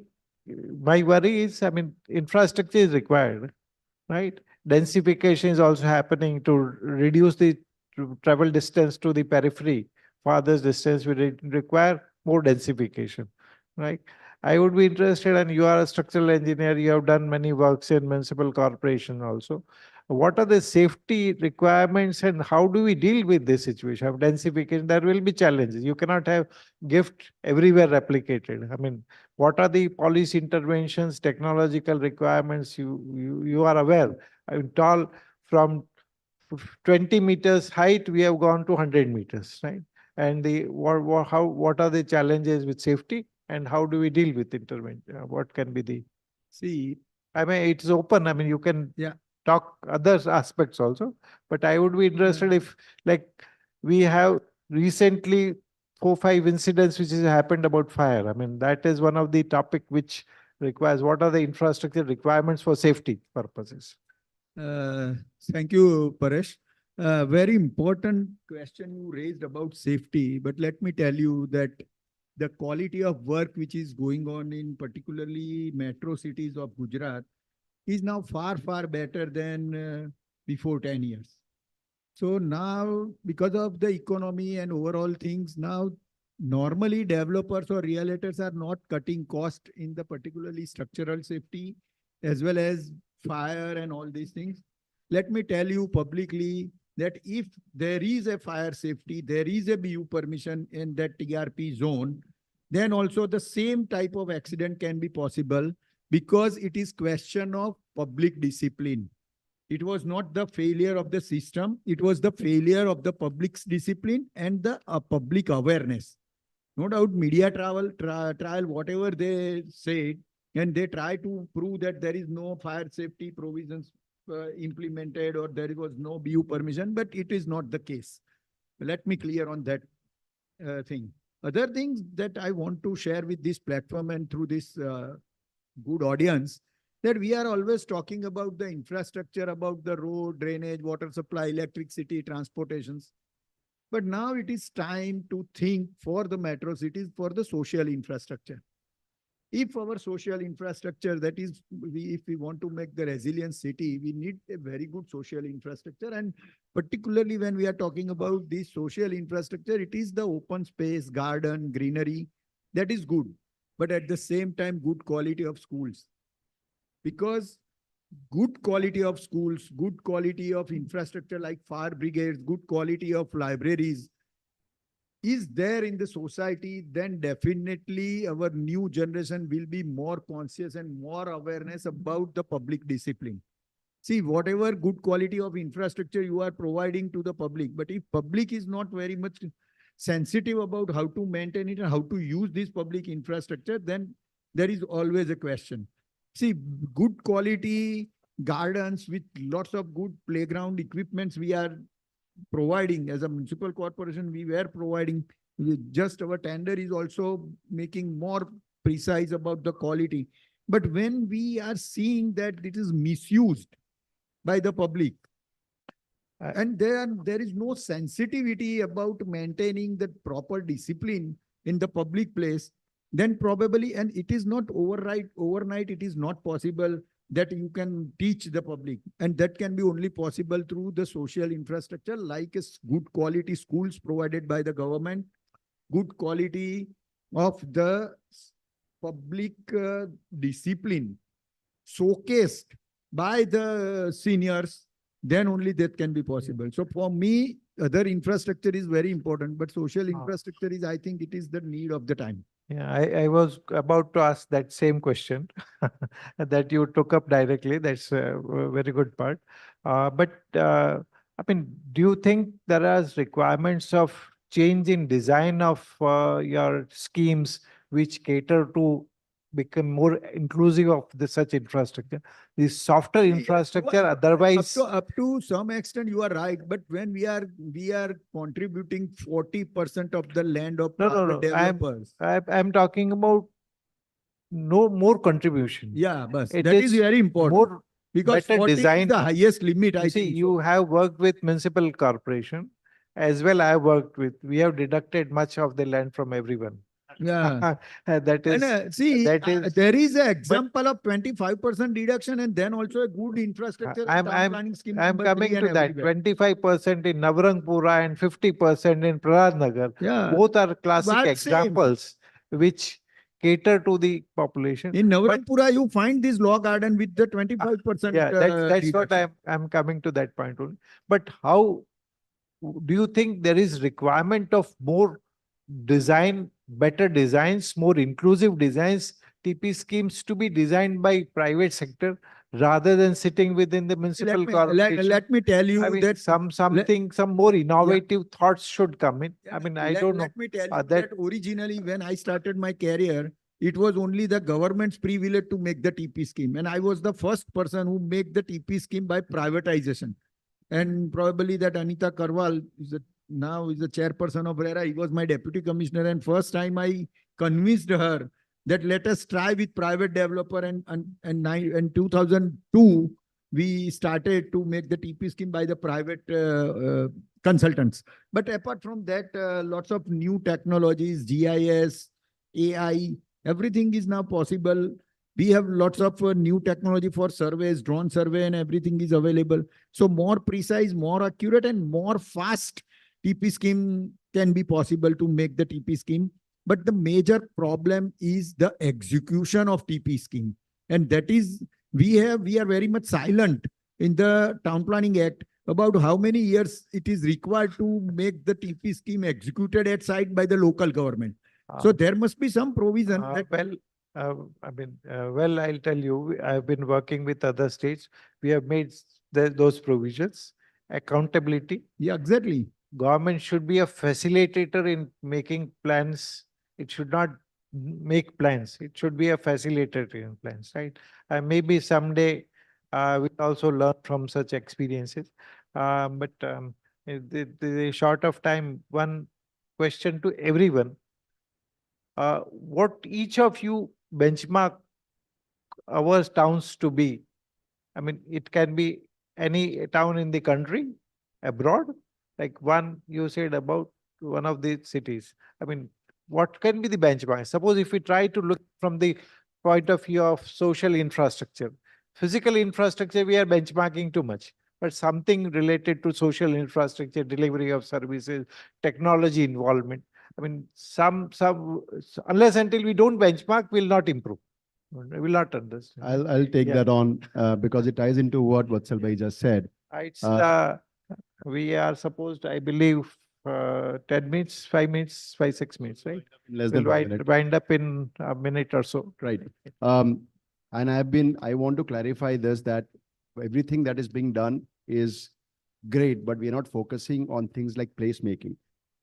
my worry is, I mean, infrastructure is required, right? Densification is also happening to reduce the travel distance to the periphery. Farthest distance will require more densification, right? I would be interested, and you are a structural engineer, you have done many works in municipal corporation also. What are the safety requirements and how do we deal with this situation of densification? There will be challenges. You cannot have GIFT everywhere replicated. I mean, what are the policy interventions, technological requirements? You are aware. I mean, tall from 20 meters height, we have gone to 100 meters, right? And what are the challenges with safety and how do we deal with intervention? What can be the, see, I mean, it's open. I mean, you can talk other aspects also, but I would be interested if, like, we have recently 4-5 incidents which has happened about fire. I mean, that is one of the topic which requires, what are the infrastructure requirements for safety purposes? Thank you, Paresh. Very important question you raised about safety, but let me tell you that the quality of work which is going on in particularly metro cities of Gujarat is now far, far better than before 10 years. So now, because of the economy and overall things, now normally developers or realtors are not cutting cost in the particularly structural safety as well as fire and all these things. Let me tell you publicly that if there is a fire safety, there is a BU permission in that TRP zone, then also the same type of accident can be possible because it is question of public discipline. It was not the failure of the system. It was the failure of the public's discipline and the public awareness. No doubt media trial, whatever they say, and they try to prove that there is no fire safety provisions implemented or there was no BU permission, but it is not the case. Let me clear on that thing. Other things that I want to share with this platform and through this good audience, that we are always talking about the infrastructure, about the road, drainage, water supply, electricity, transportations. But now it is time to think for the metro cities, for the social infrastructure. If our social infrastructure, that is, if we want to make the resilient city, we need a very good social infrastructure. And particularly when we are talking about this social infrastructure, it is the open space, garden, greenery, that is good. But at the same time, good quality of schools. Because good quality of schools, good quality of infrastructure like fire brigades, good quality of libraries is there in the society, then definitely our new generation will be more conscious and more awareness about the public discipline. See, whatever good quality of infrastructure you are providing to the public, but if public is not very much sensitive about how to maintain it and how to use this public infrastructure, then there is always a question. See, good quality gardens with lots of good playground equipments we are providing as a municipal corporation, we were providing. Just our tender is also making more precise about the quality. But when we are seeing that it is misused by the public, And there is no sensitivity about maintaining the proper discipline in the public place, then probably, and it is not overnight, it is not possible that you can teach the public. And that can be only possible through the social infrastructure, like good quality schools provided by the government, good quality of the public discipline showcased by the seniors, then only that can be possible. So for me, other infrastructure is very important, but social infrastructure is, I think it is the need of the time. Yeah, I was about to ask that same question that you took up directly. That's a very good part. I mean, do you think there are requirements of change in design of your schemes which cater to become more inclusive of such infrastructure? The softer infrastructure, otherwise. Up to some extent, you are right. But when we are contributing 40% of the land of private developers. I'm talking about no more contribution. Yeah, but that is very important. More because better 40 design. is the highest limit. I See, think you have worked with municipal corporation as well. I have worked with. We have deducted much of the land from everyone. Yeah. That is. And see, there is an example of 25% deduction and then also a good infrastructure town planning scheme. I'm number coming 3 to and that. everywhere. 25% in Navarangpura and 50% in Prahlad Nagar. Yeah. Both are classic But examples which cater to the population. In Navarangpura, you find this law garden with the 25%. Yeah, that's what I'm coming to that point only. But how do you think there is requirement of more design, better designs, more inclusive designs, TP schemes to be designed by private sector rather than sitting within the municipal corporation? Let me tell you mean, that some more innovative thoughts should come in. I mean, I don't know. Let me tell you that originally when I started my career, it was only the government's privilege to make the TP scheme. And I was the first person who made the TP scheme by privatization. And probably that Anita Karwal now is the chairperson of RERA. He was my deputy commissioner. And first time I convinced her that let us try with private developer. And in 2002, we started to make the TP scheme by the private consultants. But apart from that, lots of new technologies, GIS, AI, everything is now possible. We have lots of new technology for surveys, drone survey, and everything is available. So more precise, more accurate, and more fast TP scheme can be possible to make the TP scheme. But the major problem is the execution of TP scheme. And that is, we are very much silent in the Town Planning Act about how many years it is required to make the TP scheme executed at site by the local government. So there must be some provision. I'll tell you, I've been working with other states. We have made those provisions. Accountability. Yeah, exactly. Government should be a facilitator in making plans. It should not make plans. It should be a facilitator in plans, right? Maybe someday we'll also learn from such experiences. In the short of time, one question to everyone. What each of you benchmark our towns to be? I mean, it can be any town in the country, abroad, like one you said about one of the cities. I mean, what can be the benchmark? Suppose if we try to look from the point of view of social infrastructure, physical infrastructure, we are benchmarking too much, but something related to social infrastructure, delivery of services, technology involvement. I mean, unless until we don't benchmark, we'll not improve. We will not understand. I'll take that on because it ties into what Vatsal Bhai just said. We are supposed, I believe, 10 minutes, 5 minutes, 6 minutes, right? Less than we'll 5 minutes. wind up in a minute or so. Right. And I want to clarify this, that everything that is being done is great, but we are not focusing on things like placemaking.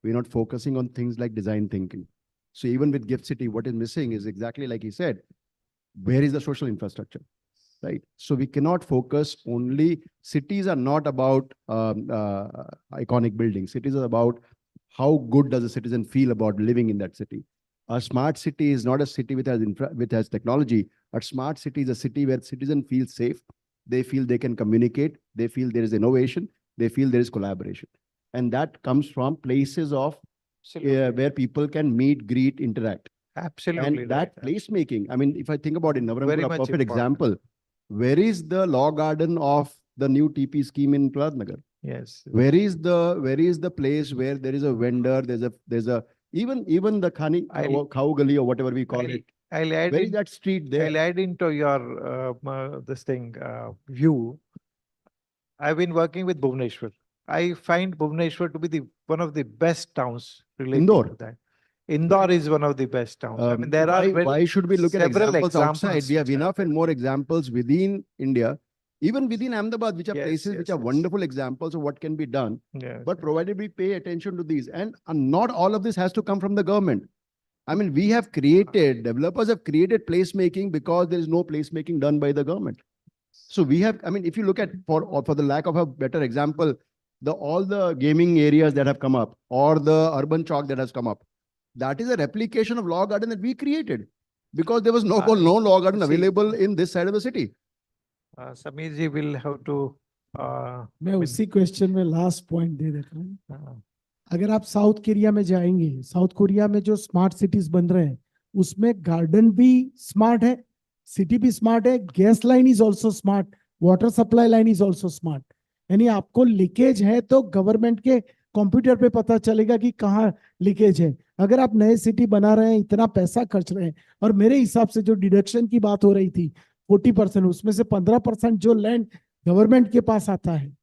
We're not focusing on things like design thinking. So even with Gift City, what is missing is exactly like he said, where is the social infrastructure, right? So we cannot focus only, cities are not about iconic buildings. Cities are about how good does a citizen feel about living in that city. A smart city is not a city which has technology. A smart city is a city where citizens feel safe. They feel they can communicate. They feel there is innovation. they feel there is collaboration. And that comes from places of where people can meet, greet, interact. Absolutely And that right. placemaking, I mean, if I think about it, Very Navaranpura, much perfect important. example. Where is the law garden of the new TP scheme in Prahatnagar? Yes. Where is the place where there is a vendor, there's a even the cow gully or whatever we call it. I'll add Where is in, that street there? I'll add into your this thing view. I've been working with Bhubaneswar. I find Bhubaneswar to be one of the best towns related Indore. to that. Indore is one of the best towns. I mean, there are why should we look at several examples outside? We have which are enough and more examples within India, even within Ahmedabad, which are Yes, places which yes, are wonderful examples of what can be done. Yes, But provided we pay attention to these, and not all of this has to come from the government. I mean, we have created, developers have created placemaking because there is no placemaking done by the government. So we have, I mean, if you look at, for the lack of a better example, all the gaming areas that have come up, or the urban chalk that has come up, that is a replication of law garden that we created, because there was no law garden available in this side of the city. Sameer ji will have to. मैं उसी question में last point दे देता हूँ. हाँ. अगर आप south Korea में जाएंगे, साउथ कोरिया में जो स्मार्ट सिटीज बन रहे हैं, उसमें गार्डन भी स्मार्ट है, सिटी भी स्मार्ट है, gas line is also smart, water supply line is also smart. यानी आपको लीकेज है तो गवर्नमेंट के कंप्यूटर पे पता चलेगा कि कहाँ लीकेज है. अगर आप नए सिटी बना रहे हैं, इतना पैसा खर्च रहे हैं, और मेरे हिसाब से जो डिडक्शन की बात हो रही थी 40%, उसमें से 15% जो लैंड गवर्नमेंट के पास आता है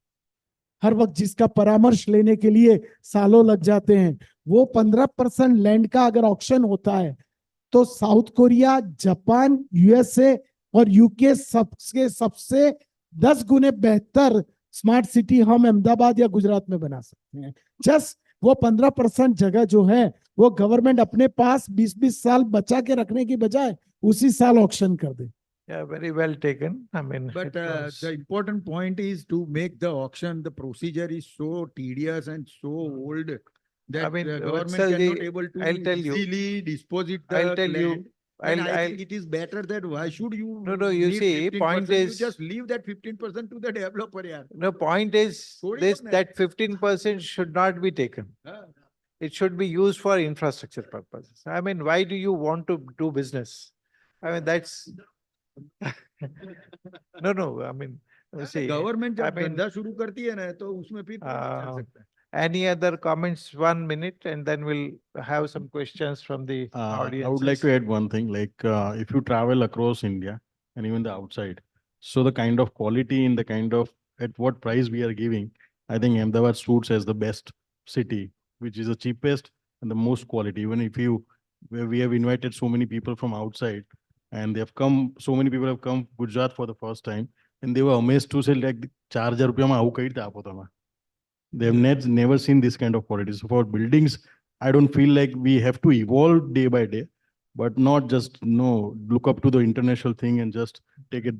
हर वक्त, जिसका परामर्श लेने के लिए सालों लग जाते हैं, वो 15% लैंड का अगर ऑक्शन होता है तो साउथ कोरिया, जापान, यूएसए और यूके सबसे 10 गुने बेहतर स्मार्ट सिटी हम अहमदाबाद या गुजरात में बना सकते हैं. जस्ट वो 15% जगह जो है वो गवर्नमेंट अपने पास 20-20 साल बचा के रखने की बजाय उसी साल ऑक्शन कर दे. Yeah, very well taken. I mean, but the important point is to make the auction. The procedure is so tedious and so old that I mean, the government Vatsalji, cannot able to I'll tell you. easily dispose it. I'll tell you. land. And I think it is better that why should you? No, you need see, 15%? point You is. just leave that 15% to the developer. Yeah. No, point is Thodi this, hona hai. that 15% should not be taken. It should be used for infrastructure purposes. I mean, why do you want to do business? I mean, that's. No, I mean, see. Government I जब mean, धंधा शुरू करती है ना तो उसमें फिर चल सकता है. any other comments? 1 minute, and then we'll have some questions from the audience. I would like to add one thing, like if you travel across India and even the outside, so the kind of quality in the kind of at what price we are giving, I think Ahmedabad suits as the best city, which is the cheapest and the most quality. Even if where we have invited so many people from outside, and they have come, so many people have come Gujarat for the first time, and they were amazed to say like 4,000 rupiya માં આવું કઈ રીતે આપો તમે. They have never seen this kind of quality. So for buildings, I don't feel like we have to evolve day by day, but not just look up to the international thing and just take it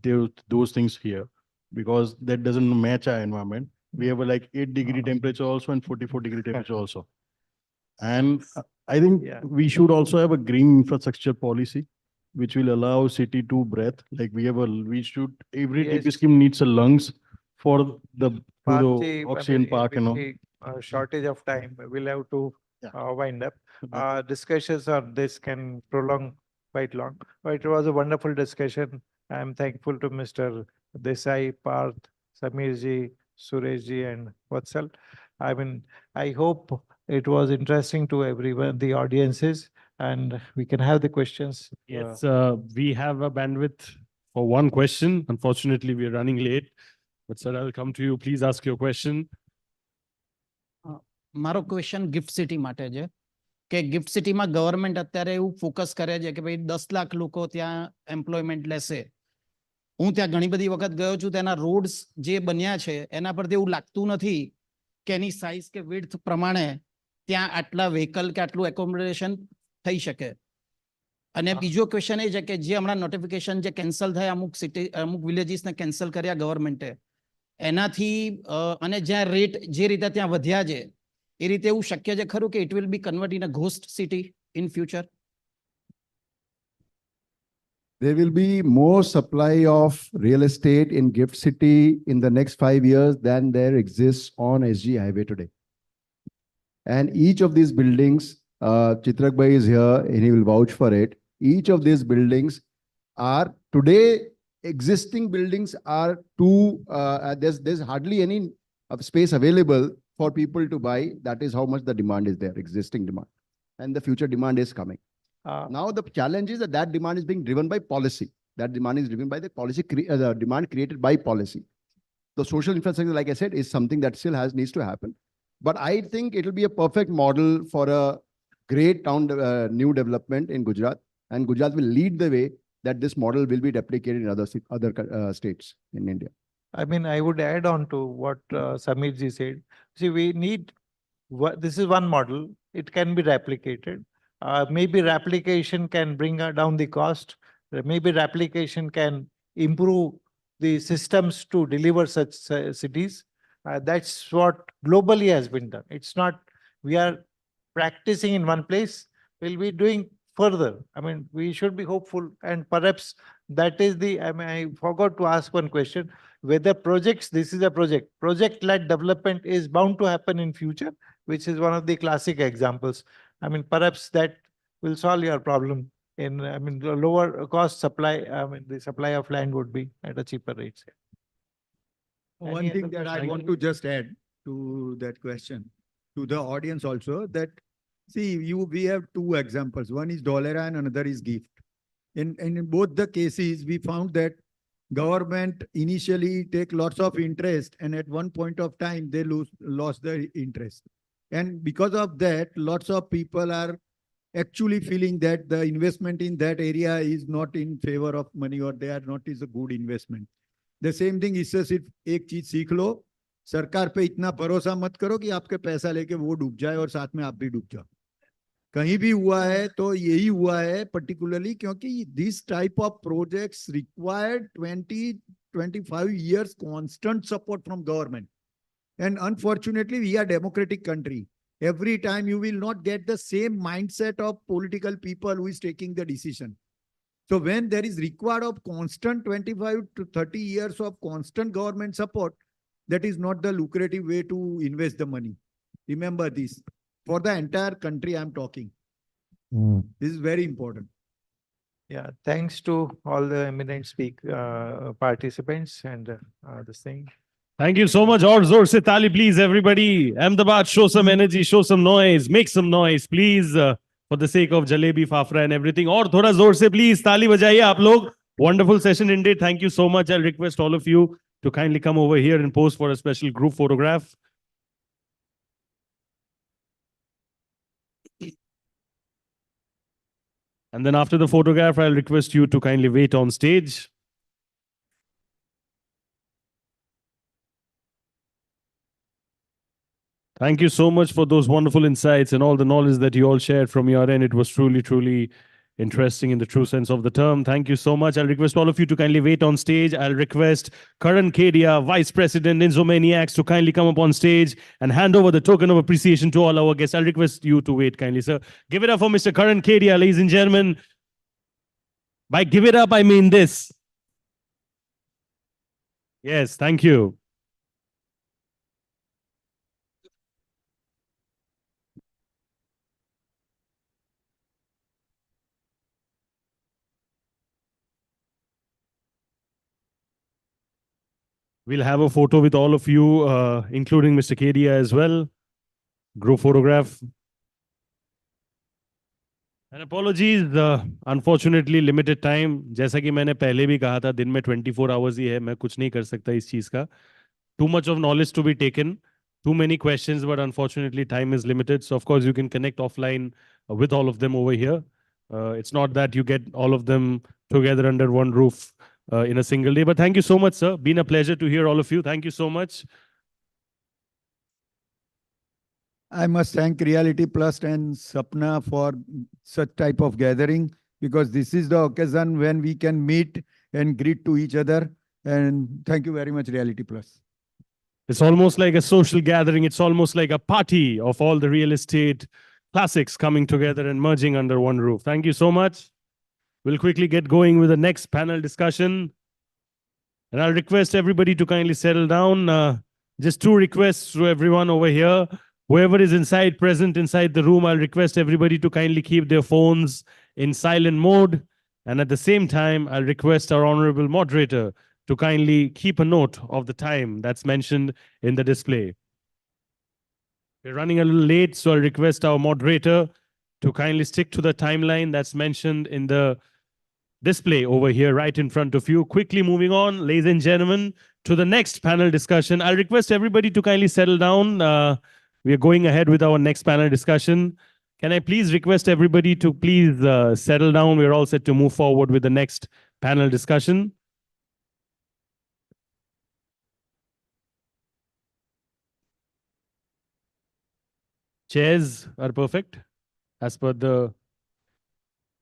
those things here, because that doesn't match our environment. We have a like 8-degree temperature also and 44-degree temperature also. And I think we should also have a green infrastructure policy, which will allow city to breathe. Like every TP scheme needs a lungs for the oxygen park, Shortage of time. We'll have to wind up. Discussions on this can prolong quite long. But it was a wonderful discussion. I'm thankful to Mr. Desai, Parth, Sameer ji, Suresh ji, and Vatsal. I mean, I hope it was interesting to everyone, the audiences, and we can have the questions. Yes, we have a bandwidth for one question. Unfortunately, we are running late. But sir, I'll come to you. Please ask your question. મારો question gift city માટે છે કે gift સિટીમાં government અત્યારે એવું focus કરે છે કે ભાઈ 10 લાખ લોકો ત્યાં એમ્પ્લોયમેન્ટ લેશે. હું ત્યાં ઘણી બધી વખત ગયો છું, તેના રોડ્સ જે બન્યા છે એના પરથી એવું લાગતું નથી કે એની સાઇઝ કે વિડ્થ પ્રમાણે ત્યાં આટલા વ્હીકલ કે આટલું એકોમોડેશન થઈ શકે. અને બીજો ક્વેશ્ચન એ છે કે જે હમણાં નોટિફિકેશન જે કેન્સલ થયા અમુક વિલેજીસને કેન્સલ કર્યા ગવર્મેન્ટે, એનાથી અને જ્યાં રેટ જે રીતે ત્યાં વધ્યા છે એ રીતે એવું શક્ય છે ખરું કે it will be convert in a ghost city in future? There will be more supply of real estate in Gift City in the next 5 years than there exists on SG Highway today. And each of these buildings, Chitrak Bhai is here and he will vouch for it. Each of these buildings are today existing buildings are there's hardly any space available for people to buy. That is how much the demand is there, existing demand. And the future demand is coming. Now the challenge is that demand is being driven by policy. That demand is driven by the policy, the demand created by policy. The social infrastructure, like I said, is something that still needs to happen. But I think it will be a perfect model for a great town new development in Gujarat. And Gujarat will lead the way that this model will be replicated in other states in India. I mean, I would add on to what Samir ji said. See, we need, this is one model. It can be replicated. Maybe replication can bring down the cost. Maybe replication can improve the systems to deliver such cities. That's what globally has been done. It's not, we are practicing in one place, we'll be doing further. I mean, we should be hopeful, and perhaps that is the, I mean, I forgot to ask one question, whether projects, this is a project-led development is bound to happen in future, which is one of the classic examples. I mean, perhaps that will solve your problem in, I mean, the lower cost supply, I mean, the supply of land would be at a cheaper rate. One thing that I want to just add to that question, to the audience also, that see, we have two examples. One is Dolera and another is GIFT. In both the cases, we found that government initially take lots of interest, and at one point of time, they lost their interest. And because of that, lots of people are actually feeling that the investment in that area is not in favor of money, or they are not is a good investment. The same thing, इससे सिर्फ एक चीज सीख लो, सरकार पे इतना भरोसा मत करो कि आपके पैसा लेके वो डूब जाए और साथ में आप भी डूब जाओ. कहीं भी हुआ है तो यही हुआ है particularly क्योंकि this type of projects required 20-25 years constant support from government. And unfortunately, we are a democratic country. Every time you will not get the same mindset of political people who is taking the decision. So when there is required of constant 25 to 30 years of constant government support, that is not the lucrative way to invest the money. Remember this. For the entire country, I'm talking. This is very important. Yeah, thanks to all the eminent participants and this thing. Thank you so much. Aur zor se tali, please, everybody. Ahmedabad, show some energy, show some noise, make some noise, please. For the sake of jalebi, fafra and everything. Aur thoda zor se, please, tali bajaiye aap log. Wonderful session indeed. Thank you so much. I'll request all of you to kindly come over here and pose for a special group photograph. And then after the photograph, I'll request you to kindly wait on stage. Thank you so much for those wonderful insights and all the knowledge that you all shared from your end. It was truly, truly interesting in the true sense of the term. Thank you so much. I'll request all of you to kindly wait on stage. I'll request Karan Kedia, Vice President, Insomaniacs, to kindly come up on stage and hand over the token of appreciation to all our guests. I'll request you to wait kindly, sir. Give it up for Mr. Karan Kedia, ladies and gentlemen. By give it up, I mean this. Yes, thank you. We'll have a photo with all of you, including Mr. Kedia as well. Group photograph. And apologies, unfortunately limited time. जैसा कि मैंने पहले भी कहा था, दिन में 24 hours ही है, मैं कुछ नहीं कर सकता इस चीज का. Too much of knowledge to be taken, too many questions, but unfortunately time is limited. So of course you can connect offline with all of them over here. It's not that you get all of them together under one roof in a single day. But thank you so much, sir. Been a pleasure to hear all of you. Thank you so much. I must thank Realty Plus and Sapna for such type of gathering, because this is the occasion when we can meet and greet to each other. And thank you very much, Realty Plus. It's almost like a social gathering. It's almost like a party of all the real estate classics coming together and merging under one roof. Thank you so much. We'll quickly get going with the next panel discussion. And I'll request everybody to kindly settle down. Just two requests to everyone over here. Whoever is present inside the room, I'll request everybody to kindly keep their phones in silent mode. And at the same time, I'll request our honorable moderator to kindly keep a note of the time that's mentioned in the display. We're running a little late, so I'll request our moderator to kindly stick to the timeline that's mentioned in the display over here right in front of you. Quickly moving on, ladies and gentlemen, to the next panel discussion. I'll request everybody to kindly settle down. We are going ahead with our next panel discussion. Can I please request everybody to please settle down? We're all set to move forward with the next panel discussion. Chairs are perfect as per the...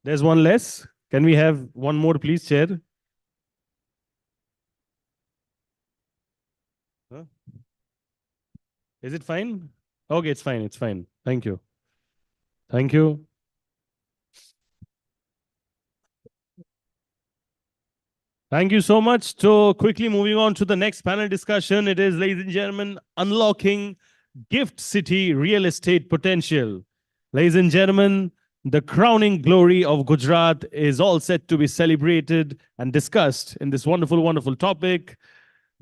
There's one less. Can we have one more, please, chair? Huh? Is it fine? Okay, it's fine. It's fine. Thank you. Thank you. Thank you so much. So quickly moving on to the next panel discussion. It is, ladies and gentlemen, unlocking Gift City real estate potential. Ladies and gentlemen, the crowning glory of Gujarat is all set to be celebrated and discussed in this wonderful, wonderful topic.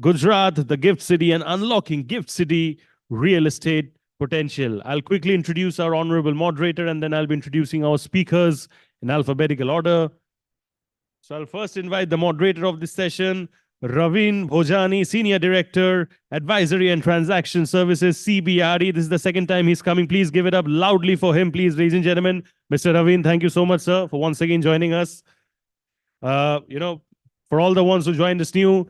Gujarat, the Gift City, and unlocking Gift City real estate potential. I'll quickly introduce our honorable moderator, and then I'll be introducing our speakers in alphabetical order. So I'll first invite the moderator of this session, Ravin Bhojani, Senior Director, Advisory and Transaction Services, CBRE. This is the second time he's coming. Please give it up loudly for him, please, ladies and gentlemen. Mr. Ravin, thank you so much, sir, for once again joining us. For all the ones who joined us new,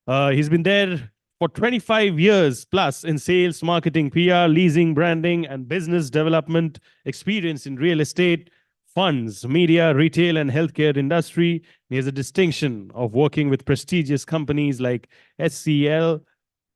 he's been there for 25 years plus in sales, marketing, PR, leasing, branding, and business development experience in real estate, funds, media, retail, and healthcare industry. He has a distinction of working with prestigious companies like SCI,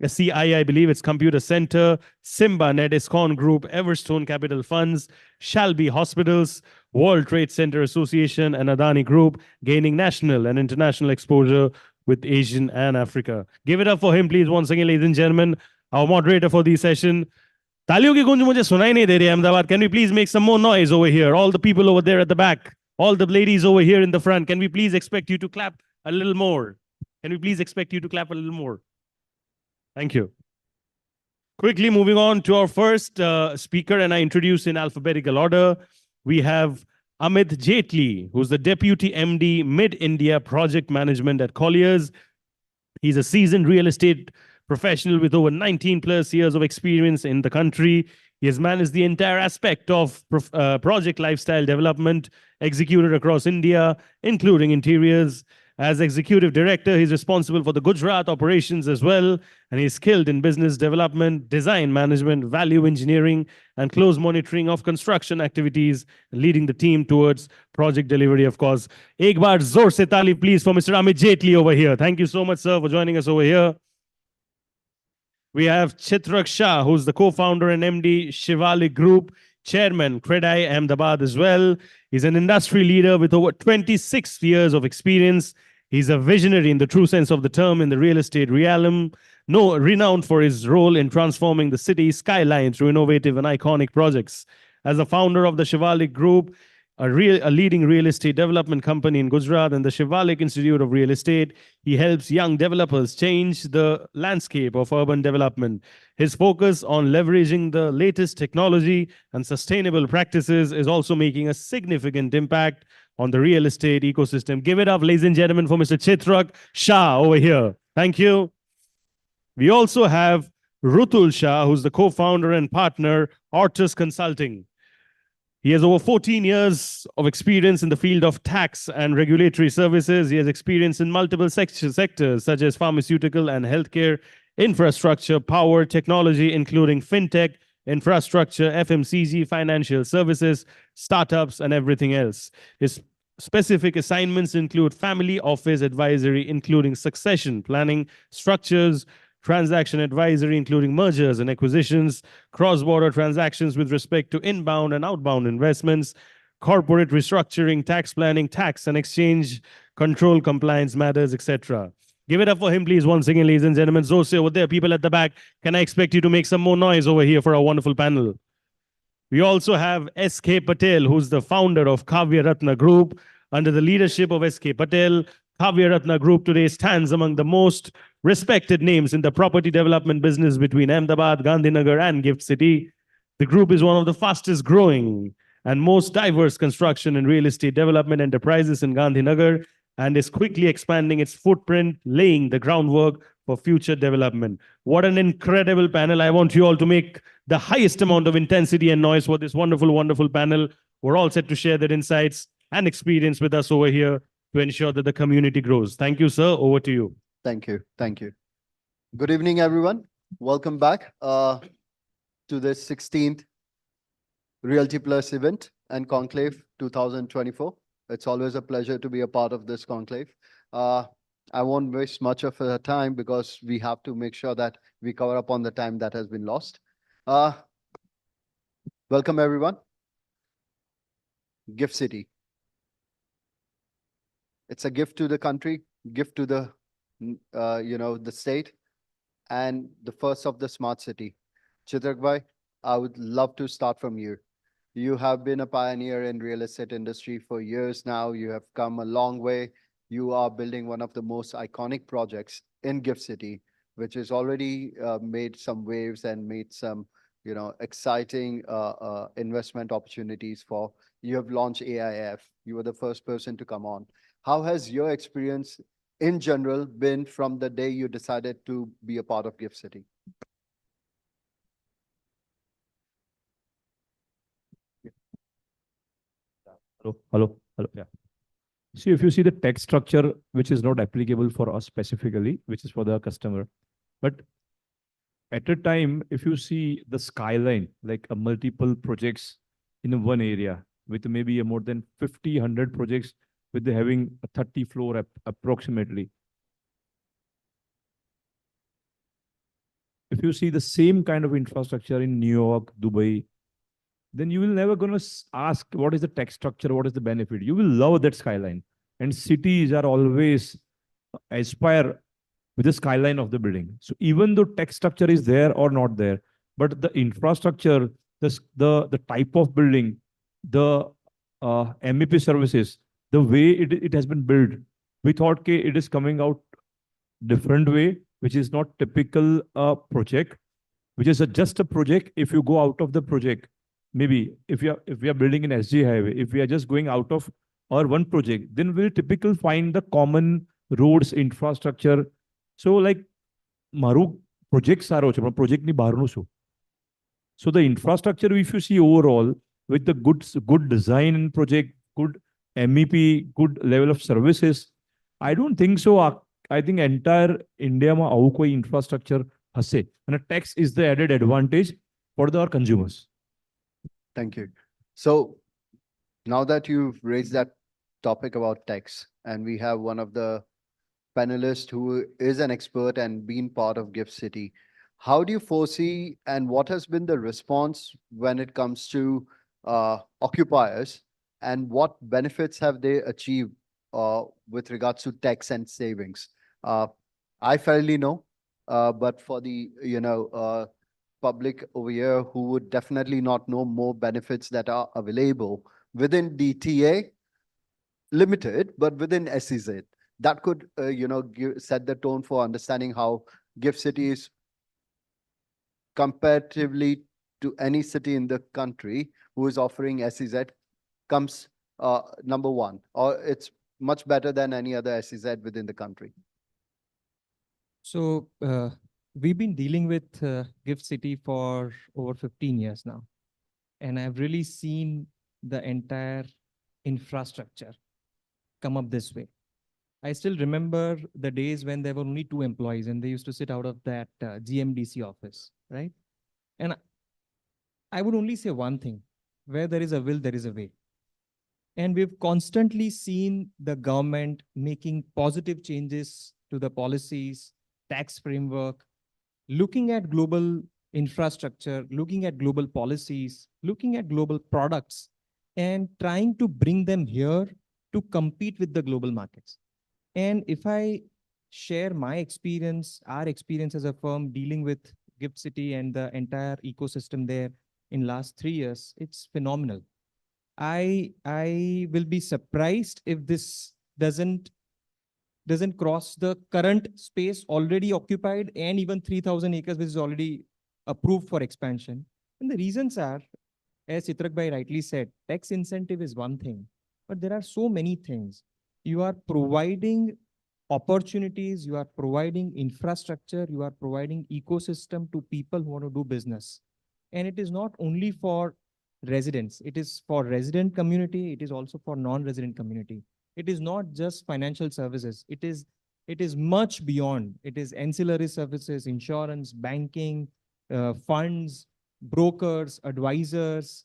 I believe it's Computer Center, Simba Net, Iscon Group, Everstone Capital Funds, Shalby Hospitals, World Trade Center Association, and Adani Group, gaining national and international exposure with Asian and Africa. Give it up for him, please, once again, ladies and gentlemen, our moderator for the session. तालियों की गूंज मुझे सुनाई नहीं दे रही है Ahmedabad. Can we please make some more noise over here? All the people over there at the back, all the ladies over here in the front, can we please expect you to clap a little more? Can we please expect you to clap a little more? Thank you. Quickly moving on to our first speaker, and I introduce in alphabetical order. We have Amit Jaitley, who's the Deputy MD, Mid-India Project Management at Colliers. He's a seasoned real estate professional with over 19 plus years of experience in the country. He has managed the entire aspect of project lifestyle development executed across India, including interiors. As executive director, he's responsible for the Gujarat operations as well, and he's skilled in business development, design management, value engineering, and close monitoring of construction activities, leading the team towards project delivery, of course. Ek baar zor se taali, please, for Mr. Amit Jaitley over here. Thank you so much, sir, for joining us over here. We have Chitrak Shah, who's the co-founder and MD, Shivalik Group, Chairman, Credai Ahmedabad as well. He's an industry leader with over 26 years of experience. He's a visionary in the true sense of the term in the real estate realm, renowned for his role in transforming the city's skyline through innovative and iconic projects. As the founder of the Shivalik Group, a leading real estate development company in Gujarat, and the Shivalik Institute of Real Estate, he helps young developers change the landscape of urban development. His focus on leveraging the latest technology and sustainable practices is also making a significant impact on the real estate ecosystem. Give it up, ladies and gentlemen, for Mr. Chitrak Shah over here. Thank you. We also have Rutul Shah, who's the co-founder and partner, Ortus Consulting. He has over 14 years of experience in the field of tax and regulatory services. He has experience in multiple sectors such as pharmaceutical and healthcare, infrastructure, power, technology, including fintech, infrastructure, FMCG, financial services, startups, and everything else. His specific assignments include family office advisory, including succession planning, structures, transaction advisory, including mergers and acquisitions, cross-border transactions with respect to inbound and outbound investments, corporate restructuring, tax planning, tax and exchange control, compliance matters, etc. Give it up for him, please, once again, ladies and gentlemen. Zose over there, people at the back, can I expect you to make some more noise over here for our wonderful panel? We also have S.K. Patel, who's the founder of Kavya Ratna Group. Under the leadership of S.K. Patel, Kavya Ratna Group today stands among the most respected names in the property development business between Ahmedabad, Gandhinagar, and Gift City. The group is one of the fastest growing and most diverse construction and real estate development enterprises in Gandhinagar and is quickly expanding its footprint, laying the groundwork for future development. What an incredible panel. I want you all to make the highest amount of intensity and noise for this wonderful, wonderful panel. We're all set to share their insights and experience with us over here to ensure that the community grows. Thank you, sir. Over to you. Thank you. Thank you. Good evening, everyone. Welcome back to the 16th Realty Plus event and Conclave 2024. It's always a pleasure to be a part of this conclave. I won't waste much of our time because we have to make sure that we cover up on the time that has been lost. Welcome, everyone. Gift City. It's a gift to the country, gift to the, the state, and the first of the smart city. Chitrak bhai, I would love to start from you. You have been a pioneer in real estate industry for years now. You have come a long way. You are building one of the most iconic projects in Gift City, which has already made some waves and made some, exciting investment opportunities for. You have launched AIF. You were the first person to come on. How has your experience in general been from the day you decided to be a part of Gift City? Hello. Yeah. See, if you see the text structure, which is not applicable for us specifically, which is for the customer. But at a time, if you see the skyline, like a multiple projects in one area with maybe a more than 50, 100 projects with having a 30 floor approximately. If you see the same kind of infrastructure in New York, Dubai, then you will never gonna ask what is the text structure, what is the benefit. You will love that skyline. And cities are always aspire with the skyline of the building. So even though text structure is there or not there, but the infrastructure, the type of building, the MEP services, the way it has been built, we thought it is coming out different way, which is not typical project, which is just a project. If you go out of the project, maybe if we are building an SG highway, if we are just going out of our one project, then we'll typically find the common roads, infrastructure. So like maru project saro છે, project ni બહારનું શું. So the infrastructure, if you see overall, with the good design in project, good MEP, good level of services, I don't think so. I think entire India ma આવું કોઈ infrastructure હશે. And a tax is the added advantage for our consumers. Thank you. So now that you've raised that topic about tax, and we have one of the panelists who is an expert and been part of Gift City, how do you foresee and what has been the response when it comes to occupiers, and what benefits have they achieved with regards to tax and savings? I fairly know, but for the public over here who would definitely not know more benefits that are available within DTA limited, but within SEZ, that could set the tone for understanding how Gift City is comparatively to any city in the country who is offering SEZ comes number one, or it's much better than any other SEZ within the country. So we've been dealing with Gift City for over 15 years now. And I've really seen the entire infrastructure come up this way. I still remember the days when there were only 2 employees and they used to sit out of that GMDC office, right? And I would only say one thing: where there is a will, there is a way. And we've constantly seen the government making positive changes to the policies, tax framework, looking at global infrastructure, looking at global policies, looking at global products, and trying to bring them here to compete with the global markets. And if I share my experience, our experience as a firm dealing with Gift City and the entire ecosystem there in last 3 years, it's phenomenal. I will be surprised if this doesn't cross the current space already occupied and even 3,000 acres, which is already approved for expansion. And the reasons are, as Chitrak Bhai rightly said, tax incentive is one thing, but there are so many things. You are providing opportunities, you are providing infrastructure, you are providing ecosystem to people who want to do business. And it is not only for residents, it is for resident community, it is also for non-resident community. It is not just financial services. It is much beyond. It is ancillary services, insurance, banking, funds, brokers, advisors,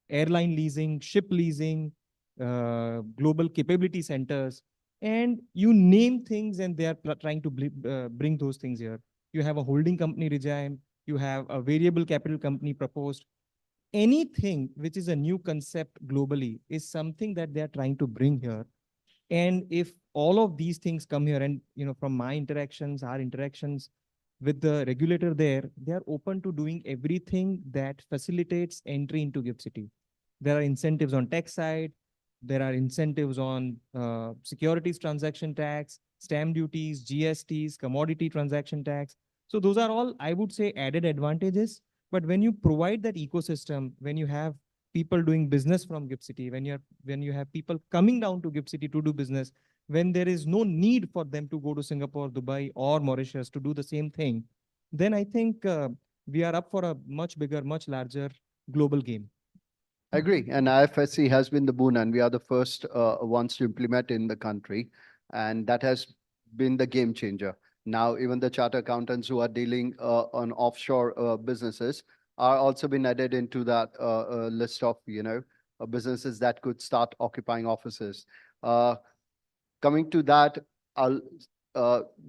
airline leasing, ship leasing, global capability centers, and you name things and they are trying to bring those things here. You have a holding company regime, you have a variable capital company proposed. Anything which is a new concept globally is something that they are trying to bring here. And if all of these things come here, and from my interactions, our interactions with the regulator there, they are open to doing everything that facilitates entry into Gift City. There are incentives on tech side, there are incentives on securities transaction tax, stamp duties, GSTs, commodity transaction tax. So those are all, I would say, added advantages. But when you provide that ecosystem, when you have people doing business from Gift City, when you have people coming down to Gift City to do business, when there is no need for them to go to Singapore, Dubai, or Mauritius to do the same thing, then I think we are up for a much bigger, much larger global game. I agree. And IFSC has been the boon, and we are the first ones to implement in the country. And that has been the game changer. Now, even the charter accountants who are dealing on offshore businesses are also been added into that list of, businesses that could start occupying offices. Coming to that,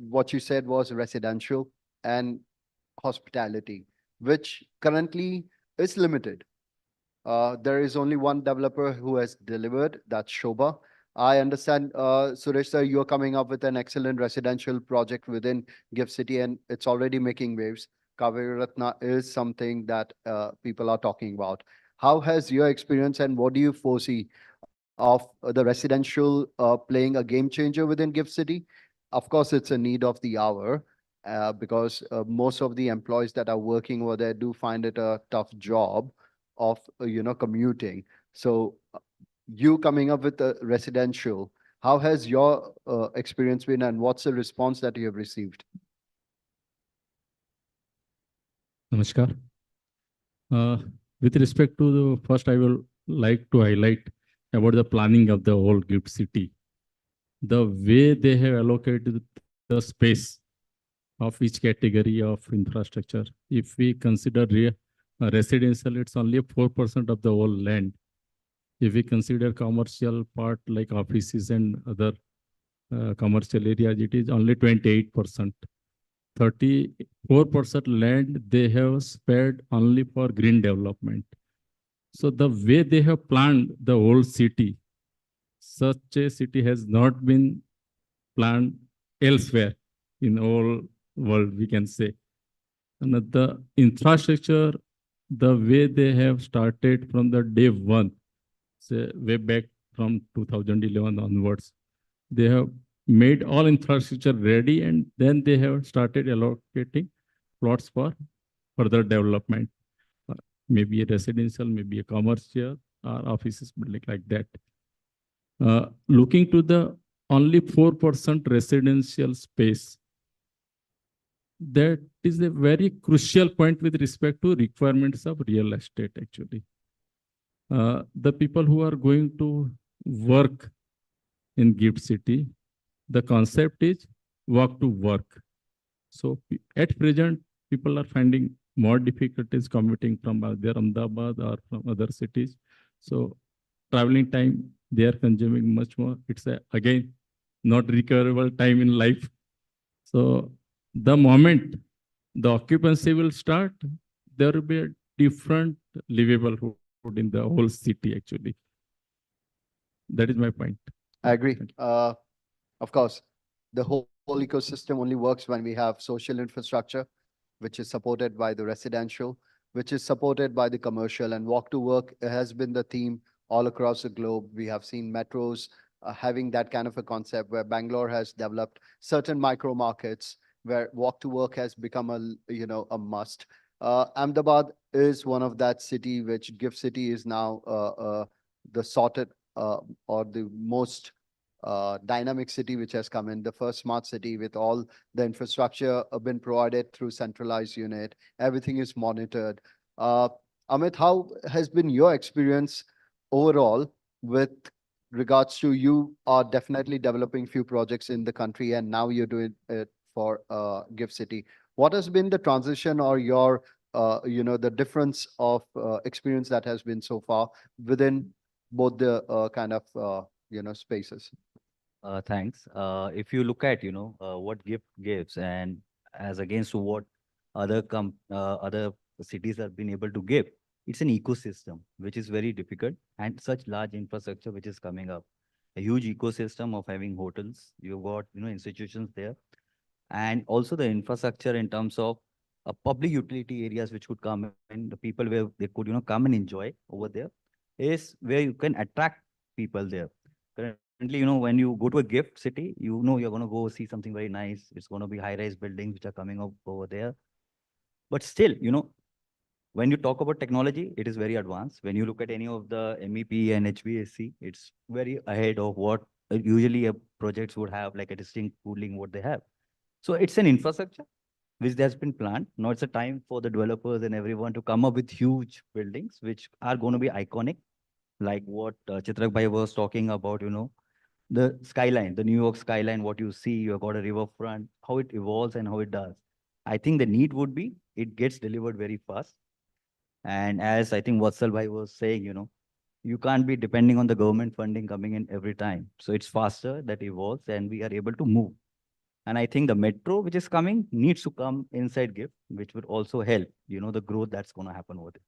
what you said was residential and hospitality, which currently is limited. There is only one developer who has delivered, that's Shobha. I understand, Suresh sir, you're coming up with an excellent residential project within Gift City, and it's already making waves. Kaveri Ratna is something that people are talking about. How has your experience and what do you foresee of the residential playing a game changer within Gift City? Of course, it's a need of the hour because most of the employees that are working over there do find it a tough job of commuting. So you coming up with a residential, how has your experience been and what's the response that you have received? Namaskar. With respect to the first, I will like to highlight about the planning of the whole Gift City. The way they have allocated the space of each category of infrastructure. If we consider residential, it's only 4% of the whole land. If we consider commercial part like offices and other commercial areas, it is only 28%. 34% land they have spared only for green development. So the way they have planned the whole city, such a city has not been planned elsewhere in all world, we can say. And the infrastructure, the way they have started from the day one, say way back from 2011 onwards, they have made all infrastructure ready and then they have started allocating plots for further development. Maybe a residential, maybe a commercial or offices building like that. Looking to the only 4% residential space, that is a very crucial point with respect to requirements of real estate actually. The people who are going to work in Gift City, the concept is walk to work. So at present, people are finding more difficulties commuting from either Ahmedabad or from other cities. So traveling time, they are consuming much more. It's again, not recoverable time in life. So the moment the occupancy will start, there will be a different livable in the whole city actually. That is my point. I agree. Thank Of course, the whole ecosystem only works when we have social infrastructure, which is supported by the residential, which is supported by the commercial, and walk to work has been the theme all across the globe. We have seen metros having that kind of a concept where Bangalore has developed certain micro markets where walk to work has become a must. Ahmedabad is one of that city, which Gift City is now the sorted or the most dynamic city which has come in, the first smart city with all the infrastructure been provided through centralized unit. Everything is monitored. Amit, how has been your experience overall with regards to you are definitely developing few projects in the country and now you're doing it for Gift City. What has been the transition or your, the difference of experience that has been so far within both the kind of, spaces? Thanks. If you look at, what gift gives and as against to what other cities have been able to give, it's an ecosystem, which is very difficult and such large infrastructure which is coming up. A huge ecosystem of having hotels, you've got, institutions there, and also the infrastructure in terms of public utility areas which could come in, the people where they could, come and enjoy over there is where you can attract people there. Currently, when you go to a gift city, you're going to go see something very nice. It's going to be high-rise buildings which are coming up over there. But still, when you talk about technology, it is very advanced. When you look at any of the MEP and HVAC, it's very ahead of what usually a projects would have, like a distinct cooling, what they have. So it's an infrastructure which has been planned. Now it's a time for the developers and everyone to come up with huge buildings which are going to be iconic, like what Chitrak Bhai was talking about, the skyline, the New York skyline, what you see, you've got a riverfront, how it evolves and how it does. I think the need would be, it gets delivered very fast. And as I think Vatsal Bhai was saying, you can't be depending on the government funding coming in every time. So it's faster, that evolves, and we are able to move. And I think the metro, which is coming, needs to come inside GIFT, which would also help, the growth that's going to happen over there.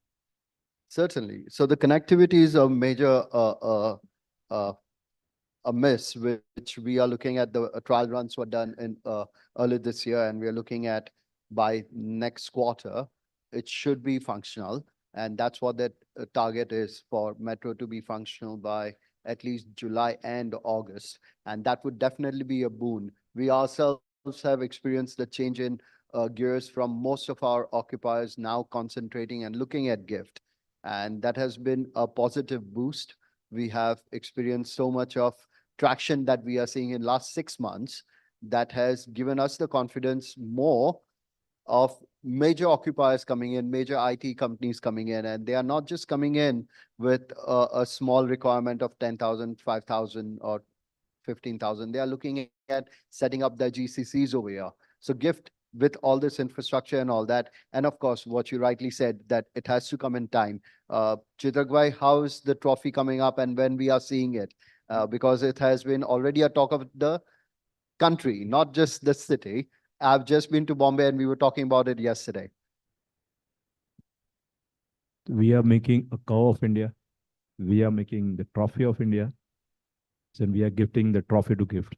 Certainly. So the connectivity is a major a miss, which we are looking at. The trial runs were done in early this year, and we are looking at by next quarter, it should be functional. And that's what that target is for Metro to be functional by at least July and August. And that would definitely be a boon. We ourselves have experienced the change in gears from most of our occupiers now concentrating and looking at gift. And that has been a positive boost. We have experienced so much of traction that we are seeing in last 6 months that has given us the confidence more of major occupiers coming in, major IT companies coming in, and they are not just coming in with a small requirement of 10,000, 5,000 or 15,000. They are looking at setting up their GCCs over here. So gift with all this infrastructure and all that. And of course, what you rightly said, that it has to come in time. Chitrak Bhai, how is the trophy coming up and when we are seeing it? Because it has been already a talk of the country, not just the city. I've just been to Bombay and we were talking about it yesterday. We are making a cow of India. We are making the trophy of India. And we are gifting the trophy to gift.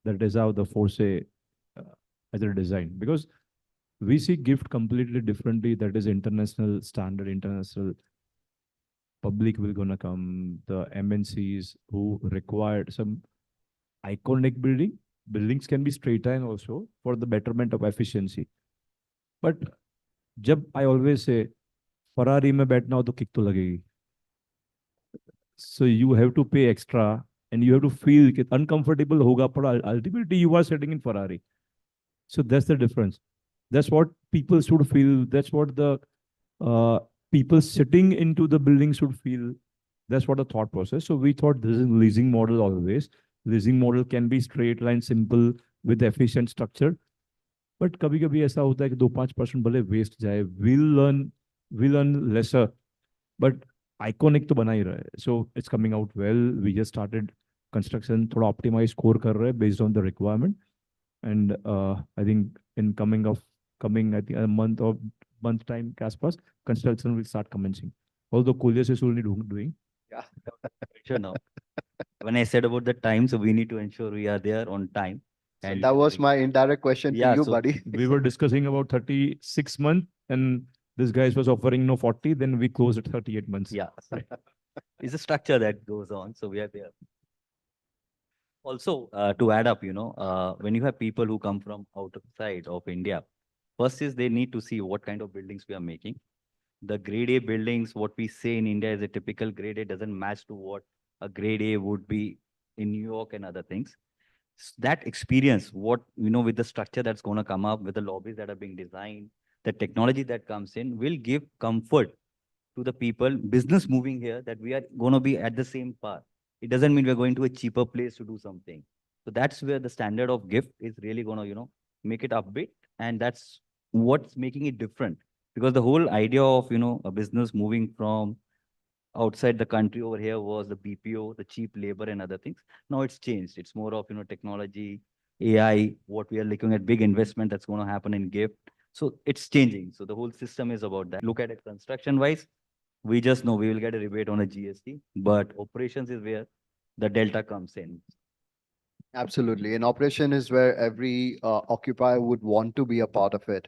That is how the force as a design. Because we see gift completely differently. That is international standard, international public will gonna come, the MNCs who required some iconic buildings can be straight line also for the betterment of efficiency. But I always say, Ferrari mein baithna ho to kick to lagegi. So you have to pay extra and you have to feel uncomfortable hoga, but ultimately you are sitting in Ferrari. So that's the difference. That's what people should feel. That's what the people sitting into the building should feel. That's what the thought process. So we thought this is leasing model always. Leasing model can be straight line, simple with efficient structure. But कभी-कभी ऐसा होता है कि 2-5% भले waste जाए. We'll learn lesser. But iconic तो बना ही रहा है. So it's coming out well. We just started construction, थोड़ा optimize score कर रहे हैं based on the requirement. And I think in coming I think a month time Caspas, construction will start commencing. Although Coolius is only doing. Yeah. Sure now. when I said about the time, so we need to ensure we are there on time. So And that was my indirect question to yeah, you, so buddy. We were discussing about 36 months and this guy was offering 40, then we closed at 38 months. yeah, it's a structure that goes on. So we are there. Also, to add up, when you have people who come from outside of India, first is they need to see what kind of buildings we are making. The grade A buildings, what we say in India is a typical grade A, doesn't match to what a grade A would be in New York and other things. That experience, what, with the structure that's going to come up, with the lobbies that are being designed, the technology that comes in will give comfort to the people, business moving here, that we are going to be at the same par. It doesn't mean we're going to a cheaper place to do something. So that's where the standard of gift is really going to, make it upbeat. And that's what's making it different. Because the whole idea of, a business moving from outside the country over here was the BPO, the cheap labor and other things. Now it's changed. It's more of, technology, AI, what we are looking at, big investment that's going to happen in gift. So it's changing. So the whole system is about that. Look at it construction wise, we just know we will get a rebate on a GST, but operations is where the delta comes in. Absolutely. And operation is where every occupier would want to be a part of it.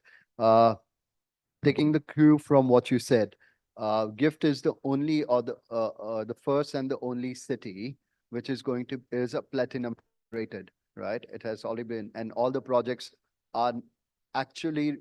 Taking the cue from what you said, GIFT is the only or the first and the only city which is a platinum rated, right? It has already been, and all the projects are actually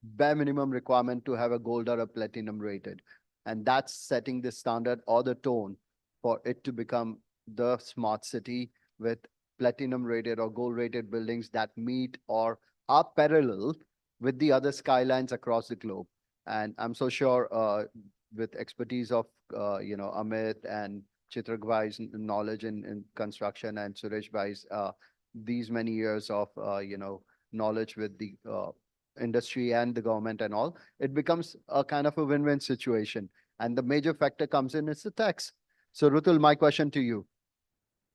bare minimum requirement to have a gold or a platinum rated. And that's setting the standard or the tone for it to become the smart city with platinum rated or gold rated buildings that meet or are parallel with the other skylines across the globe. And I'm so sure with expertise of, Amit and Chitrak Bhai's knowledge in construction and Suresh Bhai's these many years of, knowledge with the industry and the government and all, it becomes a kind of a win-win situation. And the major factor comes in is the tax. So Rutul, my question to you,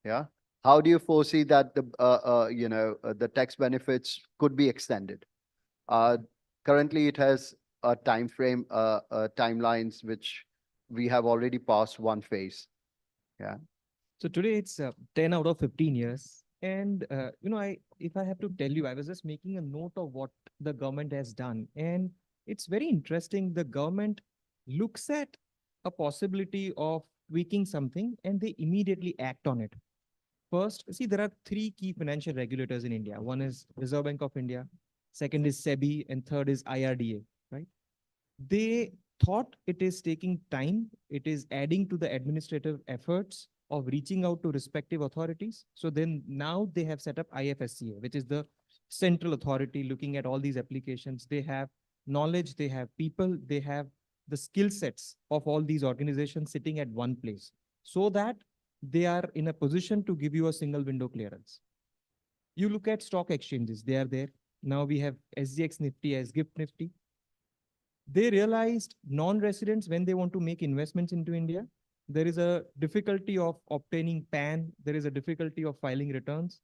yeah, how do you foresee that the tax benefits could be extended? Currently, it has a time frame, timelines which we have already passed one phase. Yeah. So today it's 10 out of 15 years. And, if I have to tell you, I was just making a note of what the government has done. And it's very interesting. The government looks at a possibility of tweaking something and they immediately act on it. First, see, there are three key financial regulators in India. One is Reserve Bank of India, second is SEBI, and third is IRDA, right? They thought it is taking time. It is adding to the administrative efforts of reaching out to respective authorities. So then now they have set up IFSCA, which is the central authority looking at all these applications. They have knowledge, they have people, they have the skill sets of all these organizations sitting at one place so that they are in a position to give you a single window clearance. You look at stock exchanges, they are there. Now we have SGX Nifty as GIFT Nifty. They realized non-residents, when they want to make investments into India, there is a difficulty of obtaining PAN. There is a difficulty of filing returns.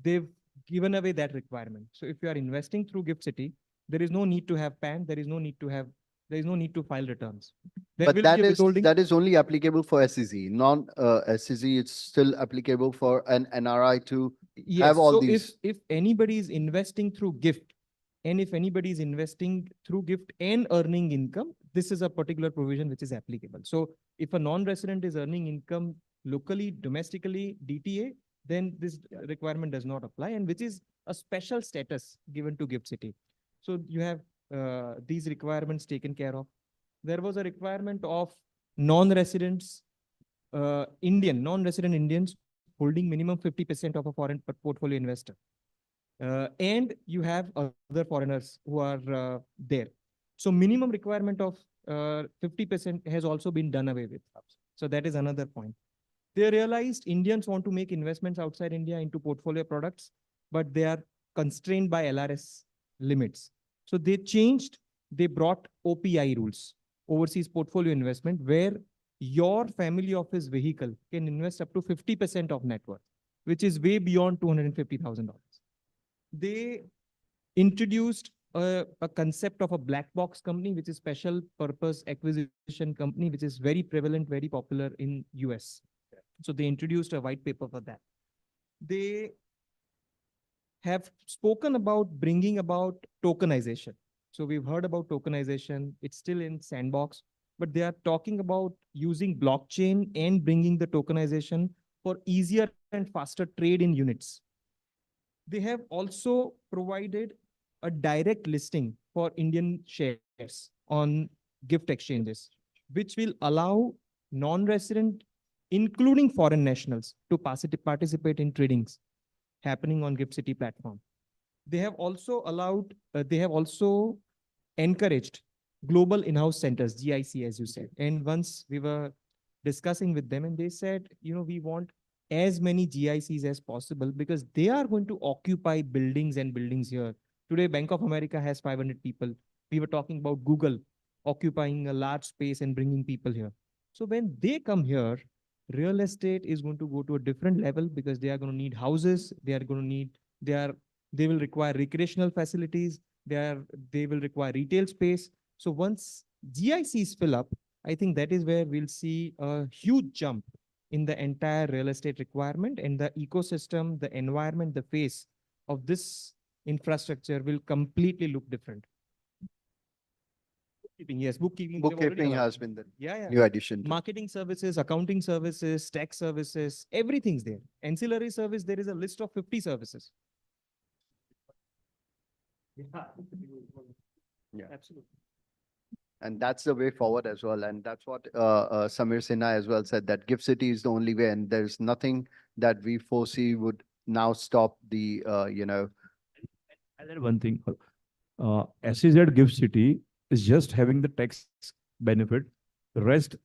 They've given away that requirement. So if you are investing through GIFT City, there is no need to have PAN. There is no need to file returns. There But will be a withholding. that is only applicable for SEZ. Non SEZ, it's still applicable for an NRI to have all so these. if anybody is investing through GIFT, and if anybody is investing through GIFT and earning income, this is a particular provision which is applicable. So if a non-resident is earning income locally, domestically, DTA, then this requirement does not apply, and which is a special status given to GIFT City. So you have these requirements taken care of. There was a requirement of non-residents, non-resident Indians holding minimum 50% of a foreign portfolio investor. And you have other foreigners who are there. So minimum requirement of 50% has also been done away with. So that is another point. They realized Indians want to make investments outside India into portfolio products, but they are constrained by LRS limits. So they brought OPI rules, overseas portfolio investment, where your family office vehicle can invest up to 50% of net worth, which is way beyond $250,000. They introduced a concept of a black box company, which is special purpose acquisition company, which is very prevalent, very popular in US. So they introduced a white paper for that. They have spoken about bringing about tokenization. So we've heard about tokenization. It's still in sandbox, but they are talking about using blockchain and bringing the tokenization for easier and faster trade in units. They have also provided a direct listing for Indian shares on gift exchanges, which will allow non-resident, including foreign nationals, to participate in tradings happening on Gift City platform. They have also encouraged global in-house centers, GIC, as you said. And once we were discussing with them and they said, we want as many GICs as possible because they are going to occupy buildings and buildings here. Today, Bank of America has 500 people. We were talking about Google occupying a large space and bringing people here. So when they come here, real estate is going to go to a different level because they are going to need houses. They will require recreational facilities. They will require retail space. So once GICs fill up, I think that is where we'll see a huge jump in the entire real estate requirement, and the ecosystem, the environment, the face of this infrastructure will completely look different. Bookkeeping, yes, bookkeeping. Bookkeeping has been the Yeah. new addition. Marketing services, accounting services, tax services, everything's there. Ancillary service, there is a list of 50 services. Yeah. Absolutely. And that's the way forward as well. And that's what Samir Sinha as well said, that Gift City is the only way. And there's nothing that we foresee would now stop the, I'll add one thing. SEZ Gift City is just having the tax benefit. The rest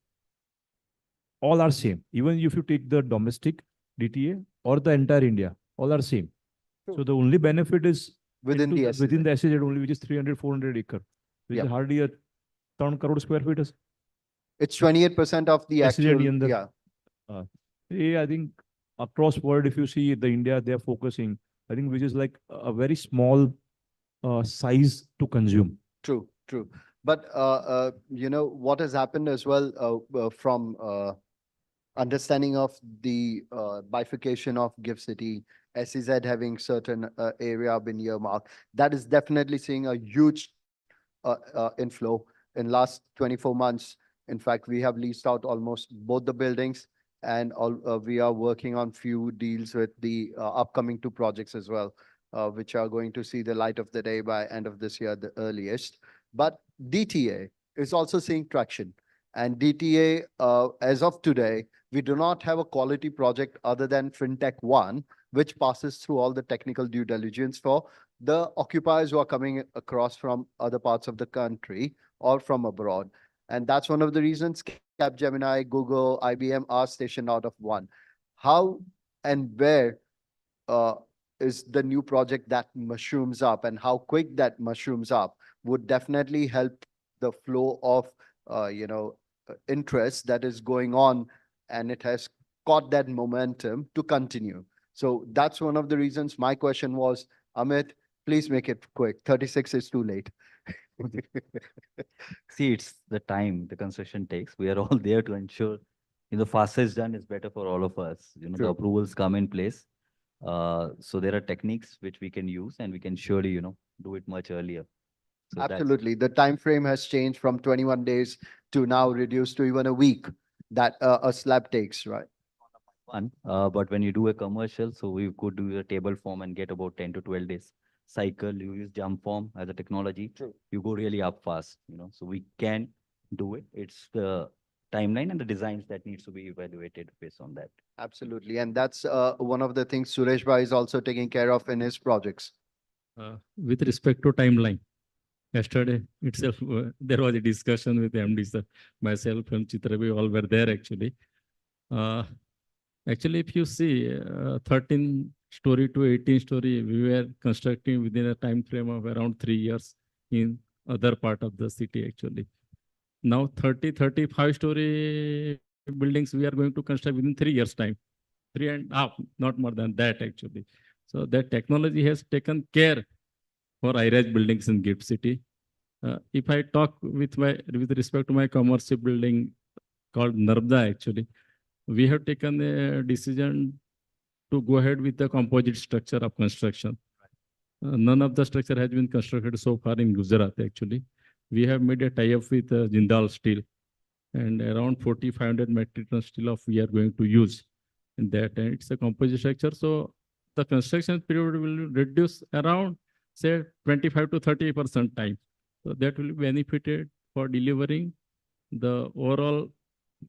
all are same. Even if you take the domestic DTA or the entire India, all are same. So the only benefit is within the SEZ only, which is 300, 400 acre, which is hardly a 3 crore square feet. It's 28% of the actual, I think across world, if you see the India, they are focusing, I think, which is like a very small size to consume. True. But, what has happened as well from understanding of the bifurcation of Gift City, SEZ having certain area been earmarked, that is definitely seeing a huge inflow in last 24 months. In fact, we have leased out almost both the buildings, and we are working on few deals with the upcoming 2 projects as well, which are going to see the light of the day by end of this year, the earliest. But DTA is also seeing traction. And DTA, as of today, we do not have a quality project other than FinTech 1, which passes through all the technical due diligence for the occupiers who are coming across from other parts of the country or from abroad. And that's one of the reasons Capgemini, Google, IBM are stationed out of 1. How and where is the new project that mushrooms up, and how quick that mushrooms up would definitely help the flow of, interest that is going on, and it has caught that momentum to continue. So that's one of the reasons. My question was, Amit, please make it quick. 36 is too late. See, it's the time the construction takes. We are all there to ensure, faster it's done is better for all of us. The approvals come in place. So there are techniques which we can use, and we can surely, do it much earlier. So absolutely. The time frame has changed from 21 days to now reduced to even a week that a slab takes, right? But when you do a commercial, so we could do a table form and get about 10 to 12 days cycle. You use jump form as a technology. True. You go really up fast, so we can do it. It's the timeline and the designs that needs to be evaluated based on that. Absolutely. And that's one of the things Suresh Bhai is also taking care of in his projects. With respect to timeline, yesterday itself, there was a discussion with the MD, sir, myself and Chitravi, all were there actually. Actually, if you see 13 story to 18 story, we were constructing within a time frame of around 3 years in other part of the city actually. Now 30, 35 story buildings we are going to construct within 3 years time. 3.5, not more than that actually. So that technology has taken care for high-rise buildings in Gift City. If I talk with respect to my commercial building called Narmada actually, we have taken a decision to go ahead with the composite structure of construction. None of the structure has been constructed so far in Gujarat, actually. We have made a tie-up with Jindal Steel, and around 4,500 metric ton steel of we are going to use in that. And it's a composite structure. So the construction period will reduce around, say, 25 to 30% time. So that will be benefited for delivering the overall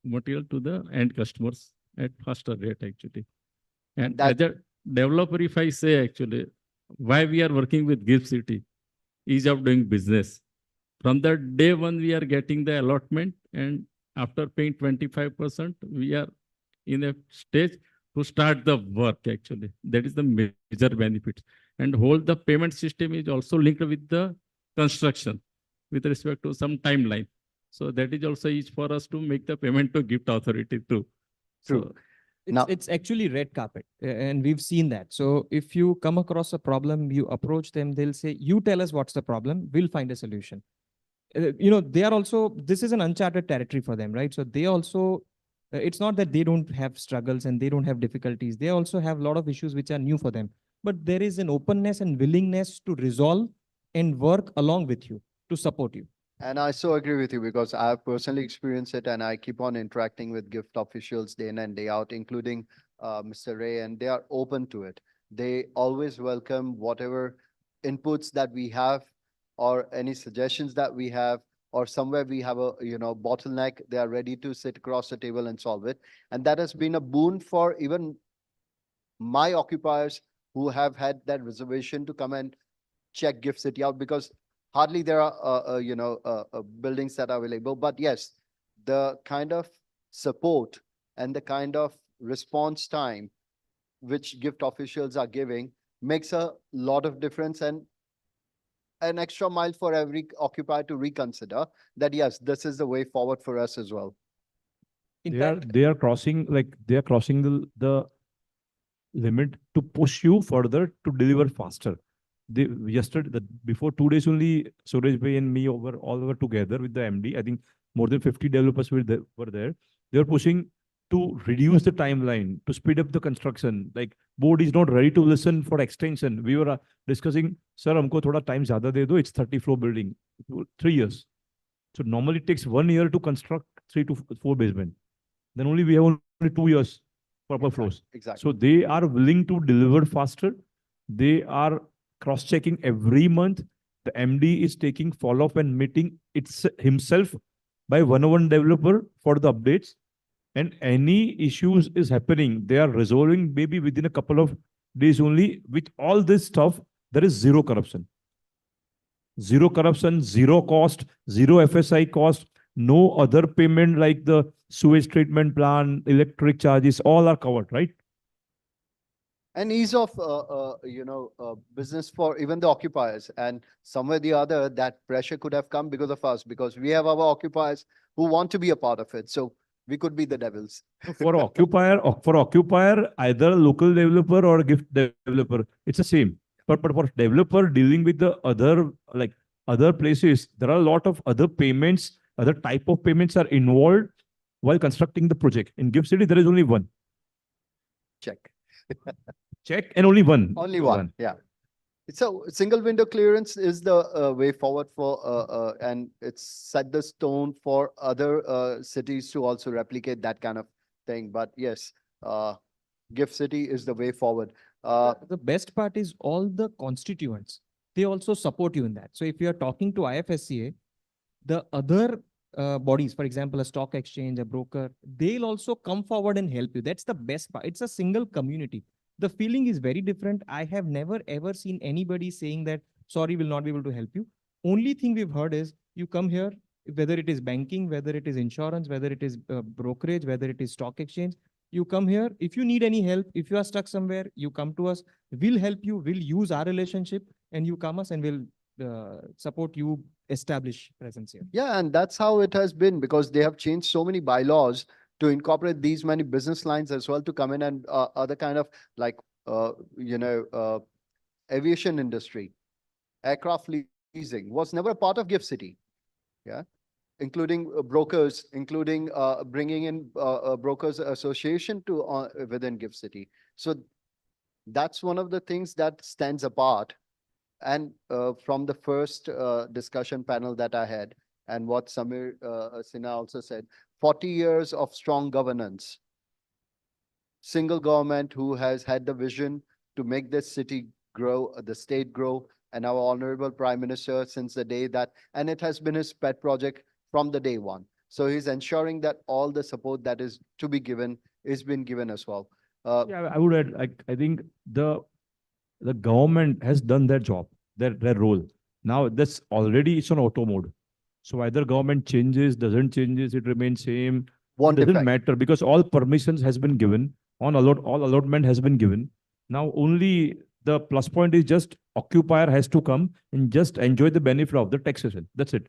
material to the end customers at faster rate, actually. And as a developer, if I say actually, why we are working with GIFT City, ease of doing business. From the day one, we are getting the allotment, and after paying 25%, we are in a stage to start the work, actually. That is the major benefit. And whole the payment system is also linked with the construction with respect to some timeline. So that is also easy for us to make the payment to GIFT Authority too. True. It's actually red carpet, and we've seen that. So if you come across a problem, you approach them, they'll say, you tell us what's the problem, we'll find a solution. They are also, this is an uncharted territory for them, right? So they also, it's not that they don't have struggles and they don't have difficulties. They also have a lot of issues which are new for them. But there is an openness and willingness to resolve and work along with you to support you. And I so agree with you because I have personally experienced it and I keep on interacting with GIFT officials day in and day out, including Mr. Ray, and they are open to it. They always welcome whatever inputs that we have or any suggestions that we have, or somewhere we have a bottleneck. They are ready to sit across the table and solve it. And that has been a boon for even my occupiers who have had that reservation to come and check GIFT City out, because hardly there are buildings that are available. But yes, the kind of support and the kind of response time which GIFT officials are giving makes a lot of difference, and an extra mile for every occupier to reconsider that, yes, this is the way forward for us as well. They are crossing the limit to push you further to deliver faster. Before 2 days only, Suraj Bhai and me all over together with the MD. I think more than 50 developers were there. They were pushing to reduce the timeline, to speed up the construction. Like, board is not ready to listen for extension. We were discussing, sir, humko thoda time zyada de do. It's 30-floor building, 3 years. So normally it takes 1 year to construct 3 to 4 basement. Then only we have only 2 years proper floors. Exactly. So they are willing to deliver faster. They are cross-checking every month. The MD is taking follow-up and meeting himself by one-on-one developer for the updates. And any issues is happening, they are resolving maybe within a couple of days only. With all this stuff, there is zero corruption. Zero corruption, zero cost, zero FSI cost, no other payment like the sewage treatment plant, electric charges, all are covered, right? And ease of business for even the occupiers. And somewhere or the other, that pressure could have come because of us, because we have our occupiers who want to be a part of it. So we could be the devils. For occupier, either local developer or GIFT developer, it's the same. But for developer dealing with the other places, there are a lot of other payments, other type of payments are involved while constructing the project. In GIFT City, there is only one. Check. Check, and only one. Only one. Yeah. So single window clearance is the way forward for, and it's set the stone for other cities to also replicate that kind of thing. But yes, GIFT City is the way forward. The best part is all the constituents, they also support you in that. So if you are talking to IFSCA, the other bodies, for example, a stock exchange, a broker, they'll also come forward and help you. That's the best part. It's a single community. The feeling is very different. I have never ever seen anybody saying that, sorry, we'll not be able to help you. Only thing we've heard is you come here, whether it is banking, whether it is insurance, whether it is brokerage, whether it is stock exchange, you come here. If you need any help, if you are stuck somewhere, you come to us, we'll help you, we'll use our relationship, and you come us and we'll support you establish presence here. Yeah, and that's how it has been, because they have changed so many bylaws to incorporate these many business lines as well to come in, and other kind of like, aviation industry, aircraft leasing was never a part of GIFT City. Yeah. including brokers, including bringing in brokers association to within Gift City. So that's one of the things that stands apart. And from the first discussion panel that I had, and what Samir Sinha also said, 40 years of strong governance, single government who has had the vision to make this city grow, the state grow, and our honorable Prime Minister since the day that, and it has been his pet project from the day one. So he's ensuring that all the support that is to be given is been given as well. Yeah, I would add, I think the government has done their job, their role. Now that's already it's on auto mode. So either government changes, doesn't changes, it remains same. It doesn't matter because all permissions has been given, all allotment has been given. Now only the plus point is just occupier has to come and just enjoy the benefit of the taxation. That's it.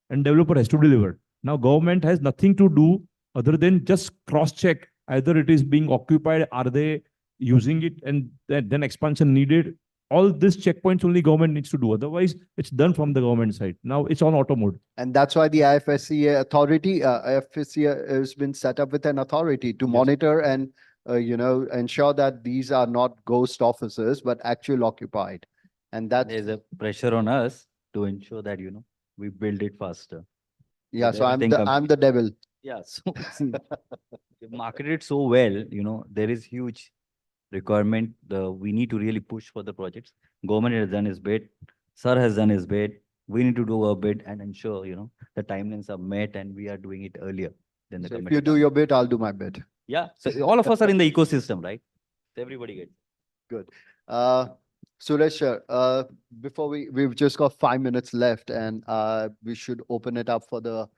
And developer has to deliver. Now government has nothing to do other than just cross-check either it is being occupied, are they using it, and then expansion needed. All these checkpoints only government needs to do. Otherwise, it's done from the government side. Now it's on auto mode. And that's why the IFSCA authority, IFSCA has been set up with an authority to monitor and, ensure that these are not ghost offices, but actual occupied. And that there's a pressure on us to ensure that, we build it faster. Yeah, so I'm everything I'm the devil. Yeah, so you marketed it so well, there is huge requirement. We need to really push for the projects. Government has done his bit. Sir has done his bit. We need to do our bit and ensure, the timelines are met and we are doing it earlier than the So if committed you do time. your bit, I'll do my bit. Yeah, so all of us are in the ecosystem, right? So everybody gets. Good. Suresh, sir, before we've just got 5 minutes left and we should open it up for the,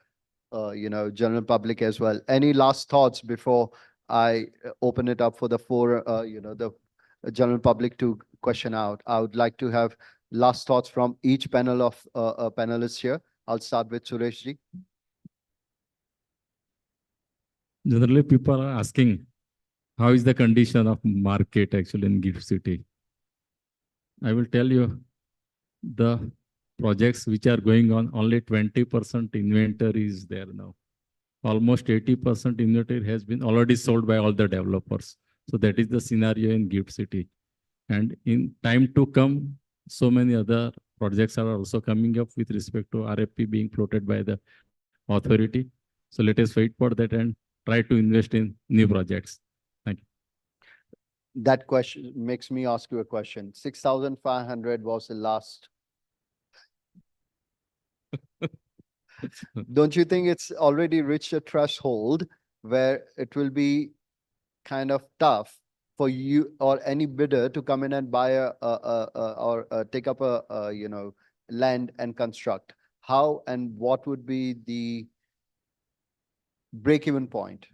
general public as well. Any last thoughts before I open it up for the the general public to question out? I would like to have last thoughts from each panel of panelists here. I'll start with Suresh ji. Generally, people are asking, how is the condition of market actually in Gift City? I will tell you, the projects which are going on, only 20% inventory is there now. Almost 80% inventory has been already sold by all the developers. So that is the scenario in Gift City. And in time to come, so many other projects are also coming up with respect to RFP being floated by the authority. So let us wait for that and try to invest in new projects. Thank you. That question makes me ask you a question. 6,500 was the last. Don't you think it's already reached a threshold where it will be kind of tough for you or any bidder to come in and buy or take up land and construct? How and what would be the break-even point?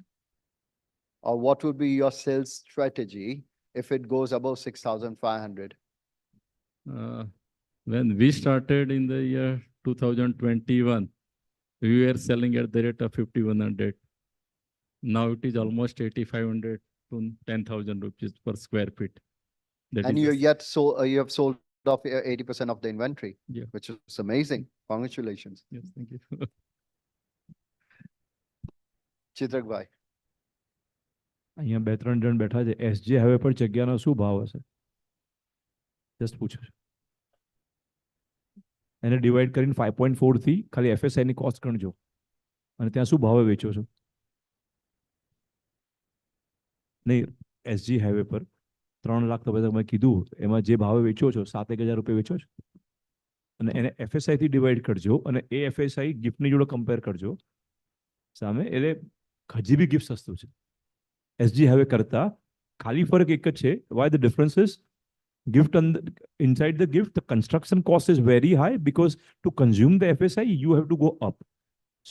Or what would be your sales strategy if it goes above 6,500? When we started in the year 2021, we were selling at the rate of 5,100. Now it is almost 8,500 to 10,000 rupees per square feet. And you have sold off 80% of the inventory, which is amazing. Congratulations. Yes, thank you. Chitrak bhai. અહીંયા 2-3 જણ બેઠા છે. SG highway પર જગ્યાનો શું ભાવ હશે? Just પૂછું છું. એને ડિવાઈડ કરીને 5.4 થી ખાલી FSI ની કોસ્ટ ગણજો અને ત્યાં શું ભાવે વેચો છો? નહીં, SG હાઈવે પર 3 લાખ તમે કીધું, એમાં જે ભાવે વેચો છો 7,000 રૂપિયા વેચો છો અને એને FSI થી ડિવાઈડ કરજો અને એ FSI ગિફ્ટની જોડે કમ્પેર કરજો સામે, એટલે હજી બી ગિફ્ટ સસ્તું છે SG હાઈવે કરતા. ખાલી ફરક એક જ છે. Why the difference is gift inside the gift, the construction cost is very high because to consume the FSI, you have to go up.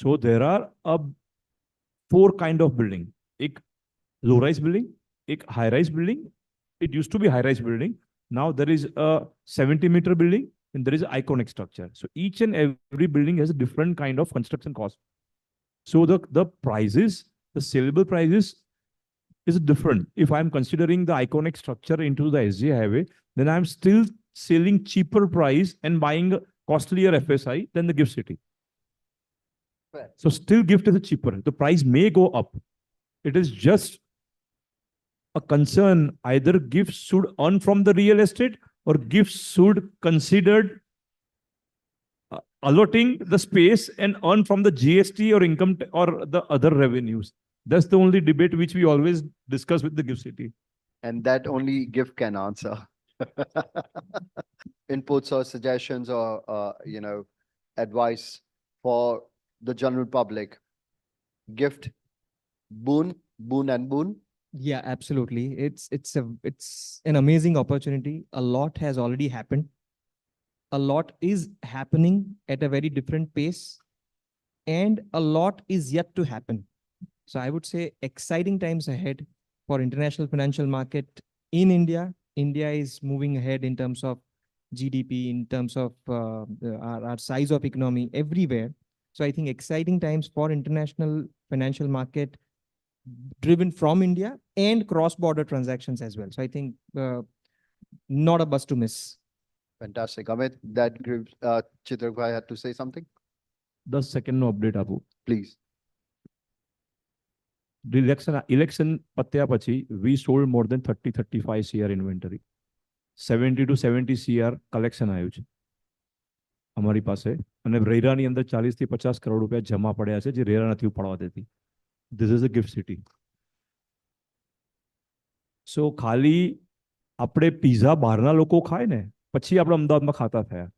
So there are 4 kind of building. एक low-rise building, एक high-rise building. It used to be high-rise building. Now there is a 70-meter building and there is an iconic structure. So each and every building has a different kind of construction cost. So the prices, the saleable prices is different. If I'm considering the iconic structure into the SG highway, then I'm still selling cheaper price and buying a costlier FSI than the Gift City. Fair. So still gift is cheaper. The price may go up. It is just a concern. Either gifts should earn from the real estate or gifts should considered allotting the space and earn from the GST or income or the other revenues. That's the only debate which we always discuss with the gift city. And that only gift can answer. Inputs or suggestions or, advice for the general public. Gift, boon and boon. Yeah, absolutely. It's an amazing opportunity. A lot has already happened. A lot is happening at a very different pace, and a lot is yet to happen. So I would say exciting times ahead for international financial market in India. India is moving ahead in terms of GDP, in terms of our size of economy everywhere. So I think exciting times for international financial market driven from India and cross-border transactions as well. So I think not a bus to miss. Fantastic. Amit, that group, Chitrak had to say something? The second update, Abu. Please. The election pattaya pachi, we sold more than 35 CR inventory. 70 to 70 CR collection આયું છે અમારી પાસે અને રેરાની અંદર 40 થી 50 કરોડ રૂપિયા જમા પડ્યા છે જે રેરા નથી ઉપાડવા દેતી. This is a gift city. So ખાલી આપણે પિઝા બહારના લોકો ખાય ને પછી આપણે અમદાવાદમાં ખાતા થયા.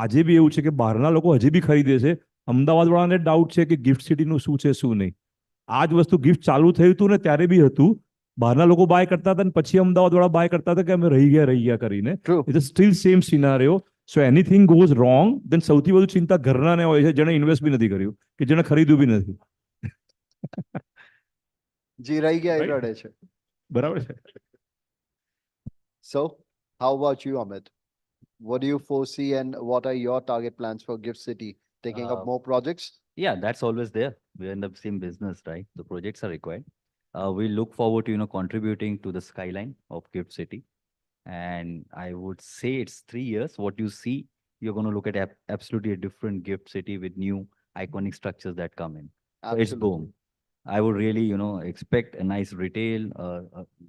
આજે બી એવું છે કે બહારના લોકો હજી બી ખરીદે છે. અમદાવાદવાળાને ડાઉટ છે કે ગિફ્ટ સિટીનું શું છે શું નહીં. આ જ વસ્તુ ગિફ્ટ ચાલુ થયું હતું ને ત્યારે બી હતું. બહારના લોકો બાય કરતા હતા અને પછી અમદાવાદવાળા બાય કરતા હતા કે અમે રહી ગયા કરીને. It is still same scenario. So anything goes wrong then સૌથી વધુ ચિંતા ઘરનાને હોય છે જેણે ઇન્વેસ્ટ બી નથી કર્યું કે જેણે ખરીદ્યું બી નથી. જી રહી ગયા એ રડે છે. બરાબર છે. So, how about you, Amit? What do you foresee and what are your target plans for Gift City? Taking up more projects? Yeah, that's always there. We're in the same business, right? The projects are required. We look forward to, contributing to the skyline of Gift City. And I would say it's 3 years. What you see, you're going to look at absolutely a different Gift City with new iconic structures that come in. So it's boom. I would really, expect a nice retail,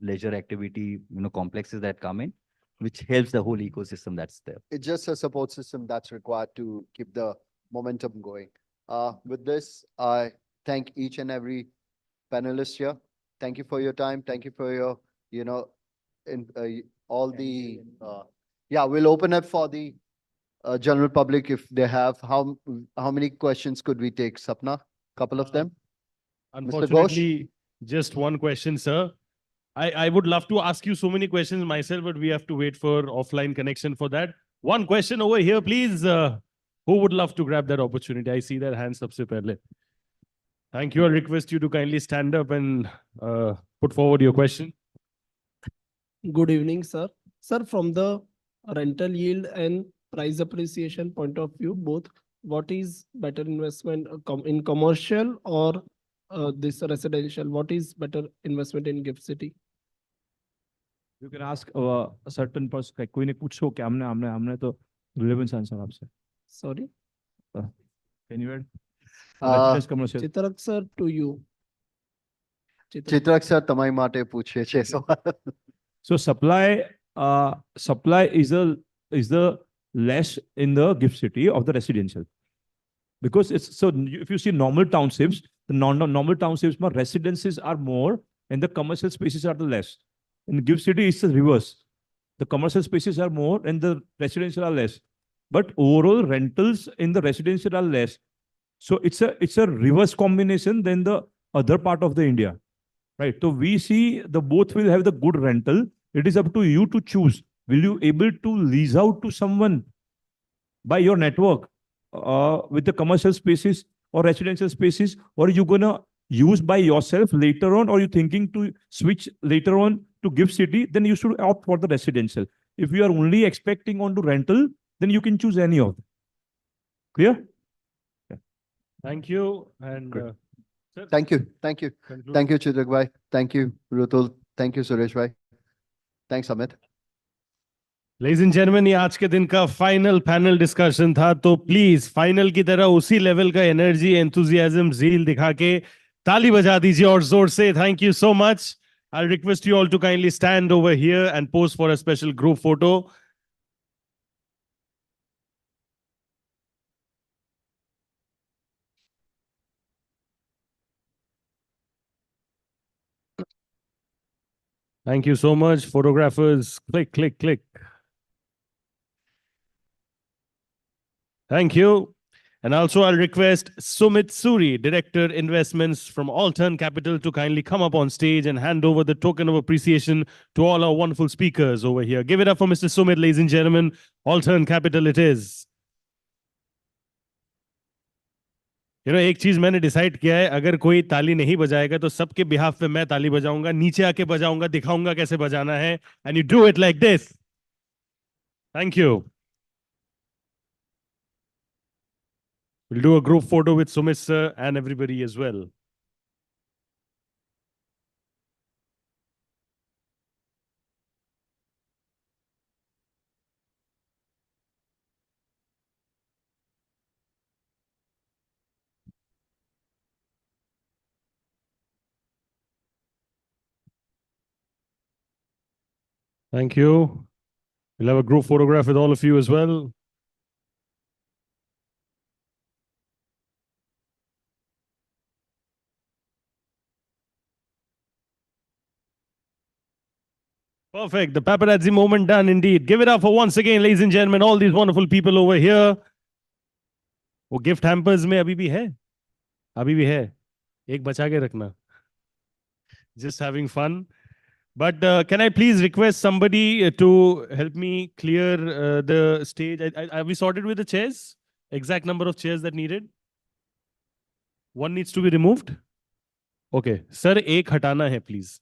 leisure activity, complexes that come in, which helps the whole ecosystem that's there. It's just a support system that's required to keep the momentum going. With this, I thank each and every panelist here. Thank you for your time. Thank you for your, all the, we'll open up for the general public if they have. How many questions could we take, Sapna? Couple of them? Unfortunately, just one question, sir. I would love to ask you so many questions myself, but we have to wait for offline connection for that. One question over here, please. Who would love to grab that opportunity? I see that hand sabse pehle. Thank you. I request you to kindly stand up and put forward your question. Good evening, sir. Sir, from the rental yield and price appreciation point of view, both, what is better investment in commercial or this residential? What is better investment in Gift City? You can ask a certain person. कोई ने पूछो कि हमने तो relevance answer आपसे. Sorry. Can you add? Commercial. Chitrak sir, to you. Chitrak sir, તમારી માટે પૂછે છે સવાલ. So supply is the less in the Gift City of the residential. Because it's so if you see normal townships, the normal townships, residences are more and the commercial spaces are the less. In Gift City, it's the reverse. The commercial spaces are more and the residential are less. But overall rentals in the residential are less. So it's a reverse combination than the other part of the India. Right. So we see the both will have the good rental. It is up to you to choose. Will you able to lease out to someone by your network with the commercial spaces or residential spaces, or are you gonna use by yourself later on, or you thinking to switch later on to Gift City? Then you should opt for the residential. If you are only expecting on to rental, then you can choose any of them. Clear? Yeah. Thank you. And Thank you. Thank you. Conclude. Thank you, Chitrak bhai. Thank you, Rutul. Thank you, Suresh bhai. Thanks, Amit. Ladies and gentlemen, ये आज के दिन का final panel discussion था, तो please final की तरह उसी लेवल का एनर्जी, एंथुजियाज्म, ज़ील दिखा के ताली बजा दीजिए और जोर से. Thank you so much. I'll request you all to kindly stand over here and pose for a special group photo. Thank you so much, photographers. Click, click, click. Thank you. And also, I'll request Sumit Suri, Director Investments from Alton Capital, to kindly come up on stage and hand over the token of appreciation to all our wonderful speakers over here. Give it up for Mr. Sumit, ladies and gentlemen. Alton Capital it is. एक चीज मैंने decide किया है, अगर कोई ताली नहीं बजाएगा तो सबके बिहाफ पे मैं ताली बजाऊंगा, नीचे आके बजाऊंगा, दिखाऊंगा कैसे बजाना है. And you do it like this. Thank you. We'll do a group photo with Sumit sir and everybody as well. Thank you. We'll have a group photograph with all of you as well. Perfect. The paparazzi moment done indeed. Give it up for once again, ladies and gentlemen, all these wonderful people over here. वो gift hampers में अभी भी है, अभी भी है, एक बचा के रखना. Just having fun. But can I please request somebody to help me clear the stage? Have we sorted with the chairs? Exact number of chairs that needed? One needs to be removed? Okay. Sir, एक हटाना है, please.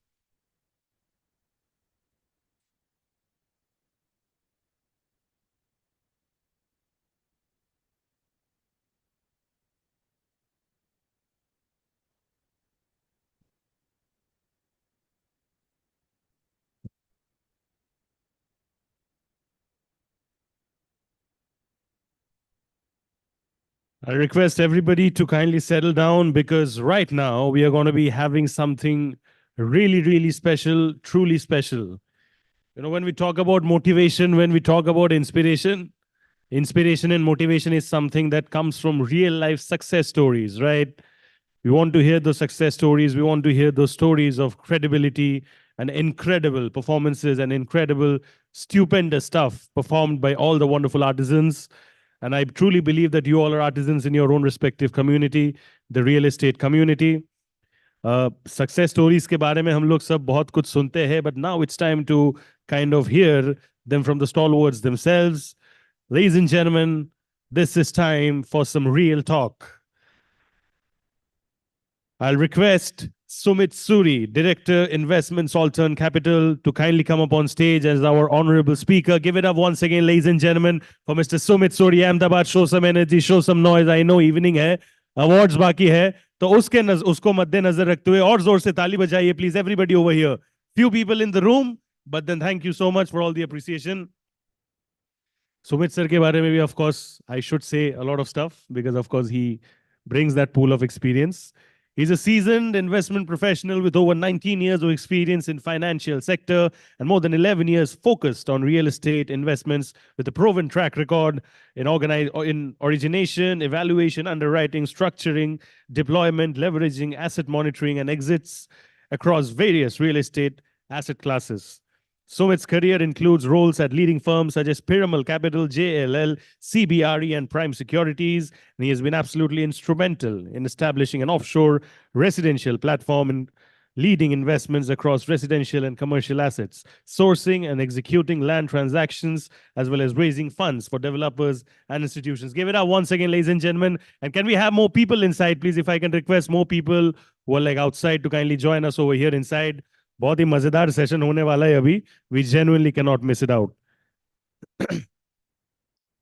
I request everybody to kindly settle down, because right now we are going to be having something really, really special, truly special. When we talk about motivation, when we talk about inspiration, inspiration and motivation is something that comes from real life success stories, right? We want to hear those success stories. We want to hear those stories of credibility and incredible performances and incredible, stupendous stuff performed by all the wonderful artisans. And I truly believe that you all are artisans in your own respective community, the real estate community. Success stories के बारे में हम लोग सब बहुत कुछ सुनते हैं, but now it's time to kind of hear them from the stalwarts themselves. Ladies and gentlemen, this is time for some real talk. I'll request Sumit Suri, Director, Investments, Alton Capital, to kindly come up on stage as our honorable speaker. Give it up once again, ladies and gentlemen, for Mr. Sumit Suri. Ahmedabad, show some energy, show some noise. I know evening hai, awards बाकी है, तो उसको मद्देनजर रखते हुए और जोर से ताली बजाइए, please, everybody over here. Few people in the room, but then thank you so much for all the appreciation. Sumit sir के बारे में भी, of course, I should say a lot of stuff, because of course he brings that pool of experience. He's a seasoned investment professional with over 19 years of experience in financial sector and more than 11 years focused on real estate investments, with a proven track record in origination, evaluation, underwriting, structuring, deployment, leveraging, asset monitoring, and exits across various real estate asset classes. Sumit's career includes roles at leading firms such as Pyramid Capital, JLL, CBRE, and Prime Securities. And he has been absolutely instrumental in establishing an offshore residential platform and leading investments across residential and commercial assets, sourcing and executing land transactions, as well as raising funds for developers and institutions. Give it up once again, ladies and gentlemen. And can we have more people inside, please? If I can request more people who are like outside to kindly join us over here inside. बहुत ही मजेदार session होने वाला है अभी. We genuinely cannot miss it out.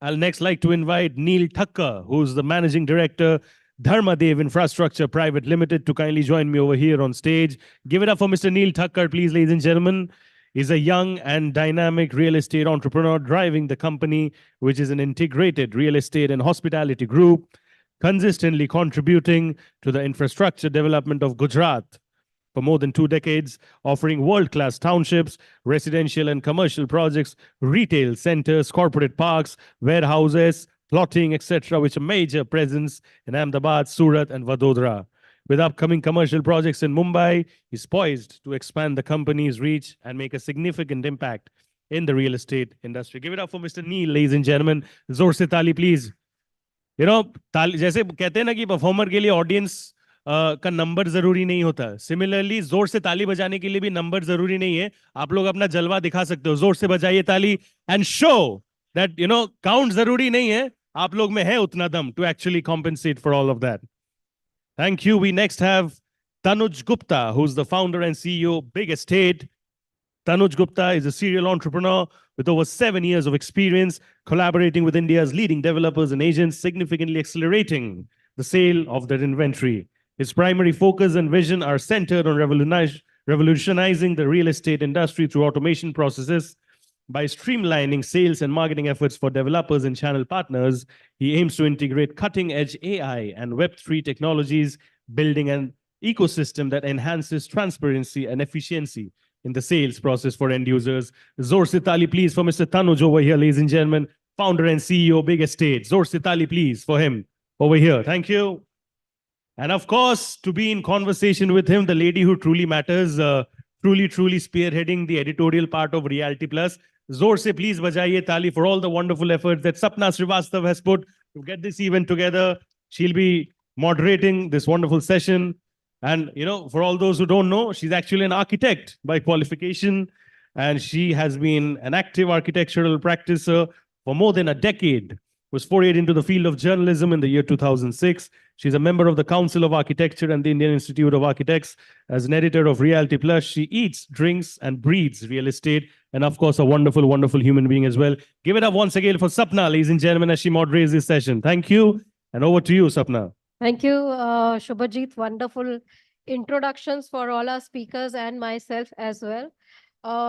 I'll next like to invite Neil Thakkar, who's the Managing Director, Dharmadev Infrastructure Private Limited, to kindly join me over here on stage. Give it up for Mr. Neil Thakkar, please, ladies and gentlemen. is a young and dynamic real estate entrepreneur driving the company, which is an integrated real estate and hospitality group, consistently contributing to the infrastructure development of Gujarat for more than 2 decades, offering world-class townships, residential and commercial projects, retail centers, corporate parks, warehouses, plotting, etc., which are major presence in Ahmedabad, Surat, and Vadodara. With upcoming commercial projects in Mumbai, he's poised to expand the company's reach and make a significant impact in the real estate industry. Give it up for Mr. Neil, ladies and gentlemen. Zor se tali, please. You know, जैसे कहते हैं ना कि performer के लिए audience का number जरूरी नहीं होता. सिमिलरली जोर से ताली बजाने के लिए भी नंबर जरूरी नहीं है. आप लोग अपना जलवा दिखा सकते हो. जोर से बजाइए ताली and show that you know count जरूरी नहीं है. आप लोग में है उतना दम to actually compensate for all of that. Thank you. We next have Tanuj Gupta, who's the founder and CEO of Big Estate. Tanuj Gupta is a serial entrepreneur with over 7 years of experience collaborating with India's leading developers and agents, significantly accelerating the sale of their inventory. His primary focus and vision are centered on revolutionizing the real estate industry through automation processes. By streamlining sales and marketing efforts for developers and channel partners, he aims to integrate cutting-edge AI and Web3 technologies, building an ecosystem that enhances transparency and efficiency in the sales process for end users. Zor se tali, please, for Mr. Tanuj over here, ladies and gentlemen, founder and CEO, Big Estate. Zor se tali, please, for him over here. Thank you. And of course, to be in conversation with him, the lady who truly matters, truly spearheading the editorial part of Realty Plus. Zor se please bajaiye tali for all the wonderful efforts that Sapna Srivastav has put to get this event together. She'll be moderating this wonderful session. And, you know, for all those who don't know, she's actually an architect by qualification. And she has been an active architectural practitioner for more than a decade. Was forayed into the field of journalism in the year 2006. She's a member of the Council of Architecture and the Indian Institute of Architects. As an editor of Realty Plus, she eats, drinks, and breathes real estate. And of course, a wonderful, wonderful human being as well. Give it up once again for Sapna, ladies and gentlemen, as she moderates this session. Thank you. And over to you, Sapna. Thank you, Shubhajit. Wonderful introductions for all our speakers and myself as well.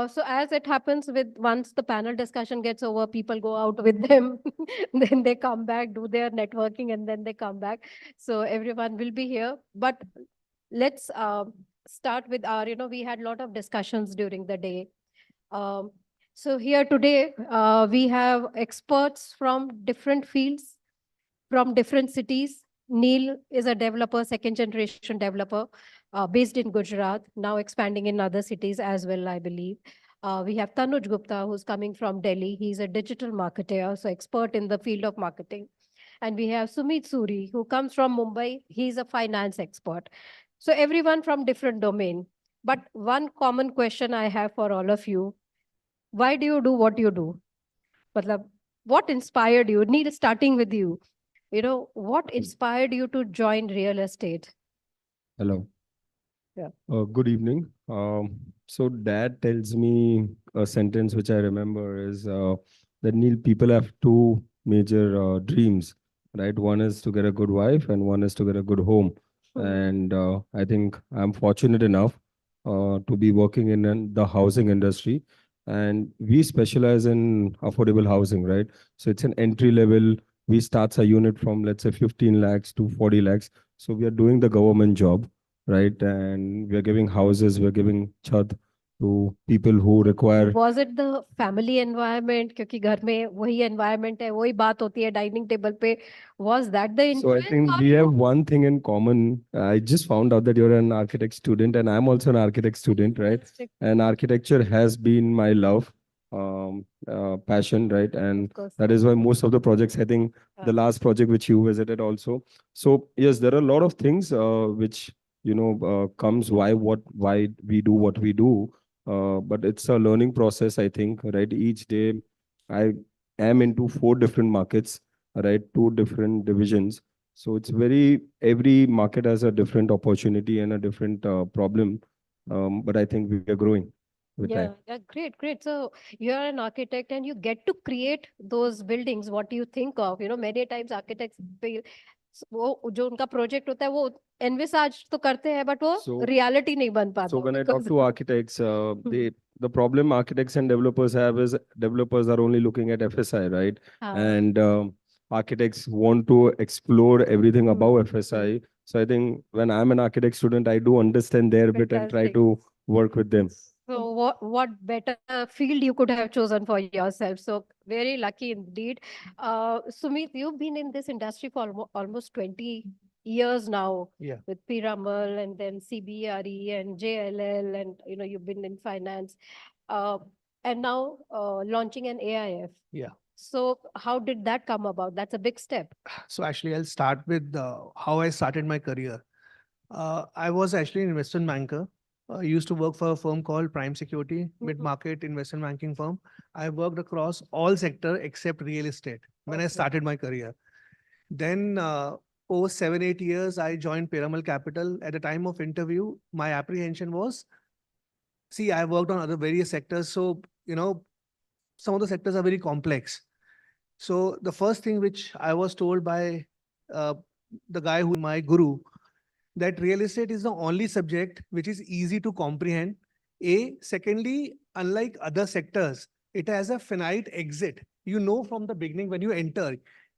So as it happens with once the panel discussion gets over, people go out with them, then they come back, do their networking, and then they come back. So everyone will be here. But let's start with our, we had a lot of discussions during the day. So here today, we have experts from different fields, from different cities. Neil is a developer, second generation developer, based in Gujarat, now expanding in other cities as well, I believe. We have Tanuj Gupta, who's coming from Delhi. He's a digital marketer, so expert in the field of marketing. And we have Sumit Suri, who comes from Mumbai. He's a finance expert. So everyone from different domain. But one common question I have for all of you, why do you do what you do? What inspired you? Neil, starting with you. What inspired you to join real estate? Hello. Yeah. Good evening. So dad tells me a sentence which I remember is that Neil, people have two major dreams, right? One is to get a good wife and one is to get a good home. And I think I'm fortunate enough to be working in the housing industry. And we specialize in affordable housing, right? So it's an entry level. We start a unit from, let's say, 15 lakhs to 40 lakhs. So we are doing the government job, right? And we are giving houses, we're giving chat to people who require. Was it the family environment? क्योंकि घर में वही environment है, वही बात होती है dining table पे. Was that the So I influence? think we have one thing in common. I just found out that you're an architect student and I'm also an architect student, right? And architecture has been my love, passion, right? And that is why most of the projects, I think the last project which you visited also. So yes, there are a lot of things which, comes why we do what we do. But it's a learning process, I think, right? Each day I am into 4 different markets, right? 2 different divisions. So it's every market has a different opportunity and a different problem. But I think we are growing with time. Yeah, great. So you're an architect and you get to create those buildings. What do you think of? Many times architects, वो जो उनका project होता है वो envisage तो करते हैं, but वो reality नहीं बन पाता. So when I talk to architects, the problem architects and developers have is developers are only looking at FSI, right? And architects want to explore everything above FSI. So I think when I'm an architect student, I do understand their bit and try Fantastic. to work with them. So what better field you could have chosen for yourself? So very lucky indeed. Sumit, you've been in this industry for almost 20 years now. Yeah. With Piramal and then CBRE and JLL, and you've been in finance, uh, and now launching an AIF. Yeah. So how did that come about? That's a big step. So actually, I'll start with how I started my career. I was actually an investment banker. I used to work for a firm called Prime Security, mid-market investment banking firm. I worked across all sectors except real estate when I started my career. Then, post 7-8 years, I joined Piramal Capital. At the time of interview, my apprehension was, see, I worked on other various sectors. So, some of the sectors are very complex. So the first thing which I was told by the guy who my guru, that real estate is the only subject which is easy to comprehend. Secondly, unlike other sectors, it has a finite exit. You know from the beginning when you enter,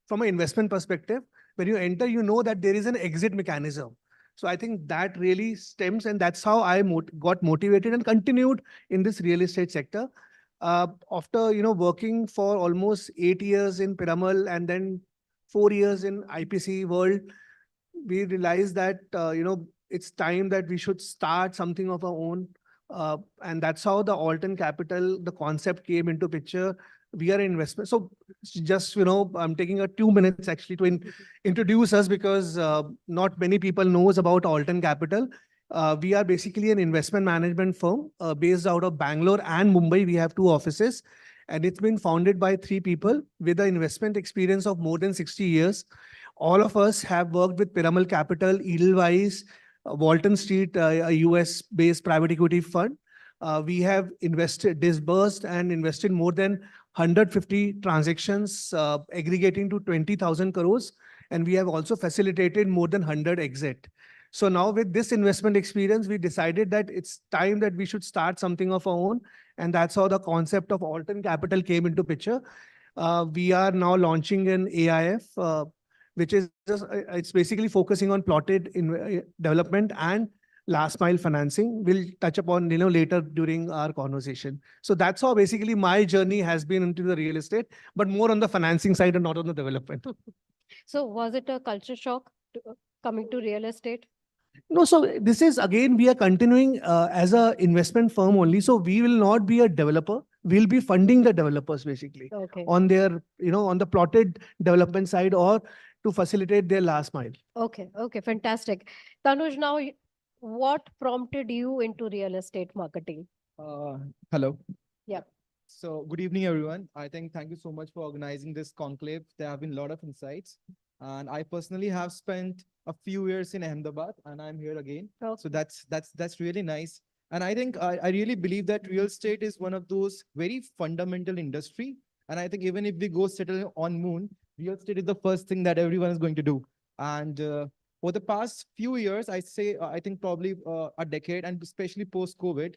from an investment perspective, when you enter, you know that there is an exit mechanism. So I think that really stems, and that's how I got motivated and continued in this real estate sector. After working for almost 8 years in Piramal and then 4 years in IPC world, we realized that it's time that we should start something of our own, and that's how the Alton Capital, the concept came into picture. We are an investment. So just I'm taking a 2 minutes actually to introduce us, because not many people knows about Alton Capital. We are basically an investment management firm based out of Bangalore and Mumbai. We have 2 offices, and it's been founded by 3 people with an investment experience of more than 60 years. All of us have worked with Piramal Capital, Edelweiss, Walton Street, a US-based private equity fund. We have disbursed and invested more than 150 transactions, aggregating to 20,000 crores. And we have also facilitated more than 100 exit. So now with this investment experience, we decided that it's time that we should start something of our own. And that's how the concept of Alton Capital came into picture. We are now launching an AIF, which is it's basically focusing on plotted development and last mile financing. We'll touch upon later during our conversation. So that's how basically my journey has been into the real estate, but more on the financing side and not on the development. So was it a culture shock coming to real estate? No, so this is again, we are continuing as a investment firm only. So we will not be a developer. We'll be funding the developers basically on their, on the plotted development side or to facilitate their last mile. Okay, fantastic. Tanuj, now what prompted you into real estate marketing? Hello. Yeah. So good evening, everyone. I think thank you so much for organizing this conclave. There have been a lot of insights. And I personally have spent a few years in Ahmedabad, and I'm here again. So that's really nice. And I think I really believe that real estate is one of those very fundamental industry. And I think even if we go settle on moon, real estate is the first thing that everyone is going to do. And for the past few years, I think probably a decade, and especially post-COVID,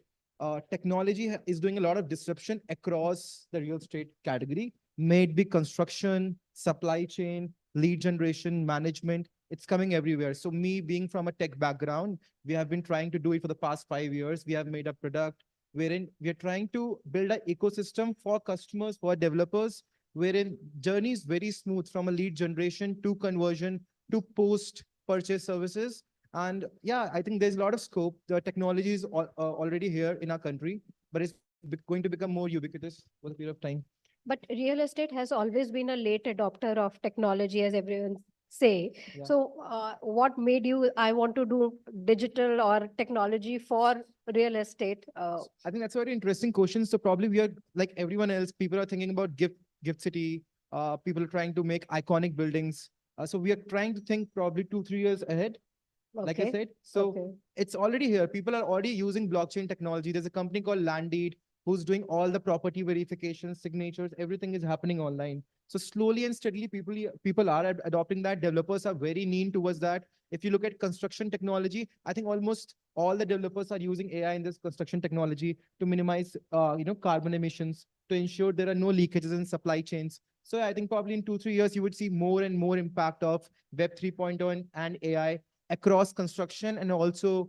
technology is doing a lot of disruption across the real estate category, may it be construction, supply chain, lead generation, management. It's coming everywhere. So me being from a tech background, we have been trying to do it for the past 5 years. We have made a product wherein we are trying to build an ecosystem for customers, for developers, wherein journey is very smooth from a lead generation to conversion to post purchase services. And yeah, I think there's a lot of scope. The technology is already here in our country, but it's going to become more ubiquitous over a period of time. But real estate has always been a late adopter of technology, as everyone say. Yeah. So what made you, I want to do digital or technology for real estate? I think that's a very interesting question. So probably we are like everyone else, people are thinking about gift city. People are trying to make iconic buildings. So we are trying to think probably 2-3 years ahead. Like I said, so it's already here. People are already using blockchain technology. There's a company called Landed who's doing all the property verification, signatures, everything is happening online. So slowly and steadily, people are adopting that. Developers are very lean towards that. If you look at construction technology, I think almost all the developers are using AI in this construction technology to minimize, carbon emissions, to ensure there are no leakages in supply chains. So I think probably in 2-3 years, you would see more and more impact of Web 3.0 and AI across construction and also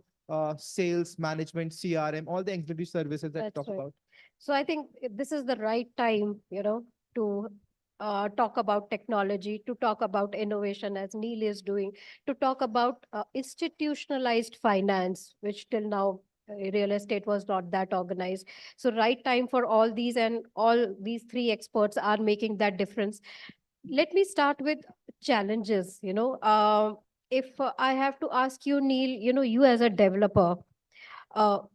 sales, management, CRM, all the auxiliary services that we That's talk right. about. So I think this is the right time, to talk about technology, to talk about innovation as Neil is doing, to talk about institutionalized finance, which till now real estate was not that organized. So right time for all these, and all these three experts are making that difference. Let me start with challenges. If I have to ask you, Neil, you as a developer,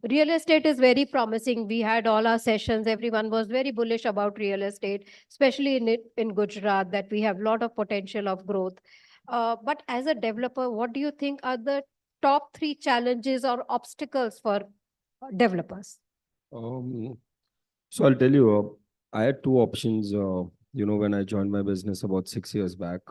real estate is very promising. We had all our sessions. Everyone was very bullish about real estate, especially in Gujarat, that we have a lot of potential of growth. But as a developer, what do you think are the top three challenges or obstacles for developers? Um, so I'll tell you, I had two options, when I joined my business about 6 years back.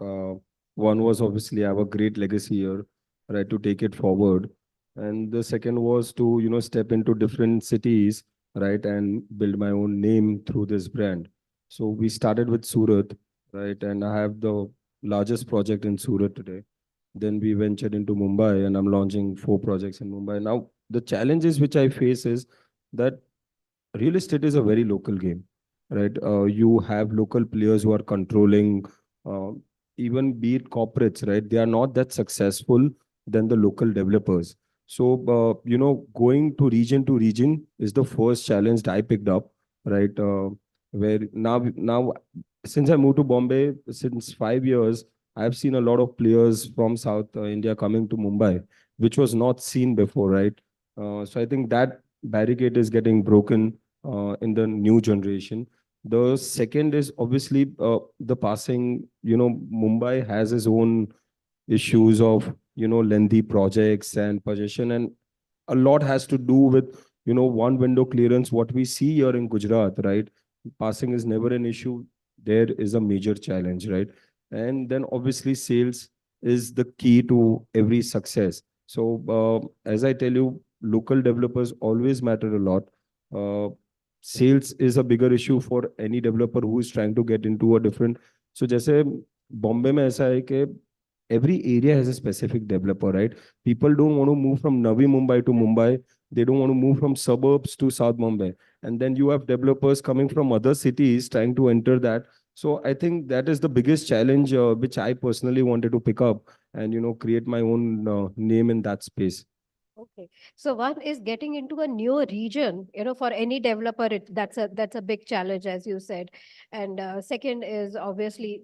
One was obviously I have a great legacy here, right, to take it forward. And the second was to, step into different cities, right, and build my own name through this brand. So we started with Surat, right, and I have the largest project in Surat today. Then we ventured into Mumbai, and I'm launching 4 projects in Mumbai. Now, the challenges which I face is that real estate is a very local game, right? You have local players who are controlling, uh, even be it corporates, right? They are not that successful than the local developers. So, going to region is the first challenge that I picked up, right? Where now, since I moved to Bombay, since 5 years, I've seen a lot of players from South India coming to Mumbai, which was not seen before, right? So I think that barricade is getting broken in the new generation. The second is obviously the passing. Mumbai has its own issues of lengthy projects and possession, and a lot has to do with one window clearance. What we see here in Gujarat, right? Passing is never an issue. There is a major challenge, right? And then obviously sales is the key to every success. So as I tell you, local developers always matter a lot. Sales is a bigger issue for any developer who is trying to get into a different. So जैसे बॉम्बे में ऐसा है कि every area has a specific developer, right? People don't want to move from Navi Mumbai to Mumbai. They don't want to move from suburbs to South Mumbai. And then you have developers coming from other cities trying to enter that. So I think that is the biggest challenge which I personally wanted to pick up and create my own name in that space. Okay. So one is getting into a new region, for any developer, that's a big challenge, as you said. And second is obviously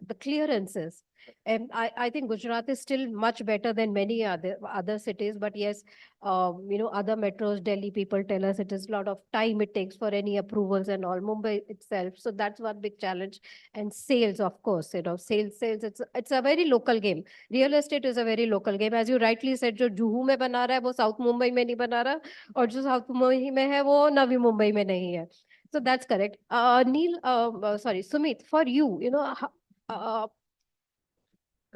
the clearances. And I think Gujarat is still much better than many other cities. But yes, other metros, Delhi, people tell us it is a lot of time it takes for any approvals and all. Mumbai itself. So that's one big challenge. And sales, of course, sales. It's a very local game. Real estate is a very local game as you rightly said जो जुहू में बना रहा है वो south Mumbai में नहीं बना रहा और जो साउथ मुंबई में है वो नवी मुंबई में नहीं है so that's correct. Neil, sorry, Sumit, for you,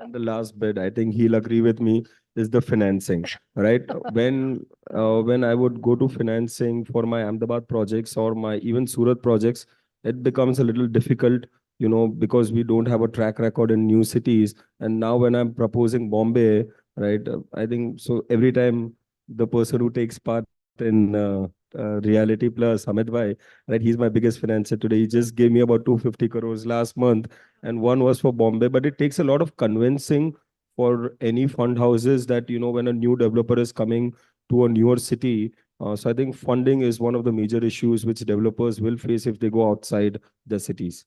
And the last bit, I think he'll agree with me, is the financing, right? When I would go to financing for my Ahmedabad projects or my even Surat projects, it becomes a little difficult, because we don't have a track record in new cities. And now when I'm proposing Bombay, right, I think so every time the person who takes part in Reality Plus, Amit Bhai, right, he's my biggest financer today. He just gave me about 250 crores last month, and one was for Bombay. But it takes a lot of convincing for any fund houses that, when a new developer is coming to a newer city. So I think funding is one of the major issues which developers will face if they go outside the cities.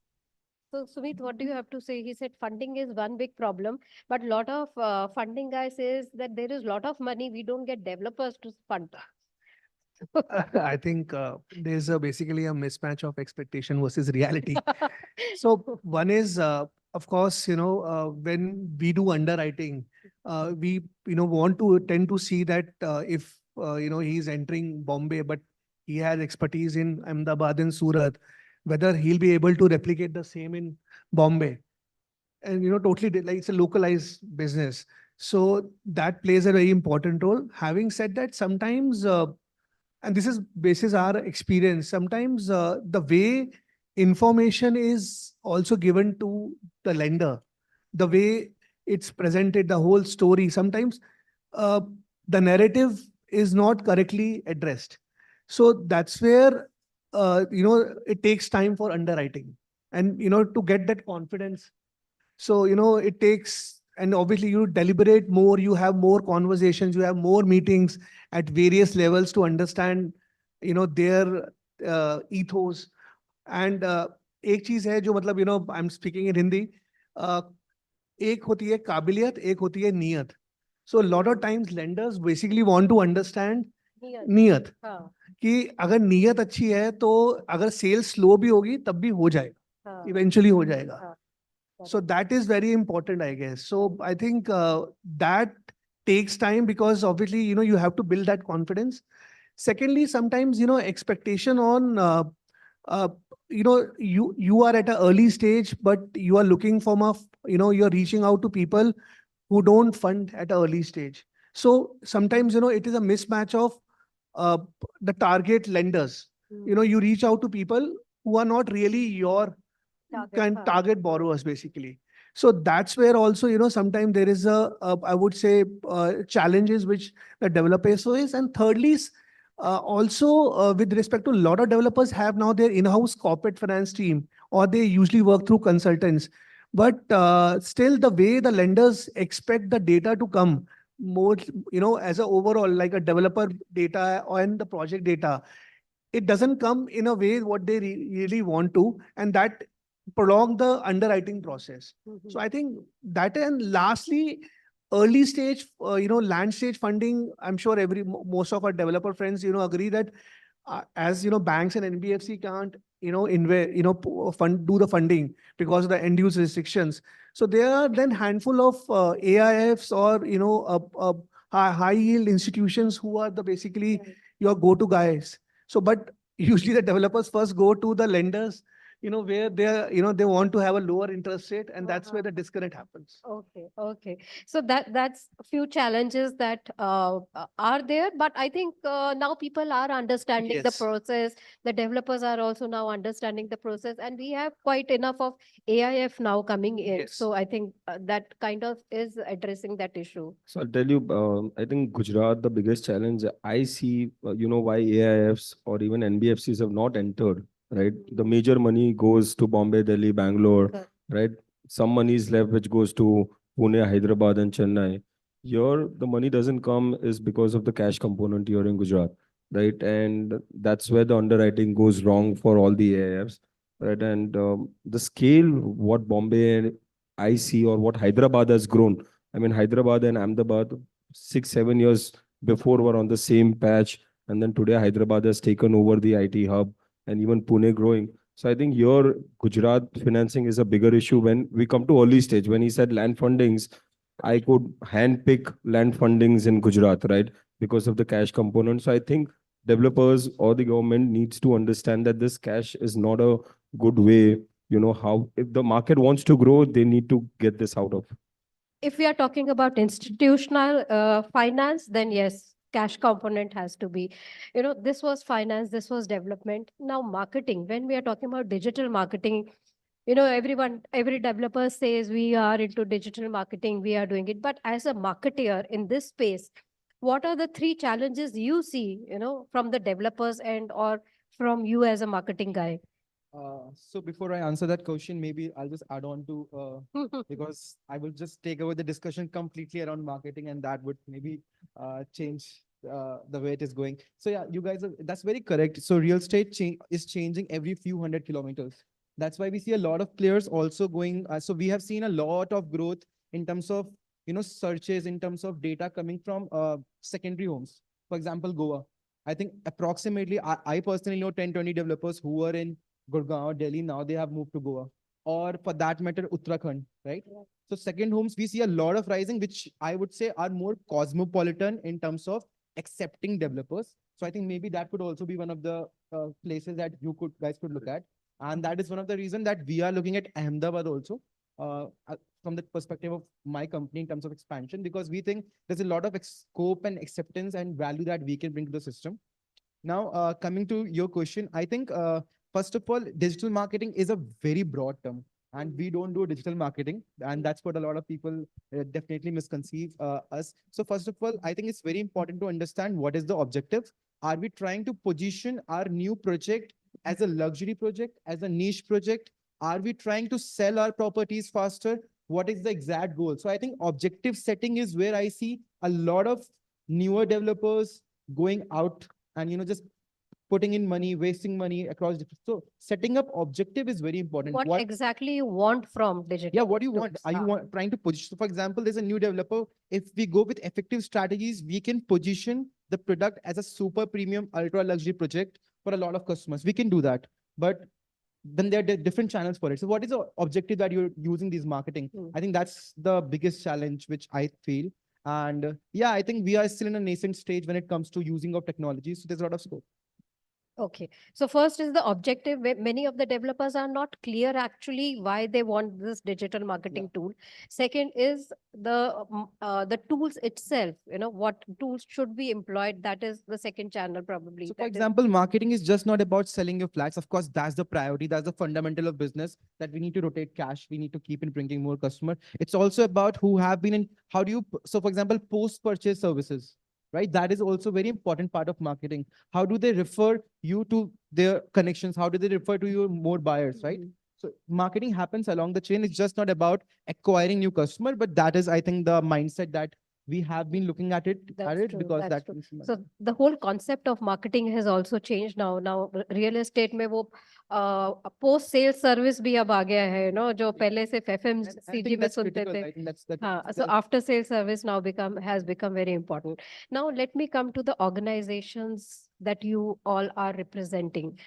So, Sumit, what do you have to say? He said funding is one big problem, but a lot of funding guy says that there is a lot of money, we don't get developers to fund. I think there's basically a mismatch of expectation versus reality. So one is, of course, when we do underwriting, we want to tend to see that if he's entering Bombay, but he has expertise in Ahmedabad and Surat, whether he'll be able to replicate the same in Bombay. And, totally like it's a localized business. So that plays a very important role. Having said that, sometimes, and this is basis our experience, sometimes the way information is also given to the lender, the way it's presented, the whole story, sometimes uh, the narrative is not correctly addressed. So that's where, it takes time for underwriting and, to get that confidence. So, it takes, and obviously you deliberate more, you have more conversations, you have more meetings at various levels to understand, their ethos. And एक चीज है जो मतलब, I'm speaking in Hindi. uh, एक होती है काबिलियत, एक होती है नियत. So a lot of times lenders basically want to understand नियत. कि अगर नियत अच्छी है तो अगर सेल्स स्लो भी होगी तब भी हो जाएगा, इवेंचुअली हो जाएगा. So that is very important, I guess. So I think that takes time because obviously, you have to build that confidence. Secondly, sometimes, expectation on, you are at an early stage, but you are looking from you're reaching out to people who don't fund at an early stage. So sometimes, it is a mismatch of the target lenders. You reach out to people who are not really your target borrowers, basically. So that's where also, sometimes there is I would say, challenges which the developers face. And thirdly, also with respect to a lot of developers have now their in-house corporate finance team, or they usually work through consultants. But still the way the lenders expect the data to come more, as a overall, like a developer data and the project data, it doesn't come in a way what they really want to, and that prolong the underwriting process. So I think that, and lastly, early stage, land stage funding. I'm sure most of our developer friends, agree that as banks and NBFC can't, invest, do the funding because of the end use restrictions. So there are then handful of AIFs or high yield institutions who are the basically your go-to guys. So, but usually the developers first go to the lenders, where they want to have a lower interest rate, and that's where the disconnect happens. Okay. So that's a few challenges that are there, but I think now people are understanding the Yes. process. The developers are also now understanding the process, and we have quite enough of AIF now coming in. Yes. So I think that kind of is addressing that issue. So I'll tell you, I think Gujarat, the biggest challenge I see, why AIFs or even NBFCs have not entered, right? The major money goes to Bombay, Delhi, Bangalore, Correct. right? Some money is left which goes to Pune, Hyderabad, and Chennai. Here, the money doesn't come is because of the cash component here in Gujarat, right? And that's where the underwriting goes wrong for all the AIFs, right? And the scale, what Bombay and I see, or what Hyderabad has grown. I mean, Hyderabad and Ahmedabad, 6, 7 years before were on the same patch. And then today, Hyderabad has taken over the IT hub, and even Pune growing. So I think your Gujarat financing is a bigger issue when we come to early stage. When he said land fundings, I could handpick land fundings in Gujarat, right? Because of the cash component. So I think developers or the government needs to understand that this cash is not a good way. How, if the market wants to grow, they need to get this out of. If we are talking about institutional finance, then yes, cash component has to be. This was finance, this was development. Now marketing, when we are talking about digital marketing, every developer says we are into digital marketing, we are doing it. But as a marketeer in this space, what are the three challenges you see, from the developers and or from you as a marketing guy? So before I answer that question, maybe I'll just add on to because I will just take over the discussion completely around marketing, and that would maybe change the way it is going. So yeah, you guys, that's very correct. So real estate is changing every few 100 kilometers. That's why we see a lot of players also going. So we have seen a lot of growth in terms of searches, in terms of data coming from secondary homes. For example, Goa. I think approximately I personally know 10-20 developers who are in Gurgaon, Delhi, now they have moved to Goa, or for that matter, Uttarakhand, right? Yeah. So second homes, we see a lot of rising, which I would say are more cosmopolitan in terms of accepting developers. So I think maybe that could also be one of the places that you guys could look at. And that is one of the reasons that we are looking at Ahmedabad also, from the perspective of my company in terms of expansion, because we think there's a lot of scope and acceptance and value that we can bring to the system. Now, coming to your question, I think, first of all, digital marketing is a very broad term, and we don't do digital marketing, and that's what a lot of people definitely misconceive us. So first of all, I think it's very important to understand what is the objective. Are we trying to position our new project as a luxury project, as a niche project? Are we trying to sell our properties faster? What is the exact goal? So I think objective setting is where I see a lot of newer developers going out and just putting in money, wasting money across different. So setting up objective is very important. What exactly you want from digital? Yeah, what do you want? tools? Are you trying to position? So for example, there's a new developer. If we go with effective strategies, we can position the product as a super premium, ultra luxury project for a lot of customers. We can do that. But then there are different channels for it. So what is the objective that you're using these marketing? I think that's the biggest challenge, which I feel. And yeah, I think we are still in a nascent stage when it comes to using of technology. So there's a lot of scope. Okay. So first is the objective. Many of the developers are not clear actually why they want this digital marketing tool. Second is the tools itself, what tools should be employed. That is the second channel probably. So for example, marketing is just not about selling your flats. Of course, that's the priority. That's the fundamental of business, that we need to rotate cash. We need to keep in bringing more customer. It's also about who have been in, how do you, so for example, post-purchase services, right? That is also very important part of marketing. How do they refer you to their connections? How do they refer to you more buyers, right? So marketing happens along the chain. It's just not about acquiring new customer, but that is, I think, the mindset that we have been looking at it, because That's that. true. So the whole concept of marketing has also changed now. Now real estate में वो post sales service भी अब आ गया है, जो पहले सिर्फ FMCG में सुनते थे. हाँ, so after sales service now has become very important. Now let me come to the organizations that you all are representing.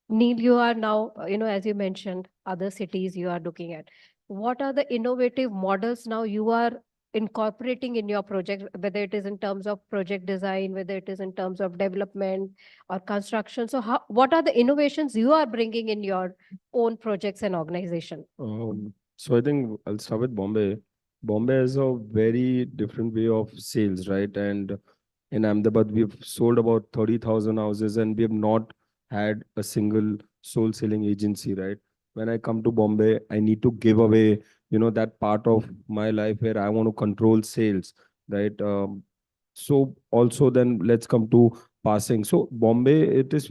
Neil, you are now, as you mentioned, other cities you are looking at. What are the innovative models now you are incorporating in your project, whether it is in terms of project design, whether it is in terms of development or construction? So what are the innovations you are bringing in your own projects and organization? So I think I'll start with Bombay. Bombay has a very different way of sales, right? And in Ahmedabad, we've sold about 30,000 houses and we have not had a single soul selling agency, right? When I come to Bombay, I need to give away, that part of my life where I want to control sales, right? So also then let's come to passing. So Bombay, it is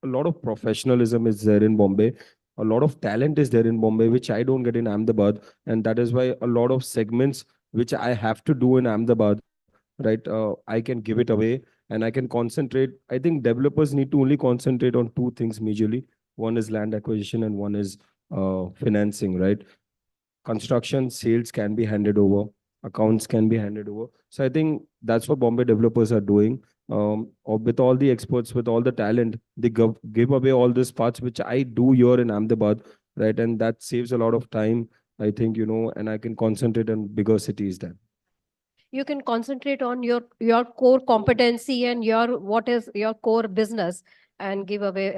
a lot of professionalism is there in Bombay. A lot of talent is there in Bombay, which I don't get in Ahmedabad. And that is why a lot of segments which I have to do in Ahmedabad, right? I can give it away and I can concentrate. I think developers need to only concentrate on two things majorly. One is land acquisition and one is financing, right? Construction, sales can be handed over, accounts can be handed over. So I think that's what Bombay developers are doing. Or with all the experts, with all the talent, they give away all these parts, which I do here in Ahmedabad, right? And that saves a lot of time, I think, and I can concentrate on bigger cities then. You can concentrate on your core competency and what is your core business and give away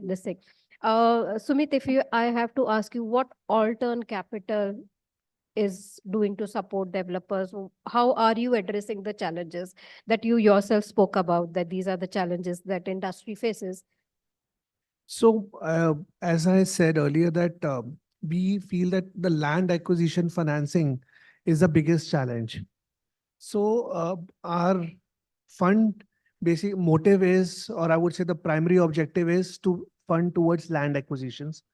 this thing. Sumit, I have to ask you, what Altern Capital is doing to support developers? How are you addressing the challenges that you yourself spoke about, that these are the challenges that industry faces? So as I said earlier, that we feel that the land acquisition financing is the biggest challenge. So our fund basic motive is, or I would say the primary objective is to fund towards land acquisitions.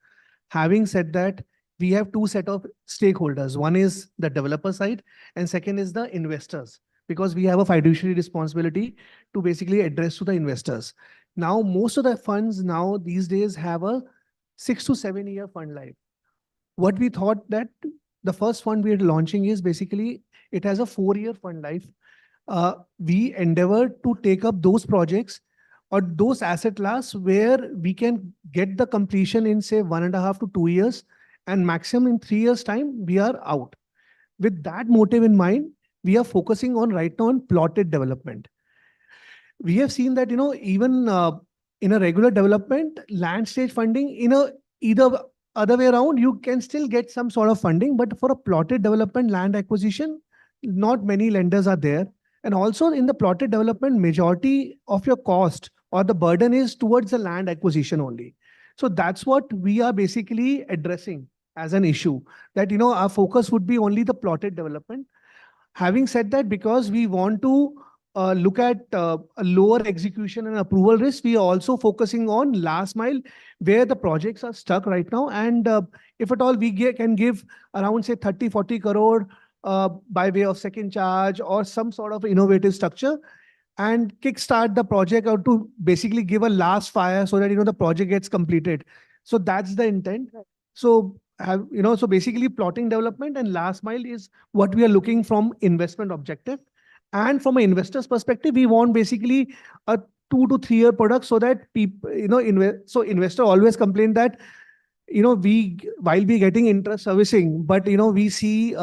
Having said that, we have two set of stakeholders. One is the developer side and second is the investors, because we have a fiduciary responsibility to basically address to the investors. Now, most of the funds now these days have a 6 to 7 year fund life. What we thought that the first fund we are launching is basically, it has a 4-year fund life. We endeavored to take up those projects or those asset class where we can get the completion in say 1.5 to 2 years, and maximum in 3 years time, we are out. With that motive in mind, we are focusing on right now on plotted development. We have seen that, even in a regular development, land stage funding, either other way around, you can still get some sort of funding, but for a plotted development land acquisition, not many lenders are there. And also in the plotted development, majority of your cost or the burden is towards the land acquisition only. So that's what we are basically addressing as an issue, that, our focus would be only the plotted development. Having said that, because we want to look at a lower execution and approval risk, we are also focusing on last mile where the projects are stuck right now. And if at all can give around say 30-40 crore by way of second charge or some sort of innovative structure, and kickstart the project, or to basically give a last fire so that the project gets completed. So that's the intent. So so basically plotting development and last mile is what we are looking from investment objective. And from an investor's perspective, we want basically a 2 to 3 year product, so that people, so investor always complain that, we while we getting interest servicing, but we see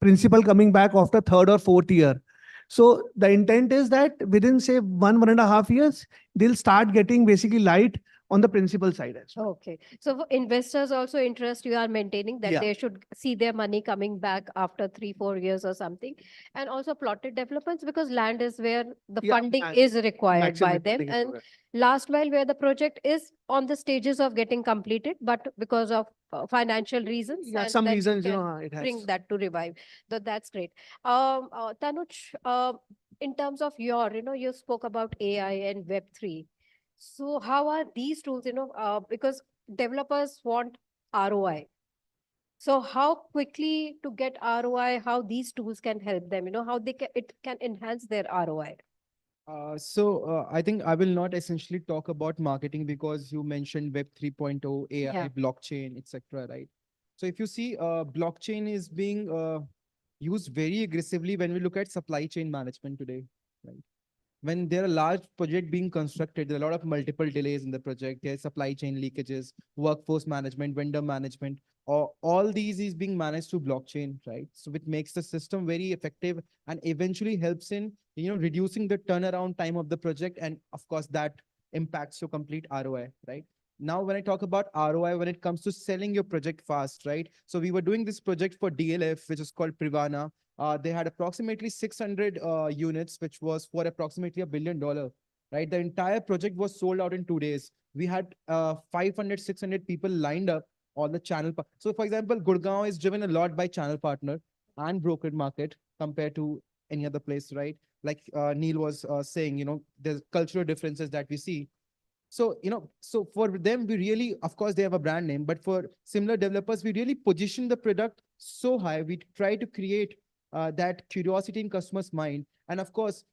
principal coming back after third or fourth year. So the intent is that within say 1.5 years, they'll start getting basically light on the principal side as well. Okay. So for investors also interest, you are maintaining that Yeah. they should see their money coming back after 3-4 years or something. And also plotted developments, because land is where the Yeah, funding ma- is required by maximum them. funding is And required. last mile where the project is on the stages of getting completed, but because of financial reasons. Yeah, and some then you reasons, can it bring has. that to revive. So that's great. Tanuj, in terms of you spoke about AI and Web3. So how are these tools, because developers want ROI. So how quickly to get ROI, how these tools can help them, how it can enhance their ROI. I think I will not essentially talk about marketing, because you mentioned Web 3.0, AI, Yeah. blockchain, etc. Right? So if you see, blockchain is being used very aggressively when we look at supply chain management today. Right? When there are large project being constructed, there are a lot of multiple delays in the project. There's supply chain leakages, workforce management, vendor management, or all these is being managed through blockchain, right? So it makes the system very effective and eventually helps in reducing the turnaround time of the project, and of course that impacts your complete ROI, right? Now, when I talk about ROI, when it comes to selling your project fast, right? So we were doing this project for DLF, which is called Privana. They had approximately 600 units, which was for approximately $1 billion, right? The entire project was sold out in 2 days. We had 500, 600 people lined up on the channel. So for example, Gurgaon is driven a lot by channel partner and brokered market compared to any other place, right? Like Neil was saying, there's cultural differences that we see. So, so for them, we really, of course, they have a brand name, but for similar developers, we really position the product so high. We try to create that curiosity in customers' mind. And of course,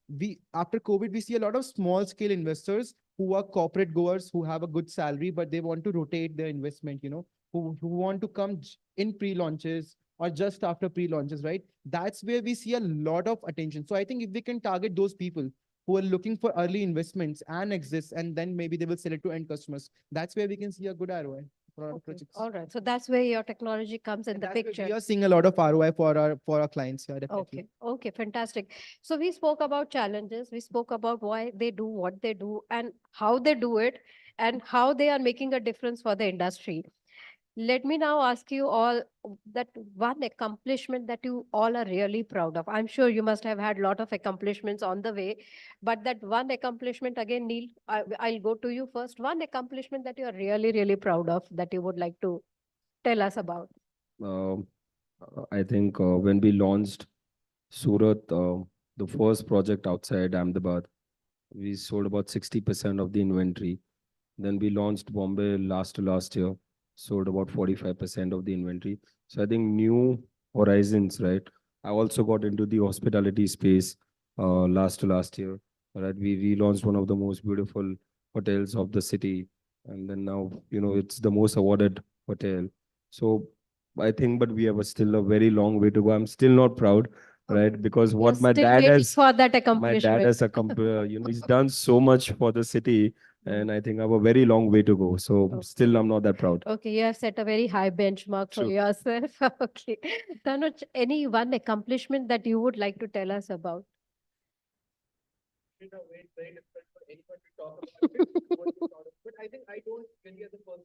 after COVID, we see a lot of small scale investors who are corporate goers, who have a good salary, but they want to rotate their investment, who want to come in pre-launches or just after pre-launches, right? That's where we see a lot of attention. So I think if we can target those people who are looking for early investments and exits, and then maybe they will sell it to end customers, that's where we can see a good ROI for our projects. All right. So that's where your technology comes in the That's where picture. we are seeing a lot of ROI for our clients. Yeah, definitely. Okay. Okay. Fantastic. So we spoke about challenges. We spoke about why they do what they do and how they do it and how they are making a difference for the industry. Let me now ask you all that one accomplishment that you all are really proud of. I'm sure you must have had a lot of accomplishments on the way, but that one accomplishment, again, Neil, I'll go to you first. One accomplishment that you are really, really proud of that you would like to tell us about. Um, I think when we launched Surat, the first project outside Ahmedabad, we sold about 60% of the inventory. Then we launched Bombay last year, sold about 45% of the inventory. So I think new horizons, right? I also got into the hospitality space last year. Right, we relaunched one of the most beautiful hotels of the city, and then now it's the most awarded hotel. So I think, but we have still a very long way to go. I'm still not proud, right? Because You're what my still dad waiting has, for that my dad accomplishment. has he's done so much for the city, and I think I have a very long way to go. So still, I'm not that proud. Okay, you have set a very high benchmark for True. yourself. Okay. Tanuj, any one accomplishment that you would like to tell us about?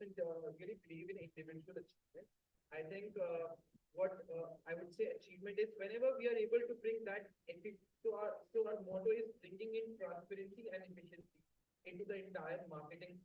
investment really believe in individual achievement. I think what I would say achievement is whenever we are able to bring that so our motto is bringing in transparency and efficiency into the entire marketing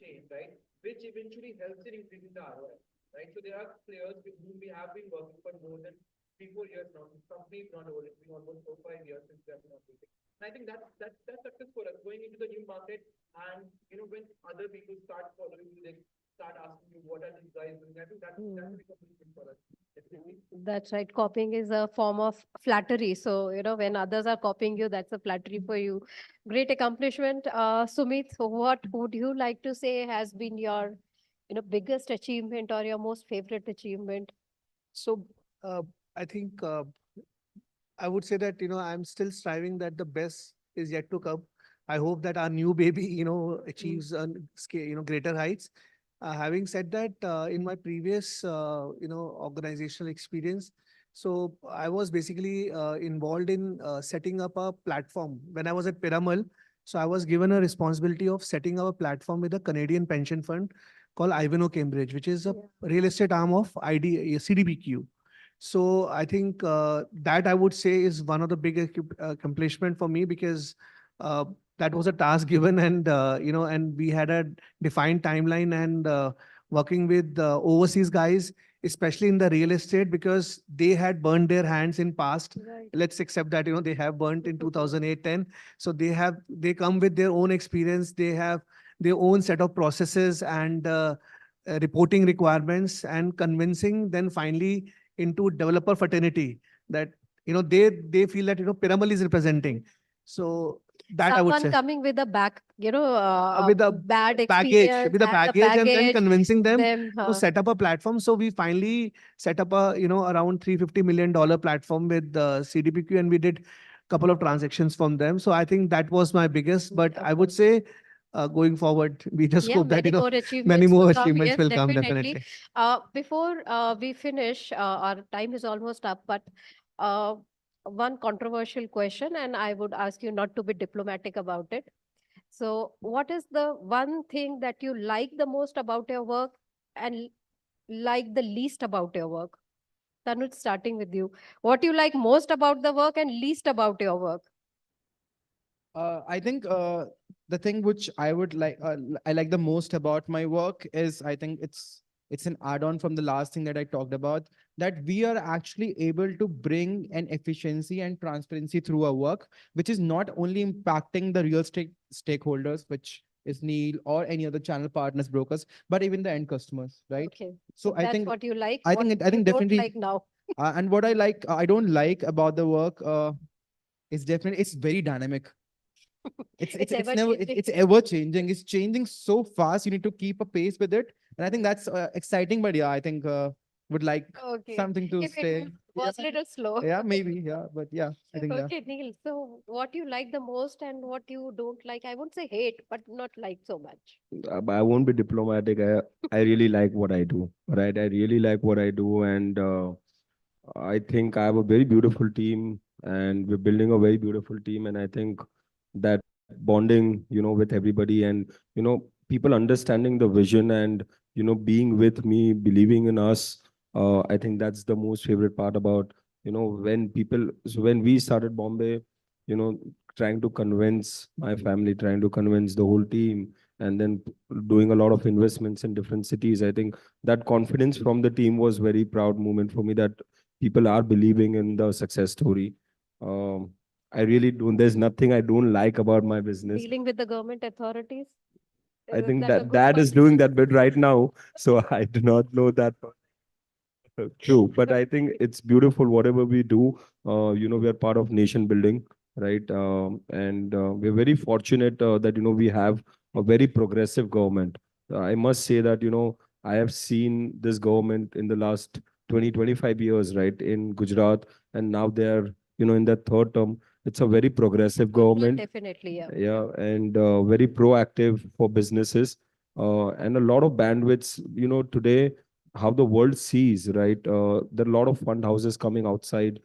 chain, right? Which eventually helps in increasing the ROI, right? So there are players with whom we have been working for more than 3-4 years now. This company is not old; it's been almost 4-5 years since we have been operating. And I think that's success for us going into the new market. And when other people start following you, they start asking you what are these guys doing. I think that's a big accomplishment for us. Definitely. That's right. Copying is a form of flattery. So, when others are copying you, that's a flattery for you. Great accomplishment. Sumit, what would you like to say has been your, biggest achievement or your most favorite achievement? So I think I would say that, I'm still striving that the best is yet to come. I hope that our new baby, achieves greater heights. Having said that, in my previous, organizational experience, so I was basically involved in setting up a platform when I was at Piramal. So I was given a responsibility of setting up a platform with a Canadian pension fund called Ivanhoe Cambridge, which is a real estate arm of CDPQ. So I think that I would say is one of the big accomplishment for me because that was a task given, and and we had a defined timeline, and working with overseas guys, especially in the real estate, because they had burned their hands in past. Right. Let's accept that they have burnt in 2008-10. So they come with their own experience. They have their own set of processes and reporting requirements, and convincing then finally into developer fraternity that they feel that Piramal is representing. So that I would Someone say coming with a with a bad baggage, experience, with a and the baggage, and then convincing them to huh. set up a platform. So we finally set up a around $350 million platform with CDPQ, and we did couple of transactions from them. So I think that was my biggest. But I would say going forward, we just Yeah, hope that many more many achievements more to come. achievements Yes, will come definitely. definitely. Before we finish, our time is almost up, but uh, one controversial question, and I would ask you not to be diplomatic about it. So, what is the one thing that you like the most about your work and like the least about your work? Tanuj, starting with you. What you like most about the work and least about your work? I think the thing which I like the most about my work is I think it's an add-on from the last thing that I talked about, that we are actually able to bring an efficiency and transparency through our work, which is not only impacting the real estate stakeholders, which is Neil or any other channel partners, brokers, but even the end customers, right? Okay. So I That's think what you like. I What think I you think don't definitely like now. and what I don't like about the work is definitely it's very dynamic. It's It's ever never changing. it's ever changing. It's changing so fast. You need to keep a pace with it, and I think that's exciting. But yeah, I think would like Okay. something to If stay. it was a little slow. Yeah, maybe. Yeah, but yeah, I think yeah. Okay, Neil. So, what you like the most and what you don't like? I won't say hate, but not like so much. But I won't be diplomatic. I really like what I do, right? I really like what I do, and I think I have a very beautiful team, and we're building a very beautiful team. And I think that bonding, with everybody, and people understanding the vision, and being with me, believing in us. I think that's the most favorite part about when people. So when we started Bombay, trying to convince my family, trying to convince the whole team, and then doing a lot of investments in different cities. I think that confidence from the team was very proud moment for me, that people are believing in the success story. Um, I really don't. There's nothing I don't like about my business. Dealing with the government authorities? I Is think that a that good that part? is doing that bit right now. So I do not know that. True, but I think it's beautiful whatever we do. We are part of nation building, right? And we're very fortunate that we have a very progressive government. I must say that I have seen this government in the last 20-25 years, right, in Gujarat, and now they're in their third term. It's a very progressive government. Definitely, yeah. Yeah, and very proactive for businesses, and a lot of bandwidths. Today how the world sees, right? There are a lot of fund houses coming outside,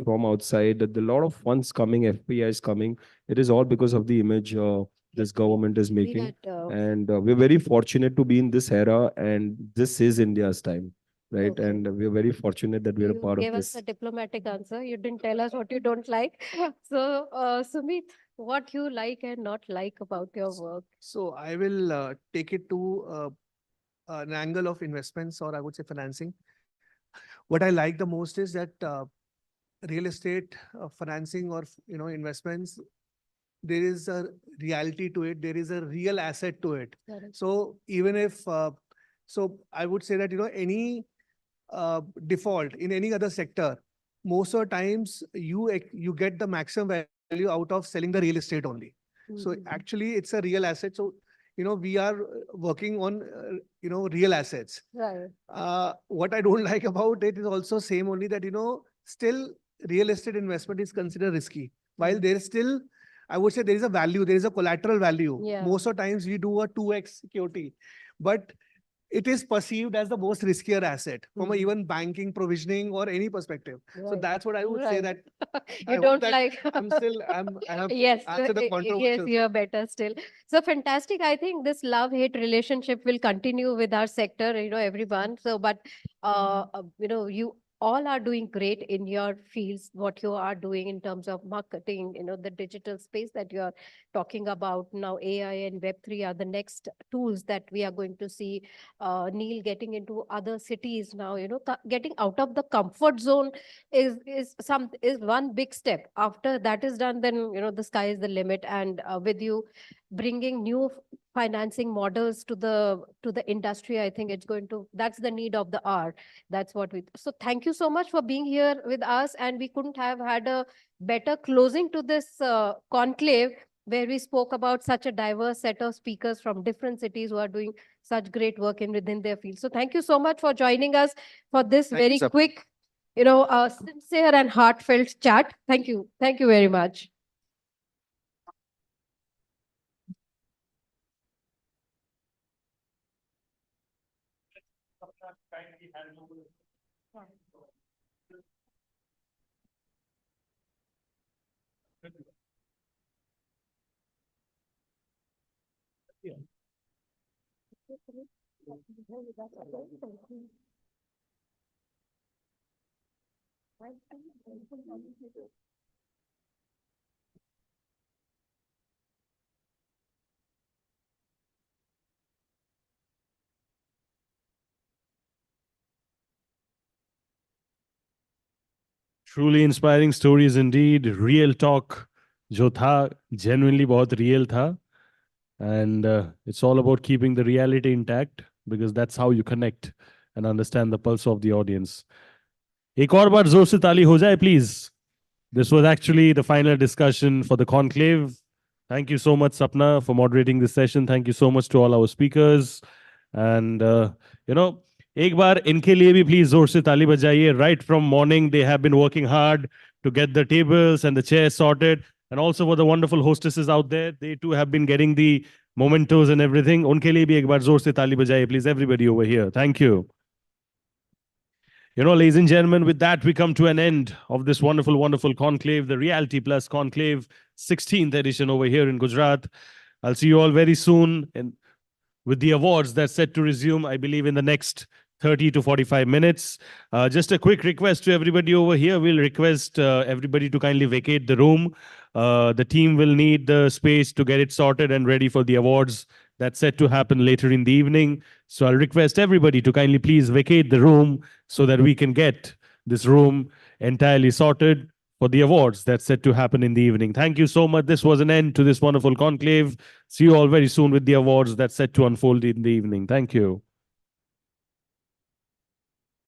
from outside. There are a lot of funds coming, FPIs coming. It is all because of the image this government is making. had, And we're very fortunate to be in this era, and this is India's time, right? Okay. And we're very fortunate that we're a You part of gave us this. a diplomatic answer. You didn't tell us what you don't like. So, Sumit, what you like and not like about your work? So I will take it to an angle of investments, or I would say financing. What I like the most is that real estate financing or investments, there is a reality to it. There is a real asset to it. Correct. So even if so I would say that any default in any other sector, most of the times you get the maximum value out of selling the real estate only. So Mhm. actually it's a real asset. So we are working on real assets. Right. What I don't like about it is also same only that still real estate investment is considered risky. While there is still, I would say there is a value, there is a collateral value. Yeah. Most of the times we do a 2x security, but it is perceived as the most riskier asset from a Mhm. even banking, provisioning, or any perspective. So Right. that's what I would say Right. that I You hope don't that like. I have Yes, answered the yes, controversial. you're better still. So fantastic. I think this love-hate relationship will continue with our sector, everyone. So, but, you all are doing great in your fields, what you are doing in terms of marketing, the digital space that you're talking about now. AI and Web3 are the next tools that we are going to see. Neil getting into other cities now, getting out of the comfort zone is one big step. After that is done, then the sky is the limit. And with you bringing new financing models to the industry, I think that's the need of the hour. That's what we. So thank you so much for being here with us, and we couldn't have had a better closing to this conclave, where we spoke about such a diverse set of speakers from different cities who are doing such great work within their field. So thank you so much for joining us for this Thank you, very Sap. quick, sincere and heartfelt chat. Thank you. Thank you very much. Truly inspiring stories indeed. Real talk जो था genuinely बहुत real था. And it's all about keeping the reality intact, because that's how you connect and understand the pulse of the audience. एक और बार जोर से ताली हो जाए, please. This was actually the final discussion for the conclave. Thank you so much, Sapna, for moderating this session. Thank you so much to all our speakers. And, एक बार इनके लिए भी please जोर से ताली बजाइए. Right from morning, they have been working hard to get the tables and the chairs sorted. And also for the wonderful hostesses out there, they too have been getting the mementos and everything. उनके लिए भी एक बार जोर से ताली बजाइए, please, everybody over here. Thank you. Ladies and gentlemen, with that, we come to an end of this wonderful, wonderful conclave, the Realty Plus Conclave, 16th edition over here in Gujarat. I'll see you all very soon and with the awards that's set to resume, I believe, in the next 30 to 45 minutes. Just a quick request to everybody over here. We'll request everybody to kindly vacate the room. The team will need the space to get it sorted and ready for the awards that's set to happen later in the evening. So I'll request everybody to kindly please vacate the room so that we can get this room entirely sorted for the awards that's set to happen in the evening. Thank you so much. This was an end to this wonderful conclave. See you all very soon with the awards that's set to unfold in the evening. Thank you.